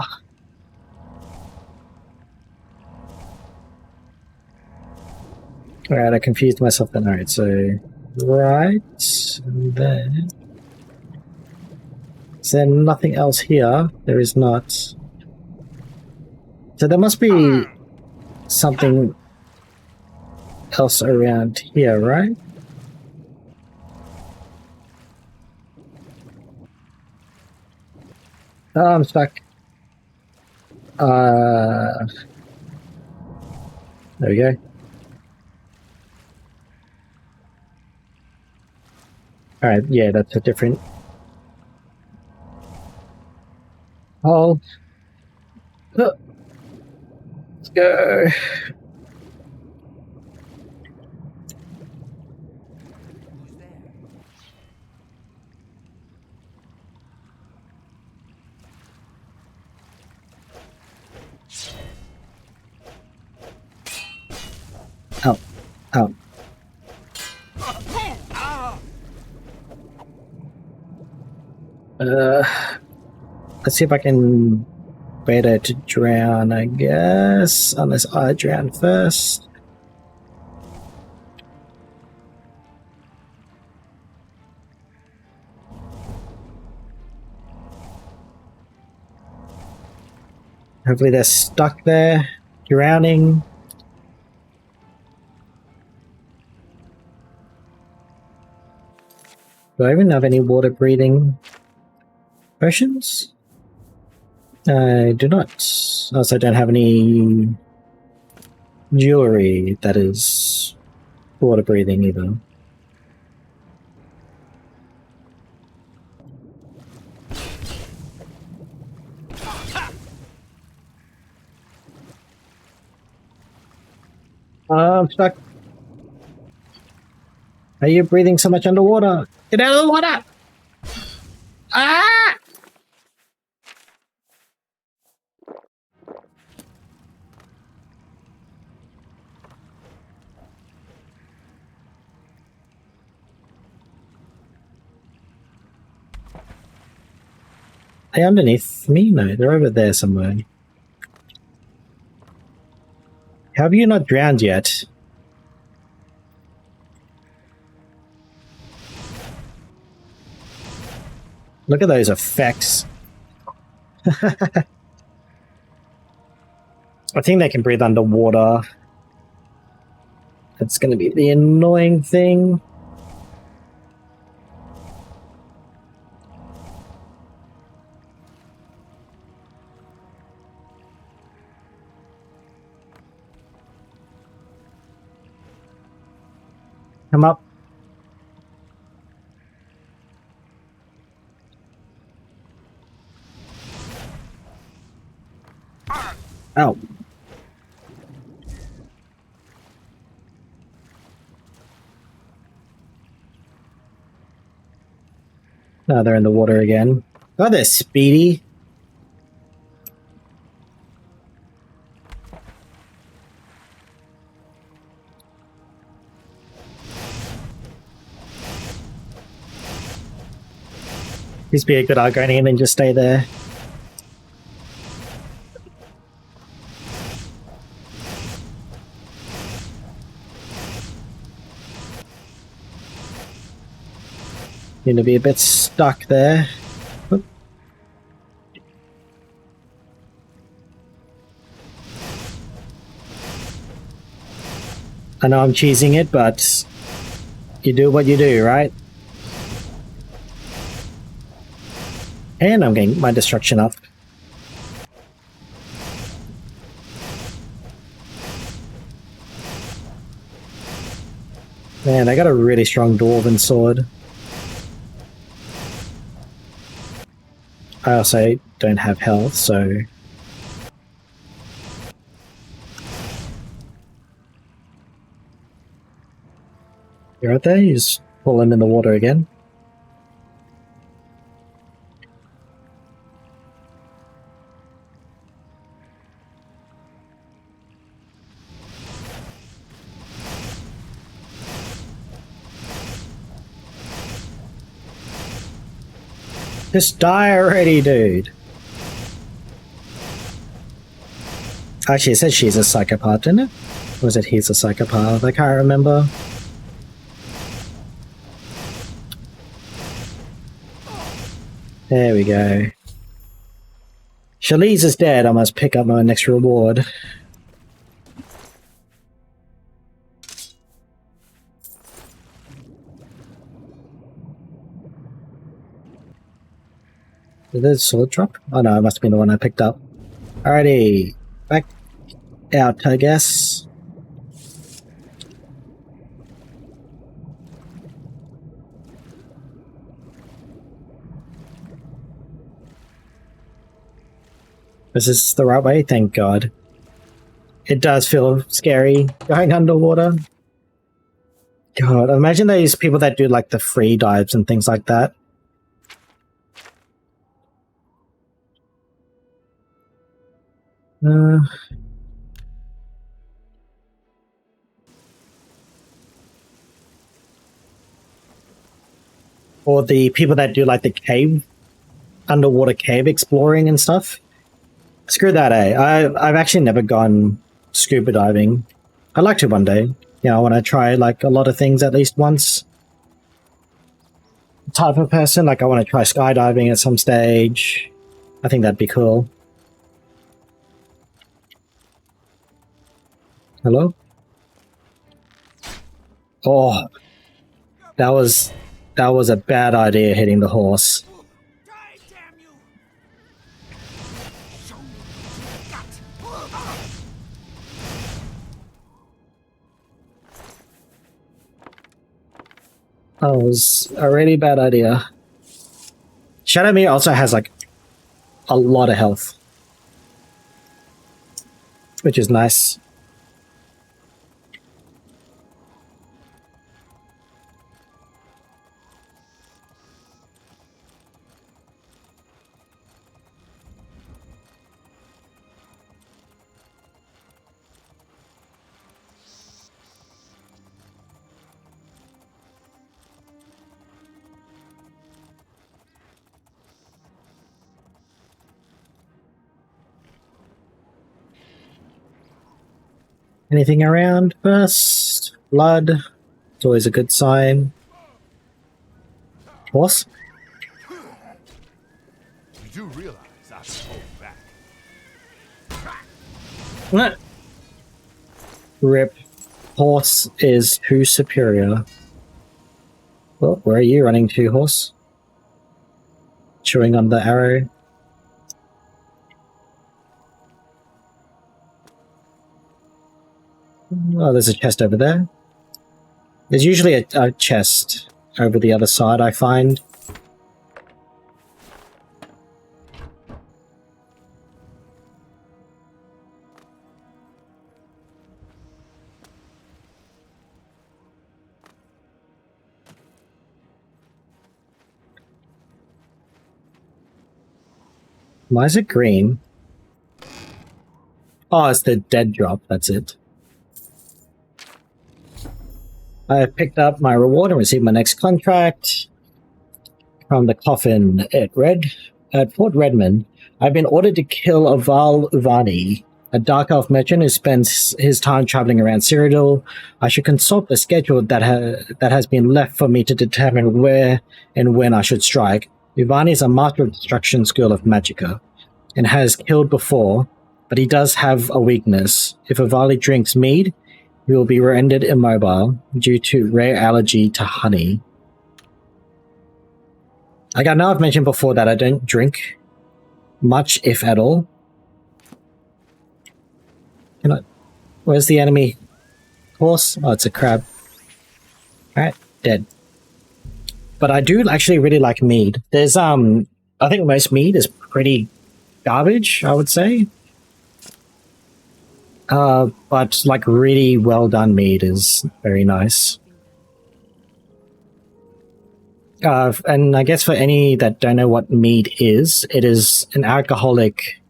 Alright, I confused myself then. Alright, so right, and then is there nothing else here? There is not. So there must be something else around here, right? Oh, I'm stuck. There we go. Alright, yeah, that's a different hole. Let's go. Oh. Let's see if I can bait her to drown, I guess. Unless I drown first. Hopefully they're stuck there, drowning. Do I even have any water breathing potions? I do not. Also don't have any jewelry that is water breathing either. I'm stuck. Are you breathing so much underwater? Get out of the water! Ah! Are they underneath me? No, they're over there somewhere. How have you not drowned yet? Look at those effects. I think they can breathe underwater. That's going to be the annoying thing. Come up. Oh. No, they're in the water again. Oh, they're speedy. Please be a good Argonian and just stay there. Going to be a bit stuck there. Oop. I know I'm cheesing it, but you do what you do, right? And I'm getting my destruction up. Man, I got a really strong Dwarven sword. I also don't have health, so... You're right there, you just falling in the water again. Just die already, dude. Actually, it said she's a psychopath, didn't it? Or was it he's a psychopath? I can't remember. There we go. Shaliz is dead. I must pick up my next reward. Did the sword drop? Oh no, it must have been the one I picked up. Alrighty. Back out, I guess. Is this the right way? Thank God. It does feel scary going underwater. God, imagine those people that do like the free dives and things like that. or the people that do like the cave, underwater cave exploring and stuff. Screw that, eh? I've actually never gone scuba diving. I'd like to one day. You know, I want to try like a lot of things at least once. Type of person, like I want to try skydiving at some stage. I think that'd be cool. Hello? Oh, that was a bad idea hitting the horse. That was a really bad idea. Shadowmere also has like a lot of health, which is nice. Anything around first? Blood. It's always a good sign. Horse? You do realize I can hold back. Rip. Horse is too superior. Well, where are you running to, horse? Chewing on the arrow. Oh, there's a chest over there. There's usually a chest over the other side, I find. Why is it green? Oh, it's the dead drop, that's it. I picked up my reward and received my next contract from the coffin at Fort Redmond. I've been ordered to kill Aval Uvani, a dark elf merchant who spends his time traveling around Cyrodiil. I should consult the schedule that has been left for me to determine where and when I should strike. Uvani is a master of destruction school of magicka and has killed before, but he does have a weakness. If Avali drinks mead, he will be rendered immobile due to rare allergy to honey. Like I know I've mentioned before that I don't drink much, if at all. Where's the enemy horse? Oh, it's a crab. Alright, dead. But I do actually really like mead. There's I think most mead is pretty garbage, I would say. But like really well done mead is very nice. And I guess for any that don't know what mead is, it is an alcoholic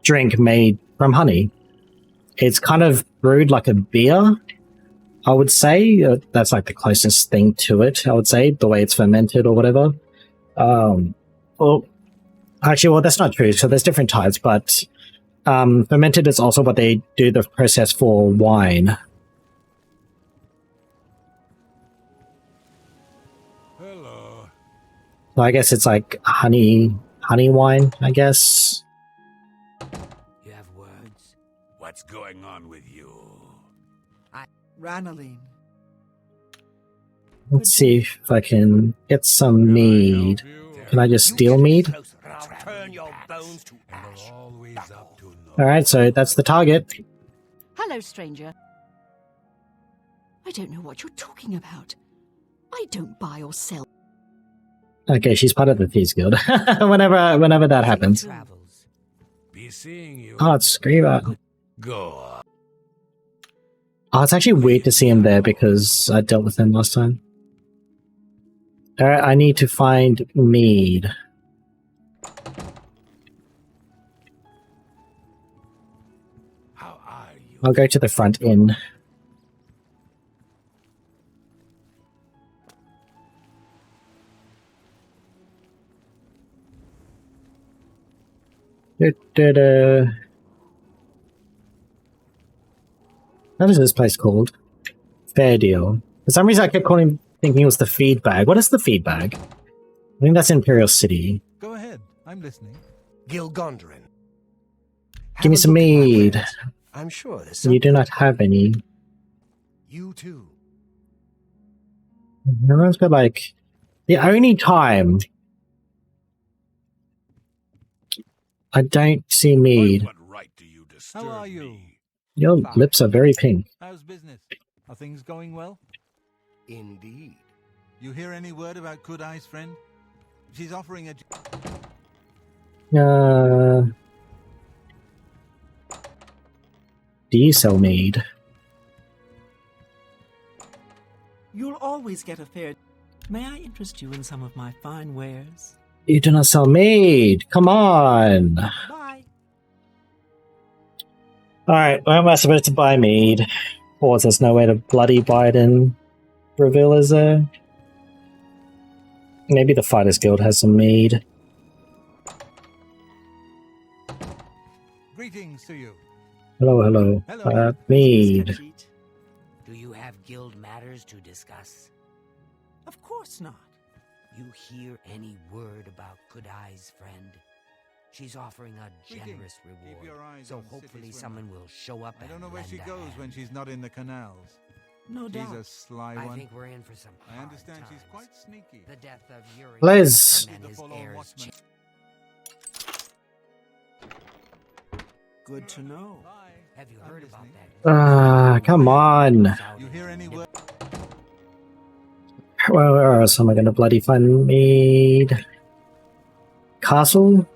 drink made from honey. It's kind of brewed like a beer, I would say. That's like the closest thing to it, I would say, the way it's fermented or whatever. Well, that's not true. So there's different types, but fermented is also what they do the process for wine. Hello. So I guess it's like honey wine, I guess. You have words? What's going on with you? Ranaline. Let's see if I can get some mead. Can I just steal mead? Turn your bones to ash. Alright, so that's the target. Hello, stranger. I don't know what you're talking about. I don't buy or sell. Okay, she's part of the Thieves Guild. whenever that happens. Be seeing you. Oh, it's Screamer. Go on. Oh, it's actually weird to see him there because I dealt with him last time. Alright, I need to find mead. How are you? I'll go to the front inn. Da-da-da. What is this place called? Fair Deal. For some reason I kept thinking it was the feed bag. What is the feed bag? I think that's Imperial City. Go ahead, I'm listening. Gilgondrin. Give me some mead. I'm sure there's You do not have any. You too. Everyone's got like... The only time I don't see mead. What right do you disturb How are you? me? Your lips are very pink. How's business? Are things going well? Indeed. You hear any word about Kudai's friend? She's offering a... Do you sell mead? You'll always get a fair... May I interest you in some of my fine wares? You do not sell mead. Come on. Bye. Alright, where am I supposed to buy mead? Or there's no way to bloody buy it in Reveal, is there? Maybe the Fighters Guild has some mead. Greetings to you. Hello, hello. Hello. Mead. Do you have guild matters to discuss? Of course not. You hear any word about Kudai's friend? She's offering a generous Keep your reward, eyes so on hopefully City someone will show up. I don't know where and she lend a goes hand. when she's not in the canals. No She's doubt. a sly I one. think we're in for some I hard understand she's times. quite sneaky. The death of Yuri Liz. and his heirs. Good to know. Have you heard about that? Come on. You hear any word? Where else am I gonna bloody find mead? Castle?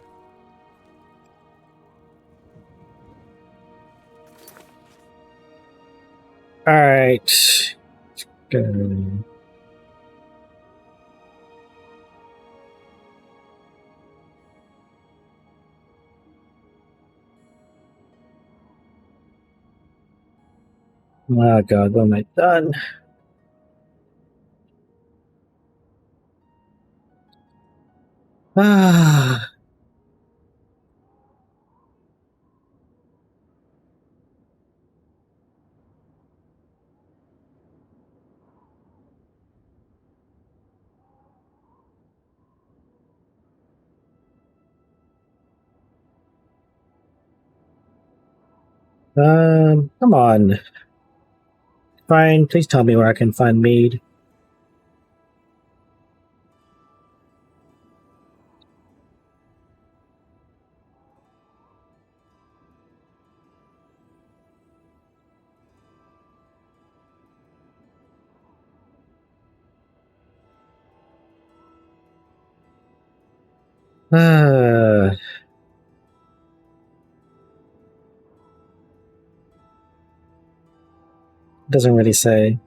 Alright. Let's go. Oh god, what am I done? Ah. Come on. Fine, please tell me where I can find mead. Doesn't really say.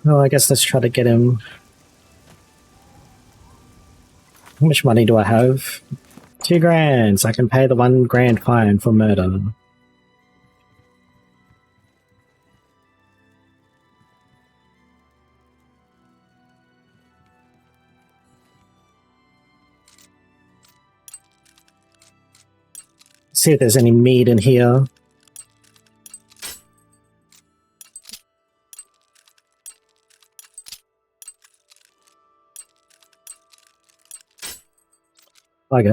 Well, I guess let's try to get him. How much money do I have? 2 grand, so I can pay the 1 grand fine for murder. See if there's any meat in here. Okay.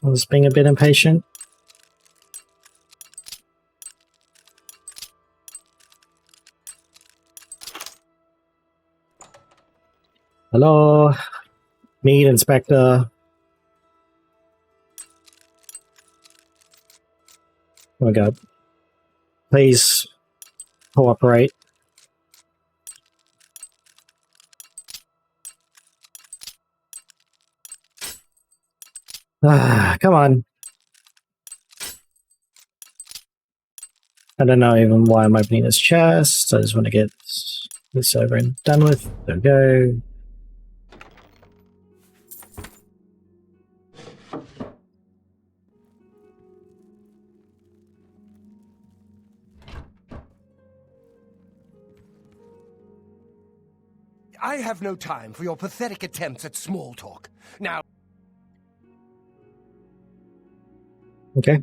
I was being a bit impatient. Hello? Meat inspector. Oh my god. Please cooperate. Come on. I don't know even why I'm opening this chest. I just want to get this over and done with. There we go. I have no time for your pathetic attempts at small talk. Now... Okay.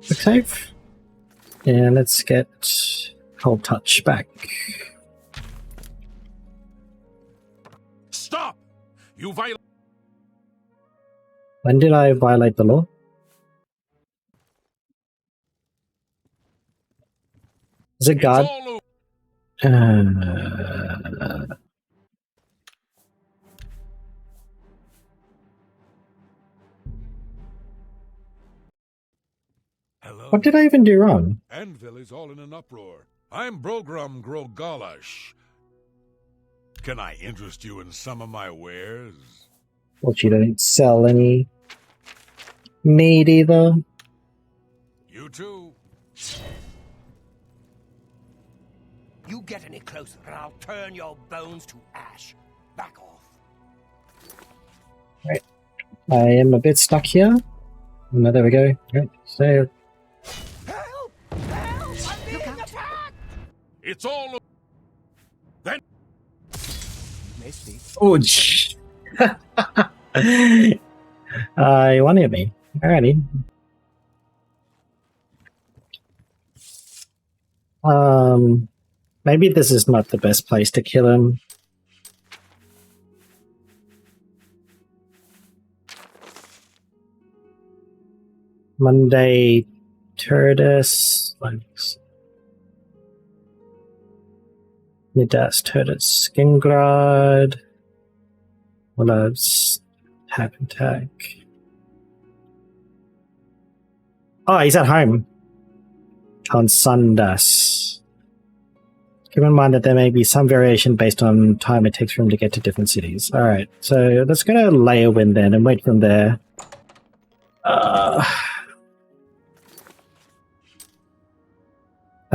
Save. And let's get Cold Touch back. Stop! You violate... When did I violate the law? Is it God? Hello? What did I even do wrong? Anvil is all in an uproar. I'm Brogram Grogalash. Can I interest you in some of my wares? Well, you don't sell any meat either. You too. You get any closer and I'll turn your bones to ash. Back off. Right. I am a bit stuck here. No, there we go. Right. So... Help! Help! I'm being attacked! It's all... Then... May speak. Oh, you want to hit me. Alrighty. Maybe this is not the best place to kill him. Monday, Turdus, Midas, Turdus, Skingrad, Willows, Tap and Tag. Oh, he's at home on Sundas. Keep in mind that there may be some variation based on time it takes for him to get to different cities. Alright, so let's go to Leyawind then and wait from there. I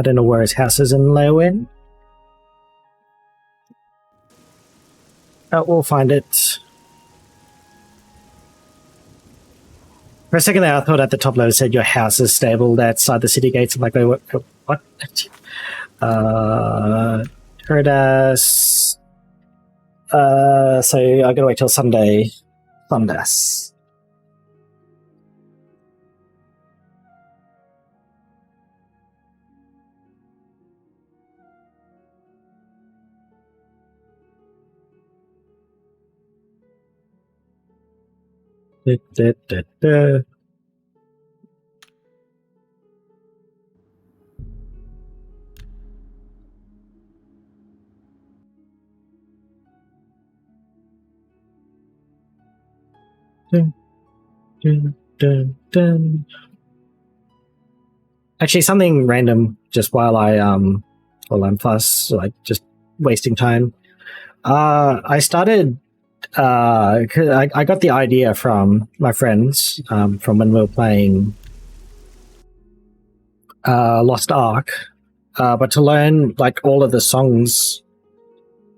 don't know where his house is in Leyawind. We'll find it. For a second there, I thought at the top level it said your house is stable outside the city gates. I'm like, wait, what? Turdus. So I gotta wait till Sunday. Sundas. Actually, something random just while I'm plus like just wasting time. I started 'cause I got the idea from my friends from when we were playing Lost Ark, but to learn like all of the songs,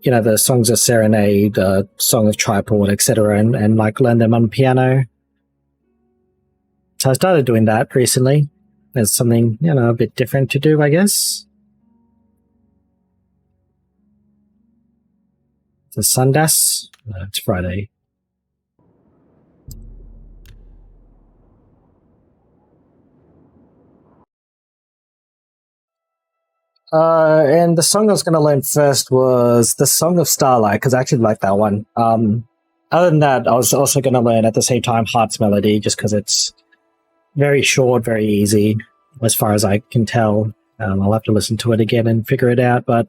you know, the songs of Serenade, the Song of Tripod, etc., and like learn them on piano. So I started doing that recently. There's something, you know, a bit different to do, I guess. It's Sundas. No, it's Friday. And the song I was going to learn first was the Song of Starlight, because I actually like that one. Other than that, I was also going to learn at the same time Heart's Melody, just because it's very short, very easy, as far as I can tell. I'll have to listen to it again and figure it out, but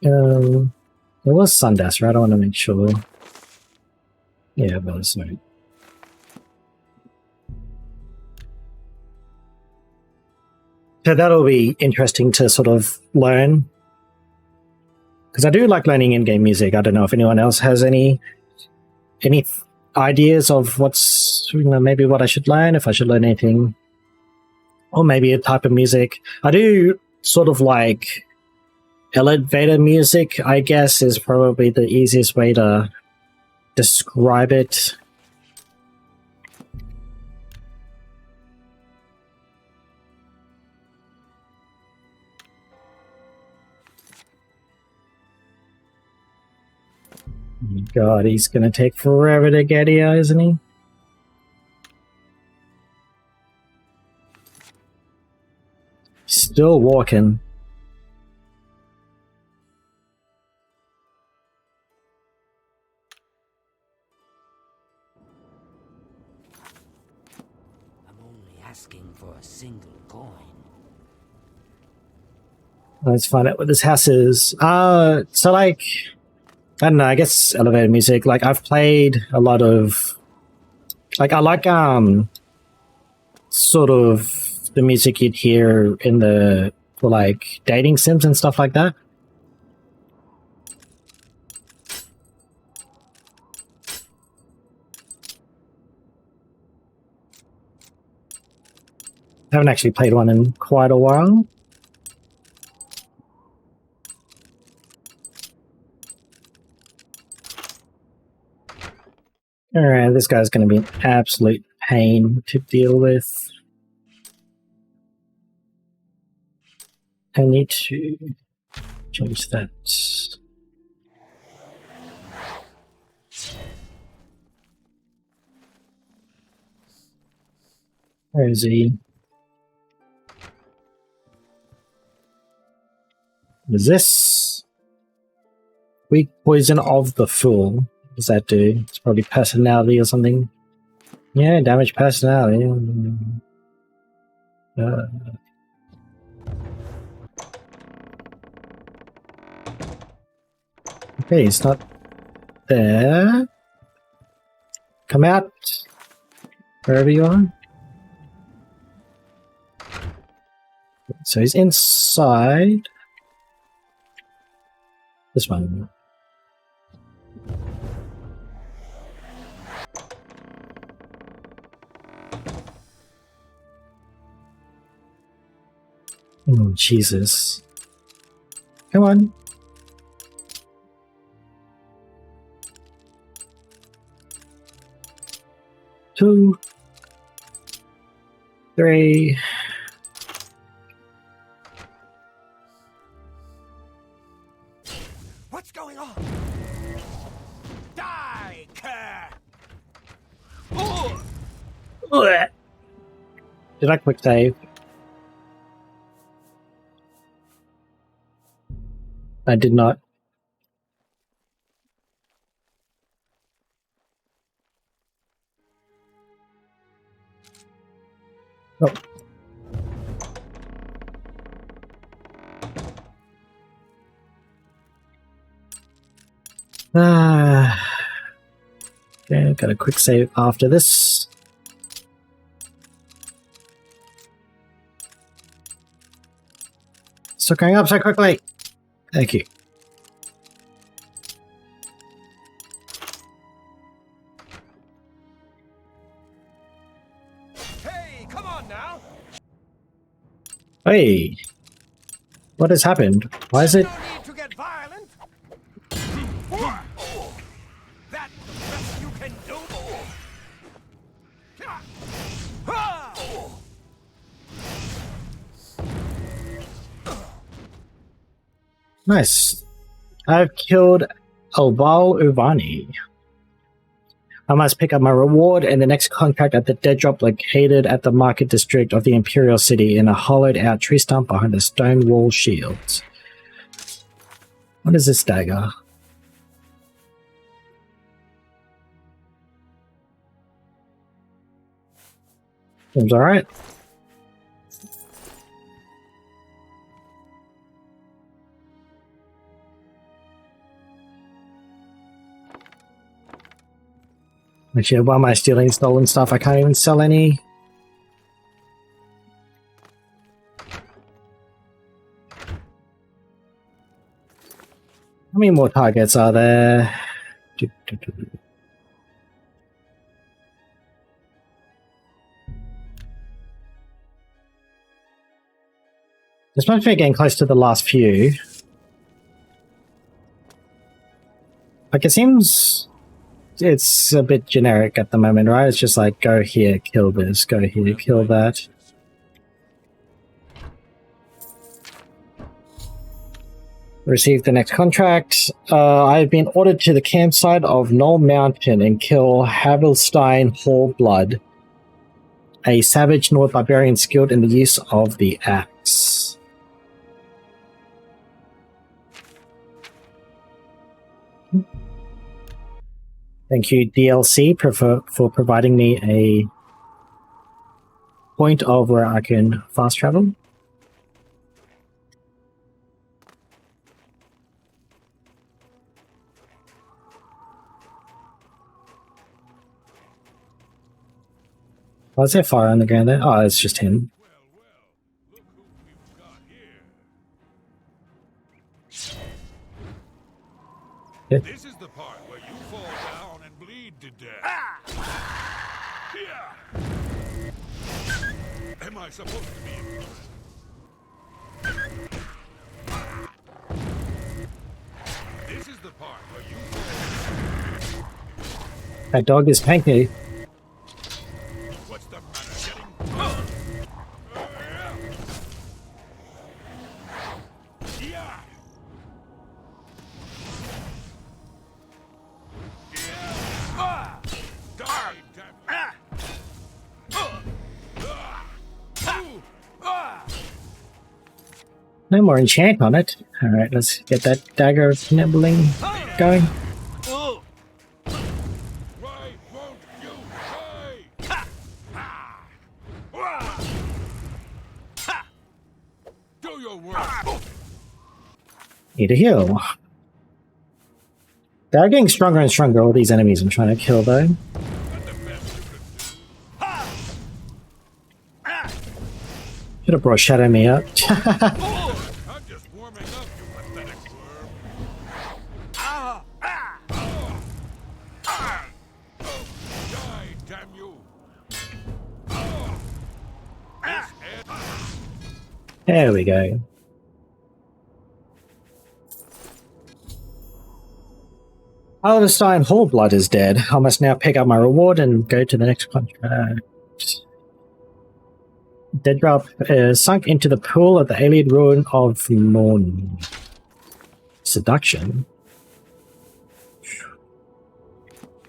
it was Sundas, right? I want to make sure. Yeah, it was, right. So that'll be interesting to sort of learn. Because I do like learning in-game music. I don't know if anyone else has any ideas of what's, you know, maybe what I should learn, if I should learn anything. Or maybe a type of music. I do sort of like elevator music, I guess, is probably the easiest way to describe it. God, he's gonna take forever to get here, isn't he? Still walking. I'm only asking for a single coin. Let's find out what this house is. So like, I don't know, I guess elevator music. Like, I've played a lot of, like, I like, sort of the music you'd hear in the, for like, dating sims and stuff like that. I haven't actually played one in quite a while. Alright, this guy's going to be an absolute pain to deal with. I need to change that. Where is he? What is this? Weak poison of the fool. What does that do? It's probably personality or something. Yeah, damage personality. Okay, it's not there. Come out. Wherever you are. So he's inside. This one. Oh, Jesus. Come on. Two. Three. What's going on? Die, cur! Did I quick save? I did not. Oh. Okay, got a quick save after this. Still going up so quickly. Thank you. Hey, come on now! Hey, what has happened? Why is it? No need to get violent. That you can do. Nice. I've killed Uvani. I must pick up my reward and the next contract at the dead drop located at the market district of the Imperial City in a hollowed out tree stump behind a stone wall shield. What is this dagger? Seems alright. Actually, why am I stealing stolen stuff? I can't even sell any. How many more targets are there? This must be getting close to the last few. Like, it seems it's a bit generic at the moment, right? It's just like, go here, kill this, go here, kill that. Receive the next contract. I have been ordered to the campsite of Knoll Mountain and kill Havelstein Hallblood, a savage Nord barbarian skilled in the use of the axe. Thank you, DLC, for providing me a point of where I can fast travel. Why is there fire on the ground there? Oh, it's just him. Yeah. This is the part where you fall down and bleed to death. Am I supposed to be impressed? This is the part where you fall. That dog is tanky. What's the matter? No more enchant on it. Alright, let's get that dagger of nibbling going. Need a heal. They're getting stronger and stronger, all these enemies I'm trying to kill though. Should have brought Shadow Me up. I'm just warming up, you pathetic worm. Die, damn you. There we go. Alderstein Hallblood is dead. I must now pick up my reward and go to the next contract. Dead drop sunk into the pool of the alien ruin of Morn. Seduction.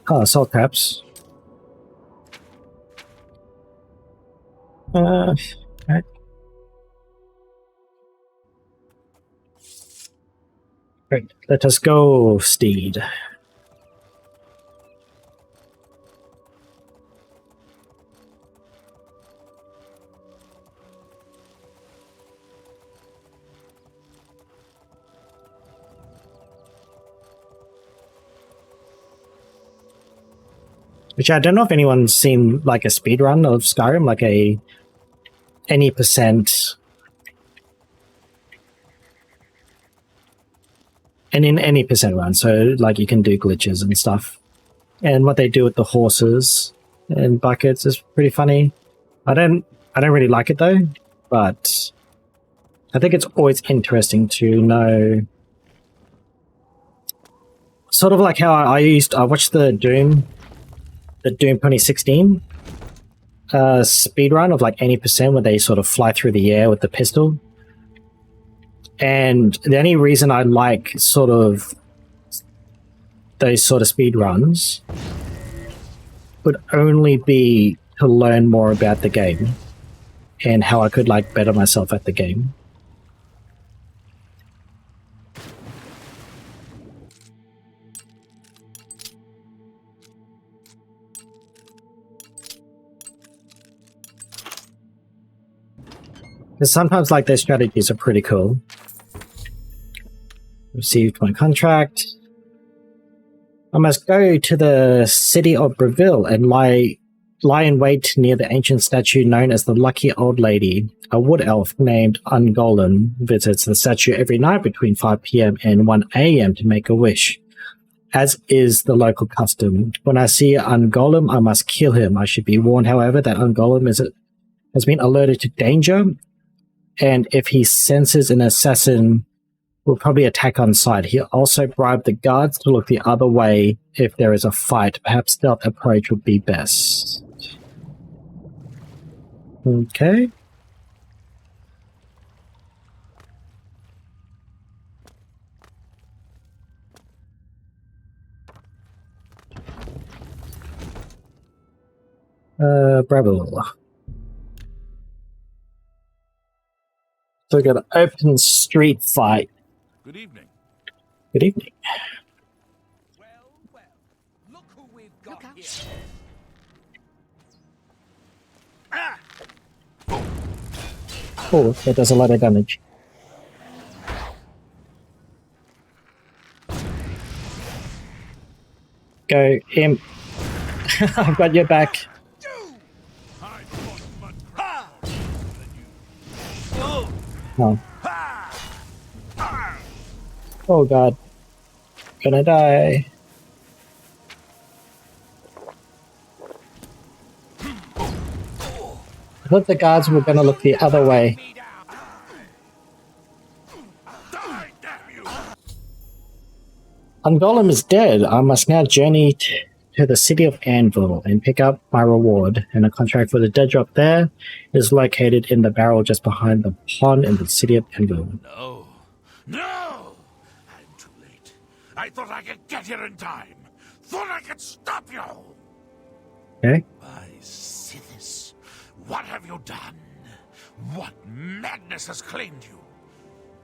Oh, salt traps. Right. Great. Let us go, Steed. Which I don't know if anyone's seen like a speedrun of Skyrim, like a any percent. And in any percent run, so like you can do glitches and stuff. And what they do with the horses and buckets is pretty funny. I don't really like it though, but I think it's always interesting to know. Sort of like how I watched the Doom 2016 speedrun of like any percent where they sort of fly through the air with the pistol. And the only reason I like sort of those sort of speedruns would only be to learn more about the game and how I could like better myself at the game. Because sometimes like their strategies are pretty cool. Received my contract. I must go to the city of Breville and lie in wait near the ancient statue known as the Lucky Old Lady. A wood elf named Ungolem visits the statue every night between 5 p.m. and 1 a.m. to make a wish, as is the local custom. When I see Ungolem, I must kill him. I should be warned, however, that Ungolem has been alerted to danger, and if he senses an assassin, will probably attack on sight. He also bribed the guards to look the other way if there is a fight. Perhaps stealth approach would be best. Okay. Brotherhood. So we got an open street fight. Good evening. Good evening. Well, look who we've got here. Oh, that does a lot of damage. Go, imp. I've got your back. Oh. Oh god. Gonna die. I thought the guards were gonna look the other way. Ungolem is dead. I must now journey to the city of Anvil and pick up my reward. And a contract for the dead drop there is located in the barrel just behind the pond in the city of Anvil. No. No! I'm too late. I thought I could get here in time. Thought I could stop you. Okay. My Sithis, what have you done? What madness has claimed you?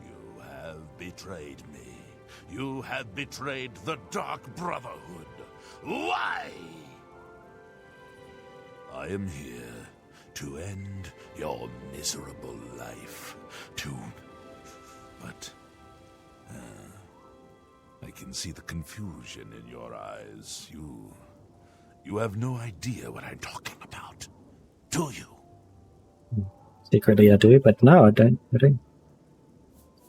You have betrayed me. You have betrayed the Dark Brotherhood. Why? I am here to end your miserable life. But I can see the confusion in your eyes. You have no idea what I'm talking about, do you? Secretly I do, but no, I don't.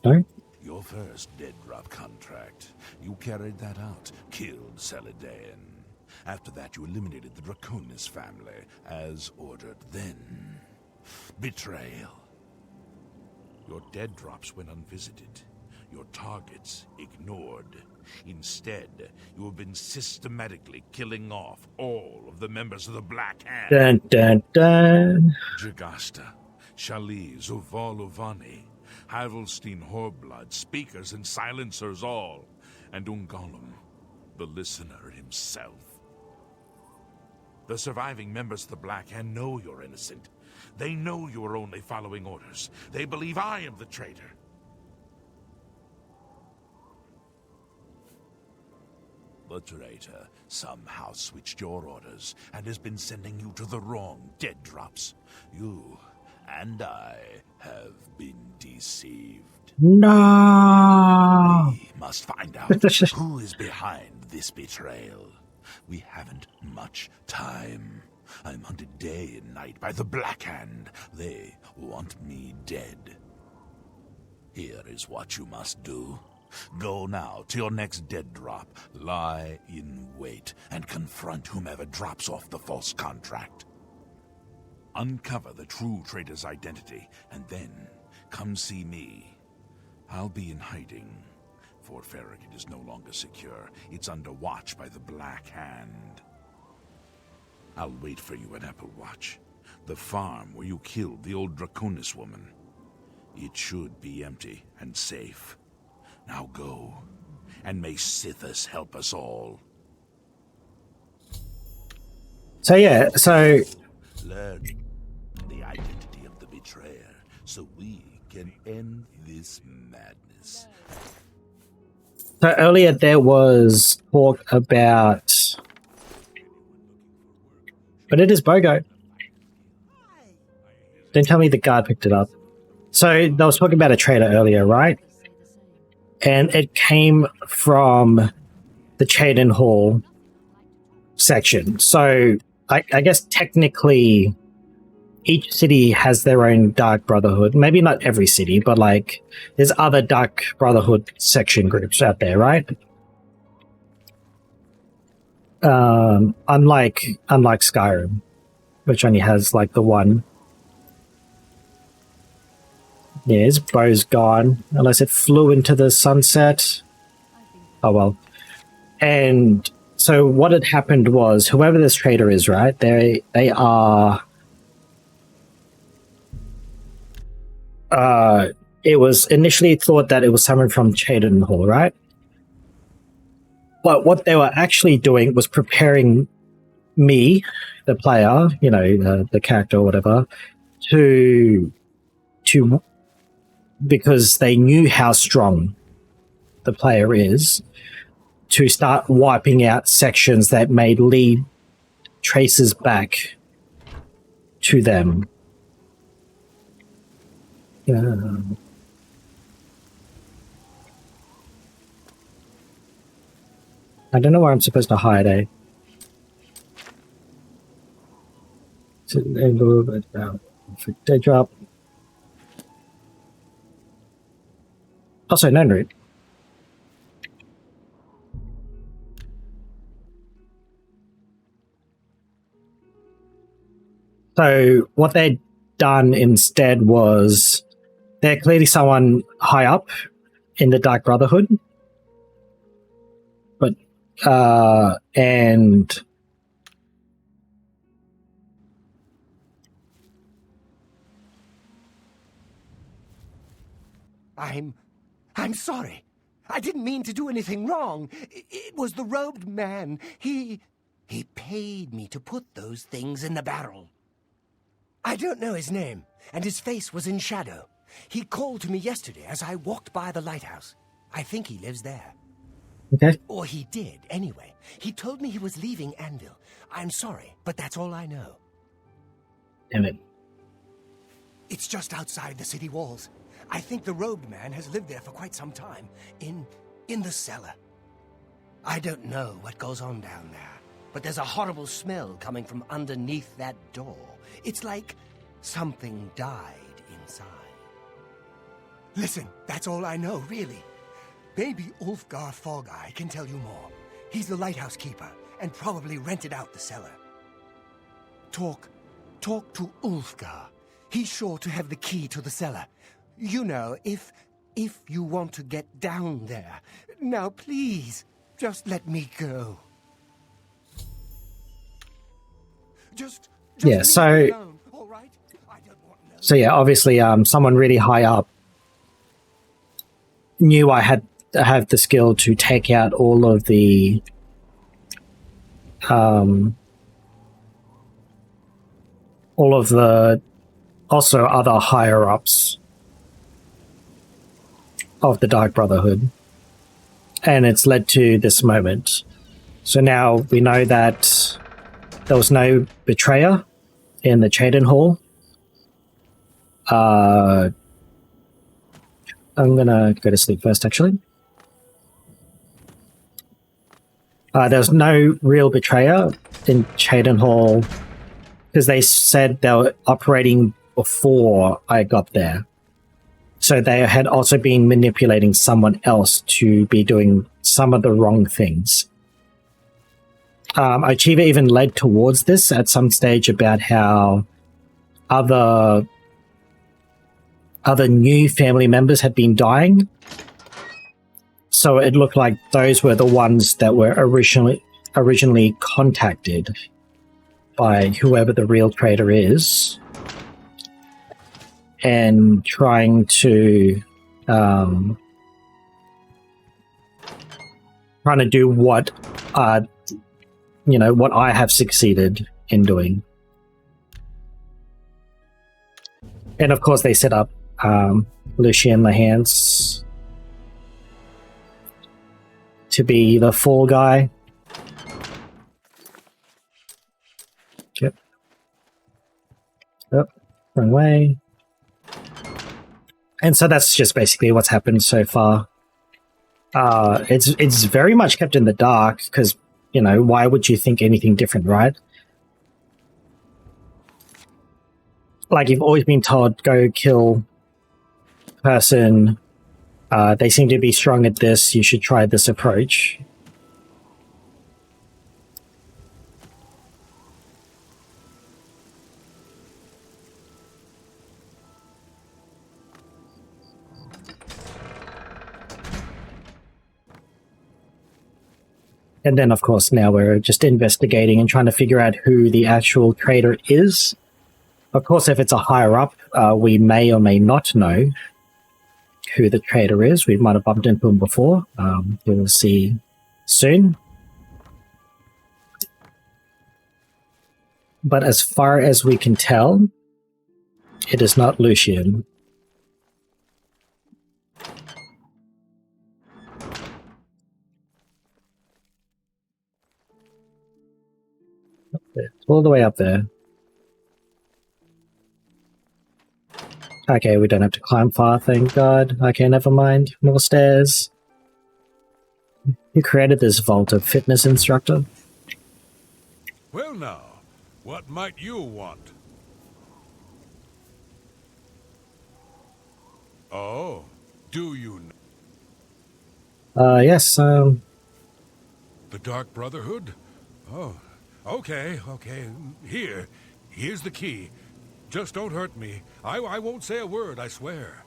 No? Your first dead drop contract. You carried that out, killed Celadon. After that, you eliminated the Draconis family, as ordered. Then, betrayal. Your dead drops went unvisited. Your targets ignored. Instead, you have been systematically killing off all of the members of the Black Hand. Dun dun dun. Jagasta, Shaliz, Uvalovani, Havelstein Horblood, speakers and silencers all, and Ungolem, the listener himself. The surviving members of the Black Hand know you're innocent. They know you are only following orders. They believe I am the traitor. The traitor somehow switched your orders and has been sending you to the wrong dead drops. You and I have been deceived. No! We must find out who is behind this betrayal. We haven't much time. I'm hunted day and night by the Black Hand. They want me dead. Here is what you must do. Go now to your next dead drop, lie in wait, and confront whomever drops off the false contract. Uncover the true traitor's identity, and then come see me. I'll be in hiding. Fort Farragut is no longer secure. It's under watch by the Black Hand. I'll wait for you at Apple Watch, the farm where you killed the old Draconis woman. It should be empty and safe. Now go, and may Sithis help us all. So yeah, so Learn the identity of the betrayer, so we can end this madness. So earlier there was talk about, but it is BOGO. Don't tell me the guard picked it up. So they was talking about a traitor earlier, right? And it came from the Chaden Hall section. So I guess technically each city has their own Dark Brotherhood. Maybe not every city, but like there's other Dark Brotherhood section groups out there, right? Unlike Skyrim, which only has like the one. Yeah, his bow's gone, unless it flew into the sunset. Oh well. And so what had happened was, whoever this traitor is, right? They are. It was initially thought that it was someone from Chaden Hall, right? But what they were actually doing was preparing me, the player, you know, the character or whatever, to because they knew how strong the player is, to start wiping out sections that may lead traces back to them. I don't know where I'm supposed to hide, eh? A little bit down for day drop. Also, known route. So what they'd done instead was they're clearly someone high up in the Dark Brotherhood, but and I'm sorry. I didn't mean to do anything wrong. It was the robed man. He paid me to put those things in the barrel. I don't know his name, and his face was in shadow. He called to me yesterday as I walked by the lighthouse. I think he lives there. Okay. Or he did, anyway. He told me he was leaving Anvil. I'm sorry, but that's all I know. Damn it. It's just outside the city walls. I think the robed man has lived there for quite some time. In the cellar. I don't know what goes on down there, but there's a horrible smell coming from underneath that door. It's like something died inside. Listen, that's all I know, really. Maybe Ulfgar Fogeye can tell you more. He's the lighthouse keeper, and probably rented out the cellar. Talk to Ulfgar. He's sure to have the key to the cellar. You know, if you want to get down there. Now, please, just let me go. Just yeah, so alone, all right? I don't want no... So yeah, obviously someone really high up knew I have the skill to take out all of the also other higher ups of the Dark Brotherhood, and it's led to this moment. So now we know that there was no betrayer in the Chaden Hall. I'm gonna go to sleep first, actually. There's no real betrayer in Chaden Hall because they said they were operating before I got there. So they had also been manipulating someone else to be doing some of the wrong things. Achieva even led towards this at some stage about how other new family members had been dying. So it looked like those were the ones that were originally contacted by whoever the real traitor is, and trying to do what what I have succeeded in doing. And of course they set up Lucy and Helynt to be the fall guy. Yep. Yep. Wrong way. And so that's just basically what's happened so far. It's very much kept in the dark because, why would you think anything different, right? Like, you've always been told, go kill person. They seem to be strong at this. You should try this approach. And then, of course, now we're just investigating and trying to figure out who the actual traitor is. Of course, if it's a higher up, we may or may not know who the traitor is. We might have bumped into him before. We'll see soon. But as far as we can tell, it is not Lucian. It's all the way up there. Okay, we don't have to climb far, thank God. Okay, never mind. More stairs. Who created this vault? A fitness instructor? Well now, what might you want? Oh, do you know? Yes, The Dark Brotherhood? Oh, okay. Here's the key. Just don't hurt me. I won't say a word, I swear.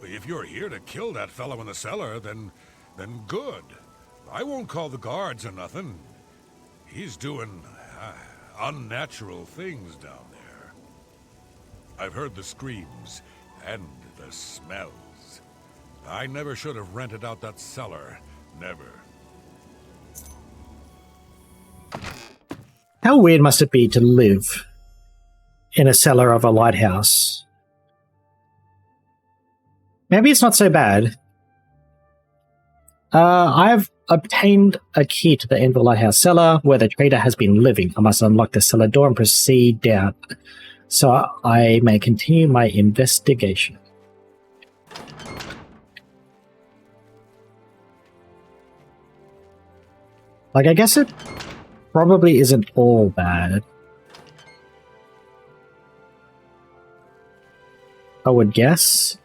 If you're here to kill that fellow in the cellar, then good. I won't call the guards or nothing. He's doing unnatural things down there. I've heard the screams and the smells. I never should have rented out that cellar. Never. how weird must it be to live in a cellar of a lighthouse? Maybe it's not so bad. I've obtained a key to the Anvil Lighthouse cellar where the trader has been living. I must unlock the cellar door and proceed down so I may continue my investigation. Like, I guess it probably isn't all bad. I would guess.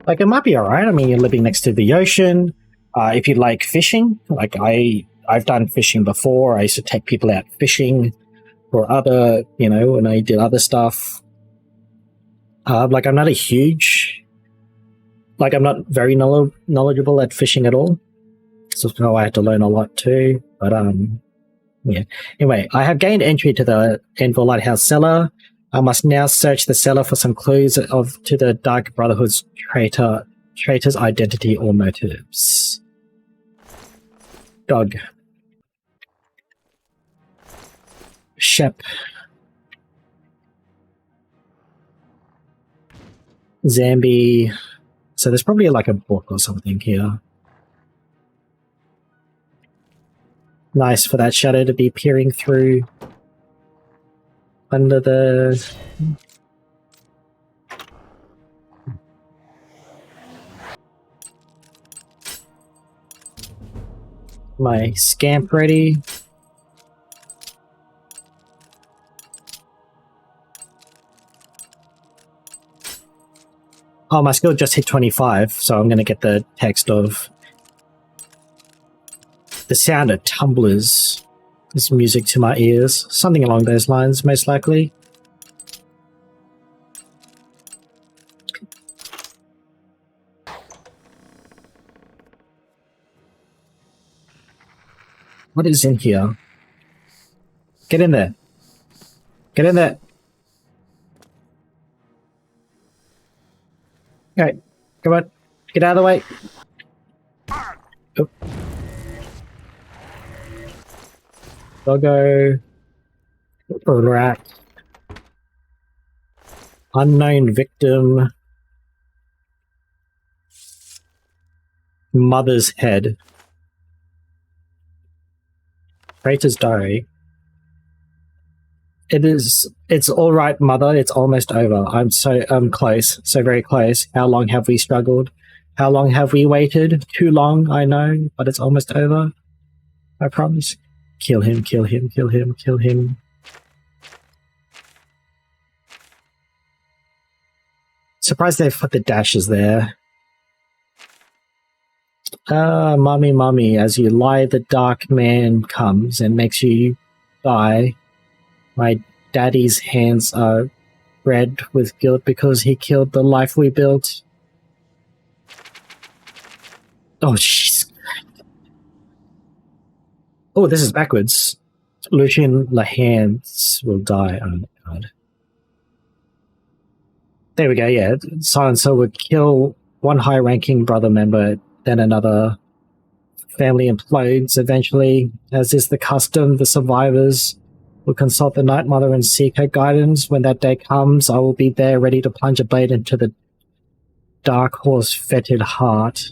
Like, it might be alright. I mean, you're living next to the ocean. If you like fishing, like I've done fishing before. I used to take people out fishing for other, when I did other stuff. Like, I'm not a huge... Like, I'm not very knowledgeable at fishing at all. So I had to learn a lot too. But, yeah. Anyway, I have gained entry to the Anvil Lighthouse cellar. I must now search the cellar for some clues to the Dark Brotherhood's traitor's identity or motives. Dog. Shep. Zambi. So there's probably like a book or something here. Nice for that shadow to be peering through under the... My scamp ready. Oh, my skill just hit 25, so I'm going to get the text of the sound of tumblers. There's music to my ears. Something along those lines, most likely. What is in here? Get in there. Get in there. Alright, come on. Get out of the way. Oh. Doggo. Rat. Unknown victim. Mother's head. Traitor's diary. It's all right, Mother. It's almost over. I'm close. So very close. How long have we struggled? How long have we waited? Too long, I know, but it's almost over. I promise. Kill him, kill him, kill him, kill him. Surprised they've put the dashes there. Mummy, mummy, as you lie, the dark man comes and makes you die. My daddy's hands are red with guilt because he killed the life we built. Oh, jeez. Oh, this is backwards. Lucian Lahans will die. Oh, God. There we go, yeah. Silencer would kill one high-ranking brother member then another family implodes eventually. As is the custom, the survivors will consult the Night Mother and seek her guidance. When that day comes, I will be there ready to plunge a blade into the dark horse-fetid heart.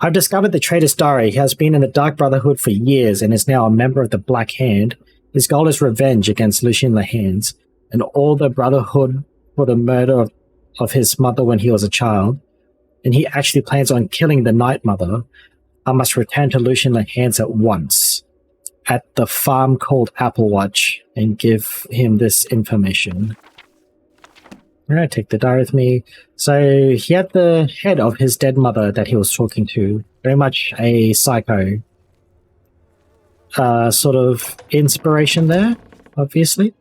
I've discovered the traitor's diary. He has been in the Dark Brotherhood for years and is now a member of the Black Hand. His goal is revenge against Lucien Lehans and all the Brotherhood for the murder of his mother when he was a child. And he actually plans on killing the Night Mother. I must return to Lucien Lehans at once at the farm called Applewatch and give him this information. I'm going to take the diary with me. So he had the head of his dead mother that he was talking to. Very much a psycho. Sort of inspiration there, obviously.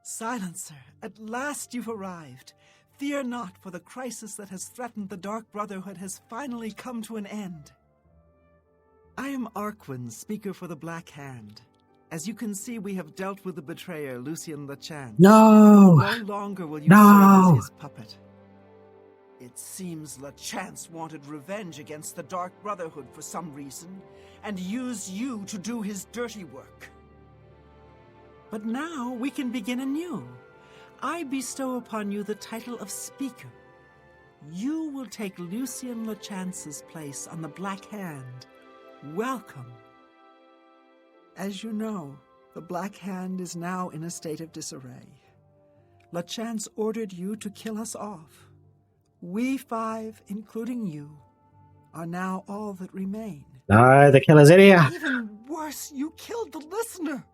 Silencer, at last you've arrived. Fear not, for the crisis that has threatened the Dark Brotherhood has finally come to an end. I am Arquin, speaker for the Black Hand. As you can see, we have dealt with the betrayer, Lucien Lechance. No! No longer will you serve as his puppet. It seems Lechance wanted revenge against the Dark Brotherhood for some reason, and used you to do his dirty work. But now we can begin anew. I bestow upon you the title of Speaker. You will take Lucien Lechance's place on the Black Hand. Welcome. As you know, the Black Hand is now in a state of disarray. Lechance ordered you to kill us off. We five, including you, are now all that remain. No, the killer's in here. Even worse, you killed the listener.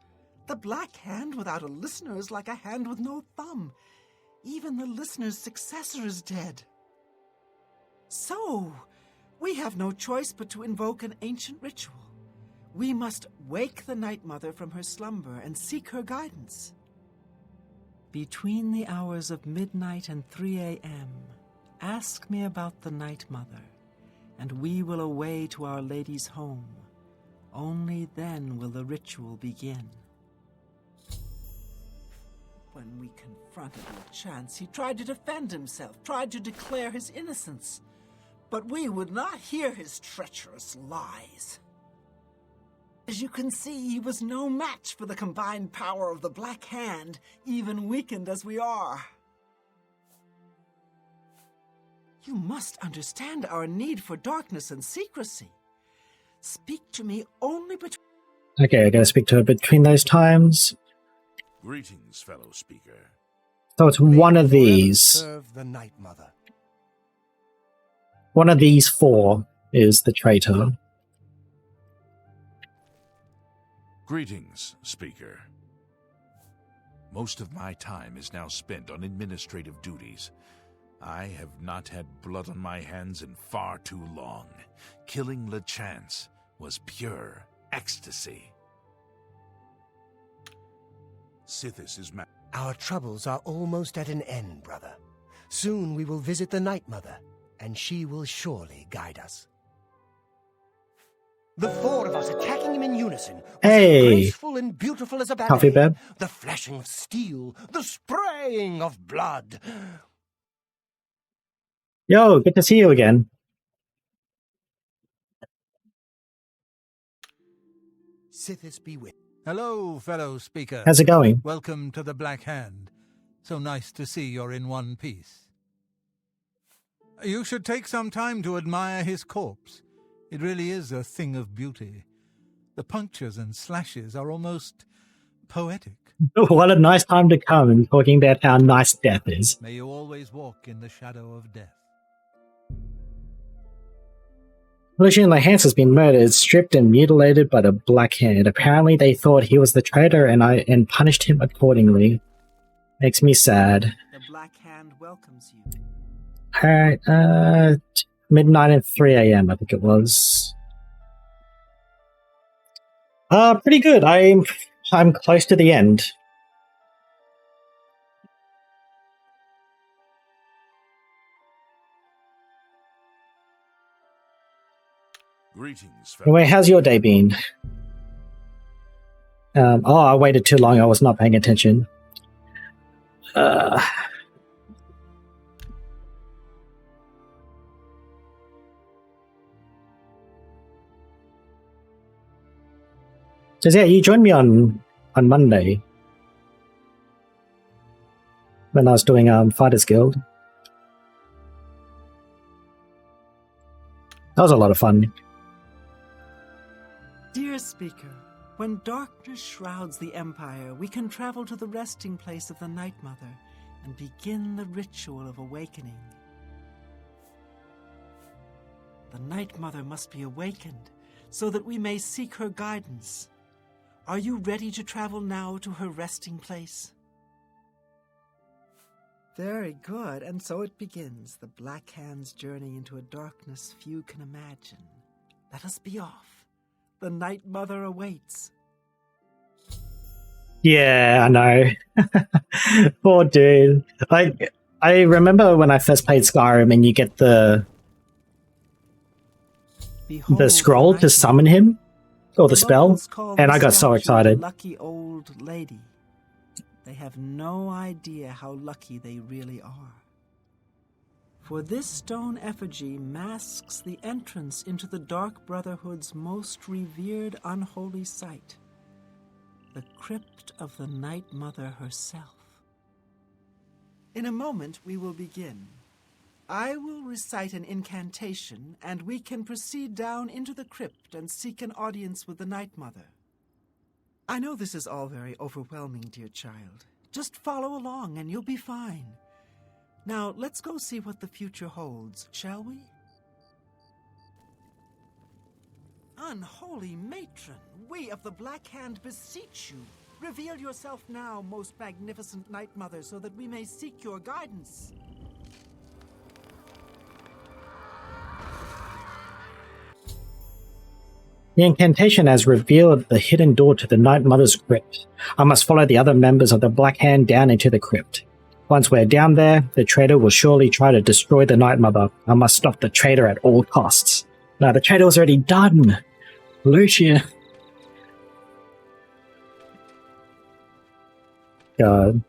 The Black Hand without a listener is like a hand with no thumb. Even the listener's successor is dead. So, we have no choice but to invoke an ancient ritual. We must wake the Night Mother from her slumber and seek her guidance. Between the hours of midnight and 3 a.m., ask me about the Night Mother, and we will away to Our Lady's home. Only then will the ritual begin. When we confronted Lechance, he tried to defend himself, tried to declare his innocence. But we would not hear his treacherous lies. As you can see, he was no match for the combined power of the Black Hand, even weakened as we are. You must understand our need for darkness and secrecy. Speak to me only between... Okay, I gotta speak to her between those times. Greetings, fellow speaker. So it's one of these. Serve the Night Mother. One of these four is the traitor. Greetings, speaker. Most of my time is now spent on administrative duties. I have not had blood on my hands in far too long. Killing Lechance was pure ecstasy. Sithis is Our troubles are almost at an end, brother. Soon we will visit the Night Mother, and she will surely guide us. The four of us attacking him in unison. Hey! Graceful and beautiful as a ballet. Coffee bed. The flashing of steel, the spraying of blood. Yo, good to see you again. Sithis be with. Hello, fellow speaker. How's it going? Welcome to the Black Hand. So nice to see you're in one piece. You should take some time to admire his corpse. It really is a thing of beauty. The punctures and slashes are almost poetic. What a nice time to come and talking about how nice death is. May you always walk in the shadow of death. Lucien Lehans has been murdered, stripped and mutilated by the Black Hand. Apparently they thought he was the traitor and punished him accordingly. Makes me sad. The Black Hand welcomes you. Alright, midnight and 3 a.m. I think it was. Pretty good. I'm close to the end. Greetings, fellow. Anyway, how's your day been? I waited too long. I was not paying attention. So yeah, you joined me on Monday when I was doing Fighters Guild. That was a lot of fun. Dear Speaker, when darkness shrouds the Empire, we can travel to the resting place of the Night Mother and begin the ritual of awakening. The Night Mother must be awakened so that we may seek her guidance. Are you ready to travel now to her resting place? Very good, and so it begins, the Black Hand's journey into a darkness few can imagine. Let us be off. The Night Mother awaits. Yeah, I know. Poor dude. Like, I remember when I first played Skyrim and you get the scroll to summon him, or the spell, and I got so excited. Lucky old lady. They have no idea how lucky they really are. For this stone effigy masks the entrance into the Dark Brotherhood's most revered unholy site, the crypt of the Night Mother herself. In a moment, we will begin. I will recite an incantation, and we can proceed down into the crypt and seek an audience with the Night Mother. I know this is all very overwhelming, dear child. Just follow along and you'll be fine. Now, let's go see what the future holds, shall we? Unholy matron, we of the Black Hand beseech you. Reveal yourself now, most magnificent Night Mother, so that we may seek your guidance. The incantation has revealed the hidden door to the Night Mother's crypt. I must follow the other members of the Black Hand down into the crypt. Once we're down there, the traitor will surely try to destroy the Night Mother. I must stop the traitor at all costs. No, the traitor was already done. Lucia. God.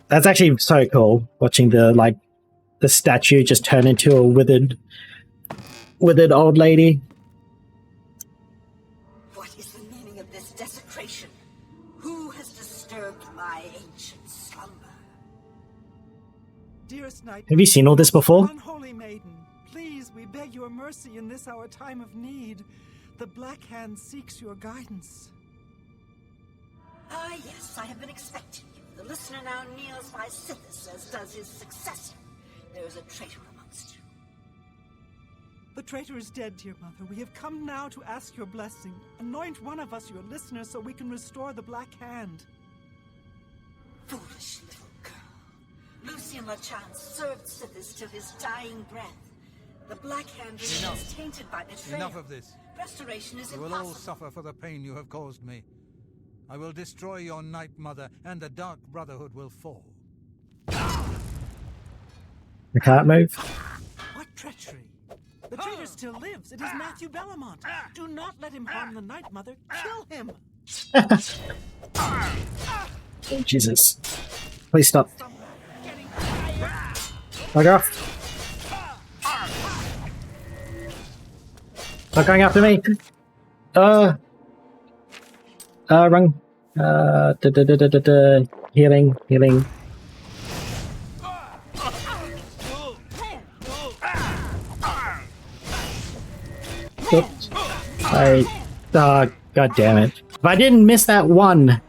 That's actually so cool, watching the statue just turn into a withered old lady. What is the meaning of this desecration? Who has disturbed my ancient slumber? Dearest Night, have you seen all this before? Unholy maiden, please, we beg your mercy in this our time of need. The Black Hand seeks your guidance. Ah, yes, I have been expecting you. The listener now kneels by Sithis, as does his successor. There is a traitor amongst you. The traitor is dead, dear mother. We have come now to ask your blessing. Anoint one of us your listener so we can restore the Black Hand. Foolish little girl. Lucien LeChance served Sithis till his dying breath. The Black Hand remains tainted by betrayal. Enough of this. Restoration is You will impossible. all suffer for the pain you have caused me. I will destroy your Night Mother, and the Dark Brotherhood will fall. I can't move. What treachery? The traitor still lives. It is Matthew Bellamont. Do not let him harm the Night Mother. Kill him. Oh, Jesus. Please stop. Bug off. Stop going after me. Wrong. Healing. Oops. God damn it. If I didn't miss that one.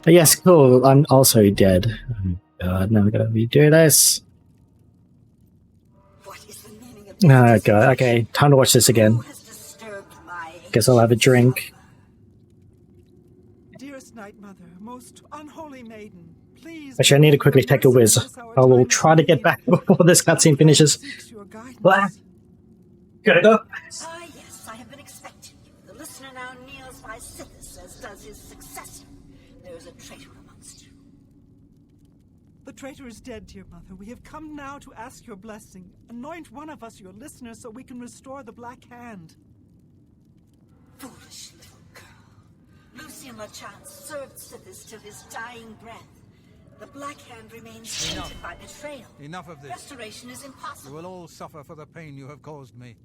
Yes, cool. I'm also dead. Oh god, now I'm gonna redo this. Oh god, okay. Time to watch this again. Guess I'll have a drink. Dearest Night Mother, most unholy maiden, please. Actually, I need to quickly take a whiz. I will try to get back before this cutscene finishes. Blah. Gotta go. Ah, yes, I have been expecting you. The listener now kneels by Sithis, as does his successor. There is a traitor amongst you. The traitor is dead, dear mother. We have come now to ask your blessing. Anoint one of us your listeners so we can restore the Black Hand. Foolish little girl. Lucien Lachance served Sithis till his dying breath. The Black Hand remains tainted by betrayal. Enough of this. Restoration is impossible. You will all suffer for the pain you have caused me.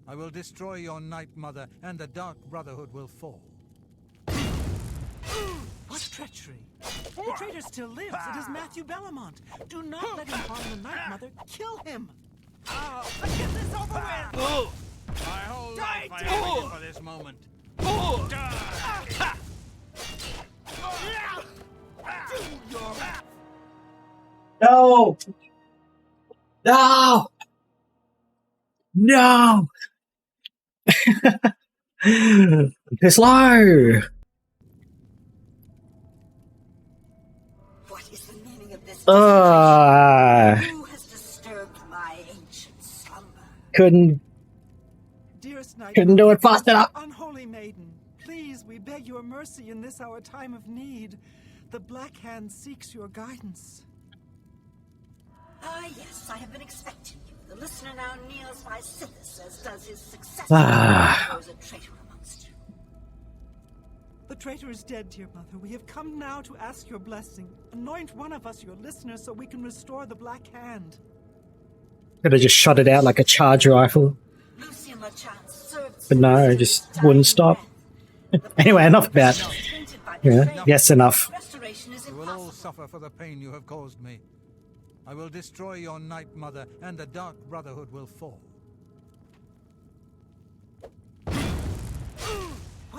I will destroy your Night Mother, and the Dark Brotherhood will fall. What treachery! The traitor still lives. It is Matthew Bellamont. Do not let him harm the Night Mother. Kill him! Let's get this over with! My whole life I have waited for this moment. No! No! No! Too slow! What is the meaning of this? Who has disturbed my ancient slumber? Couldn't do it fast enough. Unholy maiden, please, we beg your mercy in this our time of need. The Black Hand seeks your guidance. Ah, yes, I have been expecting you. The listener now kneels by Sithis, as does his successor. There's a traitor amongst you. The traitor is dead, dear mother. We have come now to ask your blessing. Anoint one of us your listeners so we can restore the Black Hand. Could have just shot it out like a charge rifle. But no, it just wouldn't stop. Anyway, enough about... Yeah, yes, enough. You will all suffer for the pain you have caused me. I will destroy your Night Mother, and the Dark Brotherhood will fall.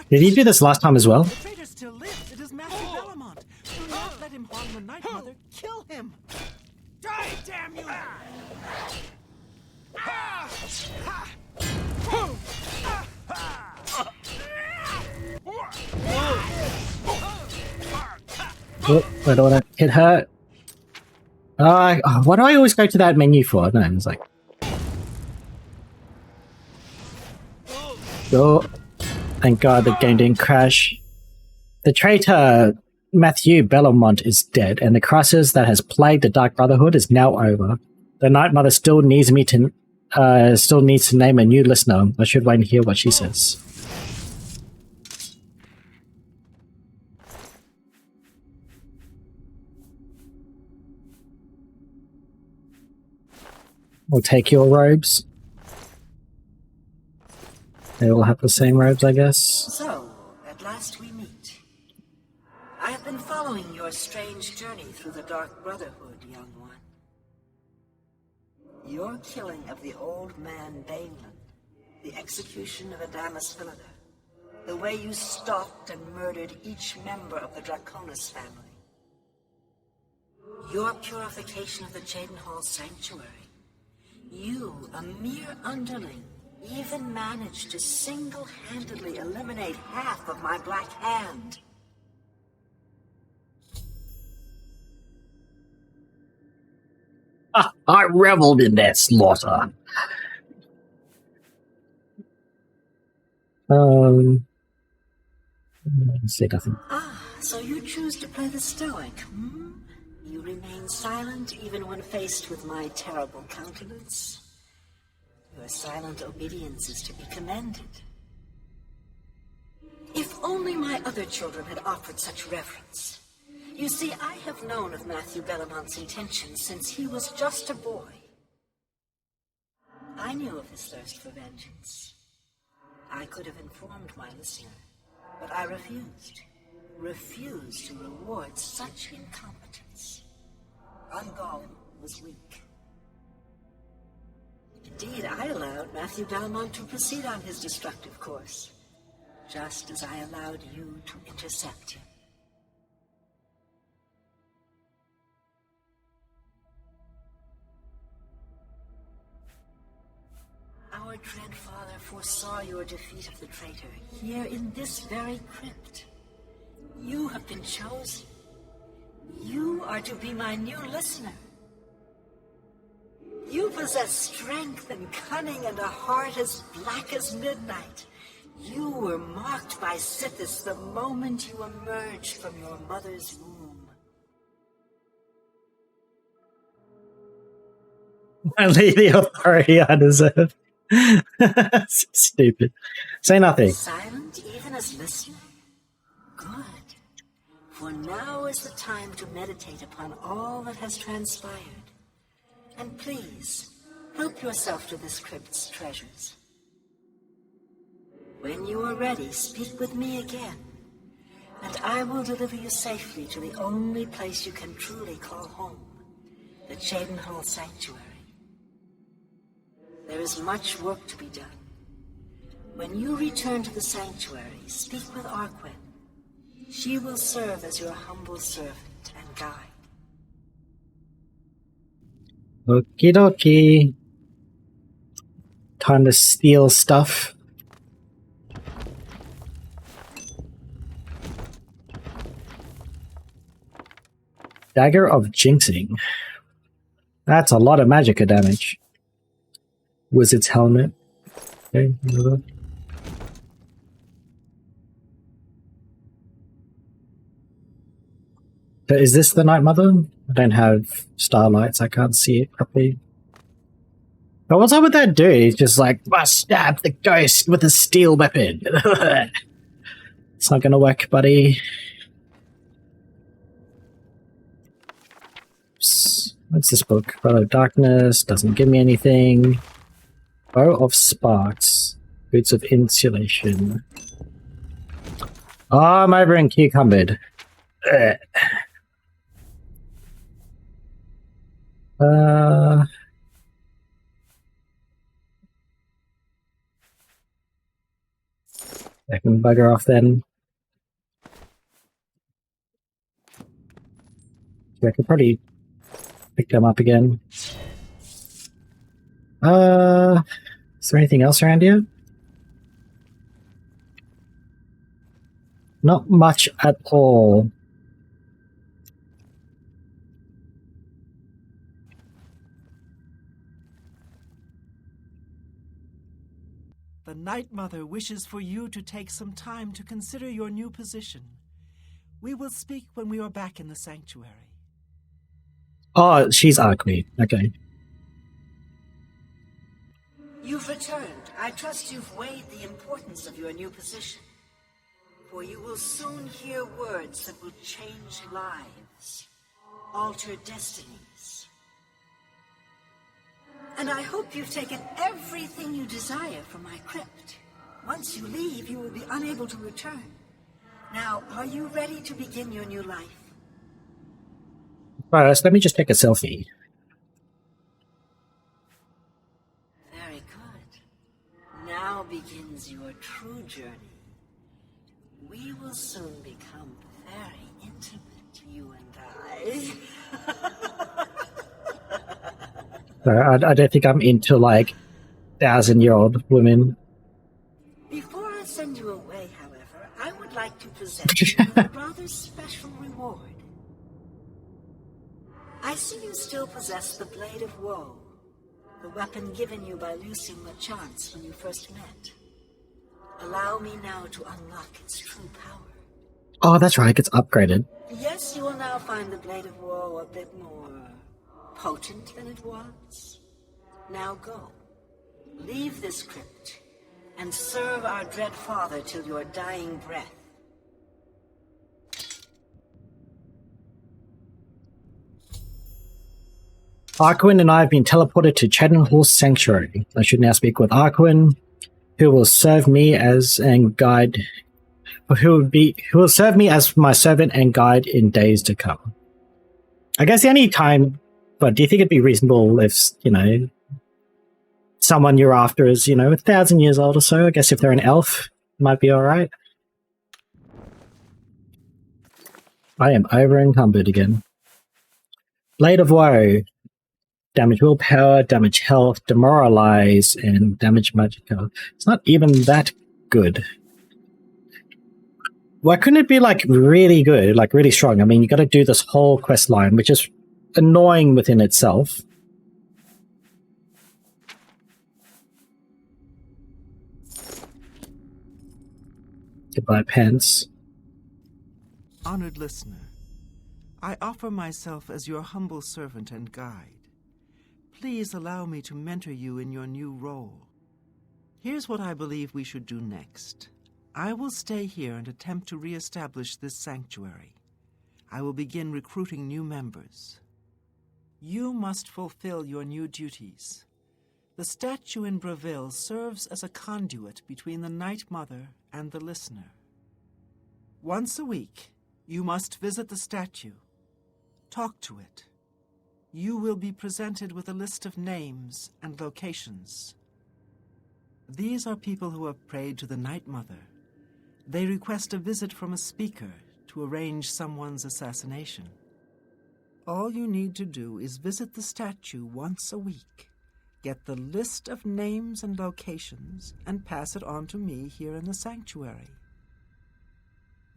Did he do this last time as well? The traitor still lives. It is Matthew Bellamont. Do not let him harm the Night Mother. Kill him! Die, damn you! Oh, I don't want to hit her. Why do I always go to that menu for? No, it's like... Oh, thank God the game didn't crash. The traitor Matthew Bellamont is dead, and the crisis that has plagued the Dark Brotherhood is now over. The Night Mother still needs to name a new listener. I should wait and hear what she says. We'll take your robes. They all have the same robes, I guess. So, at last we meet. I have been following your strange journey through the Dark Brotherhood, young one. Your killing of the old man Bainland, the execution of Adamus Philida, the way you stalked and murdered each member of the Draconis family, your purification of the Jadenhall Sanctuary. You, a mere underling, even managed to single-handedly eliminate half of my Black Hand. I reveled in that slaughter. Say nothing. Ah, so you choose to play the stoic, hmm? You remain silent even when faced with my terrible countenance. Your silent obedience is to be commended. If only my other children had offered such reverence. You see, I have known of Matthew Bellamont's intentions since he was just a boy. I knew of his thirst for vengeance. I could have informed my listener, but I refused. Refused to reward such incompetence. Ungol was weak. Indeed, I allowed Matthew Bellamont to proceed on his destructive course, just as I allowed you to intercept him. Our dread father foresaw your defeat of the traitor here in this very crypt. You have been chosen. You are to be my new listener. You possess strength and cunning and a heart as black as midnight. You were marked by Sithis the moment you emerged from your mother's womb. Only the authority I deserve. So stupid. Say nothing. Silent even as listener? Good. For now is the time to meditate upon all that has transpired. And please, help yourself to this crypt's treasures. When you are ready, speak with me again, and I will deliver you safely to the only place you can truly call home, the Cheydinhal Sanctuary. There is much work to be done. When you return to the sanctuary, speak with Arquin. She will serve as your humble servant and guide. Okie dokie. Time to steal stuff. Dagger of Jinxing. That's a lot of magicka damage. Wizard's helmet. Okay, another. So is this the Night Mother? I don't have starlights, I can't see it properly. But what's up with that dude? He's just like, must stab the ghost with a steel weapon. It's not gonna work, buddy. Oops. What's this book? Brotherhood of Darkness, doesn't give me anything. Bow of Sparks. Boots of Insulation. Oh, I'm over in Cucumbered. I can bugger off then. So I could probably pick them up again. Is there anything else around here? Not much at all. The Night Mother wishes for you to take some time to consider your new position. We will speak when we are back in the sanctuary. Oh, she's Arquin. Okay. You've returned. I trust you've weighed the importance of your new position. For you will soon hear words that will change lives, alter destinies. And I hope you've taken everything you desire from my crypt. Once you leave, you will be unable to return. Now, are you ready to begin your new life? First, let me just take a selfie. Very good. Now begins your true journey. We will soon become very intimate, you and I. I don't think I'm into, like, 1,000-year-old women. Before I send you away, however, I would like to present you with a rather special reward. I see you still possess the Blade of Woe, the weapon given you by Lucien LeChance when you first met. Allow me now to unlock its true power. Oh, that's right, it gets upgraded. Yes, you will now find the Blade of Woe a bit more potent than it was. Now go. Leave this crypt and serve our dread father till your dying breath. Arquin and I have been teleported to Cheydinhal Sanctuary. I should now speak with Arquin, who will serve me as and guide. Who will serve me as my servant and guide in days to come. I guess any time. But do you think it'd be reasonable if, you know, someone you're after is, you know, 1,000 years old or so? I guess if they're an elf, it might be alright. I am over encumbered again. Blade of Woe. Damage willpower, damage health, demoralize, and damage magicka. It's not even that good. Why couldn't it be, like, really good, like, really strong? I mean, you gotta do this whole quest line, which is annoying within itself. Goodbye, pants. Honored listener, I offer myself as your humble servant and guide. please allow me to mentor you in your new role. Here's what I believe we should do next. I will stay here and attempt to re-establish this sanctuary. I will begin recruiting new members. You must fulfill your new duties. The statue in Breville serves as a conduit between the Night Mother and the listener. Once a week, you must visit the statue. Talk to it. You will be presented with a list of names and locations. These are people who have prayed to the Night Mother. They request a visit from a speaker to arrange someone's assassination. All you need to do is visit the statue once a week, get the list of names and locations, and pass it on to me here in the sanctuary.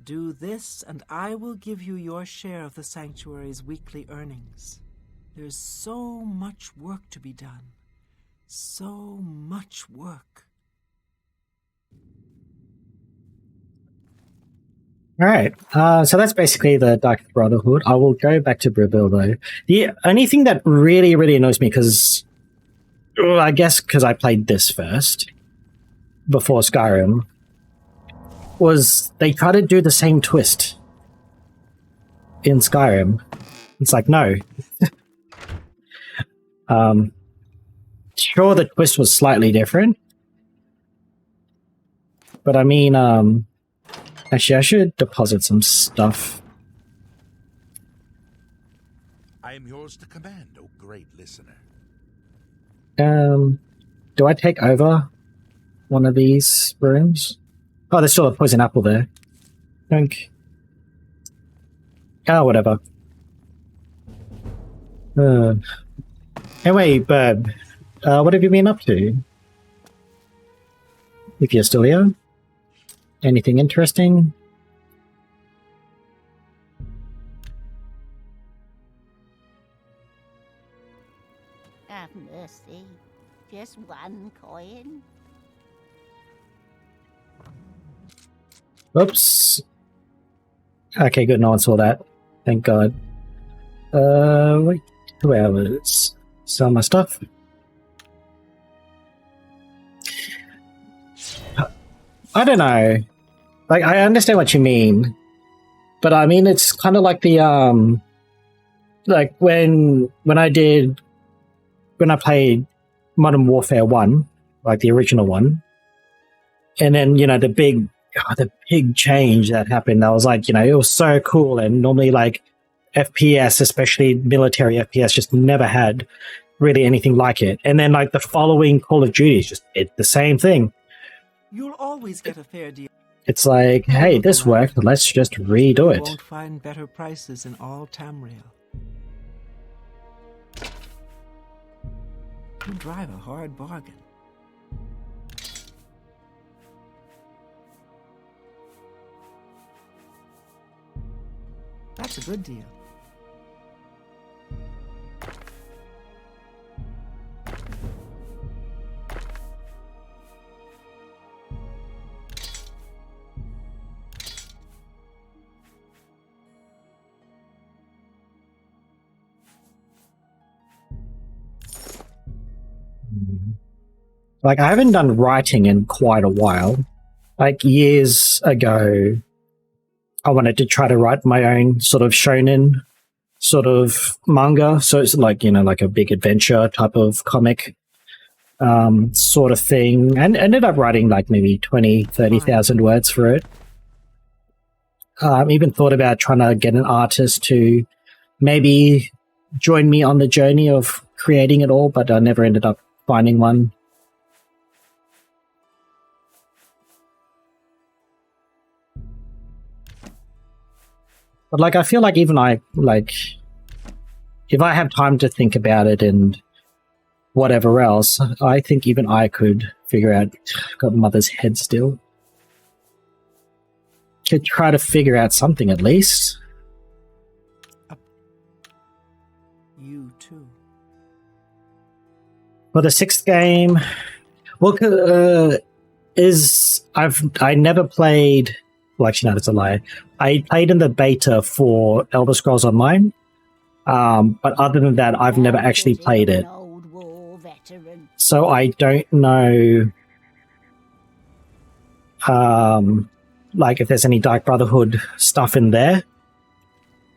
Do this, and I will give you your share of the sanctuary's weekly earnings. There's so much work to be done. So much work. All right. So that's basically the Dark Brotherhood. I will go back to Breville, though. The only thing that really, really annoys me, because I guess because I played this first before Skyrim, was they try to do the same twist in Skyrim. It's like, no. Sure, the twist was slightly different, but I mean, actually, I should deposit some stuff. I am yours to command, O great listener. Do I take over one of these rooms? Oh, there's still a poison apple there. Think. Oh, whatever. Anyway, Burb, what have you been up to? If you're still here? Anything interesting? Have mercy. Just one coin. Oops. Okay, good. No one saw that. Thank God. Wait. 2 hours. Sell my stuff. I don't know. Like, I understand what you mean, but I mean, it's kind of like the, like when I played Modern Warfare 1, like the original one, and then, you know, the big change that happened, I was like, you know, it was so cool, and normally, like, FPS, especially military FPS, just never had really anything like it. And then, like, the following Call of Duty just did the same thing. You'll always get a fair deal. It's like, hey, this worked, let's just redo You it. won't find better prices in all Tamriel. You drive a hard bargain. That's a good deal. Like, I haven't done writing in quite a while. Like, years ago, I wanted to try to write my own sort of shonen sort of manga. So it's like, you know, like a big adventure type of comic sort of thing. And ended up writing like maybe 20, 30,000 words for it. Even thought about trying to get an artist to maybe join me on the journey of creating it all, but I never ended up finding one. But, like, I feel like even if I have time to think about it and whatever else, I think even I could figure out, got mother's head still. Could try to figure out something at least. You too. For the 6th game, well, I never played. Well, actually, no, that's a lie. I played in the beta for Elder Scrolls Online, but other than that, I've never actually played it. veteran. So I don't know, like if there's any Dark Brotherhood stuff in there.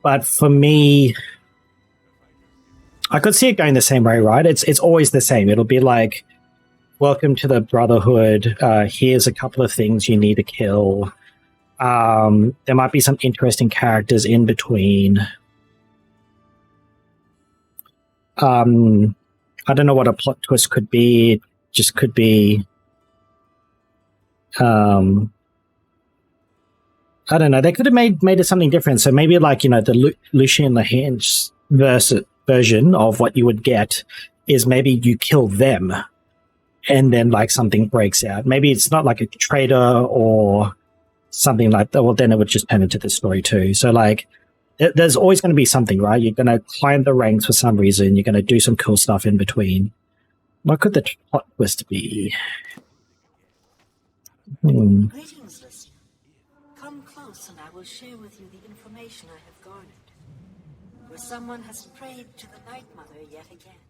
But for me, I could see it going the same way, right? It's always the same. It'll be like, welcome to the Brotherhood. Here's a couple of things you need to kill. There might be some interesting characters in between. I don't know what a plot twist could be. It just could be, I don't know. They could have made it something different. So maybe like, you know, the Lucian Helynt version of what you would get is maybe you kill them and then like something breaks out. Maybe it's not like a traitor or something like that. Well, then it would just turn into the story too. So like, there's always going to be something, right? You're going to climb the ranks for some reason. You're going to do some cool stuff in between. What could the plot twist be? Greetings, listener. Come close and I will share with you the information I have garnered. Where someone has prayed to the Night Mother yet again.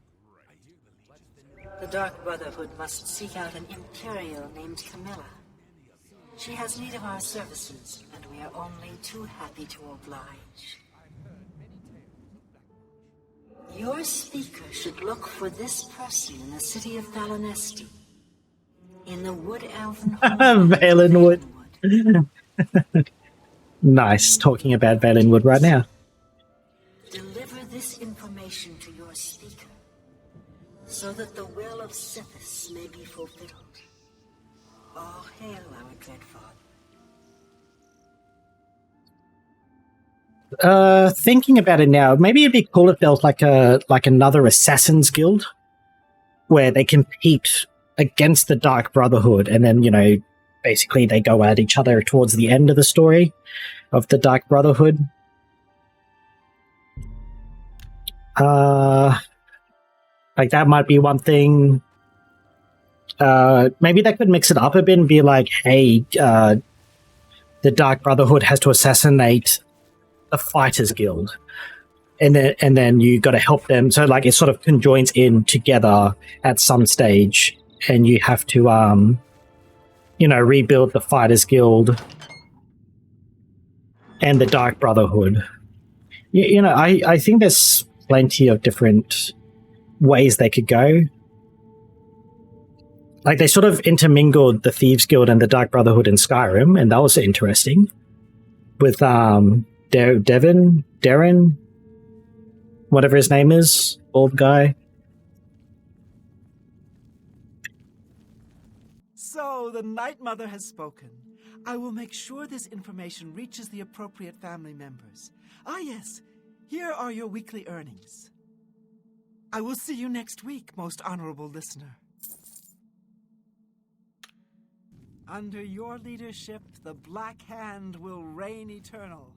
The Dark Brotherhood must seek out an Imperial named Camilla. She has need of our services, and we are only too happy to oblige. Your speaker should look for this person in the city of Thalanesti. In the Wood Elven Valenwood. Nice, talking about Valenwood right now. Deliver this information to your speaker, so that the will of Sithis may be fulfilled. All hail our dread father. Thinking about it now, maybe it'd be cool if there was like another Assassin's Guild where they compete against the Dark Brotherhood, and then, you know, basically they go at each other towards the end of the story of the Dark Brotherhood. Like that might be one thing. Maybe they could mix it up a bit and be like, hey, the Dark Brotherhood has to assassinate the Fighters Guild. And then you got to help them. So like it sort of conjoins in together at some stage, and you have to, you know, rebuild the Fighters Guild and the Dark Brotherhood. You know, I think there's plenty of different ways they could go. Like they sort of intermingled the Thieves Guild and the Dark Brotherhood in Skyrim, and that was interesting. With Darren, whatever his name is, old guy. So the Night Mother has spoken. I will make sure this information reaches the appropriate family members. Ah yes, here are your weekly earnings. I will see you next week, most honorable listener. Under your leadership, the Black Hand will reign eternal.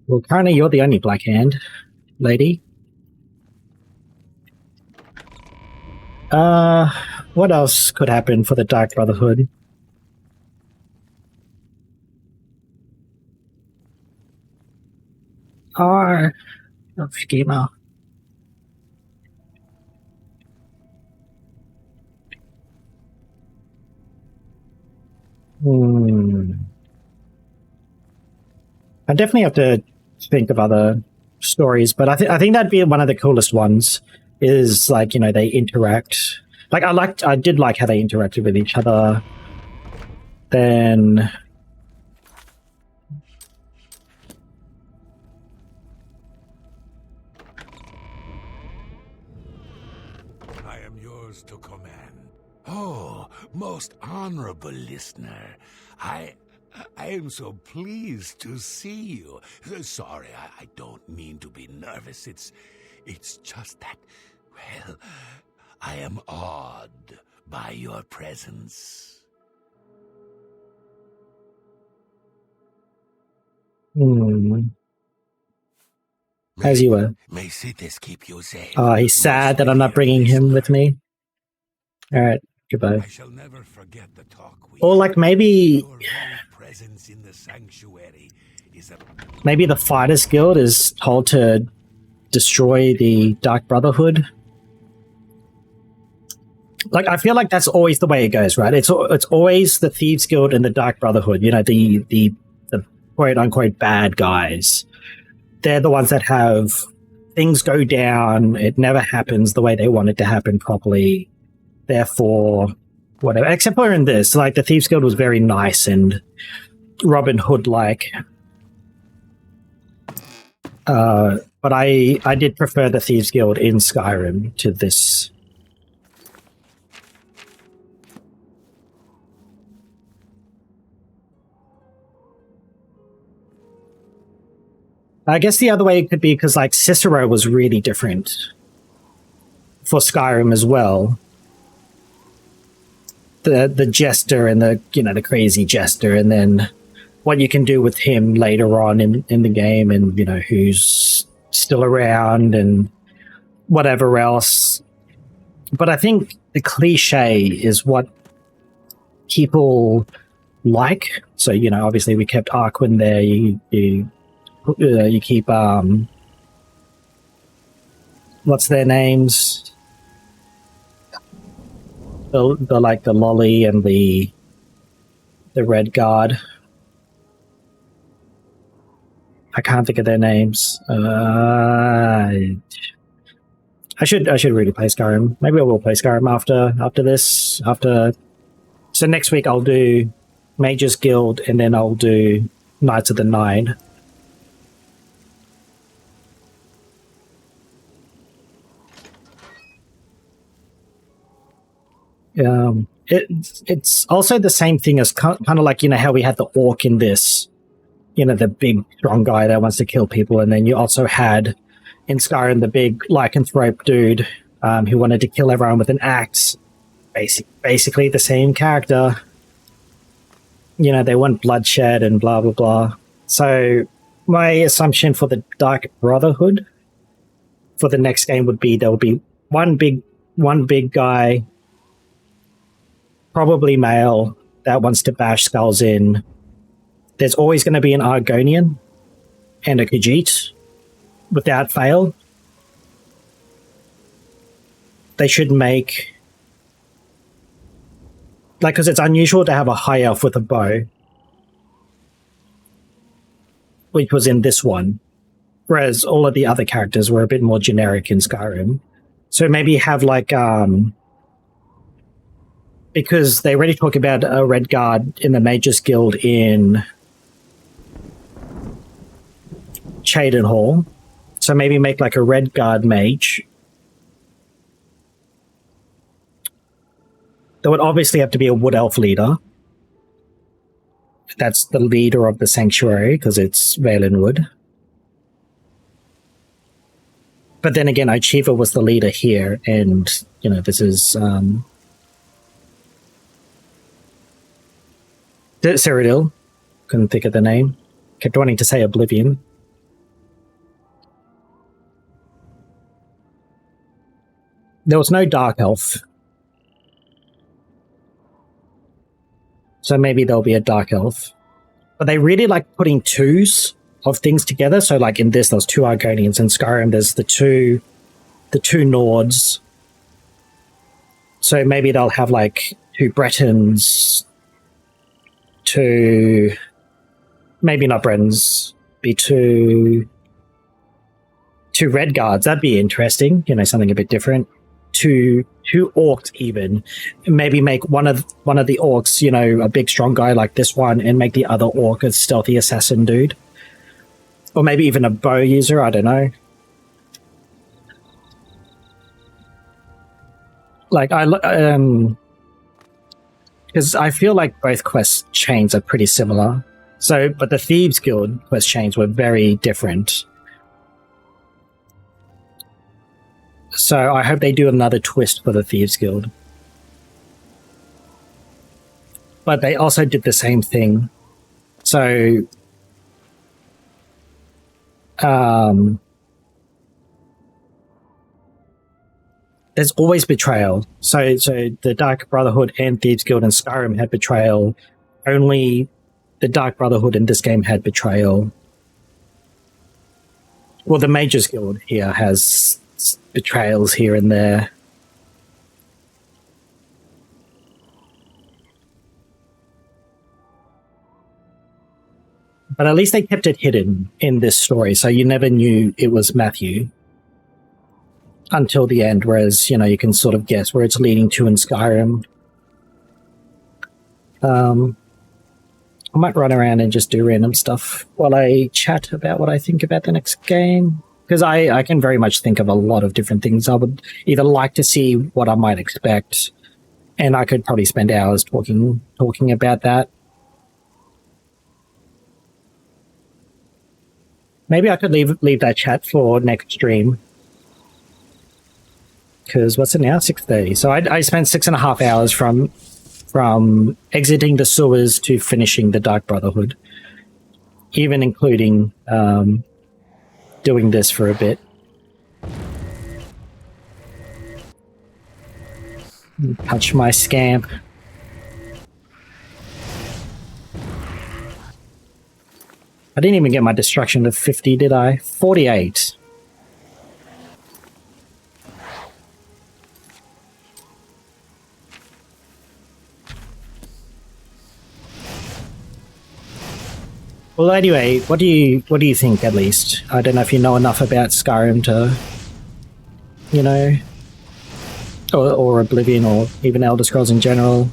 Well, currently you're the only Black Hand, lady. What else could happen for the Dark Brotherhood? Schema. I definitely have to think of other stories, but I think that'd be one of the coolest ones. Is like, you know, they interact. Like I did like how they interacted with each other. Then I am yours to command. Oh, most honorable listener, I am so pleased to see you. Sorry, I don't mean to be nervous. It's just that, well, I am awed by your presence. As you were. May Sithis keep you safe. Oh, he's sad that I'm not bringing him with me. All right, goodbye. I shall never forget the talk we Or like maybe presence in the sanctuary is maybe the Fighters Guild is told to destroy the Dark Brotherhood. like I feel like that's always the way it goes, right? It's always the Thieves Guild and the Dark Brotherhood. You know, the quote unquote bad guys. They're the ones that have things go down. It never happens the way they want it to happen properly. Therefore, whatever. Except for in this, like the Thieves Guild was very nice and Robin Hood like. But I did prefer the Thieves Guild in Skyrim to this. I guess the other way it could be because like Cicero was really different for Skyrim as well. The jester and the crazy jester, and then what you can do with him later on in the game, and who's still around and whatever else. But I think the cliche is what people like. So obviously we kept Arquin there. You keep what's their names? The like the Lolly and the Red Guard. I can't think of their names. I should really play Skyrim. Maybe I will play Skyrim after this. So next week I'll do Mages Guild and then I'll do Knights of the Nine. It's also the same thing as kind of like how we had the orc in this, the big strong guy that wants to kill people, and then you also had in Skyrim the big lycanthrope dude who wanted to kill everyone with an axe. Basically the same character. They want bloodshed and blah blah blah. So my assumption for the Dark Brotherhood for the next game would be there will be one big guy, probably male, that wants to bash skulls in. There's always going to be an Argonian and a Khajiit without fail. They should make... because it's unusual to have a high elf with a bow, which was in this one, whereas all of the other characters were a bit more generic in Skyrim. So maybe have because they already talk about a Red Guard in the Mages Guild in Cheydinhal. So maybe make a Red Guard mage. There would obviously have to be a Wood Elf leader. That's the leader of the Sanctuary, because it's Valenwood. But then again, Ichiva was the leader here, and, this is... Cyrodiil. Couldn't think of the name. Kept wanting to say Oblivion. There was no Dark Elf. So maybe there'll be a Dark Elf. But they really like putting twos of things together. So in this, there's two Argonians. In Skyrim, there's the two Nords. So maybe they'll have two Bretons, maybe not Bretons, be two Red Guards. That'd be interesting. Something a bit different. Two orcs even. Maybe make one of the orcs, a big strong guy like this one, and make the other orc a stealthy assassin dude. Or maybe even a bow user, I don't know. Because I feel like both quest chains are pretty similar. So, but the Thieves Guild quest chains were very different. So I hope they do another twist for the Thieves Guild. But they also did the same thing. So, there's always betrayal. So the Dark Brotherhood and Thieves Guild and Skyrim had betrayal. Only the Dark Brotherhood in this game had betrayal. Well, the Mages Guild here has betrayals here and there. But at least they kept it hidden in this story, so you never knew it was Matthew until the end, whereas, you know, you can sort of guess where it's leading to in Skyrim. I might run around and just do random stuff while I chat about what I think about the next game, because I can very much think of a lot of different things. I would either like to see what I might expect, and I could probably spend hours talking about that. Maybe I could leave that chat for next stream, because what's it now? 6:30. So I spent 6.5 hours from exiting the sewers to finishing the Dark Brotherhood, even including doing this for a bit. Touch my scamp. I didn't even get my destruction to 50, did I? 48. Well, anyway, what do you think, at least? I don't know if you know enough about Skyrim to, you know, or Oblivion, or even Elder Scrolls in general.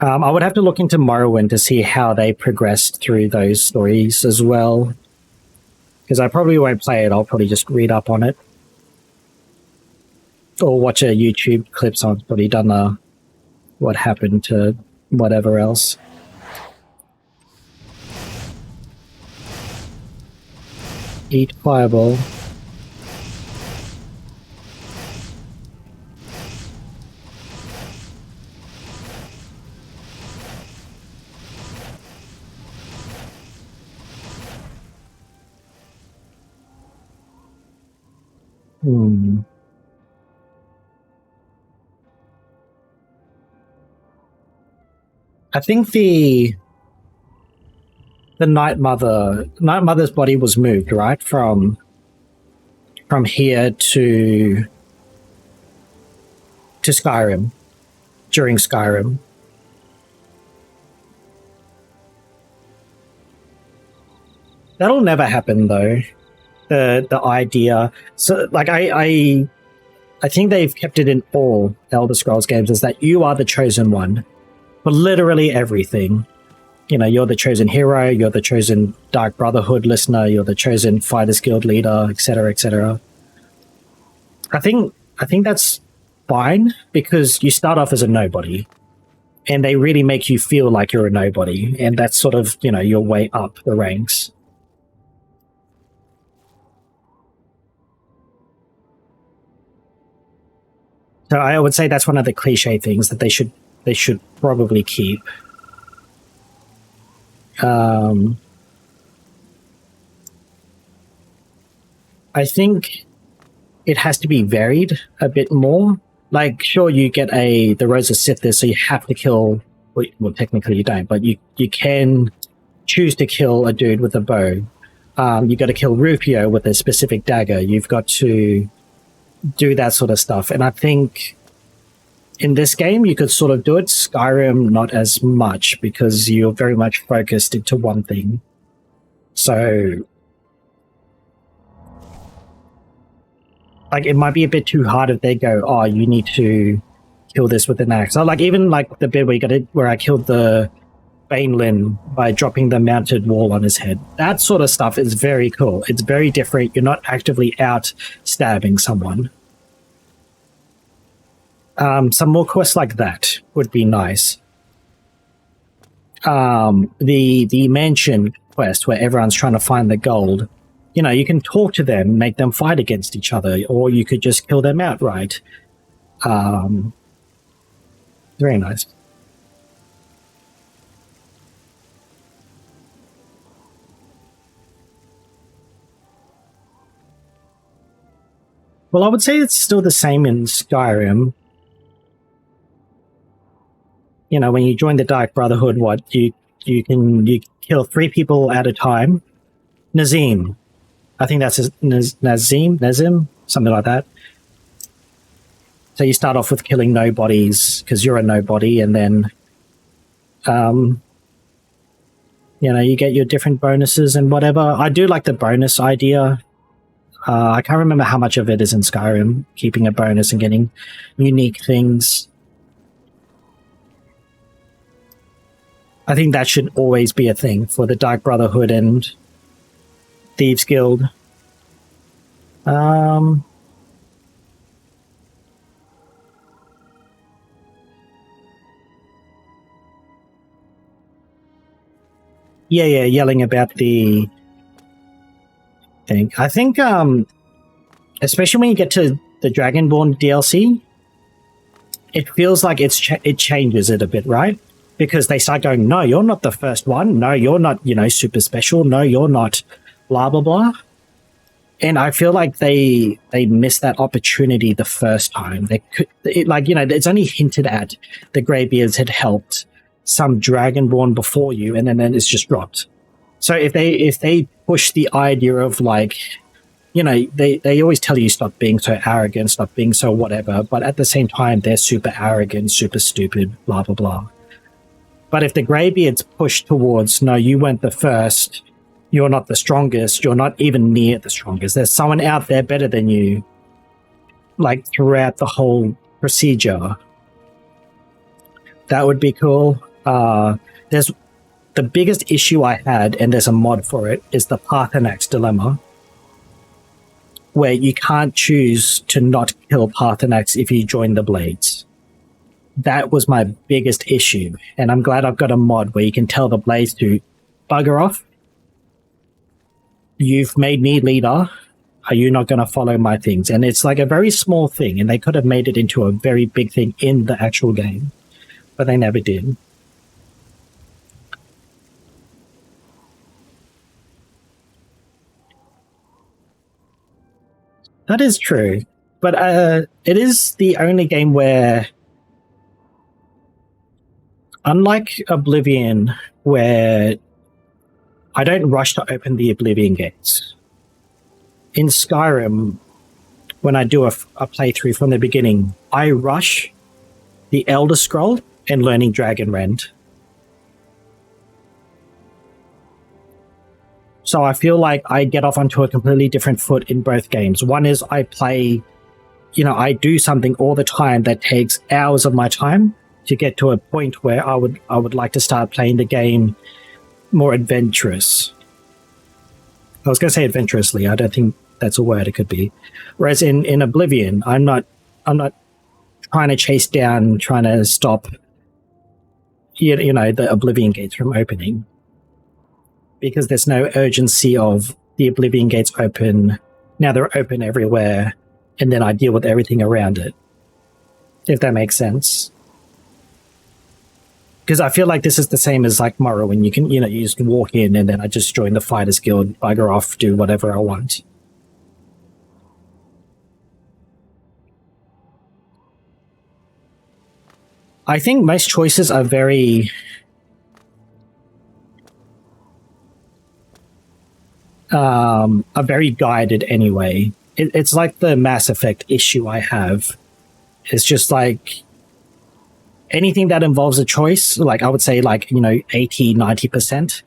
I would have to look into Morrowind to see how they progressed through those stories as well, because I probably won't play it. I'll probably just read up on it, or watch a YouTube clip. Someone's probably done what happened to whatever else. Eat fireball. I think the Night Mother's body was moved, right? From here to Skyrim, during Skyrim. That'll never happen, though. The idea, so like I think they've kept it in all Elder Scrolls games, is that you are the chosen one for literally everything. You know, you're the chosen hero, you're the chosen Dark Brotherhood listener, you're the chosen Fighters Guild leader, etc., etc. I think that's fine, because you start off as a nobody, and they really make you feel like you're a nobody, and that's sort of, you know, your way up the ranks. So I would say that's one of the cliche things that they should probably keep. I think it has to be varied a bit more. Like, sure, you get the Rose of Sithis, so you have to kill. Well, technically you don't, but you can choose to kill a dude with a bow. You got to kill Rufio with a specific dagger. You've got to do that sort of stuff, and I think in this game you could sort of do it. Skyrim, not as much, because you're very much focused into one thing. So, like, it might be a bit too hard if they go, oh, you need to kill this with an axe. So, like, even like the bit where I killed the Baneling by dropping the mounted wall on his head. That sort of stuff is very cool. It's very different. You're not actively out stabbing someone. Some more quests like that would be nice. The mansion quest where everyone's trying to find the gold. You know, you can talk to them, make them fight against each other, or you could just kill them outright. Very nice. Well, I would say it's still the same in Skyrim. You know, when you join the Dark Brotherhood, you kill 3 people at a time. Nazim. I think that's Nazim, something like that. So you start off with killing nobodies, because you're a nobody, and then You know, you get your different bonuses and whatever. I do like the bonus idea. I can't remember how much of it is in Skyrim, keeping a bonus and getting unique things. I think that should always be a thing for the Dark Brotherhood and Thieves Guild. Yeah, yelling about the thing. I think, especially when you get to the Dragonborn DLC, it feels like it changes it a bit, right? Because they start going, no, you're not the first one. No, you're not, you know, super special. No, you're not blah, blah, blah. And I feel like they missed that opportunity the first time. They could, like, you know, it's only hinted at the Greybeards had helped some Dragonborn before you, and then it's just dropped. So if they push the idea of, like, you know, they always tell you stop being so arrogant, stop being so whatever, but at the same time they're super arrogant, super stupid, blah blah blah. But if the Greybeards push towards, no, you weren't the first, you're not the strongest, you're not even near the strongest, there's someone out there better than you, like, throughout the whole procedure, that would be cool. There's the biggest issue I had, and there's a mod for it, is the Parthenax dilemma, where you can't choose to not kill Parthenax if you join the Blades. That was my biggest issue, and I'm glad I've got a mod where you can tell the Blades to bugger off. You've made me leader. Are you not going to follow my things? And it's like a very small thing, and they could have made it into a very big thing in the actual game, but they never did. That is true, but it is the only game where, unlike Oblivion, where I don't rush to open the Oblivion gates. In Skyrim, when I do a playthrough from the beginning, I rush the Elder Scroll and learning Dragonrend. So I feel like I get off onto a completely different foot in both games. One is I play, you know, I do something all the time that takes hours of my time to get to a point where I would like to start playing the game more adventurous. I was going to say adventurously. I don't think that's a word it could be. Whereas in Oblivion, I'm not trying to chase down, trying to stop, you know, the Oblivion gates from opening. Because there's no urgency of the Oblivion gates open, now they're open everywhere, and then I deal with everything around it. If that makes sense. Because I feel like this is the same as like Morrowind. You can, you know, you just walk in and then I just join the Fighters Guild, bugger off, do whatever I want. I think most choices are very guided anyway. It's like the Mass Effect issue I have. It's just like anything that involves a choice, like I would say like, you know, 80-90%,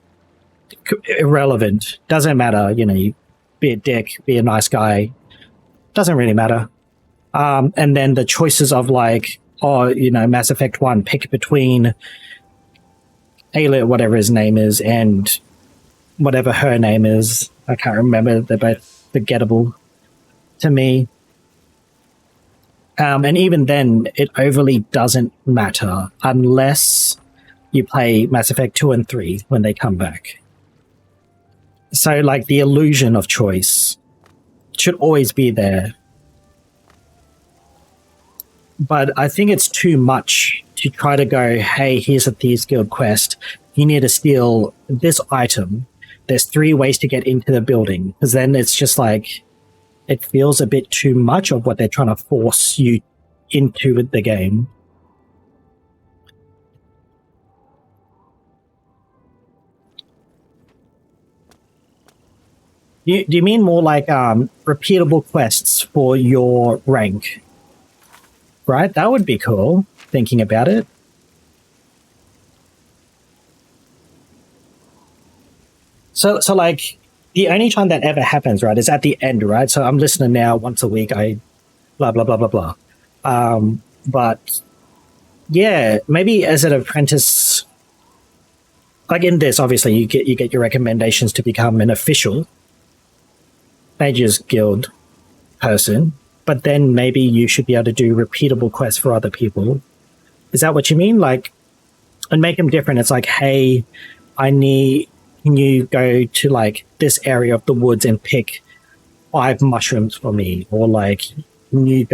irrelevant. Doesn't matter, you know, be a dick, be a nice guy. Doesn't really matter. And then the choices of like, oh, you know, Mass Effect 1, pick between Ayla, whatever his name is, and whatever her name is. I can't remember. They're both forgettable to me. And even then, it overly doesn't matter unless you play Mass Effect 2 and 3 when they come back. So, like, the illusion of choice should always be there. But I think it's too much to try to go, hey, here's a Thieves Guild quest. You need to steal this item. There's 3 ways to get into the building. Because then it's just like, it feels a bit too much of what they're trying to force you into the game. Do you mean more like repeatable quests for your rank? Right? That would be cool, thinking about it. So like the only time that ever happens, right, is at the end, right? So I'm listening now once a week. I blah blah blah blah blah. But yeah, maybe as an apprentice, like in this, obviously you get your recommendations to become an official Mages Guild person, but then maybe you should be able to do repeatable quests for other people. Is that what you mean? Like, and make them different. It's like, hey, can you go to like this area of the woods and pick 5 mushrooms for me? Or like, can you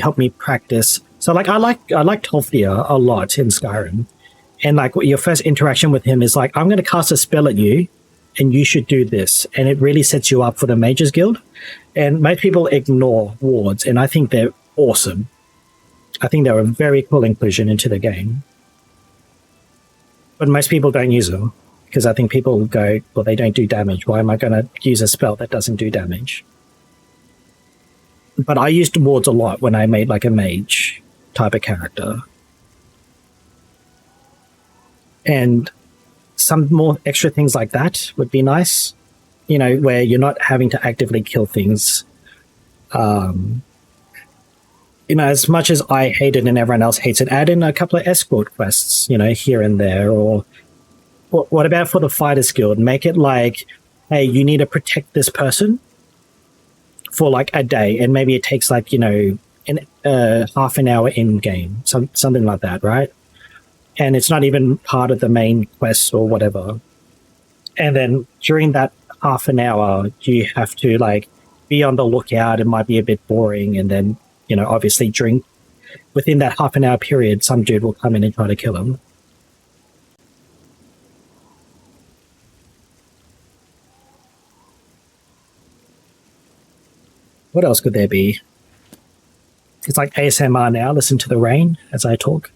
help me practice? So like, I liked Tolthea a lot in Skyrim. And like your first interaction with him is like, I'm going to cast a spell at you and you should do this. And it really sets you up for the Mages Guild. And most people ignore wards, and I think they're awesome. I think they're a very cool inclusion into the game. But most people don't use them, because I think people go, well, they don't do damage. Why am I going to use a spell that doesn't do damage? But I used wards a lot when I made like a mage type of character. And some more extra things like that would be nice, you know, where you're not having to actively kill things. You know, as much as I hate it and everyone else hates it, add in a couple of escort quests, you know, here and there. Or what about for the Fighters Guild? Make it like, hey, you need to protect this person for like a day, and maybe it takes like, you know, half an hour in game, something like that, right? And it's not even part of the main quest or whatever. And then during that half an hour, you have to like be on the lookout. It might be a bit boring, and then, you know, obviously within that half an hour period, some dude will come in and try to kill him. What else could there be? It's like ASMR now. Listen to the rain as I talk.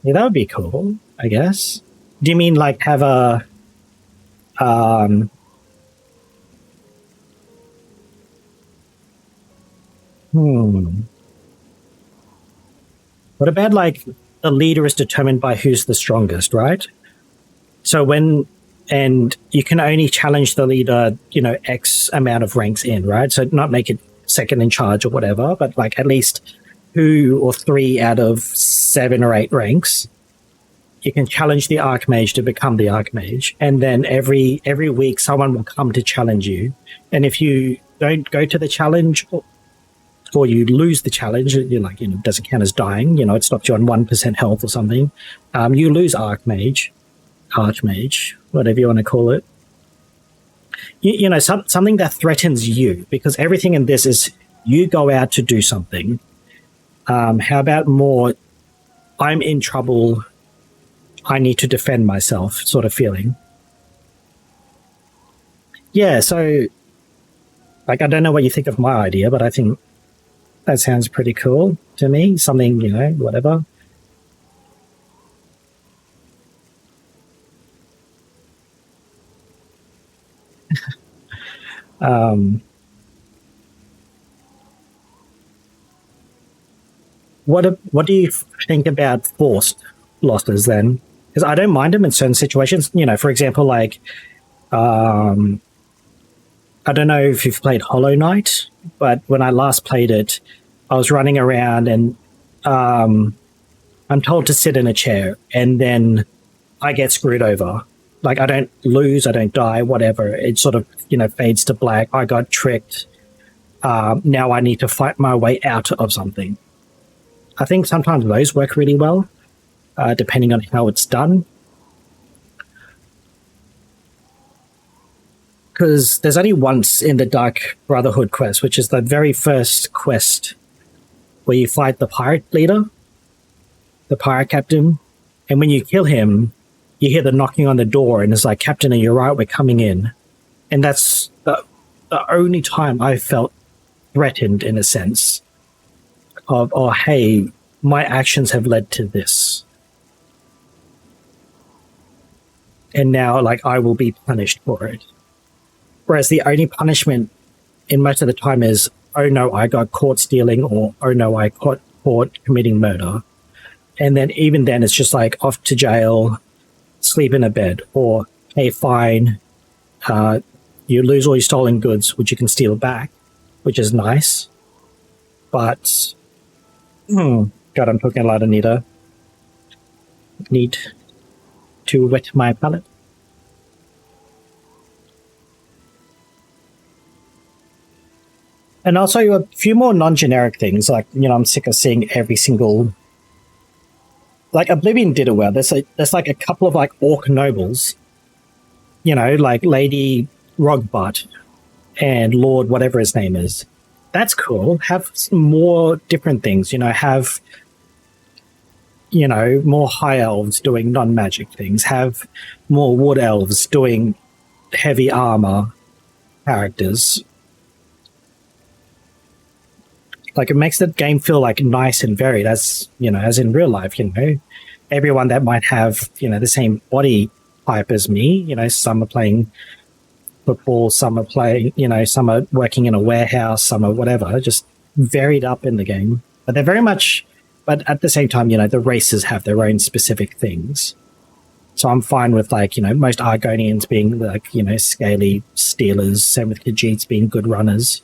Yeah, that would be cool, I guess. Do you mean like have a what about like the leader is determined by who's the strongest, right? So and you can only challenge the leader, you know, X amount of ranks in, right? So not make it second in charge or whatever, but like at least 2 or 3 out of 7 or 8 ranks, you can challenge the Archmage to become the Archmage. And then every week someone will come to challenge you. And if you don't go to the challenge or you lose the challenge, you're like, you know, it doesn't count as dying, you know, it stops you on 1% health or something. You lose Archmage, whatever you want to call it. You know, something that threatens you, because everything in this is you go out to do something. How about more, I'm in trouble, I need to defend myself sort of feeling? Yeah, so, like, I don't know what you think of my idea, but I think that sounds pretty cool to me. Something, you know, whatever. What do you think about forced losses then? Because I don't mind them in certain situations. You know, for example, like, I don't know if you've played Hollow Knight, but when I last played it, I was running around and I'm told to sit in a chair, and then I get screwed over. Like, I don't lose, I don't die, whatever. It sort of, you know, fades to black. I got tricked. Now I need to fight my way out of something. I think sometimes those work really well, depending on how it's done. Because there's only once in the Dark Brotherhood quest, which is the very first quest where you fight the pirate leader, the pirate captain, and when you kill him, you hear the knocking on the door, and it's like, Captain, are you right? We're coming in. And that's the only time I felt threatened, in a sense, of, oh, hey, my actions have led to this. And now, like, I will be punished for it. Whereas the only punishment in most of the time is, oh no, I got caught stealing, or oh no, I got caught committing murder. And then even then, it's just like off to jail, sleep in a bed, or hey, fine, you lose all your stolen goods, which you can steal back, which is nice. But, God, I'm talking a lot, Anita. Need to wet my palate. And also a few more non-generic things, like, you know, I'm sick of seeing every single... Like, Oblivion did it well. There's like a couple of, like, orc nobles, you know, like Lady Rogbutt and Lord whatever his name is. That's cool. Have some more different things, you know, have, you know, more high elves doing non-magic things, have more wood elves doing heavy armor characters. Like, it makes the game feel, like, nice and varied, as, you know, as in real life, you know. Everyone that might have, you know, the same body type as me, you know, some are playing football, some are playing, you know, some are working in a warehouse, some are whatever, just varied up in the game. But they're very much, but at the same time, you know, the races have their own specific things. So I'm fine with, like, you know, most Argonians being, like, you know, scaly stealers, same with Khajiits being good runners.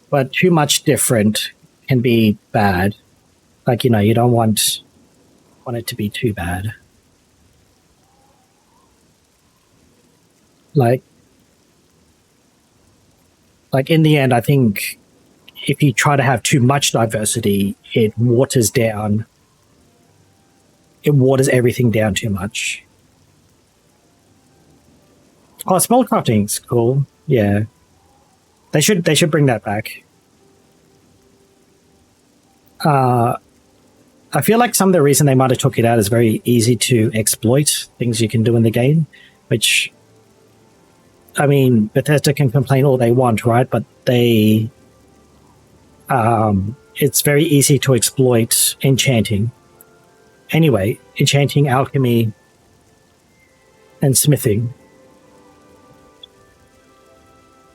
But too much different can be bad. Like, you know, you don't want it to be too bad. Like in the end, I think if you try to have too much diversity, it waters everything down too much. Oh, spellcrafting's cool. Yeah. They should bring that back. I feel like some of the reason they might have took it out is very easy to exploit things you can do in the game, which, I mean, Bethesda can complain all they want, right? But it's very easy to exploit enchanting. Anyway, enchanting, alchemy, and smithing.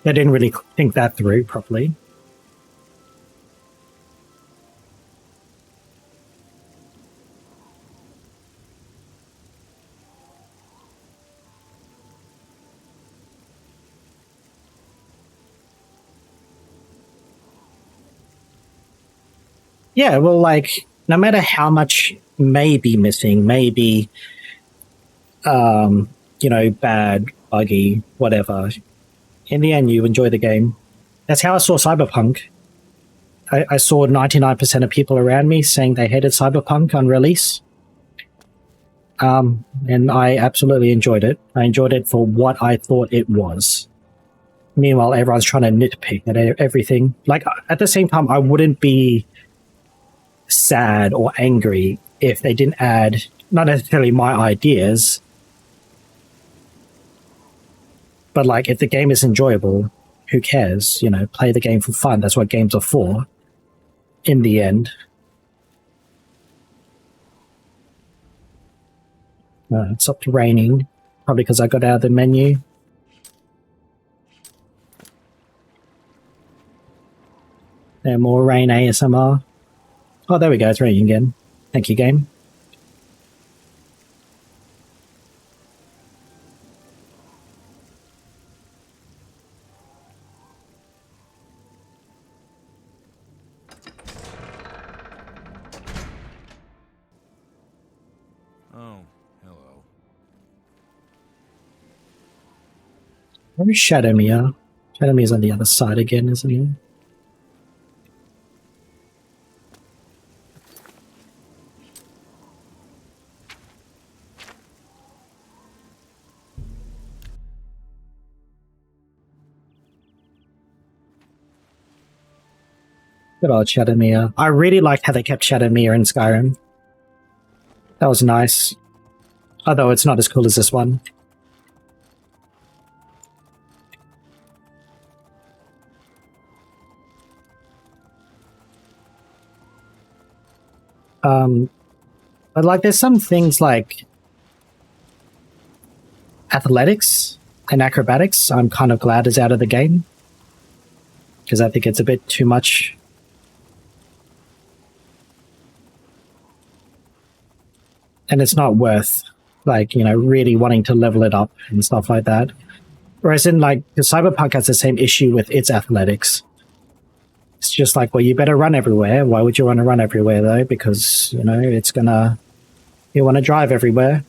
They didn't really think that through properly. Yeah, well, like, no matter how much may be missing, maybe, you know, bad, buggy, whatever, in the end, you enjoy the game. That's how I saw Cyberpunk. I saw 99% of people around me saying they hated Cyberpunk on release. And I absolutely enjoyed it. I enjoyed it for what I thought it was. Meanwhile, everyone's trying to nitpick at everything. Like, at the same time, I wouldn't be sad or angry if they didn't add, not necessarily my ideas, but, like, if the game is enjoyable, who cares? You know, play the game for fun. That's what games are for, in the end. It stopped raining, probably because I got out of the menu. And more rain ASMR. Oh, there we go. It's raining again. Thank you, game. Oh, hello. Where's Shadowmere? Shadowmere's on the other side again, isn't he? Good old Shadowmere. I really liked how they kept Shadowmere in Skyrim. That was nice. Although it's not as cool as this one. But, like, there's some things like athletics and acrobatics I'm kind of glad is out of the game. because I think it's a bit too much. And it's not worth, like, you know, really wanting to level it up and stuff like that. Whereas in, like, the Cyberpunk has the same issue with its athletics. It's just like, well, you better run everywhere. Why would you want to run everywhere, though? Because, you know, it's gonna... You want to drive everywhere.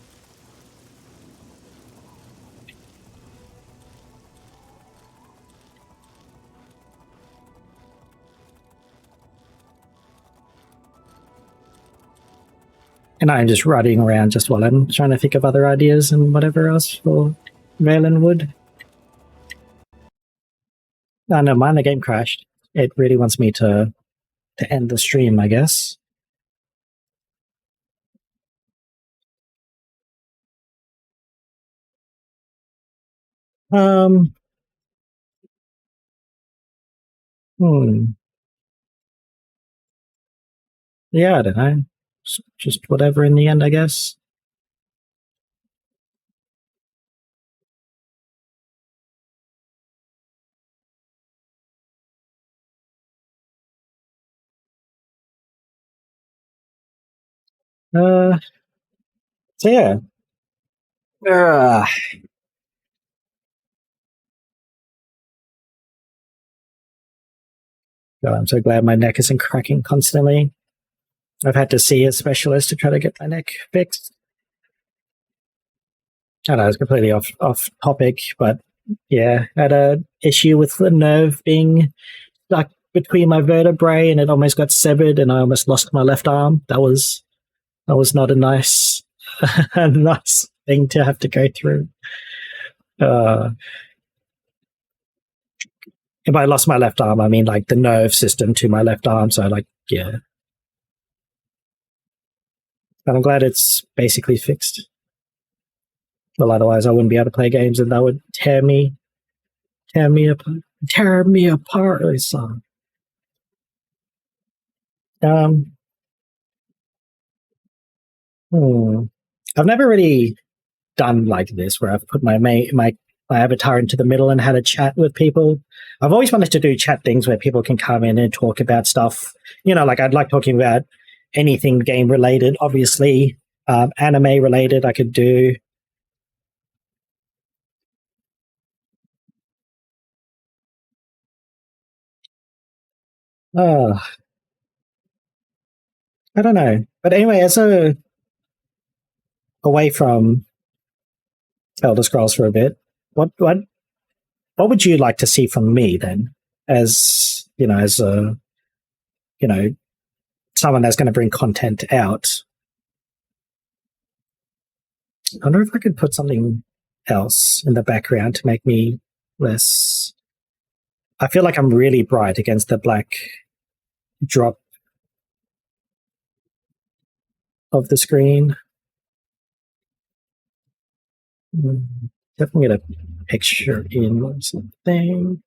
And I'm just riding around just while I'm trying to think of other ideas and whatever else for Valen Wood. Oh, no, mine, the game crashed. It really wants me to end the stream, I guess. Hmm. Yeah, I don't know. Just whatever in the end, I guess. So yeah. God, I'm so glad my neck isn't cracking constantly. I've had to see a specialist to try to get my neck fixed. I know it's completely off topic, but yeah, I had a issue with the nerve being stuck between my vertebrae, and it almost got severed, and I almost lost my left arm. That was not a nice a nice thing to have to go through. If I lost my left arm, I mean like the nerve system to my left arm. So like, yeah. But I'm glad it's basically fixed. Well, otherwise I wouldn't be able to play games, and that would tear me apart. Or something. I've never really done like this where I've put my avatar into the middle and had a chat with people. I've always wanted to do chat things where people can come in and talk about stuff. You know, like I'd like talking about anything game related, obviously. Anime related I could do. I don't know. But anyway, away from Elder Scrolls for a bit, what would you like to see from me then? As you know, as a someone that's going to bring content out. I wonder if I could put something else in the background to make me less... I feel like I'm really bright against the black drop of the screen. Definitely get a picture in or something.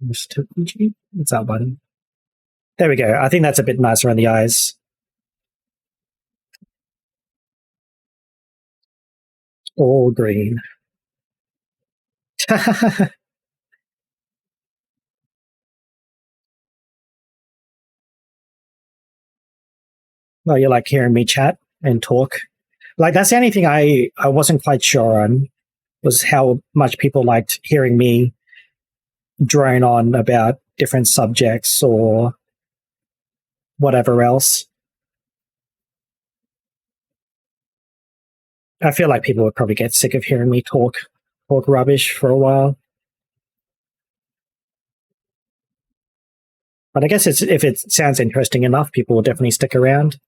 Mr. Fuji? What's that button? There we go. I think that's a bit nicer on the eyes. All green. Well, you like hearing me chat and talk. Like, that's the only thing I wasn't quite sure on, was how much people liked hearing me drone on about different subjects or whatever else. I feel like people would probably get sick of hearing me talk rubbish for a while. But I guess if it sounds interesting enough, people will definitely stick around.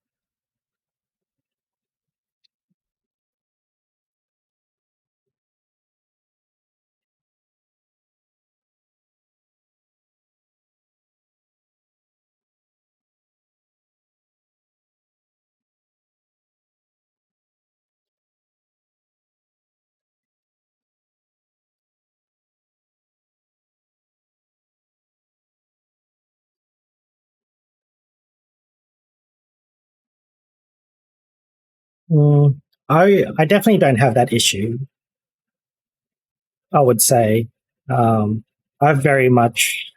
I definitely don't have that issue, I would say. I've very much,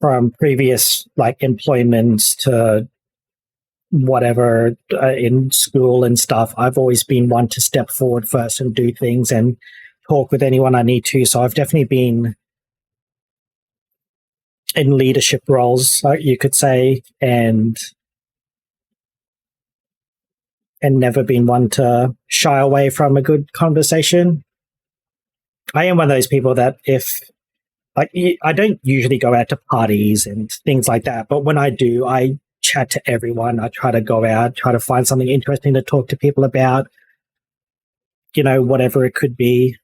from previous like employments to whatever in school and stuff, I've always been one to step forward first and do things and talk with anyone I need to. So I've definitely been in leadership roles, you could say, and never been one to shy away from a good conversation. I am one of those people that if like I don't usually go out to parties and things like that, but when I do, I chat to everyone. I try to go out, try to find something interesting to talk to people about, whatever it could be.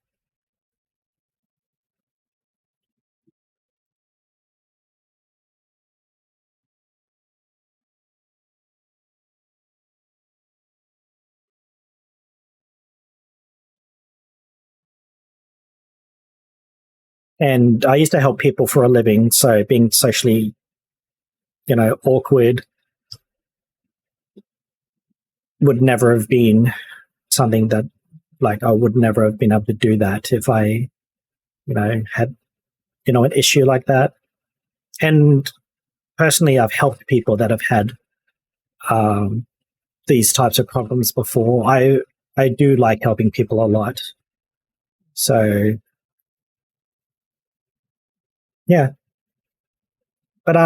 And I used to help people for a living, so being socially, awkward would never have been something that, like, I would never have been able to do that if I, had, an issue like that. And personally, I've helped people that have had these types of problems before. I do like helping people a lot. So, yeah. But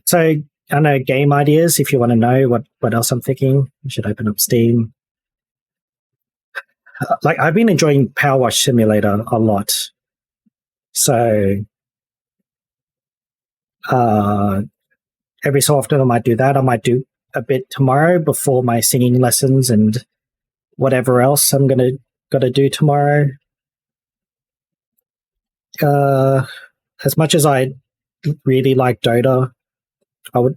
so I don't know, game ideas. If you want to know what else I'm thinking, I should open up Steam. Like I've been enjoying Power Wash Simulator a lot. So every so often I might do that. I might do a bit tomorrow before my singing lessons and whatever else I'm gotta do tomorrow. As much as I really like Dota,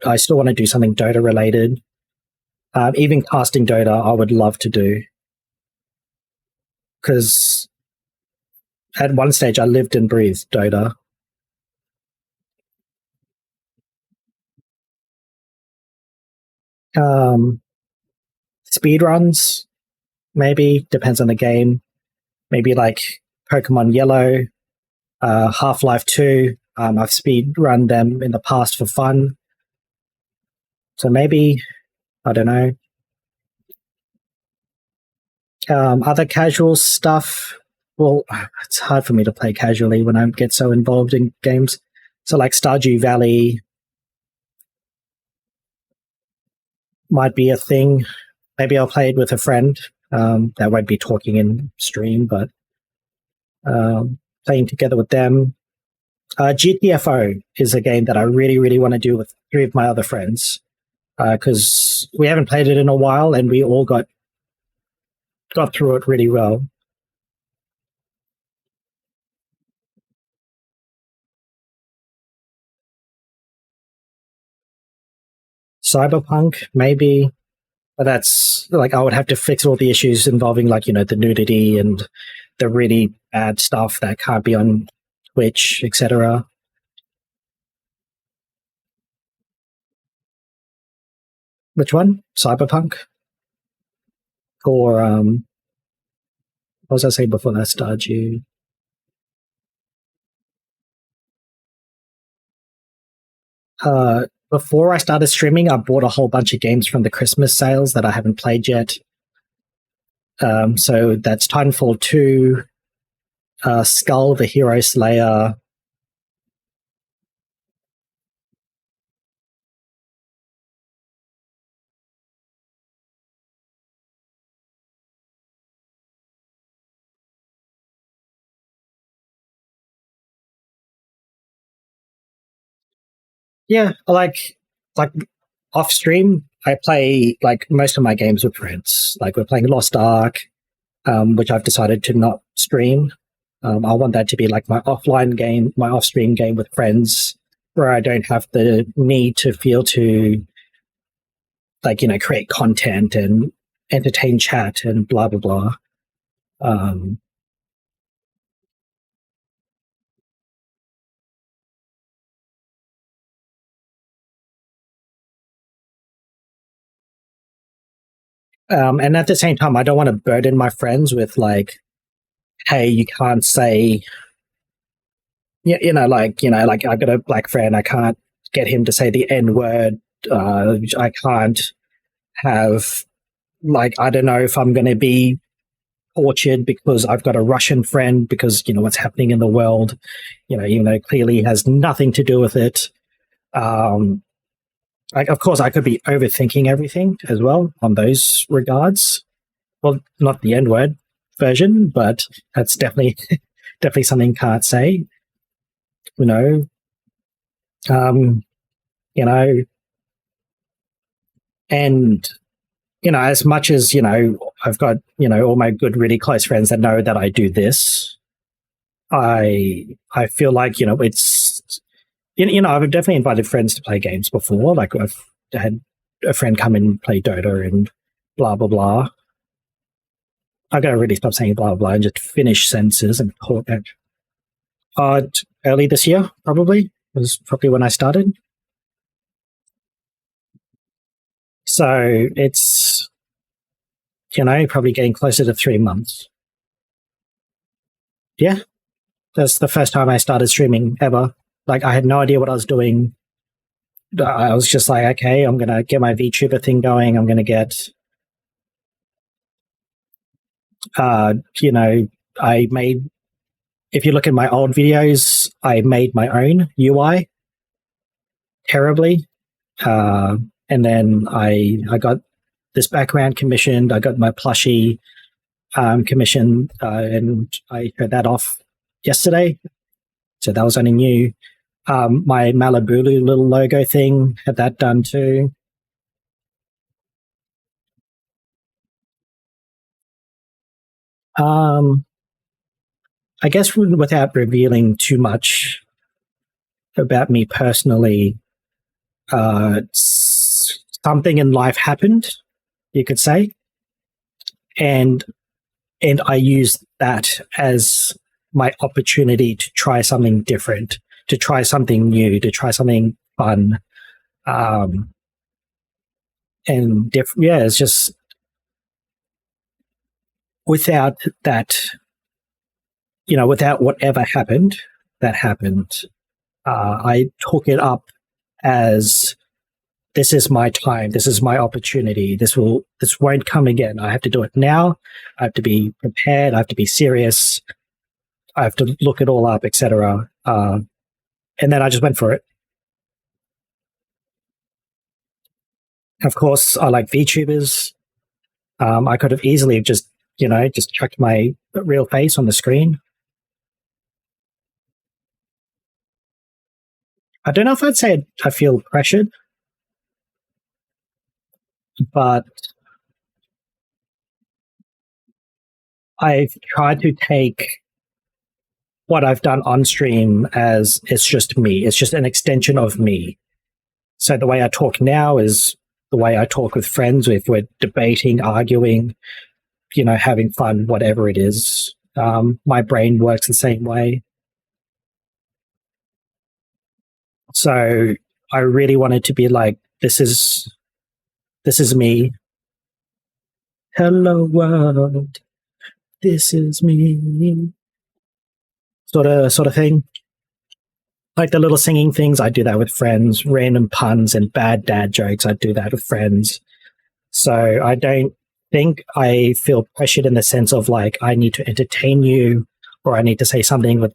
I still want to do something Dota related. Even casting Dota, I would love to do, because at one stage I lived and breathed Dota. Speed runs, maybe, depends on the game. Maybe like Pokemon Yellow, Half-Life 2. I've speed run them in the past for fun. So maybe, I don't know. Other casual stuff, well, it's hard for me to play casually when I get so involved in games. So like Stardew Valley might be a thing. Maybe I'll play it with a friend. That won't be talking in stream, but playing together with them. GTFO is a game that I really, really want to do with 3 of my other friends, because we haven't played it in a while and we all got through it really well. Cyberpunk, maybe. But that's like, I would have to fix all the issues involving like, the nudity and the really bad stuff that can't be on Twitch, etc. Which one? Cyberpunk? Or what was I saying before that? Stardew? Before I started streaming, I bought a whole bunch of games from the Christmas sales that I haven't played yet. So that's Titanfall 2, Skull the Hero Slayer. Yeah, like off stream, I play like most of my games with friends. Like we're playing Lost Ark, which I've decided to not stream. I want that to be like my offline game, my off-stream game with friends, where I don't have the need to feel to, like, create content and entertain chat and blah, blah, blah. And at the same time, I don't want to burden my friends with like, hey, you can't say Yeah, like I've got a black friend. I can't get him to say the N word. I can't have, like, I don't know if I'm going to be tortured because I've got a Russian friend because, what's happening in the world, even though clearly has nothing to do with it. Of course, I could be overthinking everything as well on those regards. Well, not the N word version, but that's definitely definitely something can't say. You know, you know, and as much as I've got all my good, really close friends that know that I do this. I feel like it's I've definitely invited friends to play games before. Like I've had a friend come and play Dota and blah blah blah. I gotta really stop saying blah blah and just finish sentences and talk. Early this year, probably was probably when I started. So it's probably getting closer to 3 months. Yeah, that's the first time I started streaming ever. Like I had no idea what I was doing. I was just like, okay, I'm gonna get my VTuber thing going. I'm gonna get, I made. If you look at my old videos, I made my own UI terribly, and then I got this background commissioned. I got my plushie commissioned, and I showed that off yesterday. So that was only new. My malabulu little logo thing, had that done too. I guess without revealing too much about me personally, something in life happened, you could say, and I used that as my opportunity to try something different, to try something new, to try something fun, and different. Yeah, it's just without that, without whatever happened that happened, I took it up as this is my time, this is my opportunity. This won't come again. I have to do it now. I have to be prepared. I have to be serious. I have to look it all up, etc. And then I just went for it. Of course, I like VTubers. I could have easily just chucked my real face on the screen. I don't know if I'd say I feel pressured, but I've tried to take what I've done on stream as it's just me. It's just an extension of me. So the way I talk now is the way I talk with friends, if we're debating, arguing, having fun, whatever it is. My brain works the same way. So I really wanted to be like, this is me. Hello world. This is me. Sort of thing. Like the little singing things, I do that with friends. Random puns and bad dad jokes, I do that with friends. So I don't think I feel pressured in the sense of like I need to entertain you or I need to say something with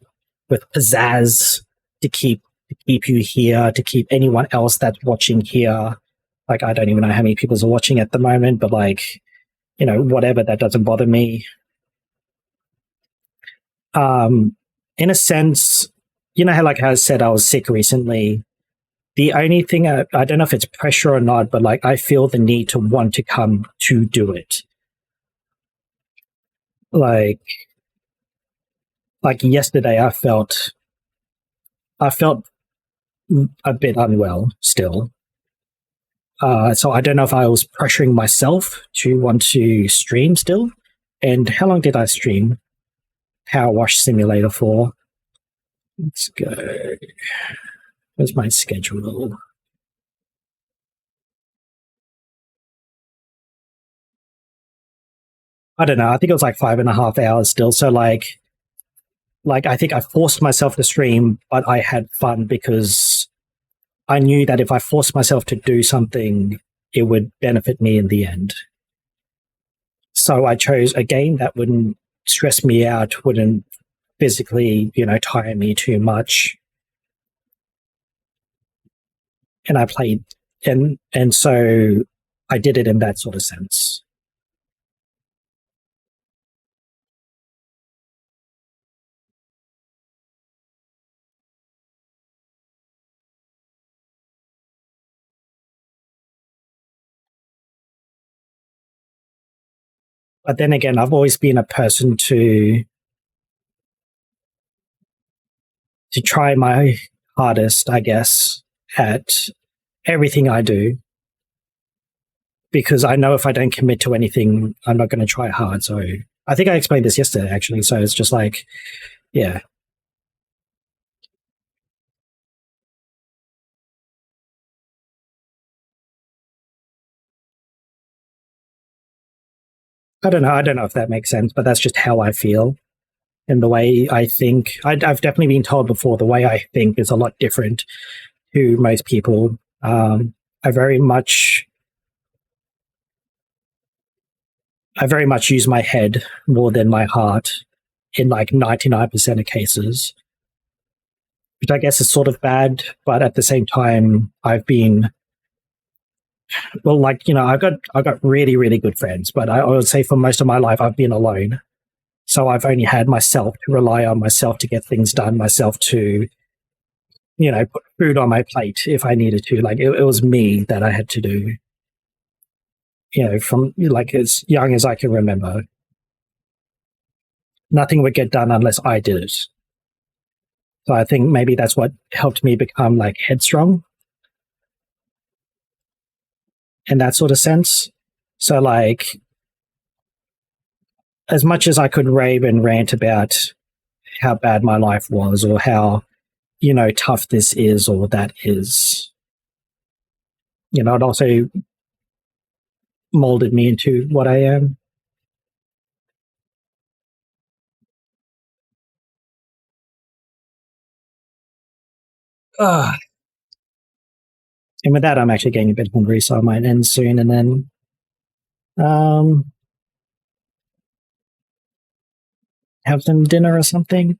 pizzazz to keep you here, to keep anyone else that's watching here. Like I don't even know how many people are watching at the moment, but like, whatever, that doesn't bother me. In a sense, how like I said, I was sick recently. The only thing, I don't know if it's pressure or not, but like I feel the need to want to come to do it. Like yesterday, I felt a bit unwell still. So I don't know if I was pressuring myself to want to stream still. And how long did I stream Power Wash Simulator for? Let's go. Where's my schedule? I don't know. I think it was like 5.5 hours still. So like like, I think I forced myself to stream, but I had fun because I knew that if I forced myself to do something, it would benefit me in the end. So I chose a game that wouldn't stress me out, wouldn't physically, tire me too much. And I played, and so I did it in that sort of sense. But then again, I've always been a person to try my hardest, I guess, at everything I do. Because I know if I don't commit to anything, I'm not going to try hard. So I think I explained this yesterday, actually. So it's just like, yeah. I don't know if that makes sense, but that's just how I feel. And the way I think, I've definitely been told before, the way I think is a lot different to most people. I very much use my head more than my heart in like 99% of cases, which I guess is sort of bad. But at the same time, I've been, well, like, I've got really, really good friends, but I would say for most of my life, I've been alone. So I've only had myself to rely on, myself to get things done, myself to, put food on my plate if I needed to. Like it was me that I had to do, from like as young as I can remember. Nothing would get done unless I did it. So I think maybe that's what helped me become like headstrong in that sort of sense. So like, as much as I could rave and rant about how bad my life was or how, tough this is or that is, it also molded me into what I am. And with that, I'm actually getting a bit hungry, so I might end soon and then have some dinner or something.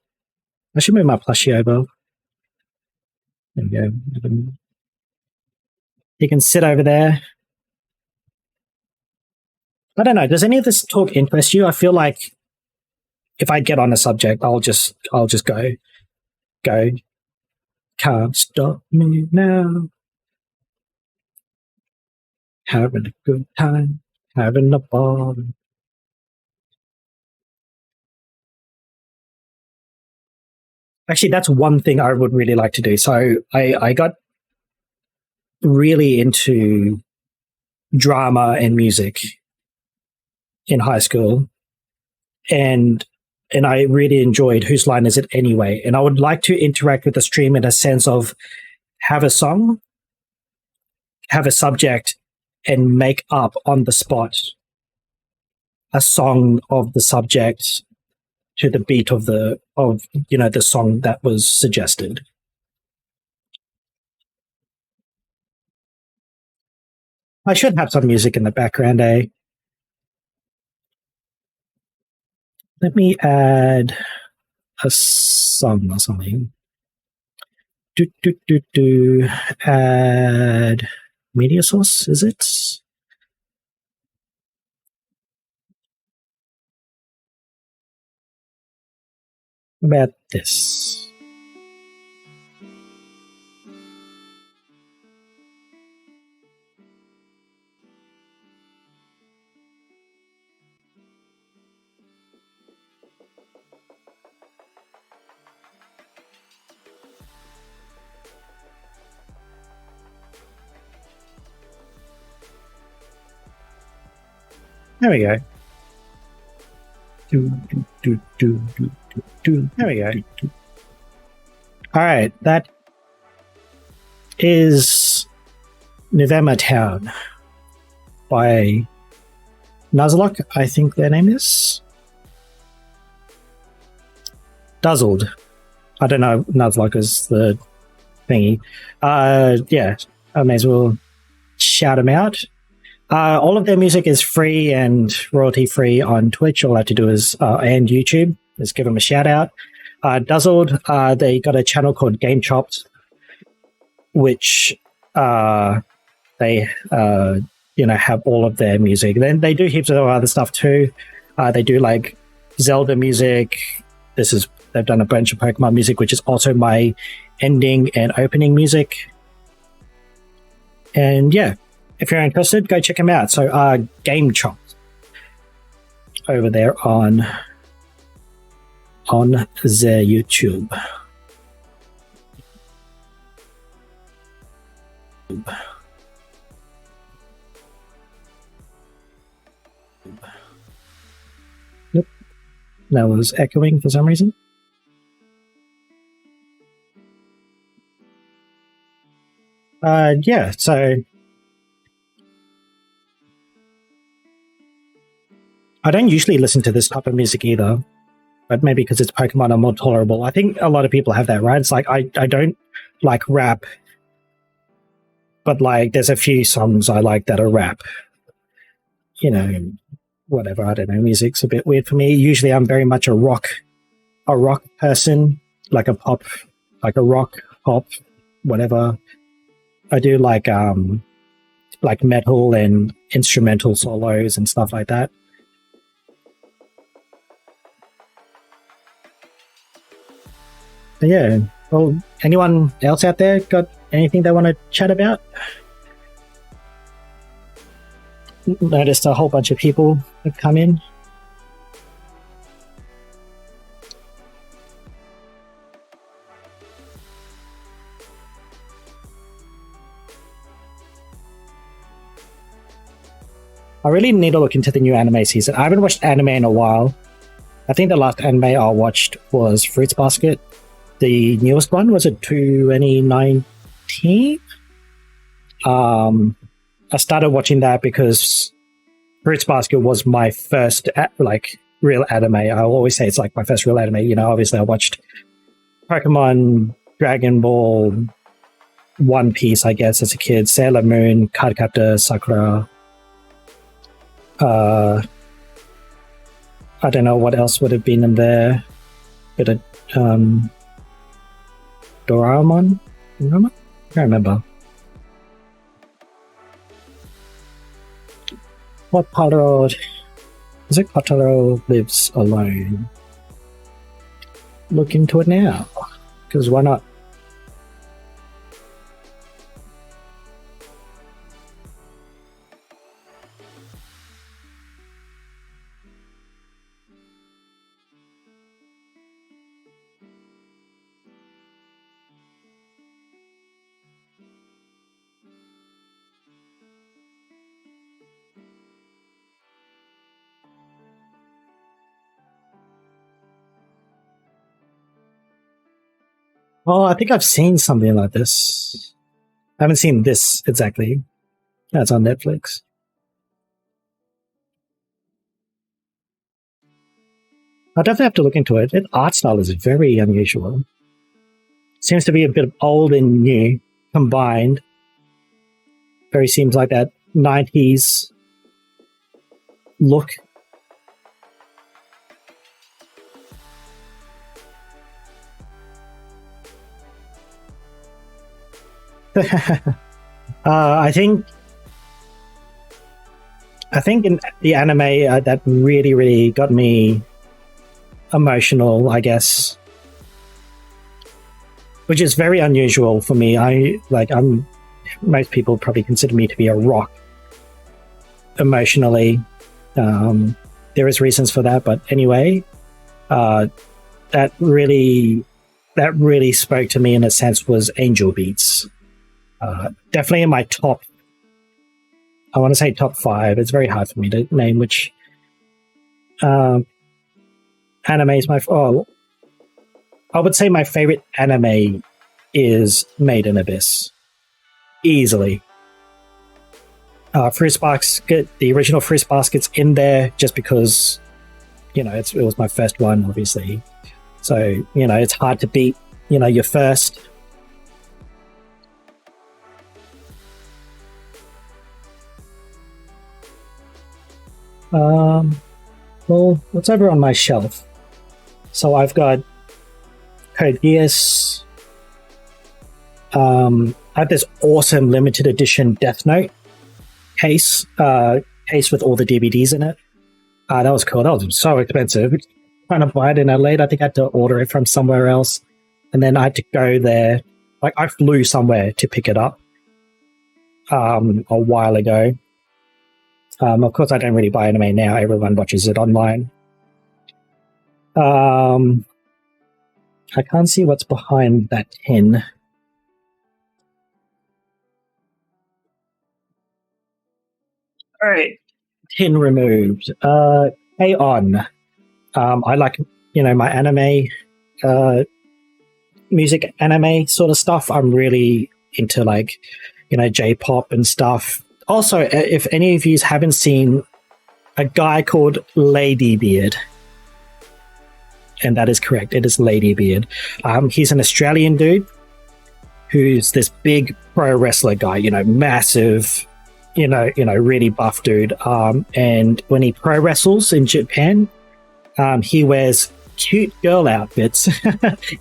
I should move my plushie over. There we go. You can sit over there. I don't know. Does any of this talk interest you? I feel like if I get on a subject, I'll just go. Can't stop me now. Having a good time, having a ball. Actually, that's one thing I would really like to do. So I got really into drama and music in high school, and I really enjoyed Whose Line Is It Anyway? And I would like to interact with the stream in a sense of have a song, have a subject, and make up on the spot a song of the subject to the beat of the song that was suggested. I should have some music in the background, eh? Let me add a song or something. Add media source, is it? What about this? There we go. There we go. All right, that is November Town by Nuzlocke, I think their name is. Duzzled. I don't know Nuzlocke is the thingy. Yeah, I may as well shout them out. All of their music is free and royalty free on Twitch. All I have to do is and YouTube. Just give them a shout out. Duzzled, they got a channel called GameChops, which they have all of their music. Then they do heaps of other stuff too. They do like Zelda music. They've done a bunch of Pokemon music, which is also my ending and opening music. And yeah, if you're interested, go check them out. So GameChops over there on their YouTube. Yep, that was echoing for some reason. Yeah, so I don't usually listen to this type of music either, but maybe because it's Pokemon, I'm more tolerable. I think a lot of people have that, right? It's like I don't like rap, but like there's a few songs I like that are rap. Whatever, I don't know. Music's a bit weird for me. Usually I'm very much a rock person, like a rock, pop, whatever. I do like metal and instrumental solos and stuff like that. But yeah, well, anyone else out there got anything they want to chat about? Noticed a whole bunch of people have come in. I really need to look into the new anime season. I haven't watched anime in a while. I think the last anime I watched was Fruits Basket. The newest one, was it 2019? I started watching that because Fruits Basket was my first real anime. I always say it's like my first real anime. Obviously I watched Pokemon, Dragon Ball, One Piece, I guess, as a kid, Sailor Moon, Cardcaptor, Sakura. I don't know what else would have been in there. Bit of Doraemon? I can't remember. What Potaro? Is it Potaro Lives Alone? Look into it now, because why not? Oh, I think I've seen something like this. I haven't seen this exactly. That's on Netflix. I'll definitely have to look into it. Its art style is very unusual. Seems to be a bit of old and new combined. Very seems like that 90s look. I think in the anime that really got me emotional, I guess, which is very unusual for me. Most people probably consider me to be a rock emotionally. There is reasons for that, but anyway, that really spoke to me in a sense was Angel Beats. Definitely in my top, I want to say top 5. It's very hard for me to name which anime is my... I would say my favorite anime is Made in Abyss. Easily. Fruits Basket, the original Fruits Basket's in there just because, it was my first one, obviously. So, it's hard to beat, your first. Well, what's over on my shelf? So I've got Code Geass. I have this awesome limited edition Death Note case with all the DVDs in it. That was cool. That was so expensive. Trying to buy it in Adelaide, I think I had to order it from somewhere else. And then I had to go there. Like, I flew somewhere to pick it up a while ago. Of course, I don't really buy anime now. Everyone watches it online. I can't see what's behind that tin. All right, tin removed. K-On! I like, my anime, music anime sort of stuff. I'm really into like, J-pop and stuff. Also, if any of you haven't seen a guy called Ladybeard, and that is correct, it is Ladybeard. He's an Australian dude who's this big pro wrestler guy, massive, really buff dude. And when he pro wrestles in Japan, he wears cute girl outfits,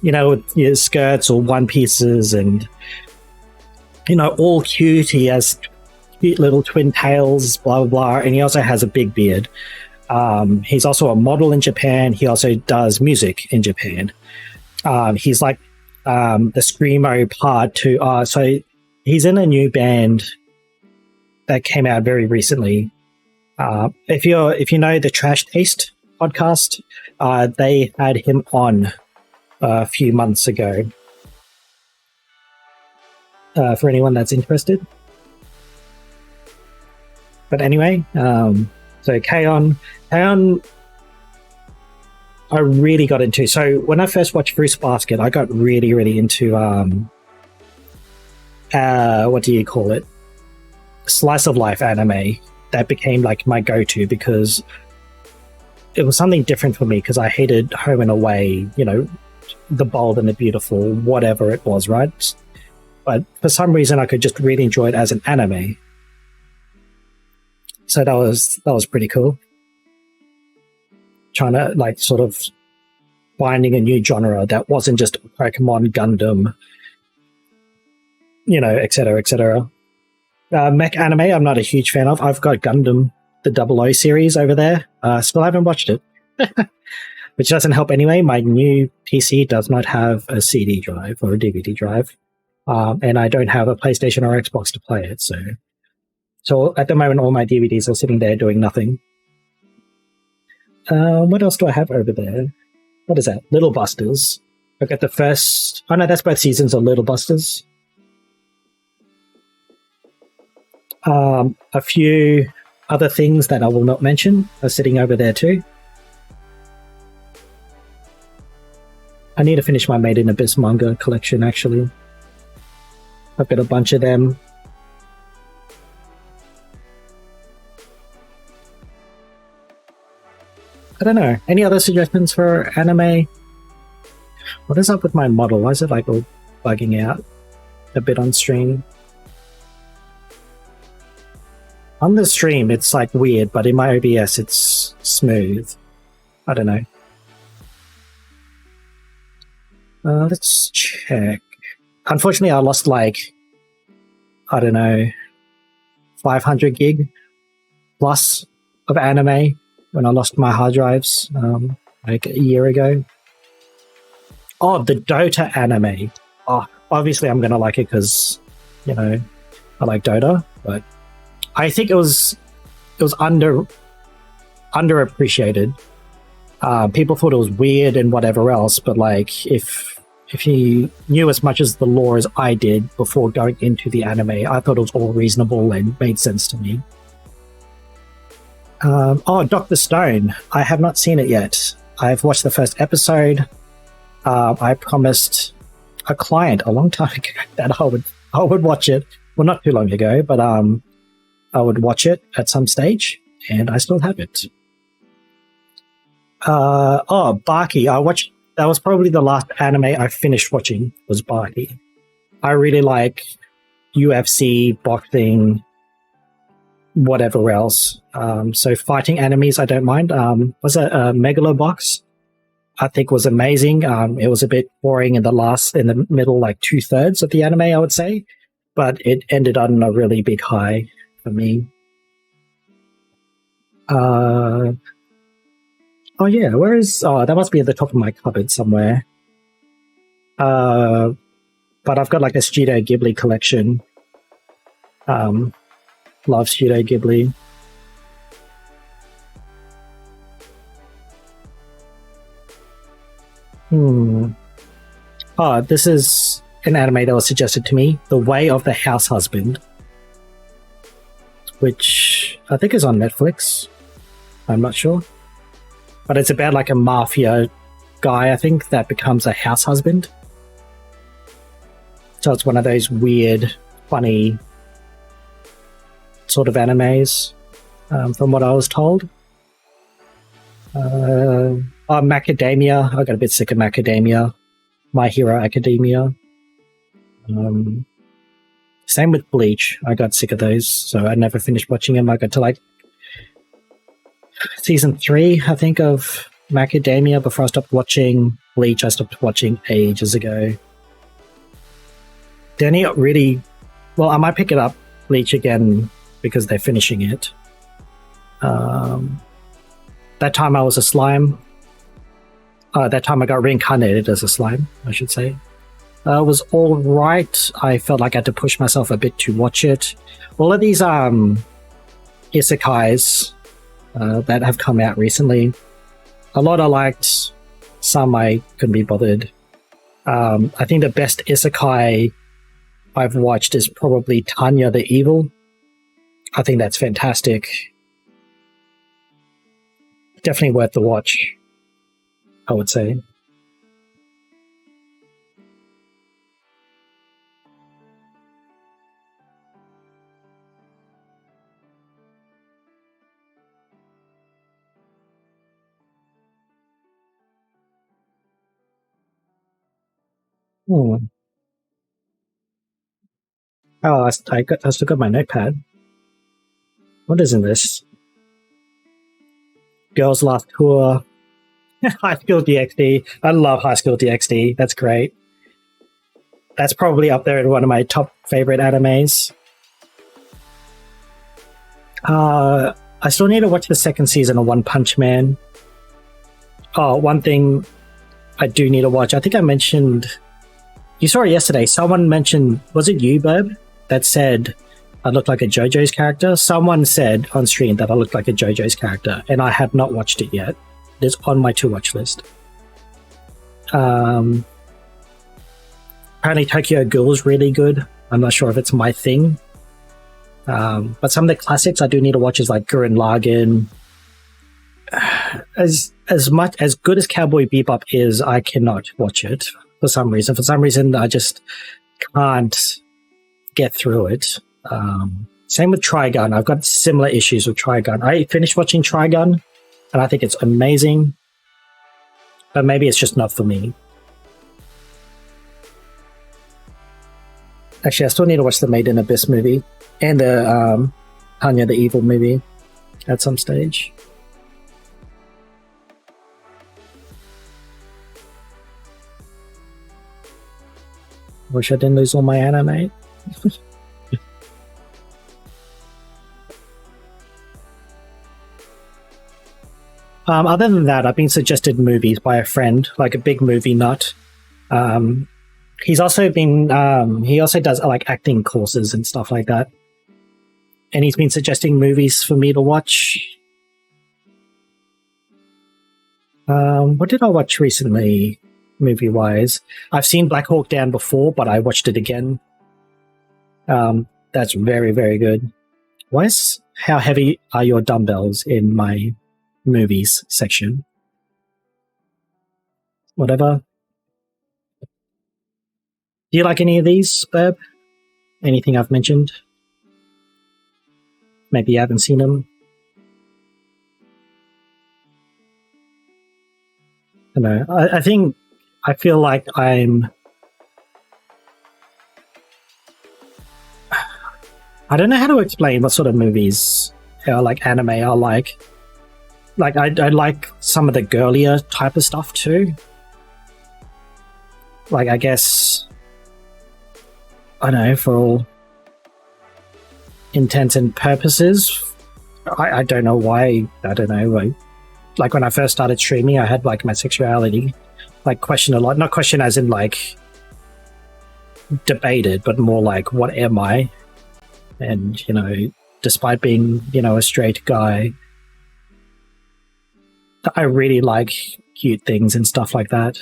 with skirts or one pieces and, all cute. He has cute little twin tails, blah, blah, blah. And he also has a big beard. He's also a model in Japan. He also does music in Japan. He's like the Screamo part too. So he's in a new band that came out very recently. If you know the Trash Taste podcast, they had him on a few months ago. For anyone that's interested. But anyway, so K-On! I really got into. So when I first watched Fruits Basket, I got really, really into what do you call it? Slice of life anime. That became like my go-to because it was something different for me because I hated Home and Away, The Bold and the Beautiful, whatever it was, right? But for some reason I could just really enjoy it as an anime. So that was pretty cool. Trying to like sort of finding a new genre that wasn't just Pokemon, Gundam, etc., etc. Mech anime, I'm not a huge fan of. I've got Gundam, the 00 series over there. Still haven't watched it, which doesn't help anyway. My new PC does not have a CD drive or a DVD drive, and I don't have a PlayStation or Xbox to play it. So at the moment, all my DVDs are sitting there doing nothing. What else do I have over there? What is that? Little Busters. I got the first... Oh no, that's both seasons of Little Busters. A few other things that I will not mention are sitting over there too. I need to finish my Made in Abyss manga collection, actually. I've got a bunch of them. I don't know. Any other suggestions for anime? What is up with my model? Why is it like all bugging out a bit on stream? On the stream, it's like weird, but in my OBS, it's smooth. I don't know. Let's check. Unfortunately, I lost like, I don't know, 500 gig plus of anime when I lost my hard drives like a year ago. Oh, the Dota anime. Oh, obviously I'm going to like it because, I like Dota, but I think it was underappreciated. People thought it was weird and whatever else, but like if you knew as much as the lore as I did before going into the anime, I thought it was all reasonable and made sense to me. Dr. Stone. I have not seen it yet. I've watched the first episode. I promised a client a long time ago that I would watch it. Well, not too long ago, but I would watch it at some stage, and I still have it. Baki. I watched that was probably the last anime I finished watching was Baki. I really like UFC, boxing, whatever else. So fighting enemies, I don't mind. Was it Megalobox? I think was amazing. It was a bit boring in the middle, like 2/3 of the anime, I would say, but it ended on a really big high for me. Oh yeah, that must be at the top of my cupboard somewhere. But I've got like a Studio Ghibli collection. Love Studio Ghibli. Oh, this is an anime that was suggested to me, The Way of the House Husband, which I think is on Netflix. I'm not sure. But it's about like a mafia guy, I think, that becomes a house husband. So it's one of those weird, funny sort of animes, from what I was told. Macadamia. I got a bit sick of Macadamia. My Hero Academia. Same with Bleach. I got sick of those, so I never finished watching them. I got to like season 3, I think, of Macadamia before I stopped watching Bleach. I stopped watching ages ago. Danny really... Well, I might pick it up, Bleach, again, because they're finishing it. That time I was a slime. That time I got reincarnated as a slime, I should say. It was all right. I felt like I had to push myself a bit to watch it. All of these isekais that have come out recently, a lot I liked, some I couldn't be bothered. I think the best isekai I've watched is probably Tanya the Evil. I think that's fantastic. Definitely worth the watch, I would say. Oh, I still got my notepad. What is in this? Girls Last Tour. High School DxD. I love High School DxD. That's great. That's probably up there in one of my top favorite animes. I still need to watch the second season of One Punch Man. Oh, one thing I do need to watch. I think I mentioned... You saw it yesterday. Someone mentioned... Was it you, Burb? That said I looked like a JoJo's character. Someone said on stream that I looked like a JoJo's character, and I have not watched it yet. It is on my to-watch list. Apparently Tokyo Ghoul is really good. I'm not sure if it's my thing. But some of the classics I do need to watch is like Gurren Lagann. As good as Cowboy Bebop is, I cannot watch it for some reason. For some reason, I just can't get through it. Same with Trigun. I've got similar issues with Trigun. I finished watching Trigun, and I think it's amazing. But maybe it's just not for me. Actually, I still need to watch the Made in Abyss movie and the Tanya the Evil movie at some stage. Wish I didn't lose all my anime. Other than that, I've been suggested movies by a friend, like a big movie nut. He's also been, he also does like acting courses and stuff like that. And he's been suggesting movies for me to watch. What did I watch recently, movie-wise? I've seen Black Hawk Down before, but I watched it again. That's very, very good. How heavy are your dumbbells in my movies section? Whatever. Do you like any of these, Beb? Anything I've mentioned? Maybe you haven't seen them. I don't know. I think I feel like I don't know how to explain what sort of movies like anime are like. Like I like some of the girlier type of stuff too. Like I guess I don't know, for all intents and purposes. I don't know why. I don't know. Like when I first started streaming, I had like my sexuality like questioned a lot. Not questioned as in like debated, but more like what am I? And you know, despite being a straight guy, I really like cute things and stuff like that.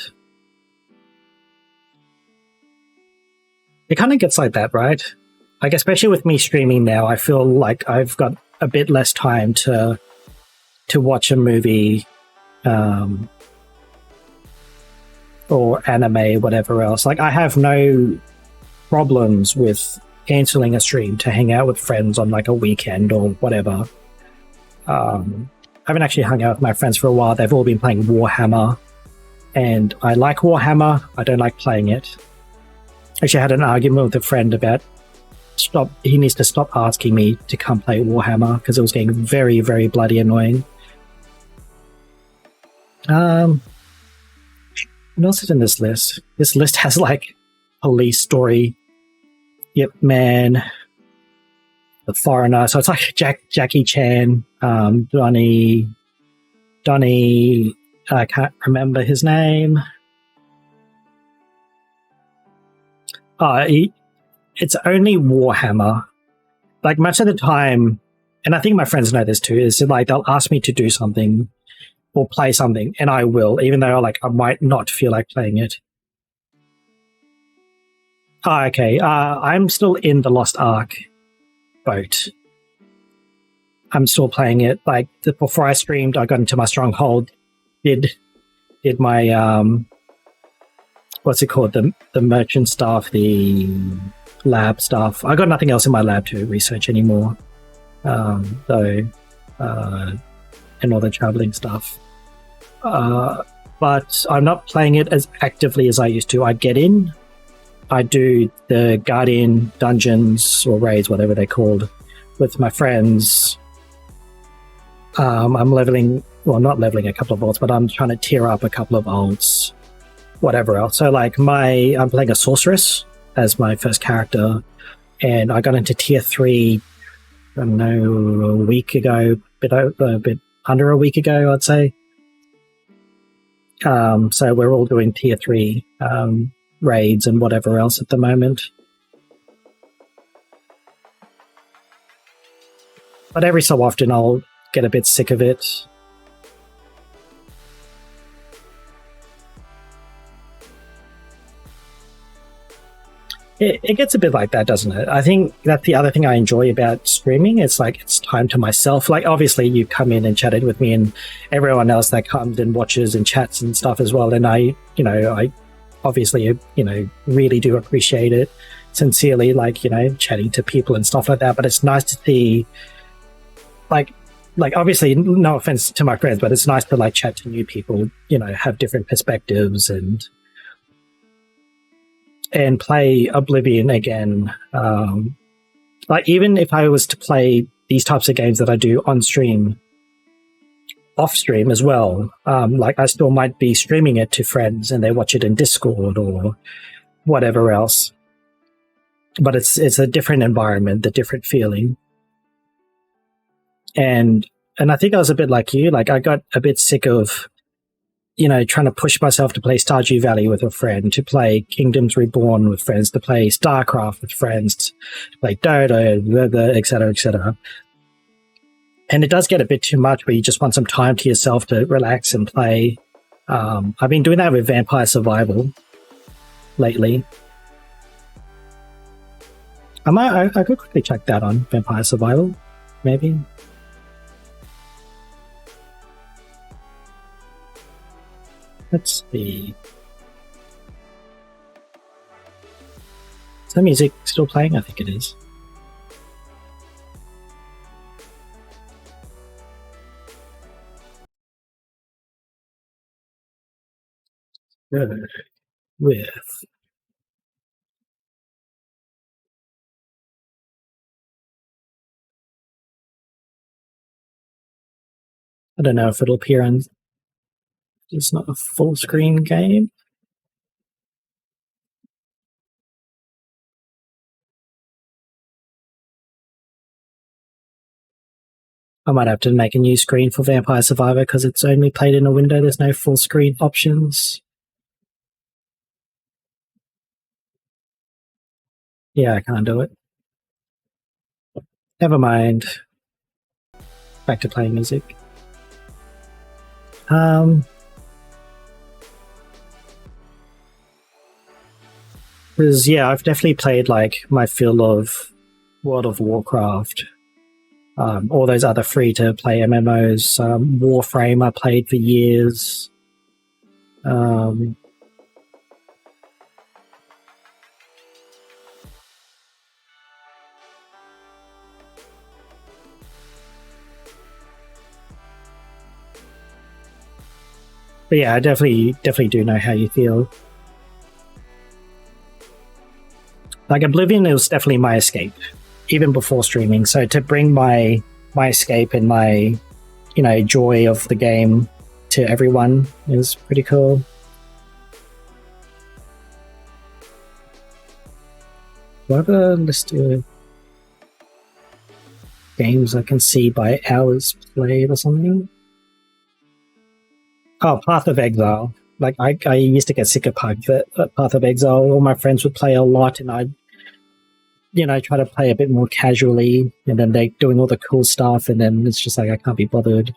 It kind of gets like that, right? Like, especially with me streaming now, I feel like I've got a bit less time to watch a movie or anime, whatever else. Like, I have no problems with cancelling a stream to hang out with friends on like a weekend or whatever. I haven't actually hung out with my friends for a while. They've all been playing Warhammer, and I like Warhammer. I don't like playing it. Actually, I had an argument with a friend about he needs to stop asking me to come play Warhammer because it was getting very, very bloody annoying. What else is in this list? This list has like Police Story, Yep Man, The Foreigner. So it's like Jackie Chan, Donnie. I can't remember his name. It's only Warhammer. Like much of the time, and I think my friends know this too, is like they'll ask me to do something or play something, and I will, even though like I might not feel like playing it. Okay. I'm still in the Lost Ark boat. I'm still playing it. Like before I streamed, I got into my stronghold. Did my what's it called? The merchant stuff, the lab stuff. I got nothing else in my lab to research anymore. And all the traveling stuff. But I'm not playing it as actively as I used to. I get in, I do the Guardian dungeons or raids, whatever they're called, with my friends. I'm not leveling a couple of alts, but I'm trying to tier up a couple of alts, whatever else. So like I'm playing a sorceress as my first character, and I got into tier 3, I don't know, a week ago, a bit under a week ago, I'd say. So we're all doing tier 3 raids and whatever else at the moment. But every so often I'll get a bit sick of it. It gets a bit like that, doesn't it? I think that's the other thing I enjoy about streaming. It's like it's time to myself. Like obviously you come in and chatted with me, and everyone else that comes and watches and chats and stuff as well. And I obviously really do appreciate it sincerely, like chatting to people and stuff like that. But it's nice to see, like obviously no offense to my friends, but it's nice to like chat to new people, have different perspectives and play Oblivion again. Like even if I was to play these types of games that I do on stream, off stream as well, like I still might be streaming it to friends and they watch it in Discord or whatever else. But it's a different environment, a different feeling. And I think I was a bit like you. Like I got a bit sick of trying to push myself to play Stardew Valley with a friend, to play Kingdoms Reborn with friends, to play StarCraft with friends, to play Dota, etc., etc. And it does get a bit too much where you just want some time to yourself to relax and play. I've been doing that with Vampire Survival lately. I could quickly check that on Vampire Survival, maybe. Let's see. Is the music still playing? I think it is. Good. with. I don't know if it'll appear on. It's not a full screen game. I might have to make a new screen for Vampire Survivor because it's only played in a window. There's no full screen options. Yeah, I can't do it. Never mind. Back to playing music. Because, yeah, I've definitely played, like, my fill of World of Warcraft. All those other free-to-play MMOs. Warframe I played for years. But yeah, I definitely do know how you feel. Like Oblivion, it was definitely my escape, even before streaming. So to bring my escape and my, you know, joy of the game to everyone is pretty cool. Do I have a list of games I can see by hours played or something? Oh, Path of Exile. Like, I used to get sick of Path of Exile. All my friends would play a lot, and I'd, you know, try to play a bit more casually, and then they're doing all the cool stuff, and then it's just like, I can't be bothered.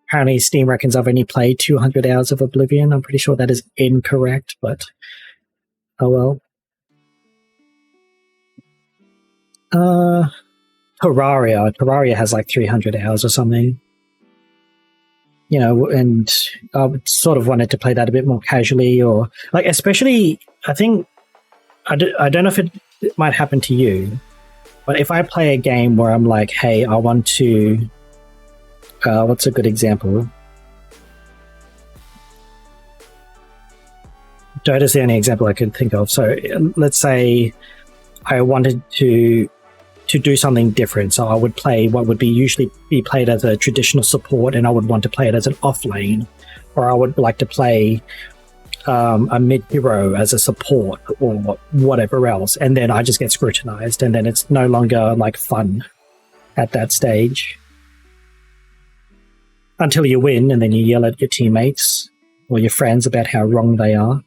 Apparently, Steam reckons I've only played 200 hours of Oblivion. I'm pretty sure that is incorrect, but oh well. Terraria has like 300 hours or something. You know, and I sort of wanted to play that a bit more casually, or like, especially, I think, I don't know if it might happen to you, but if I play a game where I'm like, hey, I want to, what's a good example? Dota's the only example I could think of. So let's say I wanted to do something different. So I would play what would usually be played as a traditional support, and I would want to play it as an off lane, or I would like to play a mid hero as a support or whatever else, and then I just get scrutinized, and then it's no longer like fun at that stage until you win, and then you yell at your teammates or your friends about how wrong they are.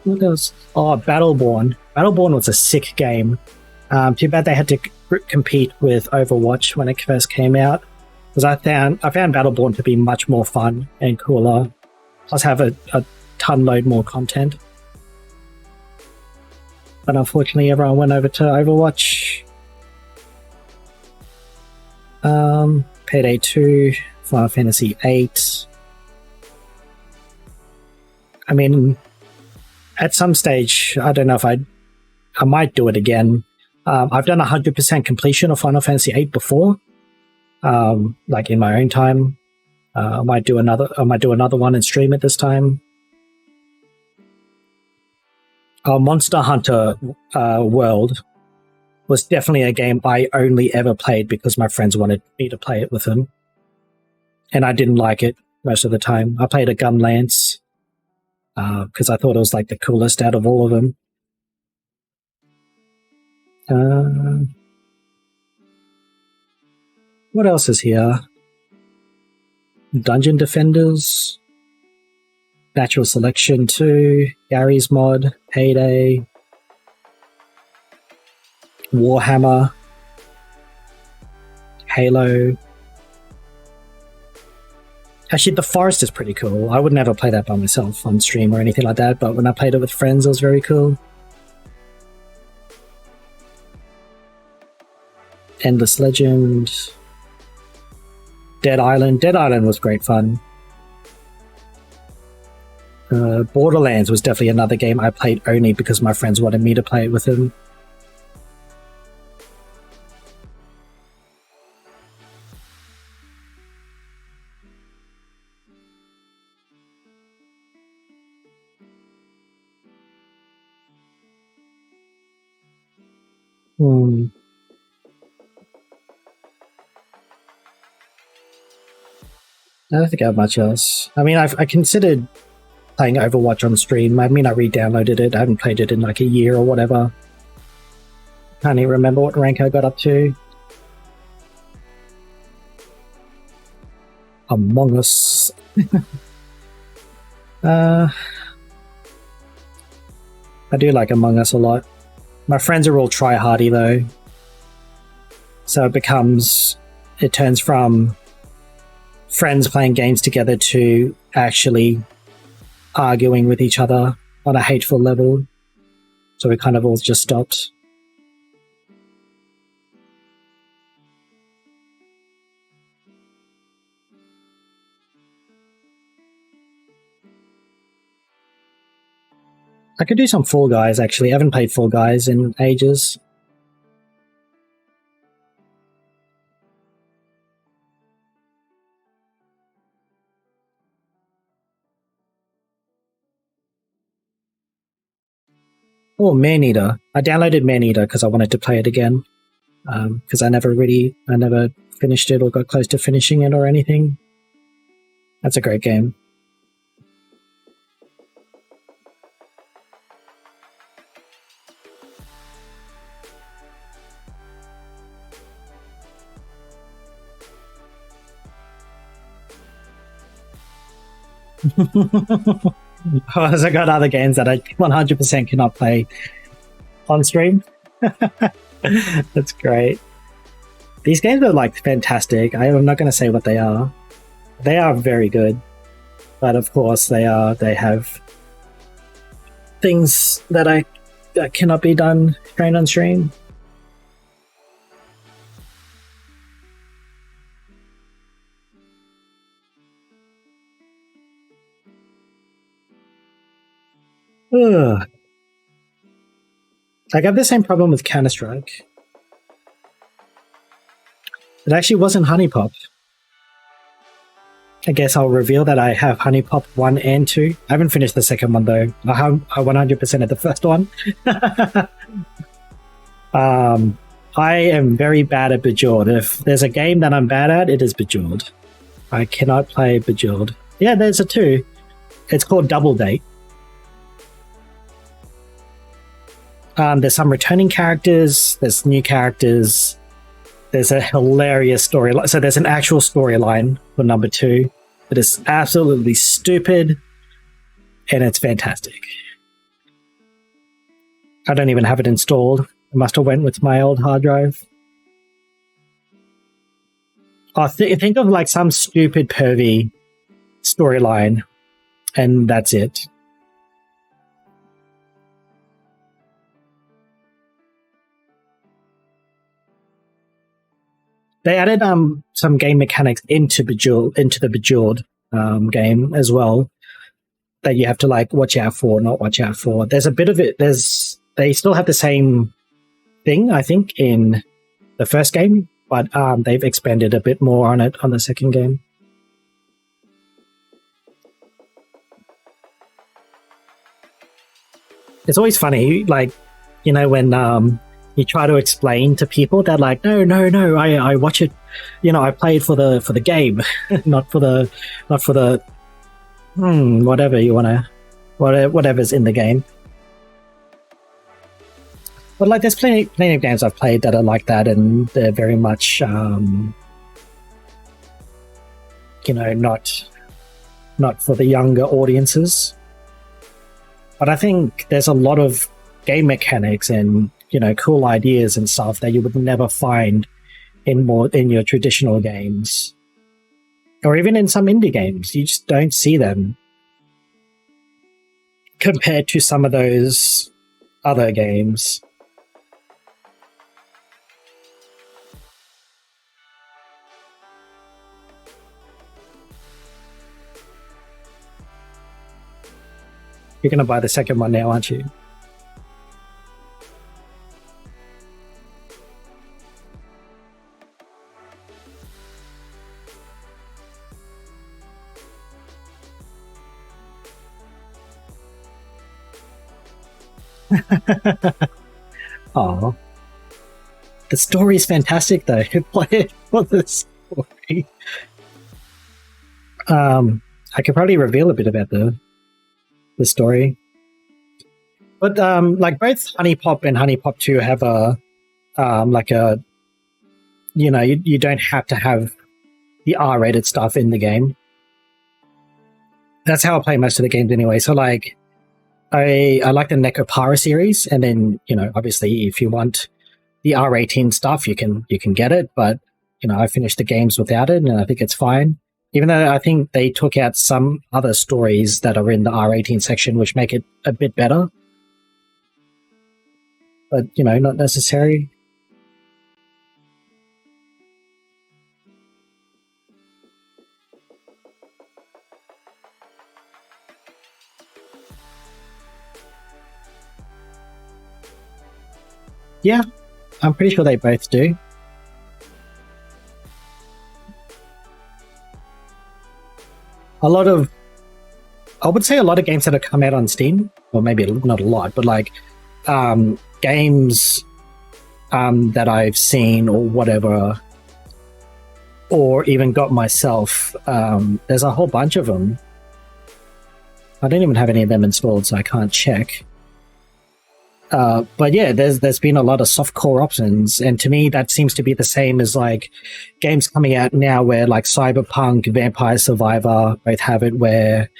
What else? Oh, Battleborn. Battleborn was a sick game. Too bad they had to compete with Overwatch when it first came out, because I found Battleborn to be much more fun and cooler, plus have a ton load more content. But unfortunately, everyone went over to Overwatch. Payday 2, Final Fantasy 8. I mean, at some stage, I don't know if I might do it again. I've done 100% completion of Final Fantasy 8 before, like in my own time. I might do another one and stream it this time. Monster Hunter World was definitely a game I only ever played because my friends wanted me to play it with them, and I didn't like it most of the time. I played a gun lance because I thought it was like the coolest out of all of them. What else is here? Dungeon Defenders, Natural Selection 2, Gary's Mod, Payday, Warhammer, Halo. Actually, The Forest is pretty cool. I would never play that by myself on stream or anything like that, but when I played it with friends, it was very cool. Endless Legend. Dead Island. Dead Island was great fun. Borderlands was definitely another game I played only because my friends wanted me to play it with them. I don't think I have much else. I mean, I considered playing Overwatch on stream. I mean, I re-downloaded it. I haven't played it in like a year or whatever. Can't even remember what rank I got up to. Among Us. I do like Among Us a lot. My friends are all try-hardy though. So it turns from friends playing games together to actually arguing with each other on a hateful level. So we kind of all just stopped. I could do some Fall Guys actually. I haven't played Fall Guys in ages. Oh, Maneater. I downloaded Maneater because I wanted to play it again. Because I never finished it or got close to finishing it or anything. That's a great game. Because I got other games that I 100% cannot play on stream. That's great. These games are like fantastic. I'm not going to say what they are. They are very good, but of course they have things that cannot be done straight on stream. Ugh. I got the same problem with Counter-Strike. It actually wasn't Honey Pop. I guess I'll reveal that I have Honey Pop 1 and 2. I haven't finished the second one though. I 100% at the first one. I am very bad at Bejeweled. If there's a game that I'm bad at, it is Bejeweled. I cannot play Bejeweled. Yeah, there's a 2. It's called Double Date. There's some returning characters, there's new characters, there's a hilarious storyline. So there's an actual storyline for number 2 that is absolutely stupid, and it's fantastic. I don't even have it installed. I must have went with my old hard drive. Think of like some stupid pervy storyline, and that's it. They added some game mechanics into the Bejeweled game as well that you have to like watch out for, not watch out for. There's a bit of it. They still have the same thing, I think, in the first game, but they've expanded a bit more on it on the second game. It's always funny, like, you know, when you try to explain to people that like, no, I watch it, you know, I play it for the game, not for the whatever you wanna, whatever's in the game. But like, there's plenty of games I've played that are like that, and they're very much, you know, not for the younger audiences. But I think there's a lot of game mechanics and, you know, cool ideas and stuff that you would never find in your traditional games, or even in some indie games. You just don't see them compared to some of those other games. You're going to buy the second one now, aren't you? Oh, the story is fantastic, though. Play it for the story. I could probably reveal a bit about the story, but like both Honey Pop and Honey Pop 2 have a like a, you know, you don't have to have the R-rated stuff in the game. That's how I play most of the games anyway. So like, I like the Nekopara series, and then, you know, obviously if you want the R18 stuff, you can get it, but, you know, I finished the games without it, and I think it's fine. Even though I think they took out some other stories that are in the R18 section, which make it a bit better. But, you know, not necessary. Yeah, I'm pretty sure they both do. I would say a lot of games that have come out on Steam, or maybe not a lot, but like games that I've seen or whatever, or even got myself, there's a whole bunch of them. I don't even have any of them installed, so I can't check. But yeah, there's been a lot of softcore options, and to me that seems to be the same as like games coming out now where like Cyberpunk, Vampire Survivor both have it, where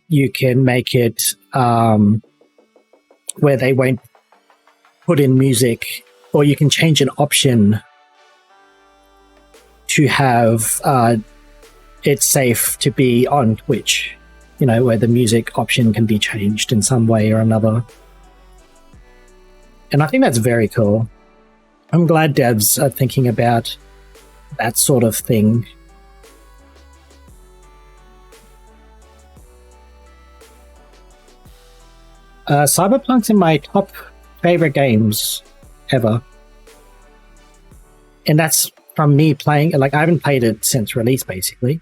you can make it where they won't put in music, or you can change an option to have it safe to be on Twitch, you know, where the music option can be changed in some way or another. And I think that's very cool. I'm glad devs are thinking about that sort of thing. Cyberpunk's in my top favorite games ever. And that's from me playing, like, I haven't played it since release, basically.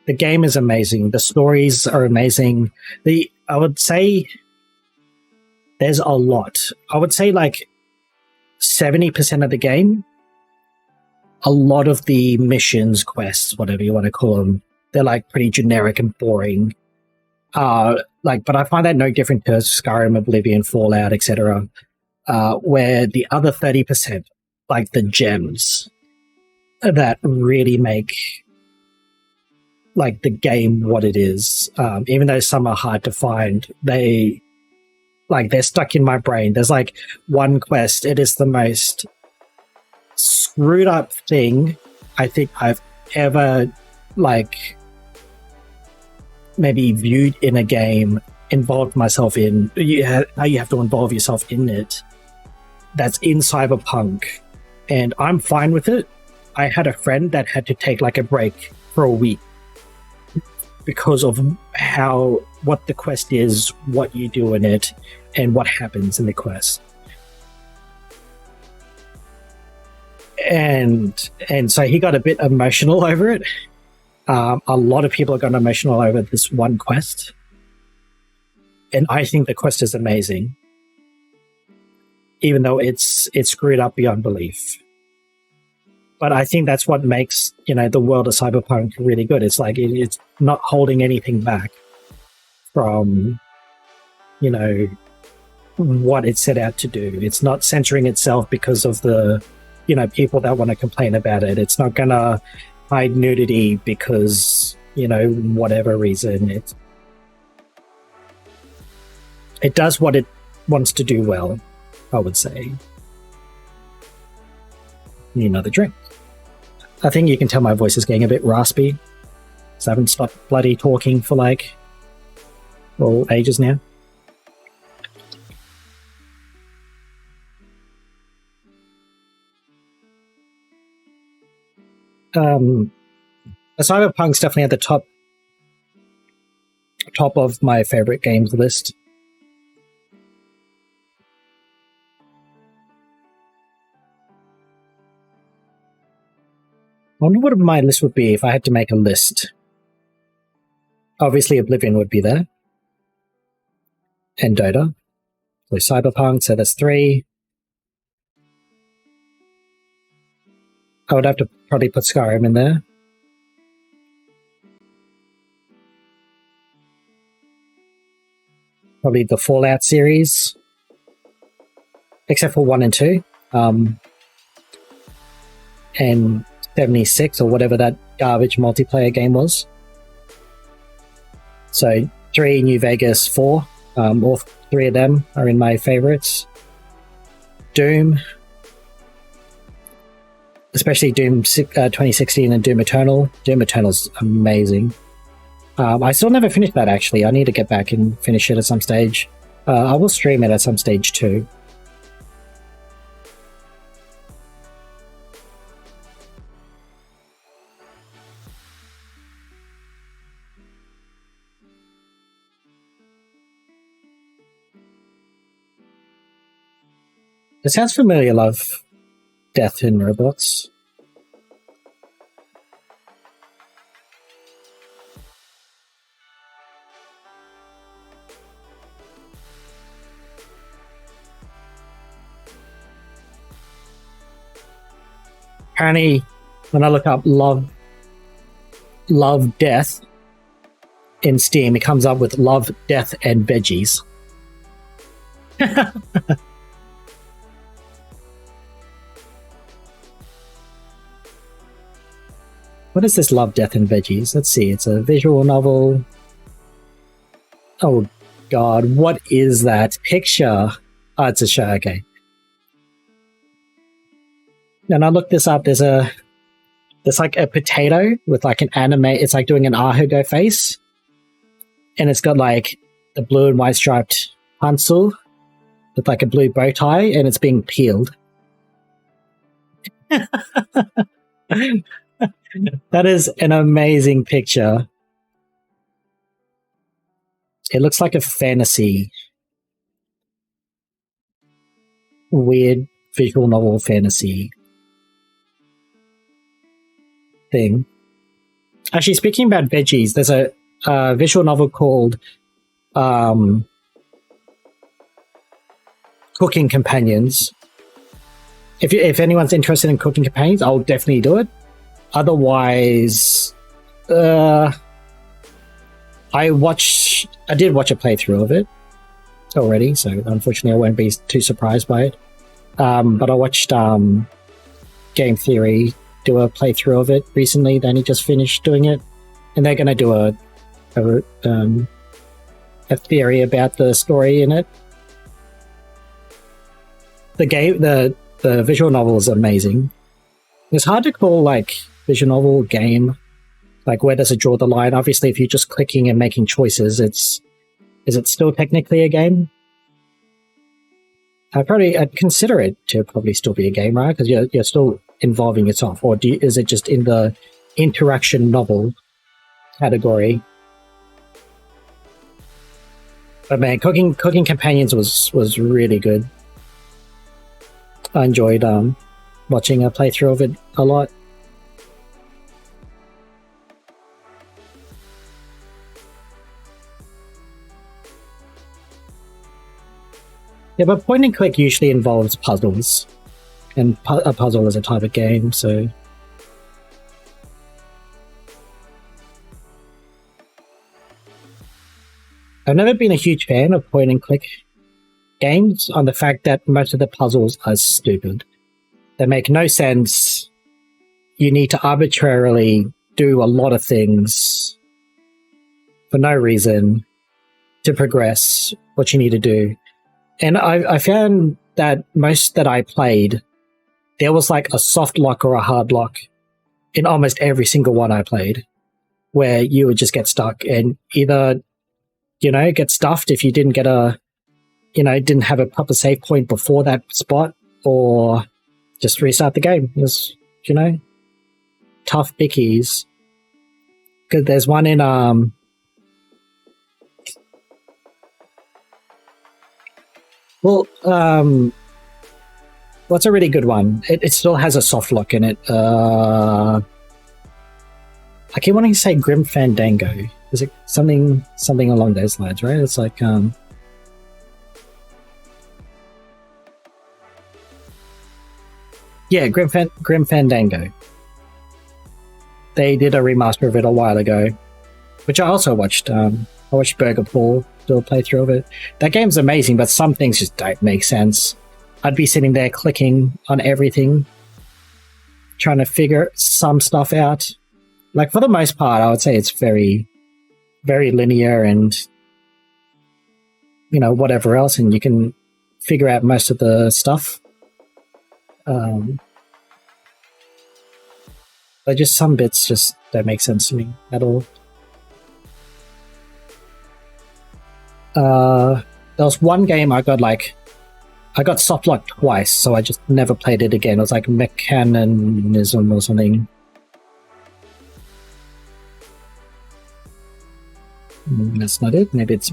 The game is amazing. The stories are amazing. I would say there's a lot. I would say like 70% of the game, a lot of the missions, quests, whatever you want to call them, they're like pretty generic and boring. But I find that no different to Skyrim, Oblivion, Fallout, etc. Where the other 30%, like the gems that really make like the game what it is, even though some are hard to find, they're stuck in my brain. There's like one quest, it is the most screwed up thing I think I've ever like maybe viewed in a game, involved myself in. How you have to involve yourself in it. That's in Cyberpunk, and I'm fine with it. I had a friend that had to take like a break for a week because of what the quest is, what you do in it, and what happens in the quest. And so he got a bit emotional over it. A lot of people have gotten emotional over this one quest. And I think the quest is amazing, even though it's screwed up beyond belief. But I think that's what makes, the world of Cyberpunk really good. It's like it's not holding anything back from, what it set out to do. It's not censoring itself because of the, people that want to complain about it. It's not going to hide nudity because, whatever reason. It does what it wants to do well, I would say. Need another drink. I think you can tell my voice is getting a bit raspy, so I haven't stopped bloody talking for ages now. Cyberpunk's definitely at the top of my favorite games list. I wonder what my list would be if I had to make a list. Obviously, Oblivion would be there. And Dota. So Cyberpunk, so that's 3. I would have to probably put Skyrim in there. Probably the Fallout series. Except for 1 and 2. And 76 or whatever that garbage multiplayer game was. So 3, New Vegas, 4. All 3 of them are in my favorites. Doom. Especially Doom 2016 and Doom Eternal. Doom Eternal's amazing. I still never finished that, actually. I need to get back and finish it at some stage. I will stream it at some stage too. It sounds familiar, Love, Death and Robots. Apparently, when I look up Love, Death in Steam, it comes up with Love, Death, and Veggies. What is this Love, Death, and Veggies? Let's see. It's a visual novel. Oh, God. What is that picture? Oh, it's a show. Okay. And I looked this up. There's like a potato with like an anime. It's like doing an Ahugo face. And it's got like the blue and white striped pencil with like a blue bow tie, and it's being peeled. That is an amazing picture. It looks like a fantasy. Weird visual novel fantasy thing. Actually, speaking about veggies, there's a visual novel called Cooking Companions. If anyone's interested in Cooking Companions, I'll definitely do it. Otherwise, I did watch a playthrough of it already, so unfortunately I won't be too surprised by it. But I watched Game Theory do a playthrough of it recently. Then he just finished doing it, and they're going to do a theory about the story in it. The visual novel is amazing. It's hard to call like visual novel game. Like, where does it draw the line? Obviously, if you're just clicking and making choices, is it still technically a game? I'd consider it to probably still be a game, right? Because you're still involving yourself, or is it just in the interaction novel category? But man, Cooking Companions was really good. I enjoyed watching a playthrough of it a lot. Yeah, but point and click usually involves puzzles, and a puzzle is a type of game, so... I've never been a huge fan of point and click games on the fact that most of the puzzles are stupid. They make no sense. You need to arbitrarily do a lot of things for no reason to progress what you need to do. And I found that most that I played, there was like a soft lock or a hard lock in almost every single one I played, where you would just get stuck and either, get stuffed if you didn't get didn't have a proper save point before that spot, or just restart the game. It was, tough bickies. Because there's one in what's a really good one? It still has a soft lock in it. I keep wanting to say Grim Fandango. Is it something along those lines, right? It's like yeah, Grim Fandango. They did a remaster of it a while ago, which I also watched. I watched Burger Paul do a playthrough of it. That game's amazing, but some things just don't make sense. I'd be sitting there clicking on everything, trying to figure some stuff out. Like, for the most part, I would say it's very, very linear and, you know, whatever else, and you can figure out most of the stuff. But just some bits just don't make sense to me at all. There was one game I got soft locked twice, so I just never played it again. It was like Mechanism or something. That's not it. Maybe it's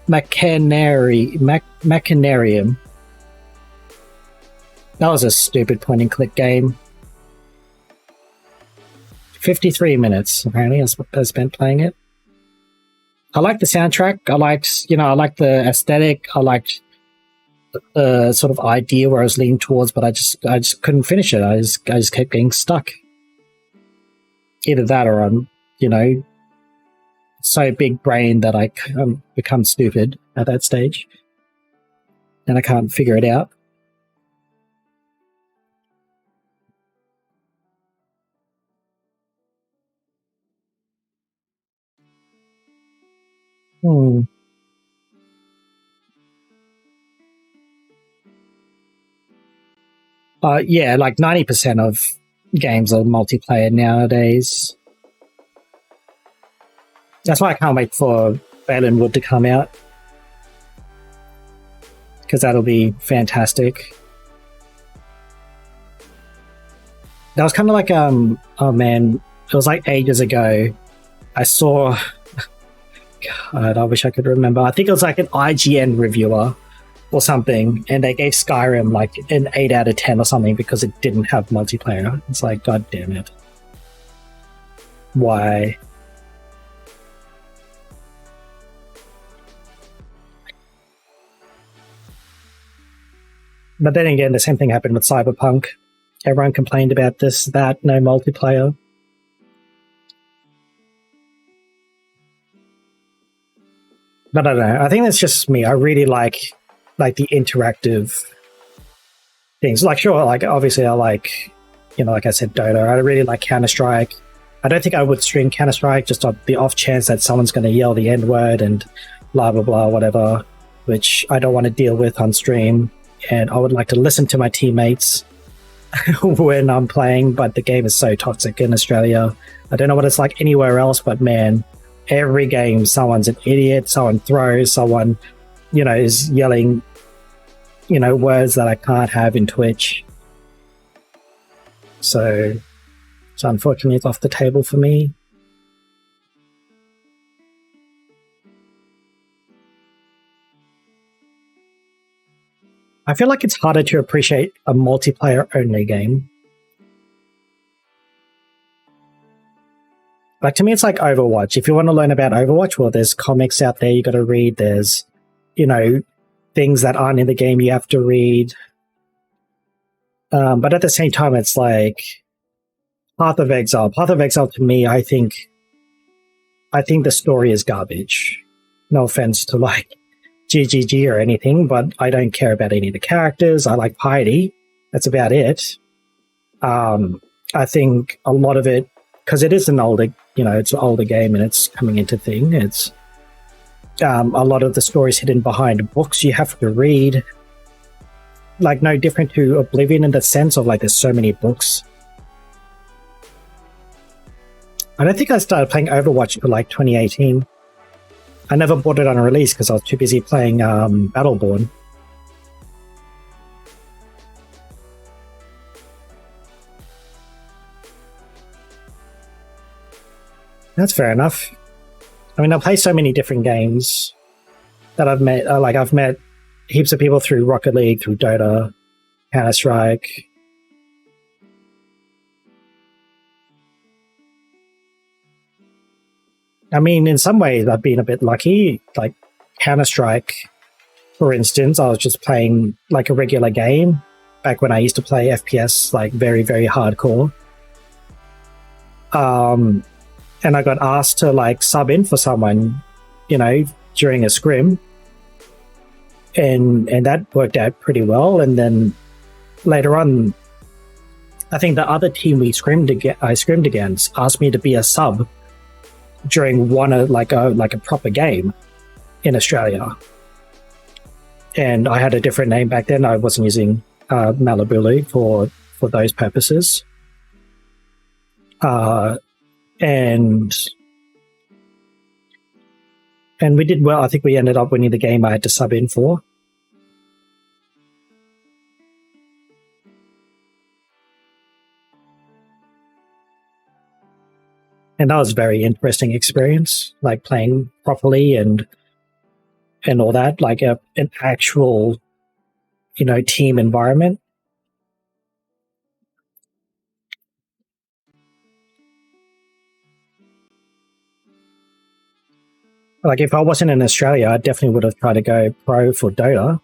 Machinarium. That was a stupid point and click game. 53 minutes, apparently, I spent playing it. I liked the soundtrack. I liked the aesthetic. I liked the sort of idea where I was leaning towards, but I just couldn't finish it. I just kept getting stuck. Either that or I'm, so big brain that I become stupid at that stage. And I can't figure it out. Yeah, like 90% of games are multiplayer nowadays. That's why I can't wait for Helynt Wood to come out, because that'll be fantastic. That was kind of like, oh man, it was like ages ago. I saw, God, I wish I could remember. I think it was like an IGN reviewer or something, and they gave Skyrim like an 8 out of 10 or something because it didn't have multiplayer. It's like, God damn it. Why? But then again, the same thing happened with Cyberpunk. Everyone complained about this, that, no multiplayer. But I don't know. I think that's just me. I really like the interactive things. Like, sure, like obviously I like, like I said, Dota. I really like Counter-Strike. I don't think I would stream Counter-Strike just on the off chance that someone's going to yell the N-word and blah, blah, blah, whatever, which I don't want to deal with on stream. And I would like to listen to my teammates when I'm playing, but the game is so toxic in Australia. I don't know what it's like anywhere else, but man, every game someone's an idiot, someone throws, someone, is yelling, words that I can't have in Twitch. So unfortunately it's off the table for me. I feel like it's harder to appreciate a multiplayer-only game. Like, to me, it's like Overwatch. If you want to learn about Overwatch, well, there's comics out there you got to read. There's, things that aren't in the game you have to read. But at the same time, it's like Path of Exile. Path of Exile, to me, I think the story is garbage. No offense to, GGG or anything, but I don't care about any of the characters. I like Piety. That's about it. I think a lot of it, because it is an older, it's an older game and it's coming into thing. It's a lot of the stories hidden behind books you have to read. Like, no different to Oblivion in the sense of, there's so many books. I don't think I started playing Overwatch until, 2018. I never bought it on release because I was too busy playing Battleborn. That's fair enough. I mean, I play so many different games that I've met. I've met heaps of people through Rocket League, through Dota, Counter-Strike. I mean, in some ways, I've been a bit lucky. Like Counter-Strike, for instance, I was just playing like a regular game back when I used to play FPS, like very, very hardcore. And I got asked to like sub in for someone, you know, during a scrim. And that worked out pretty well. And then later on, I think the other team I scrimmed against asked me to be a sub during like a proper game in Australia. And I had a different name back then. I wasn't using malabulu for those purposes. And we did well. I think we ended up winning the game I had to sub in for. And that was a very interesting experience, like playing properly and all that, like an actual, you know, team environment. Like if I wasn't in Australia, I definitely would have tried to go pro for Dota.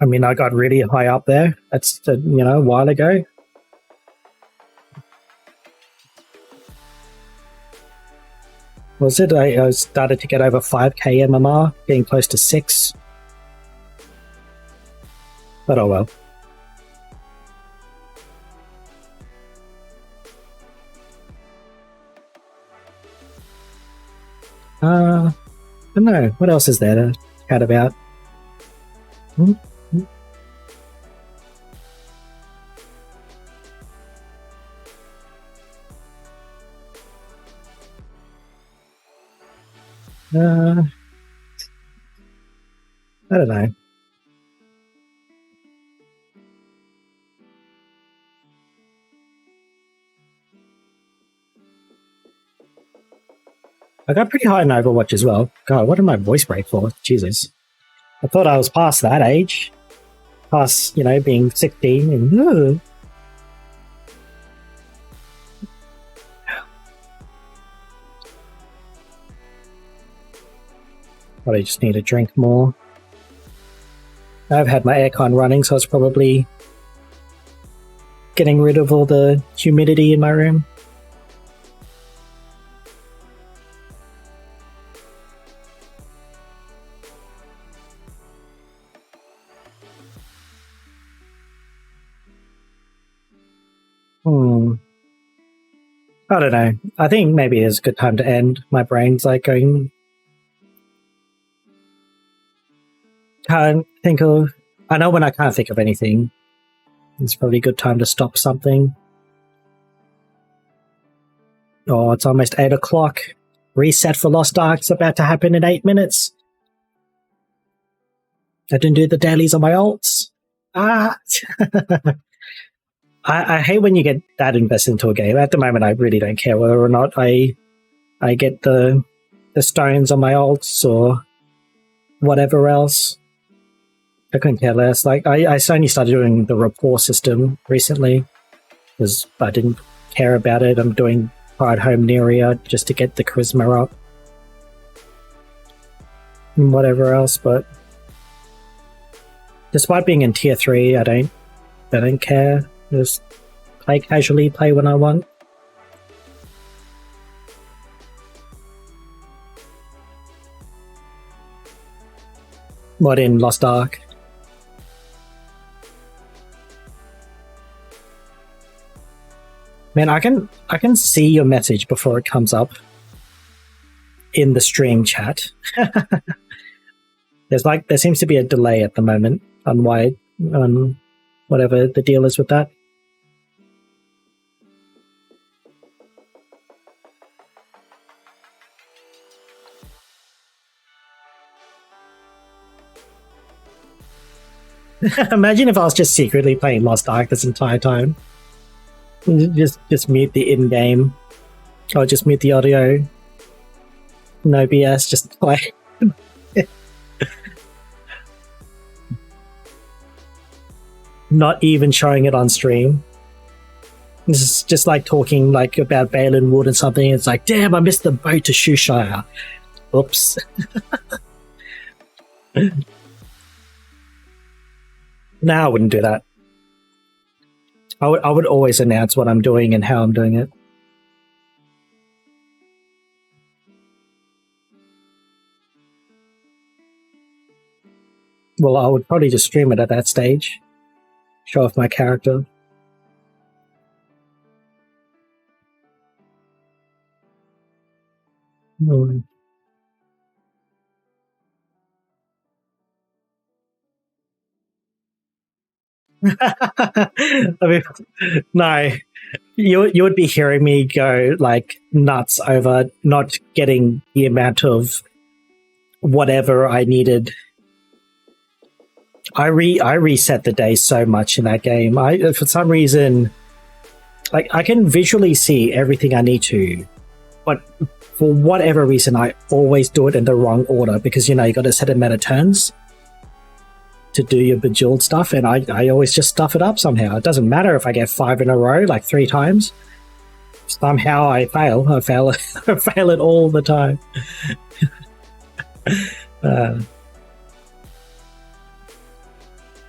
I mean, I got really high up there. That's, you know, a while ago. Was it? I started to get over 5k MMR, getting close to 6. But oh well. I don't know. What else is there to chat about? I don't know. I got pretty high in Overwatch as well. God, what did my voice break for? Jesus. I thought I was past that age. Past, you know, being 16 and... Probably just need to drink more. I've had my aircon running, so it's probably getting rid of all the humidity in my room. I don't know. I think maybe it's a good time to end. My brain's like going... Can't think of... I know when I can't think of anything, it's probably a good time to stop something. Oh, it's almost 8 o'clock. Reset for Lost Ark's about to happen in 8 minutes. I didn't do the dailies on my alts. I hate when you get that invested into a game. At the moment, I really don't care whether or not I get the stones on my alts or whatever else. I couldn't care less. Like I only started doing the rapport system recently because I didn't care about it. I'm doing Pride Home Neria just to get the charisma up and whatever else. But despite being in tier 3, I don't care. Just play casually, play when I want. What, in Lost Ark? Man, I can see your message before it comes up in the stream chat. There seems to be a delay at the moment on whatever the deal is with that. Imagine if I was just secretly playing Lost Ark this entire time. Just mute the in-game I'll just mute the audio. No BS, just play. Not even showing it on stream. This is just like talking like about Balin Wood and something. It's like, damn, I missed the boat to Shoeshire. Oops. No, I wouldn't do that. I would always announce what I'm doing and how I'm doing it. Well, I would probably just stream it at that stage. Show off my character. Hmm. I mean, no, you would be hearing me go like nuts over not getting the amount of whatever I needed. I reset the day so much in that game. For some reason, like I can visually see everything I need to, but for whatever reason, I always do it in the wrong order because you got a set amount of turns to do your Bejeweled stuff, and I always just stuff it up somehow. It doesn't matter if I get 5 in a row, like 3 times. Somehow I fail. I fail it all the time. I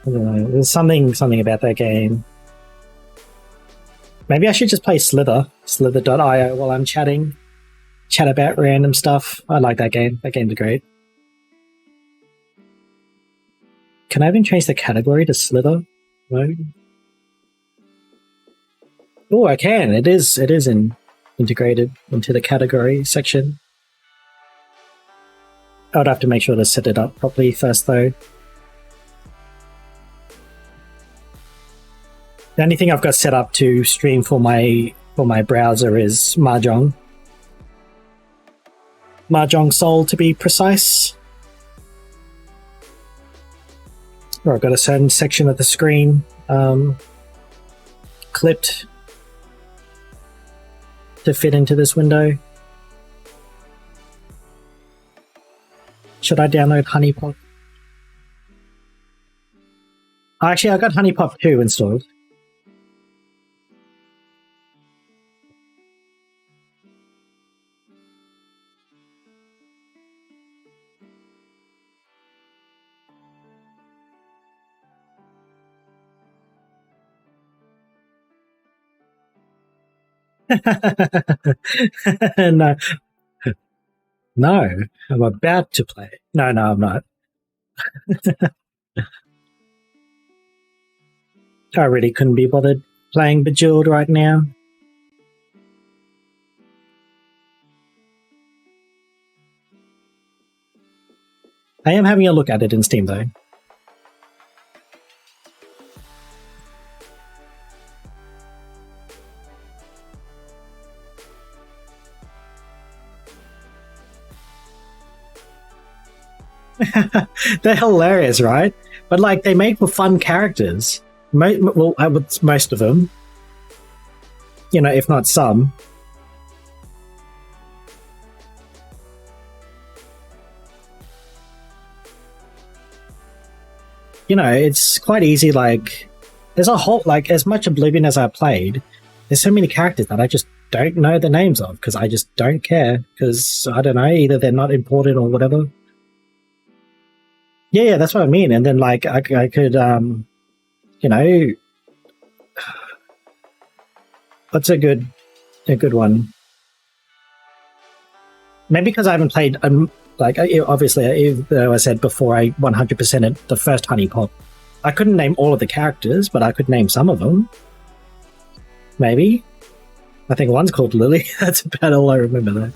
don't know. There's something about that game. Maybe I should just play Slither.io while I'm chatting. Chat about random stuff. I like that game. That game's great. Can I even change the category to Slither? No. Oh, I can. It is integrated into the category section. I would have to make sure to set it up properly first, though. The only thing I've got set up to stream for my browser is Mahjong. Mahjong Soul, to be precise. Where I've got a certain section of the screen clipped to fit into this window. Should I download Honeypot? Actually, I got Honeypot 2 installed. No. No, I'm about to play. No, I'm not. I really couldn't be bothered playing Bejeweled right now. I am having a look at it in Steam, though. They're hilarious, right? But like they make for fun characters. Well, most of them, if not some. It's quite easy. Like, there's a whole as much Oblivion as I played. There's so many characters that I just don't know the names of because I just don't care because I don't know, either they're not important or whatever. Yeah, that's what I mean. And then, I could, what's a good one? Maybe because I haven't played, obviously, though I said before, I 100%ed the first Honeypot. I couldn't name all of the characters, but I could name some of them. Maybe. I think one's called Lily. That's about all I remember, though.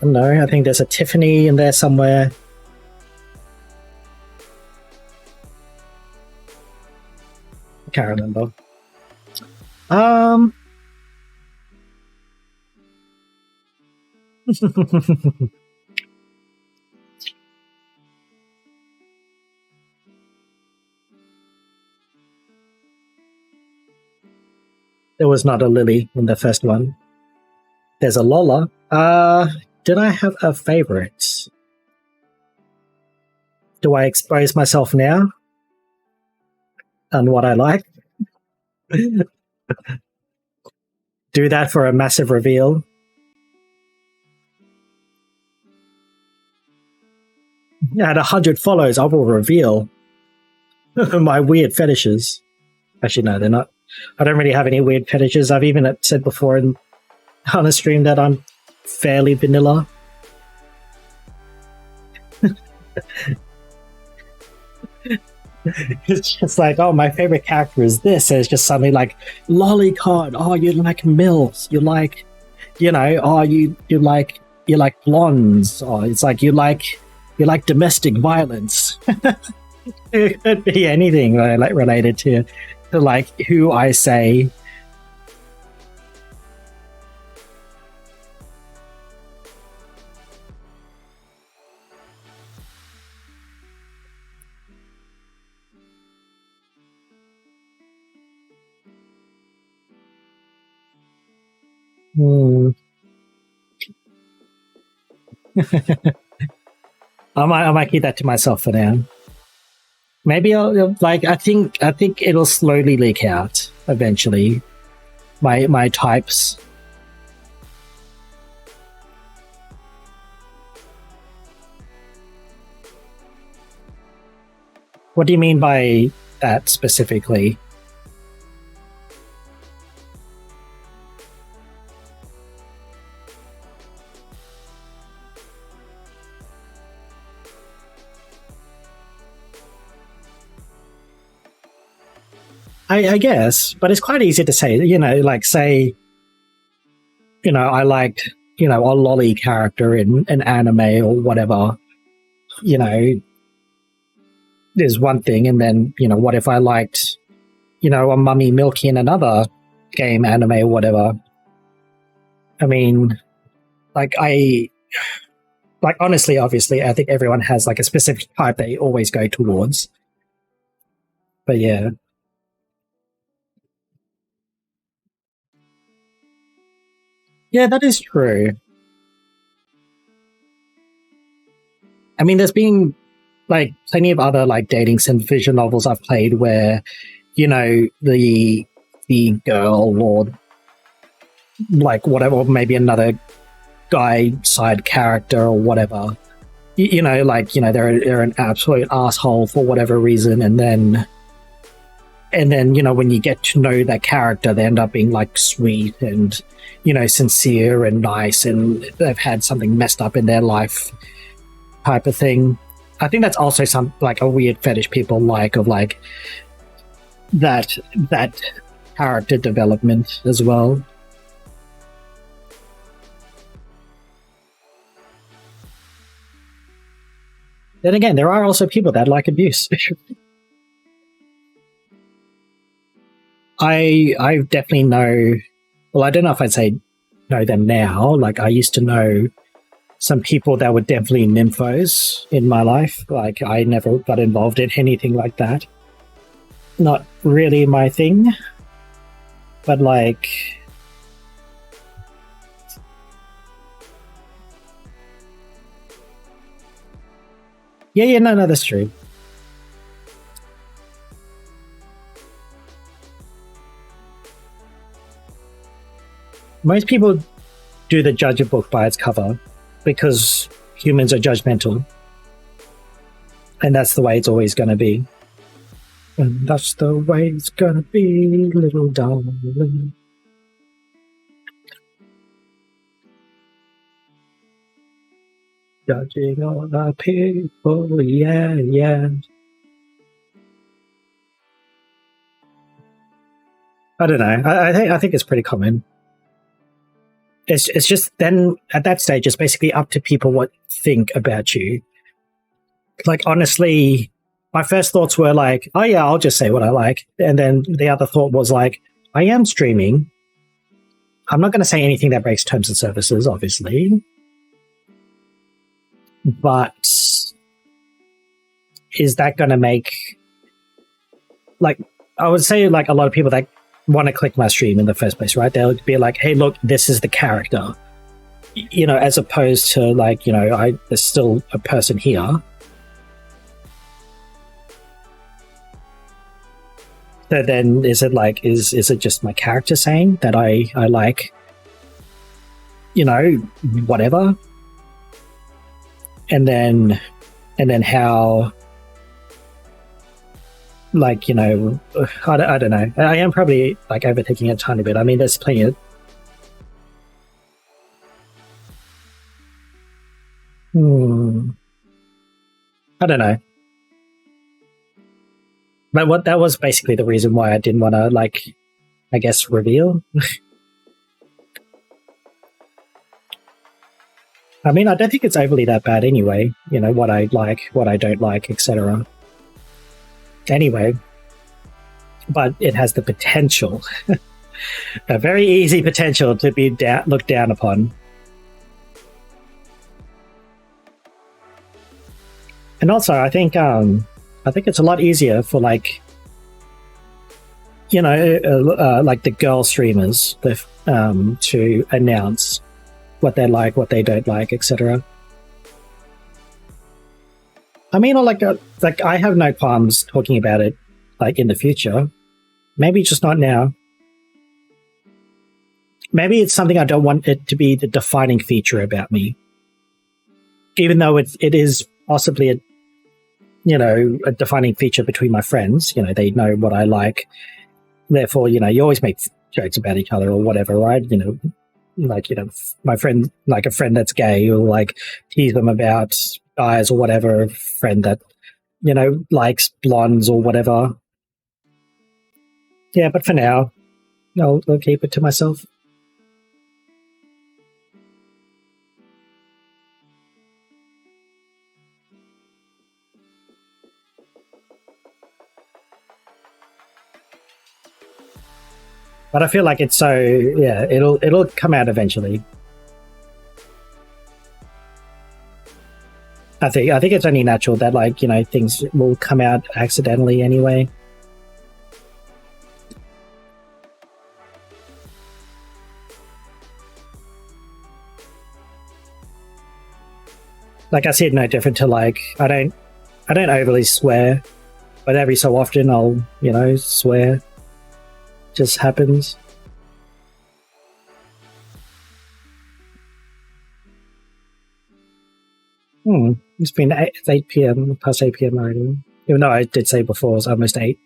No, I think there's a Tiffany in there somewhere. I can't remember. There was not a Lily in the first one. There's a Lola. Did I have a favorite? Do I expose myself now on what I like? Do that for a massive reveal? At 100 follows, I will reveal my weird fetishes. Actually, no, they're not. I don't really have any weird fetishes. I've even said before on a stream that I'm fairly vanilla. It's just like, oh, my favorite character is this. And it's just suddenly like, lolicon. Oh, you like MILFs. You like, oh, you like blondes. Oh, it's like you like domestic violence. It could be anything like related to like who I say. I might keep that to myself for now. Maybe I'll like. I think it'll slowly leak out eventually. My types. What do you mean by that specifically? I guess, but it's quite easy to say, like say, I liked, a lolly character in an anime or whatever, there's one thing. And then, what if I liked, a mummy milky in another game, anime or whatever? I mean, honestly, obviously, I think everyone has like a specific type they always go towards. But yeah. Yeah, that is true. I mean, there's been like plenty of other like dating sim visual novels I've played where, the girl or like whatever, maybe another guy side character or whatever, they're an absolute asshole for whatever reason, and then when you get to know that character, they end up being like sweet and sincere and nice, and they've had something messed up in their life type of thing. I think that's also some like a weird fetish people like of like that character development as well. Then again, there are also people that like abuse. I definitely know. Well, I don't know if I'd say know them now. Like I used to know some people that were definitely nymphos in my life. Like I never got involved in anything like that. Not really my thing. But like, yeah, no, that's true. Most people do the judge a book by its cover because humans are judgmental. And that's the way it's always going to be. And that's the way it's going to be, little darling. Judging all the people, yeah. I don't know. I think it's pretty common. It's just then at that stage, it's basically up to people what think about you. Like, honestly, my first thoughts were like, oh yeah, I'll just say what I like. And then the other thought was like, I am streaming. I'm not going to say anything that breaks terms and services, obviously. But is that going to make, like, I would say like a lot of people that want to click my stream in the first place, right? They'll be like, hey, look, this is the character. You know, as opposed to like, you know, there's still a person here. So then is it like, is it just my character saying that I like, you know, whatever? And then how, like, you know, I don't know. I am probably like overthinking it a tiny bit. I mean, there's plenty of, I don't know. But that was basically the reason why I didn't want to, like, I guess, reveal. I mean, I don't think it's overly that bad anyway. You know, what I like, what I don't like, etc. Anyway, but it has the potential, a very easy potential to be looked down upon. And also, I think it's a lot easier for, like, you know, like the girl streamers to announce what they like, what they don't like, etc. I mean, like I have no qualms talking about it, like, in the future. Maybe just not now. Maybe it's something I don't want it to be the defining feature about me, even though it is possibly a, you know, a defining feature between my friends. You know, they know what I like. Therefore, you know, you always make jokes about each other or whatever, right? You know, like, you know, my friend, like a friend that's gay, you'll like tease them about guys or whatever. A friend that, you know, likes blondes or whatever. Yeah, but for now, I'll keep it to myself. But I feel like it's so, yeah, it'll come out eventually. I think it's only natural that, like, you know, things will come out accidentally anyway. Like, I see it no different to, like, I don't overly swear, but every so often I'll, you know, swear. Just happens. It's been 8 p.m. past 8 p.m. already. Even though I did say before it was almost 8.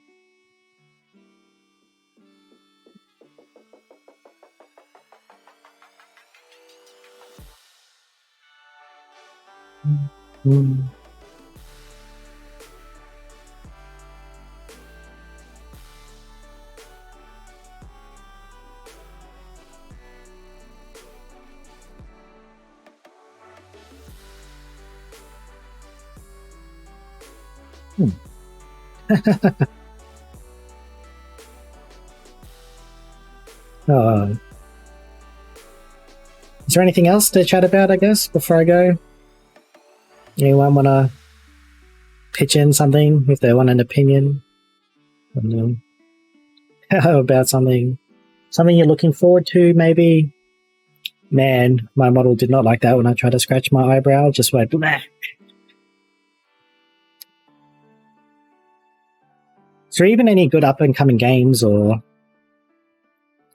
Is there anything else to chat about, I guess, before I go? Anyone want to pitch in something if they want an opinion? I don't know. About something you're looking forward to, maybe? Man, my model did not like that when I tried to scratch my eyebrow. Just went, bleh. Is there even any good up-and-coming games or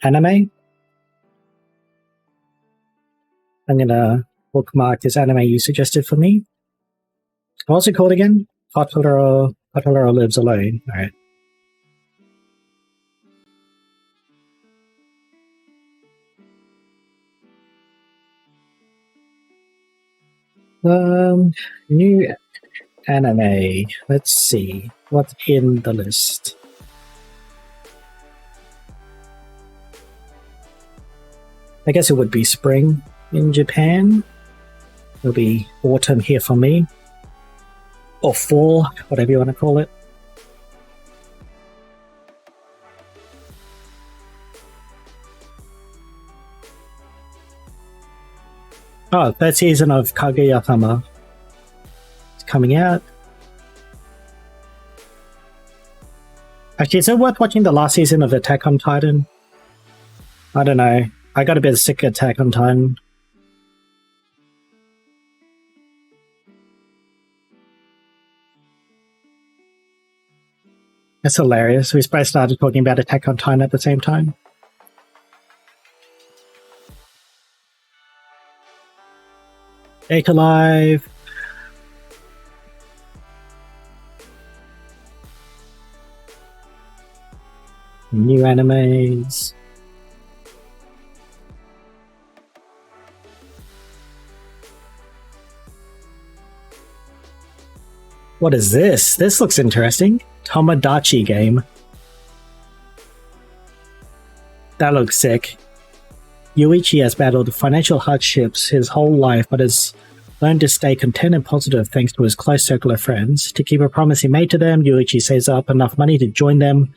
anime? I'm going to bookmark this anime you suggested for me. What's it called again? Totoro Lives Alone. Alright. New anime. Let's see. What's in the list? I guess it would be spring in Japan. It'll be autumn here for me. Or fall, whatever you want to call it. Oh, third season of Kaguya-sama. It's coming out. Actually, is it worth watching the last season of Attack on Titan? I don't know. I got a bit sick of Attack on Titan. That's hilarious. We both started talking about Attack on Titan at the same time. Data Live. New animes. What is this? This looks interesting. Tomodachi game. That looks sick. Yuichi has battled financial hardships his whole life, but has learned to stay content and positive thanks to his close circle of friends. To keep a promise he made to them, Yuichi saves up enough money to join them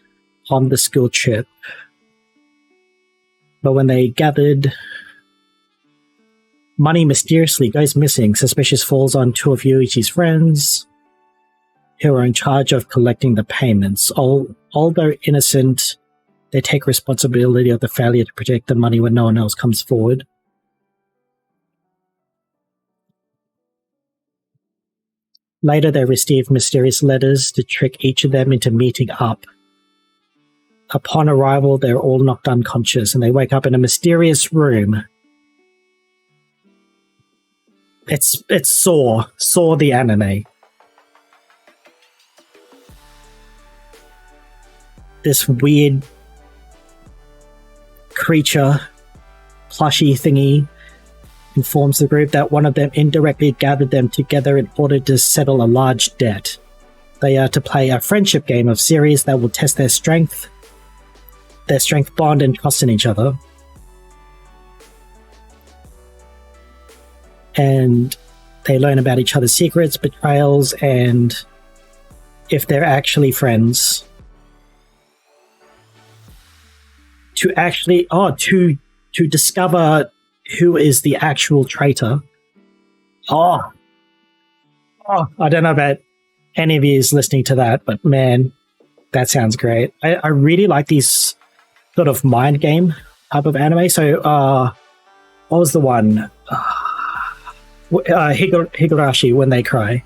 on the school trip. But when they gathered, money mysteriously goes missing. Suspicious falls on two of Yuichi's friends, who are in charge of collecting the payments. Although innocent, they take responsibility of the failure to protect the money when no one else comes forward. Later, they receive mysterious letters to trick each of them into meeting up. Upon arrival, they're all knocked unconscious, and they wake up in a mysterious room. It's Saw the anime. This weird creature, plushie thingy, informs the group that one of them indirectly gathered them together in order to settle a large debt. They are to play a friendship game of series that will test their strength bond, and trust in each other. And they learn about each other's secrets, betrayals, and if they're actually friends. To discover who is the actual traitor. I don't know about any of you listening to that, but man, that sounds great. I really like these sort of mind game type of anime. So, what was the one? Higurashi When They Cry.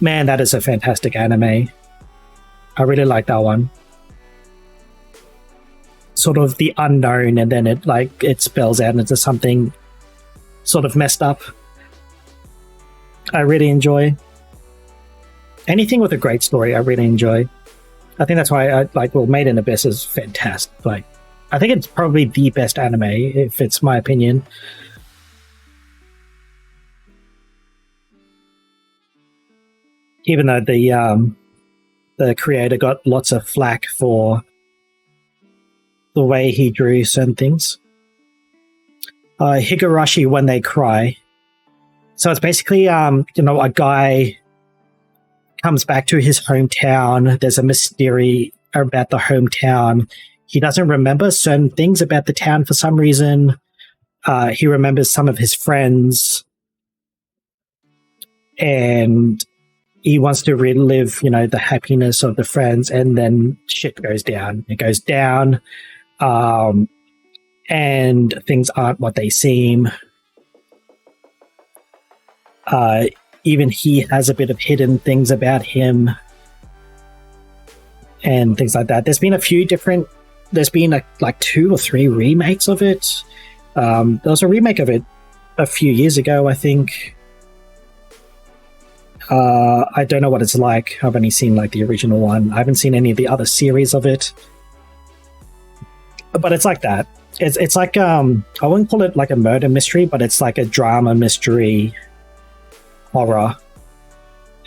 Man, that is a fantastic anime. I really like that one. Sort of the unknown, and then it spells out into something sort of messed up. I really enjoy anything with a great story. I really enjoy. I think that's why Made in Abyss is fantastic. I think it's probably the best anime, if it's my opinion. Even though the creator got lots of flack for the way he drew certain things. Higurashi When They Cry. So it's basically, a guy comes back to his hometown. There's a mystery about the hometown. He doesn't remember certain things about the town for some reason. He remembers some of his friends. And he wants to relive, the happiness of the friends, and then shit goes down. It goes down. And things aren't what they seem. Even he has a bit of hidden things about him and things like that. There's been 2 or 3 remakes of it. There was a remake of it a few years ago, I think. I don't know what it's like. I've only seen the original one. I haven't seen any of the other series of it. But it's like that. It's like I wouldn't call it like a murder mystery, but it's like a drama mystery horror.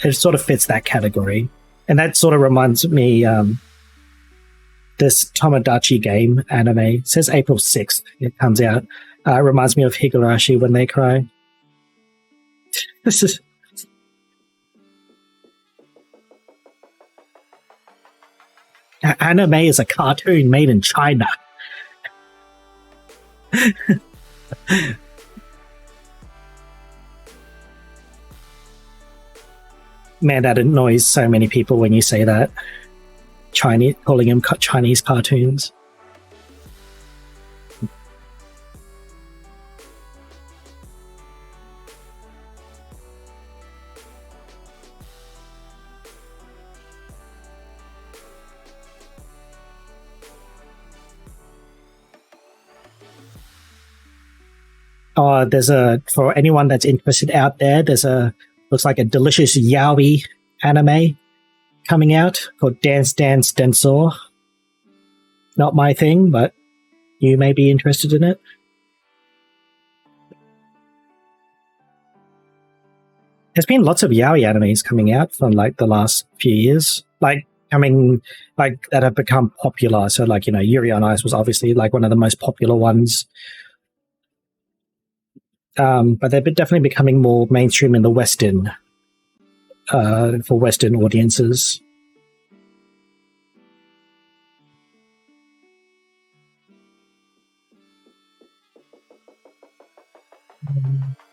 It sort of fits that category. And that sort of reminds me this Tomodachi game anime. It says April 6th it comes out. It reminds me of Higurashi When They Cry. This is anime is a cartoon made in China. Man, that annoys so many people when you say that. Chinese, calling them Chinese cartoons. For anyone that's interested out there, looks like a delicious yaoi anime coming out called Dance Dance Densor. Not my thing, but you may be interested in it. There's been lots of yaoi animes coming out from like the last few years, that have become popular. So like, Yuri on Ice was obviously like one of the most popular ones. But they're definitely becoming more mainstream in the Western, for Western audiences.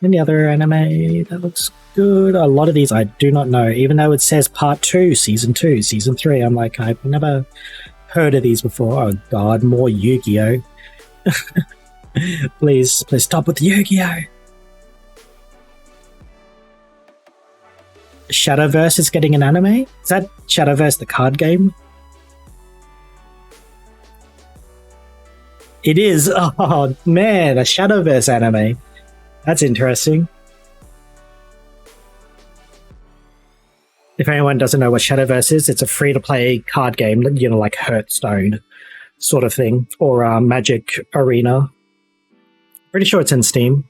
Any other anime that looks good? A lot of these I do not know, even though it says Part 2, Season 2, Season 3. I'm like, I've never heard of these before. Oh god, more Yu-Gi-Oh! Please stop with Yu-Gi-Oh! Shadowverse is getting an anime? Is that Shadowverse the card game? It is! Oh man, a Shadowverse anime. That's interesting. If anyone doesn't know what Shadowverse is, it's a free-to-play card game, like Hearthstone sort of thing, or Magic Arena. Pretty sure it's in Steam.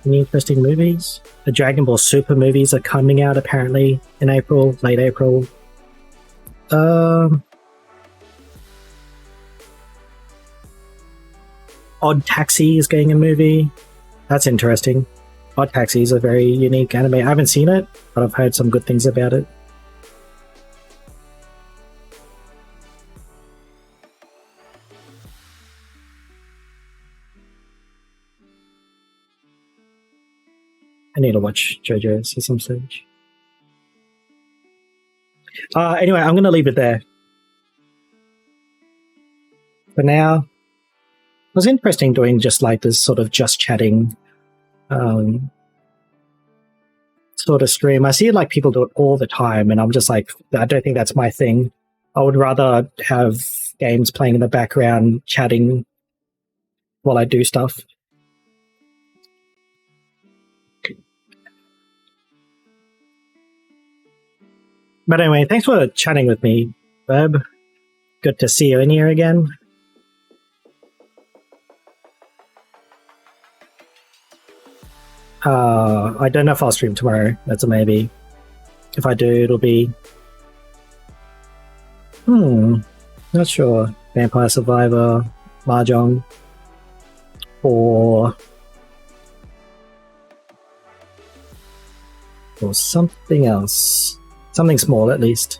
Any interesting movies? The Dragon Ball Super movies are coming out apparently in April, late April. Odd Taxi is getting a movie. That's interesting. Odd Taxi is a very unique anime. I haven't seen it, but I've heard some good things about it. I need to watch JoJo's at some stage. Anyway, I'm going to leave it there. For now, it was interesting doing just like this sort of just chatting sort of stream. I see like people do it all the time, and I'm just like, I don't think that's my thing. I would rather have games playing in the background, chatting while I do stuff. But anyway, thanks for chatting with me, Web. Good to see you in here again. I don't know if I'll stream tomorrow. That's a maybe. If I do, it'll be... not sure. Vampire Survivor, Mahjong, or something else. Something small, at least.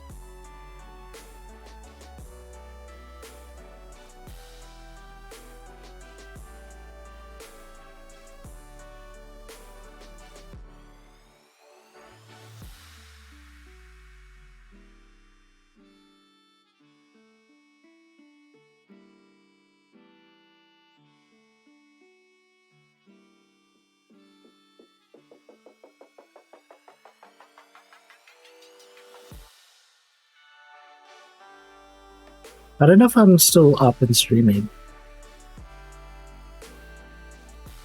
I don't know if I'm still up and streaming.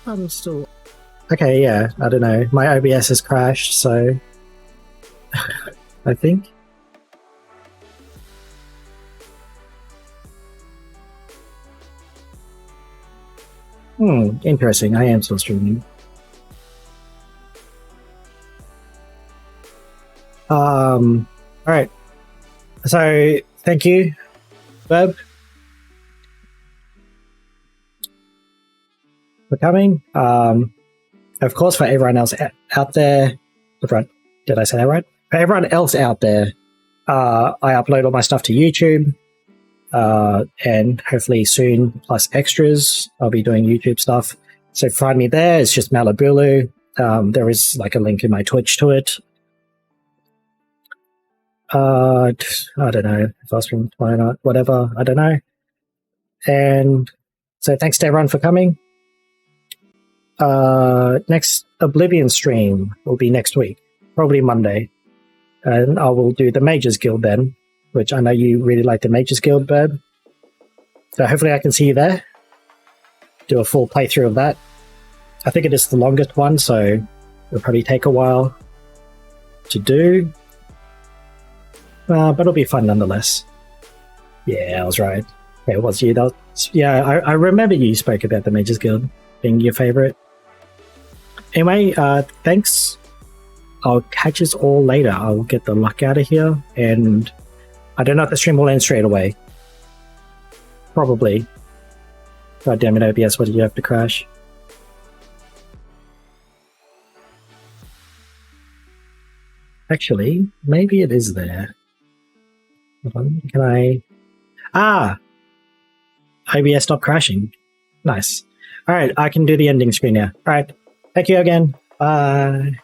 I'm still... Okay, yeah, I don't know. My OBS has crashed, so... I think. Interesting. I am still streaming. Alright. So, thank you, Web, for coming. Of course, for everyone else out there, did I say that right? For everyone else out there, I upload all my stuff to YouTube, and hopefully soon, plus extras, I'll be doing YouTube stuff. So find me there. It's just malabulu. There is like a link in my Twitch to it. I don't know if I've been playing it, whatever. I don't know. And so thanks to everyone for coming. Next Oblivion stream will be next week, probably Monday. And I will do the Mages Guild then, which I know you really like the Mages Guild, Bird. So hopefully I can see you there. Do a full playthrough of that. I think it is the longest one, so it'll probably take a while to do. But it'll be fun nonetheless. Yeah, I was right. It was you. I remember you spoke about the Mages Guild being your favorite. Anyway, thanks. I'll catch us all later. I'll get the luck out of here, and I don't know if the stream will end straight away. Probably. God damn it, OBS, what did you have to crash? Actually, maybe it is there. Hold on, can I... OBS stopped crashing. Nice. Alright, I can do the ending screen now. Alright, thank you again. Bye.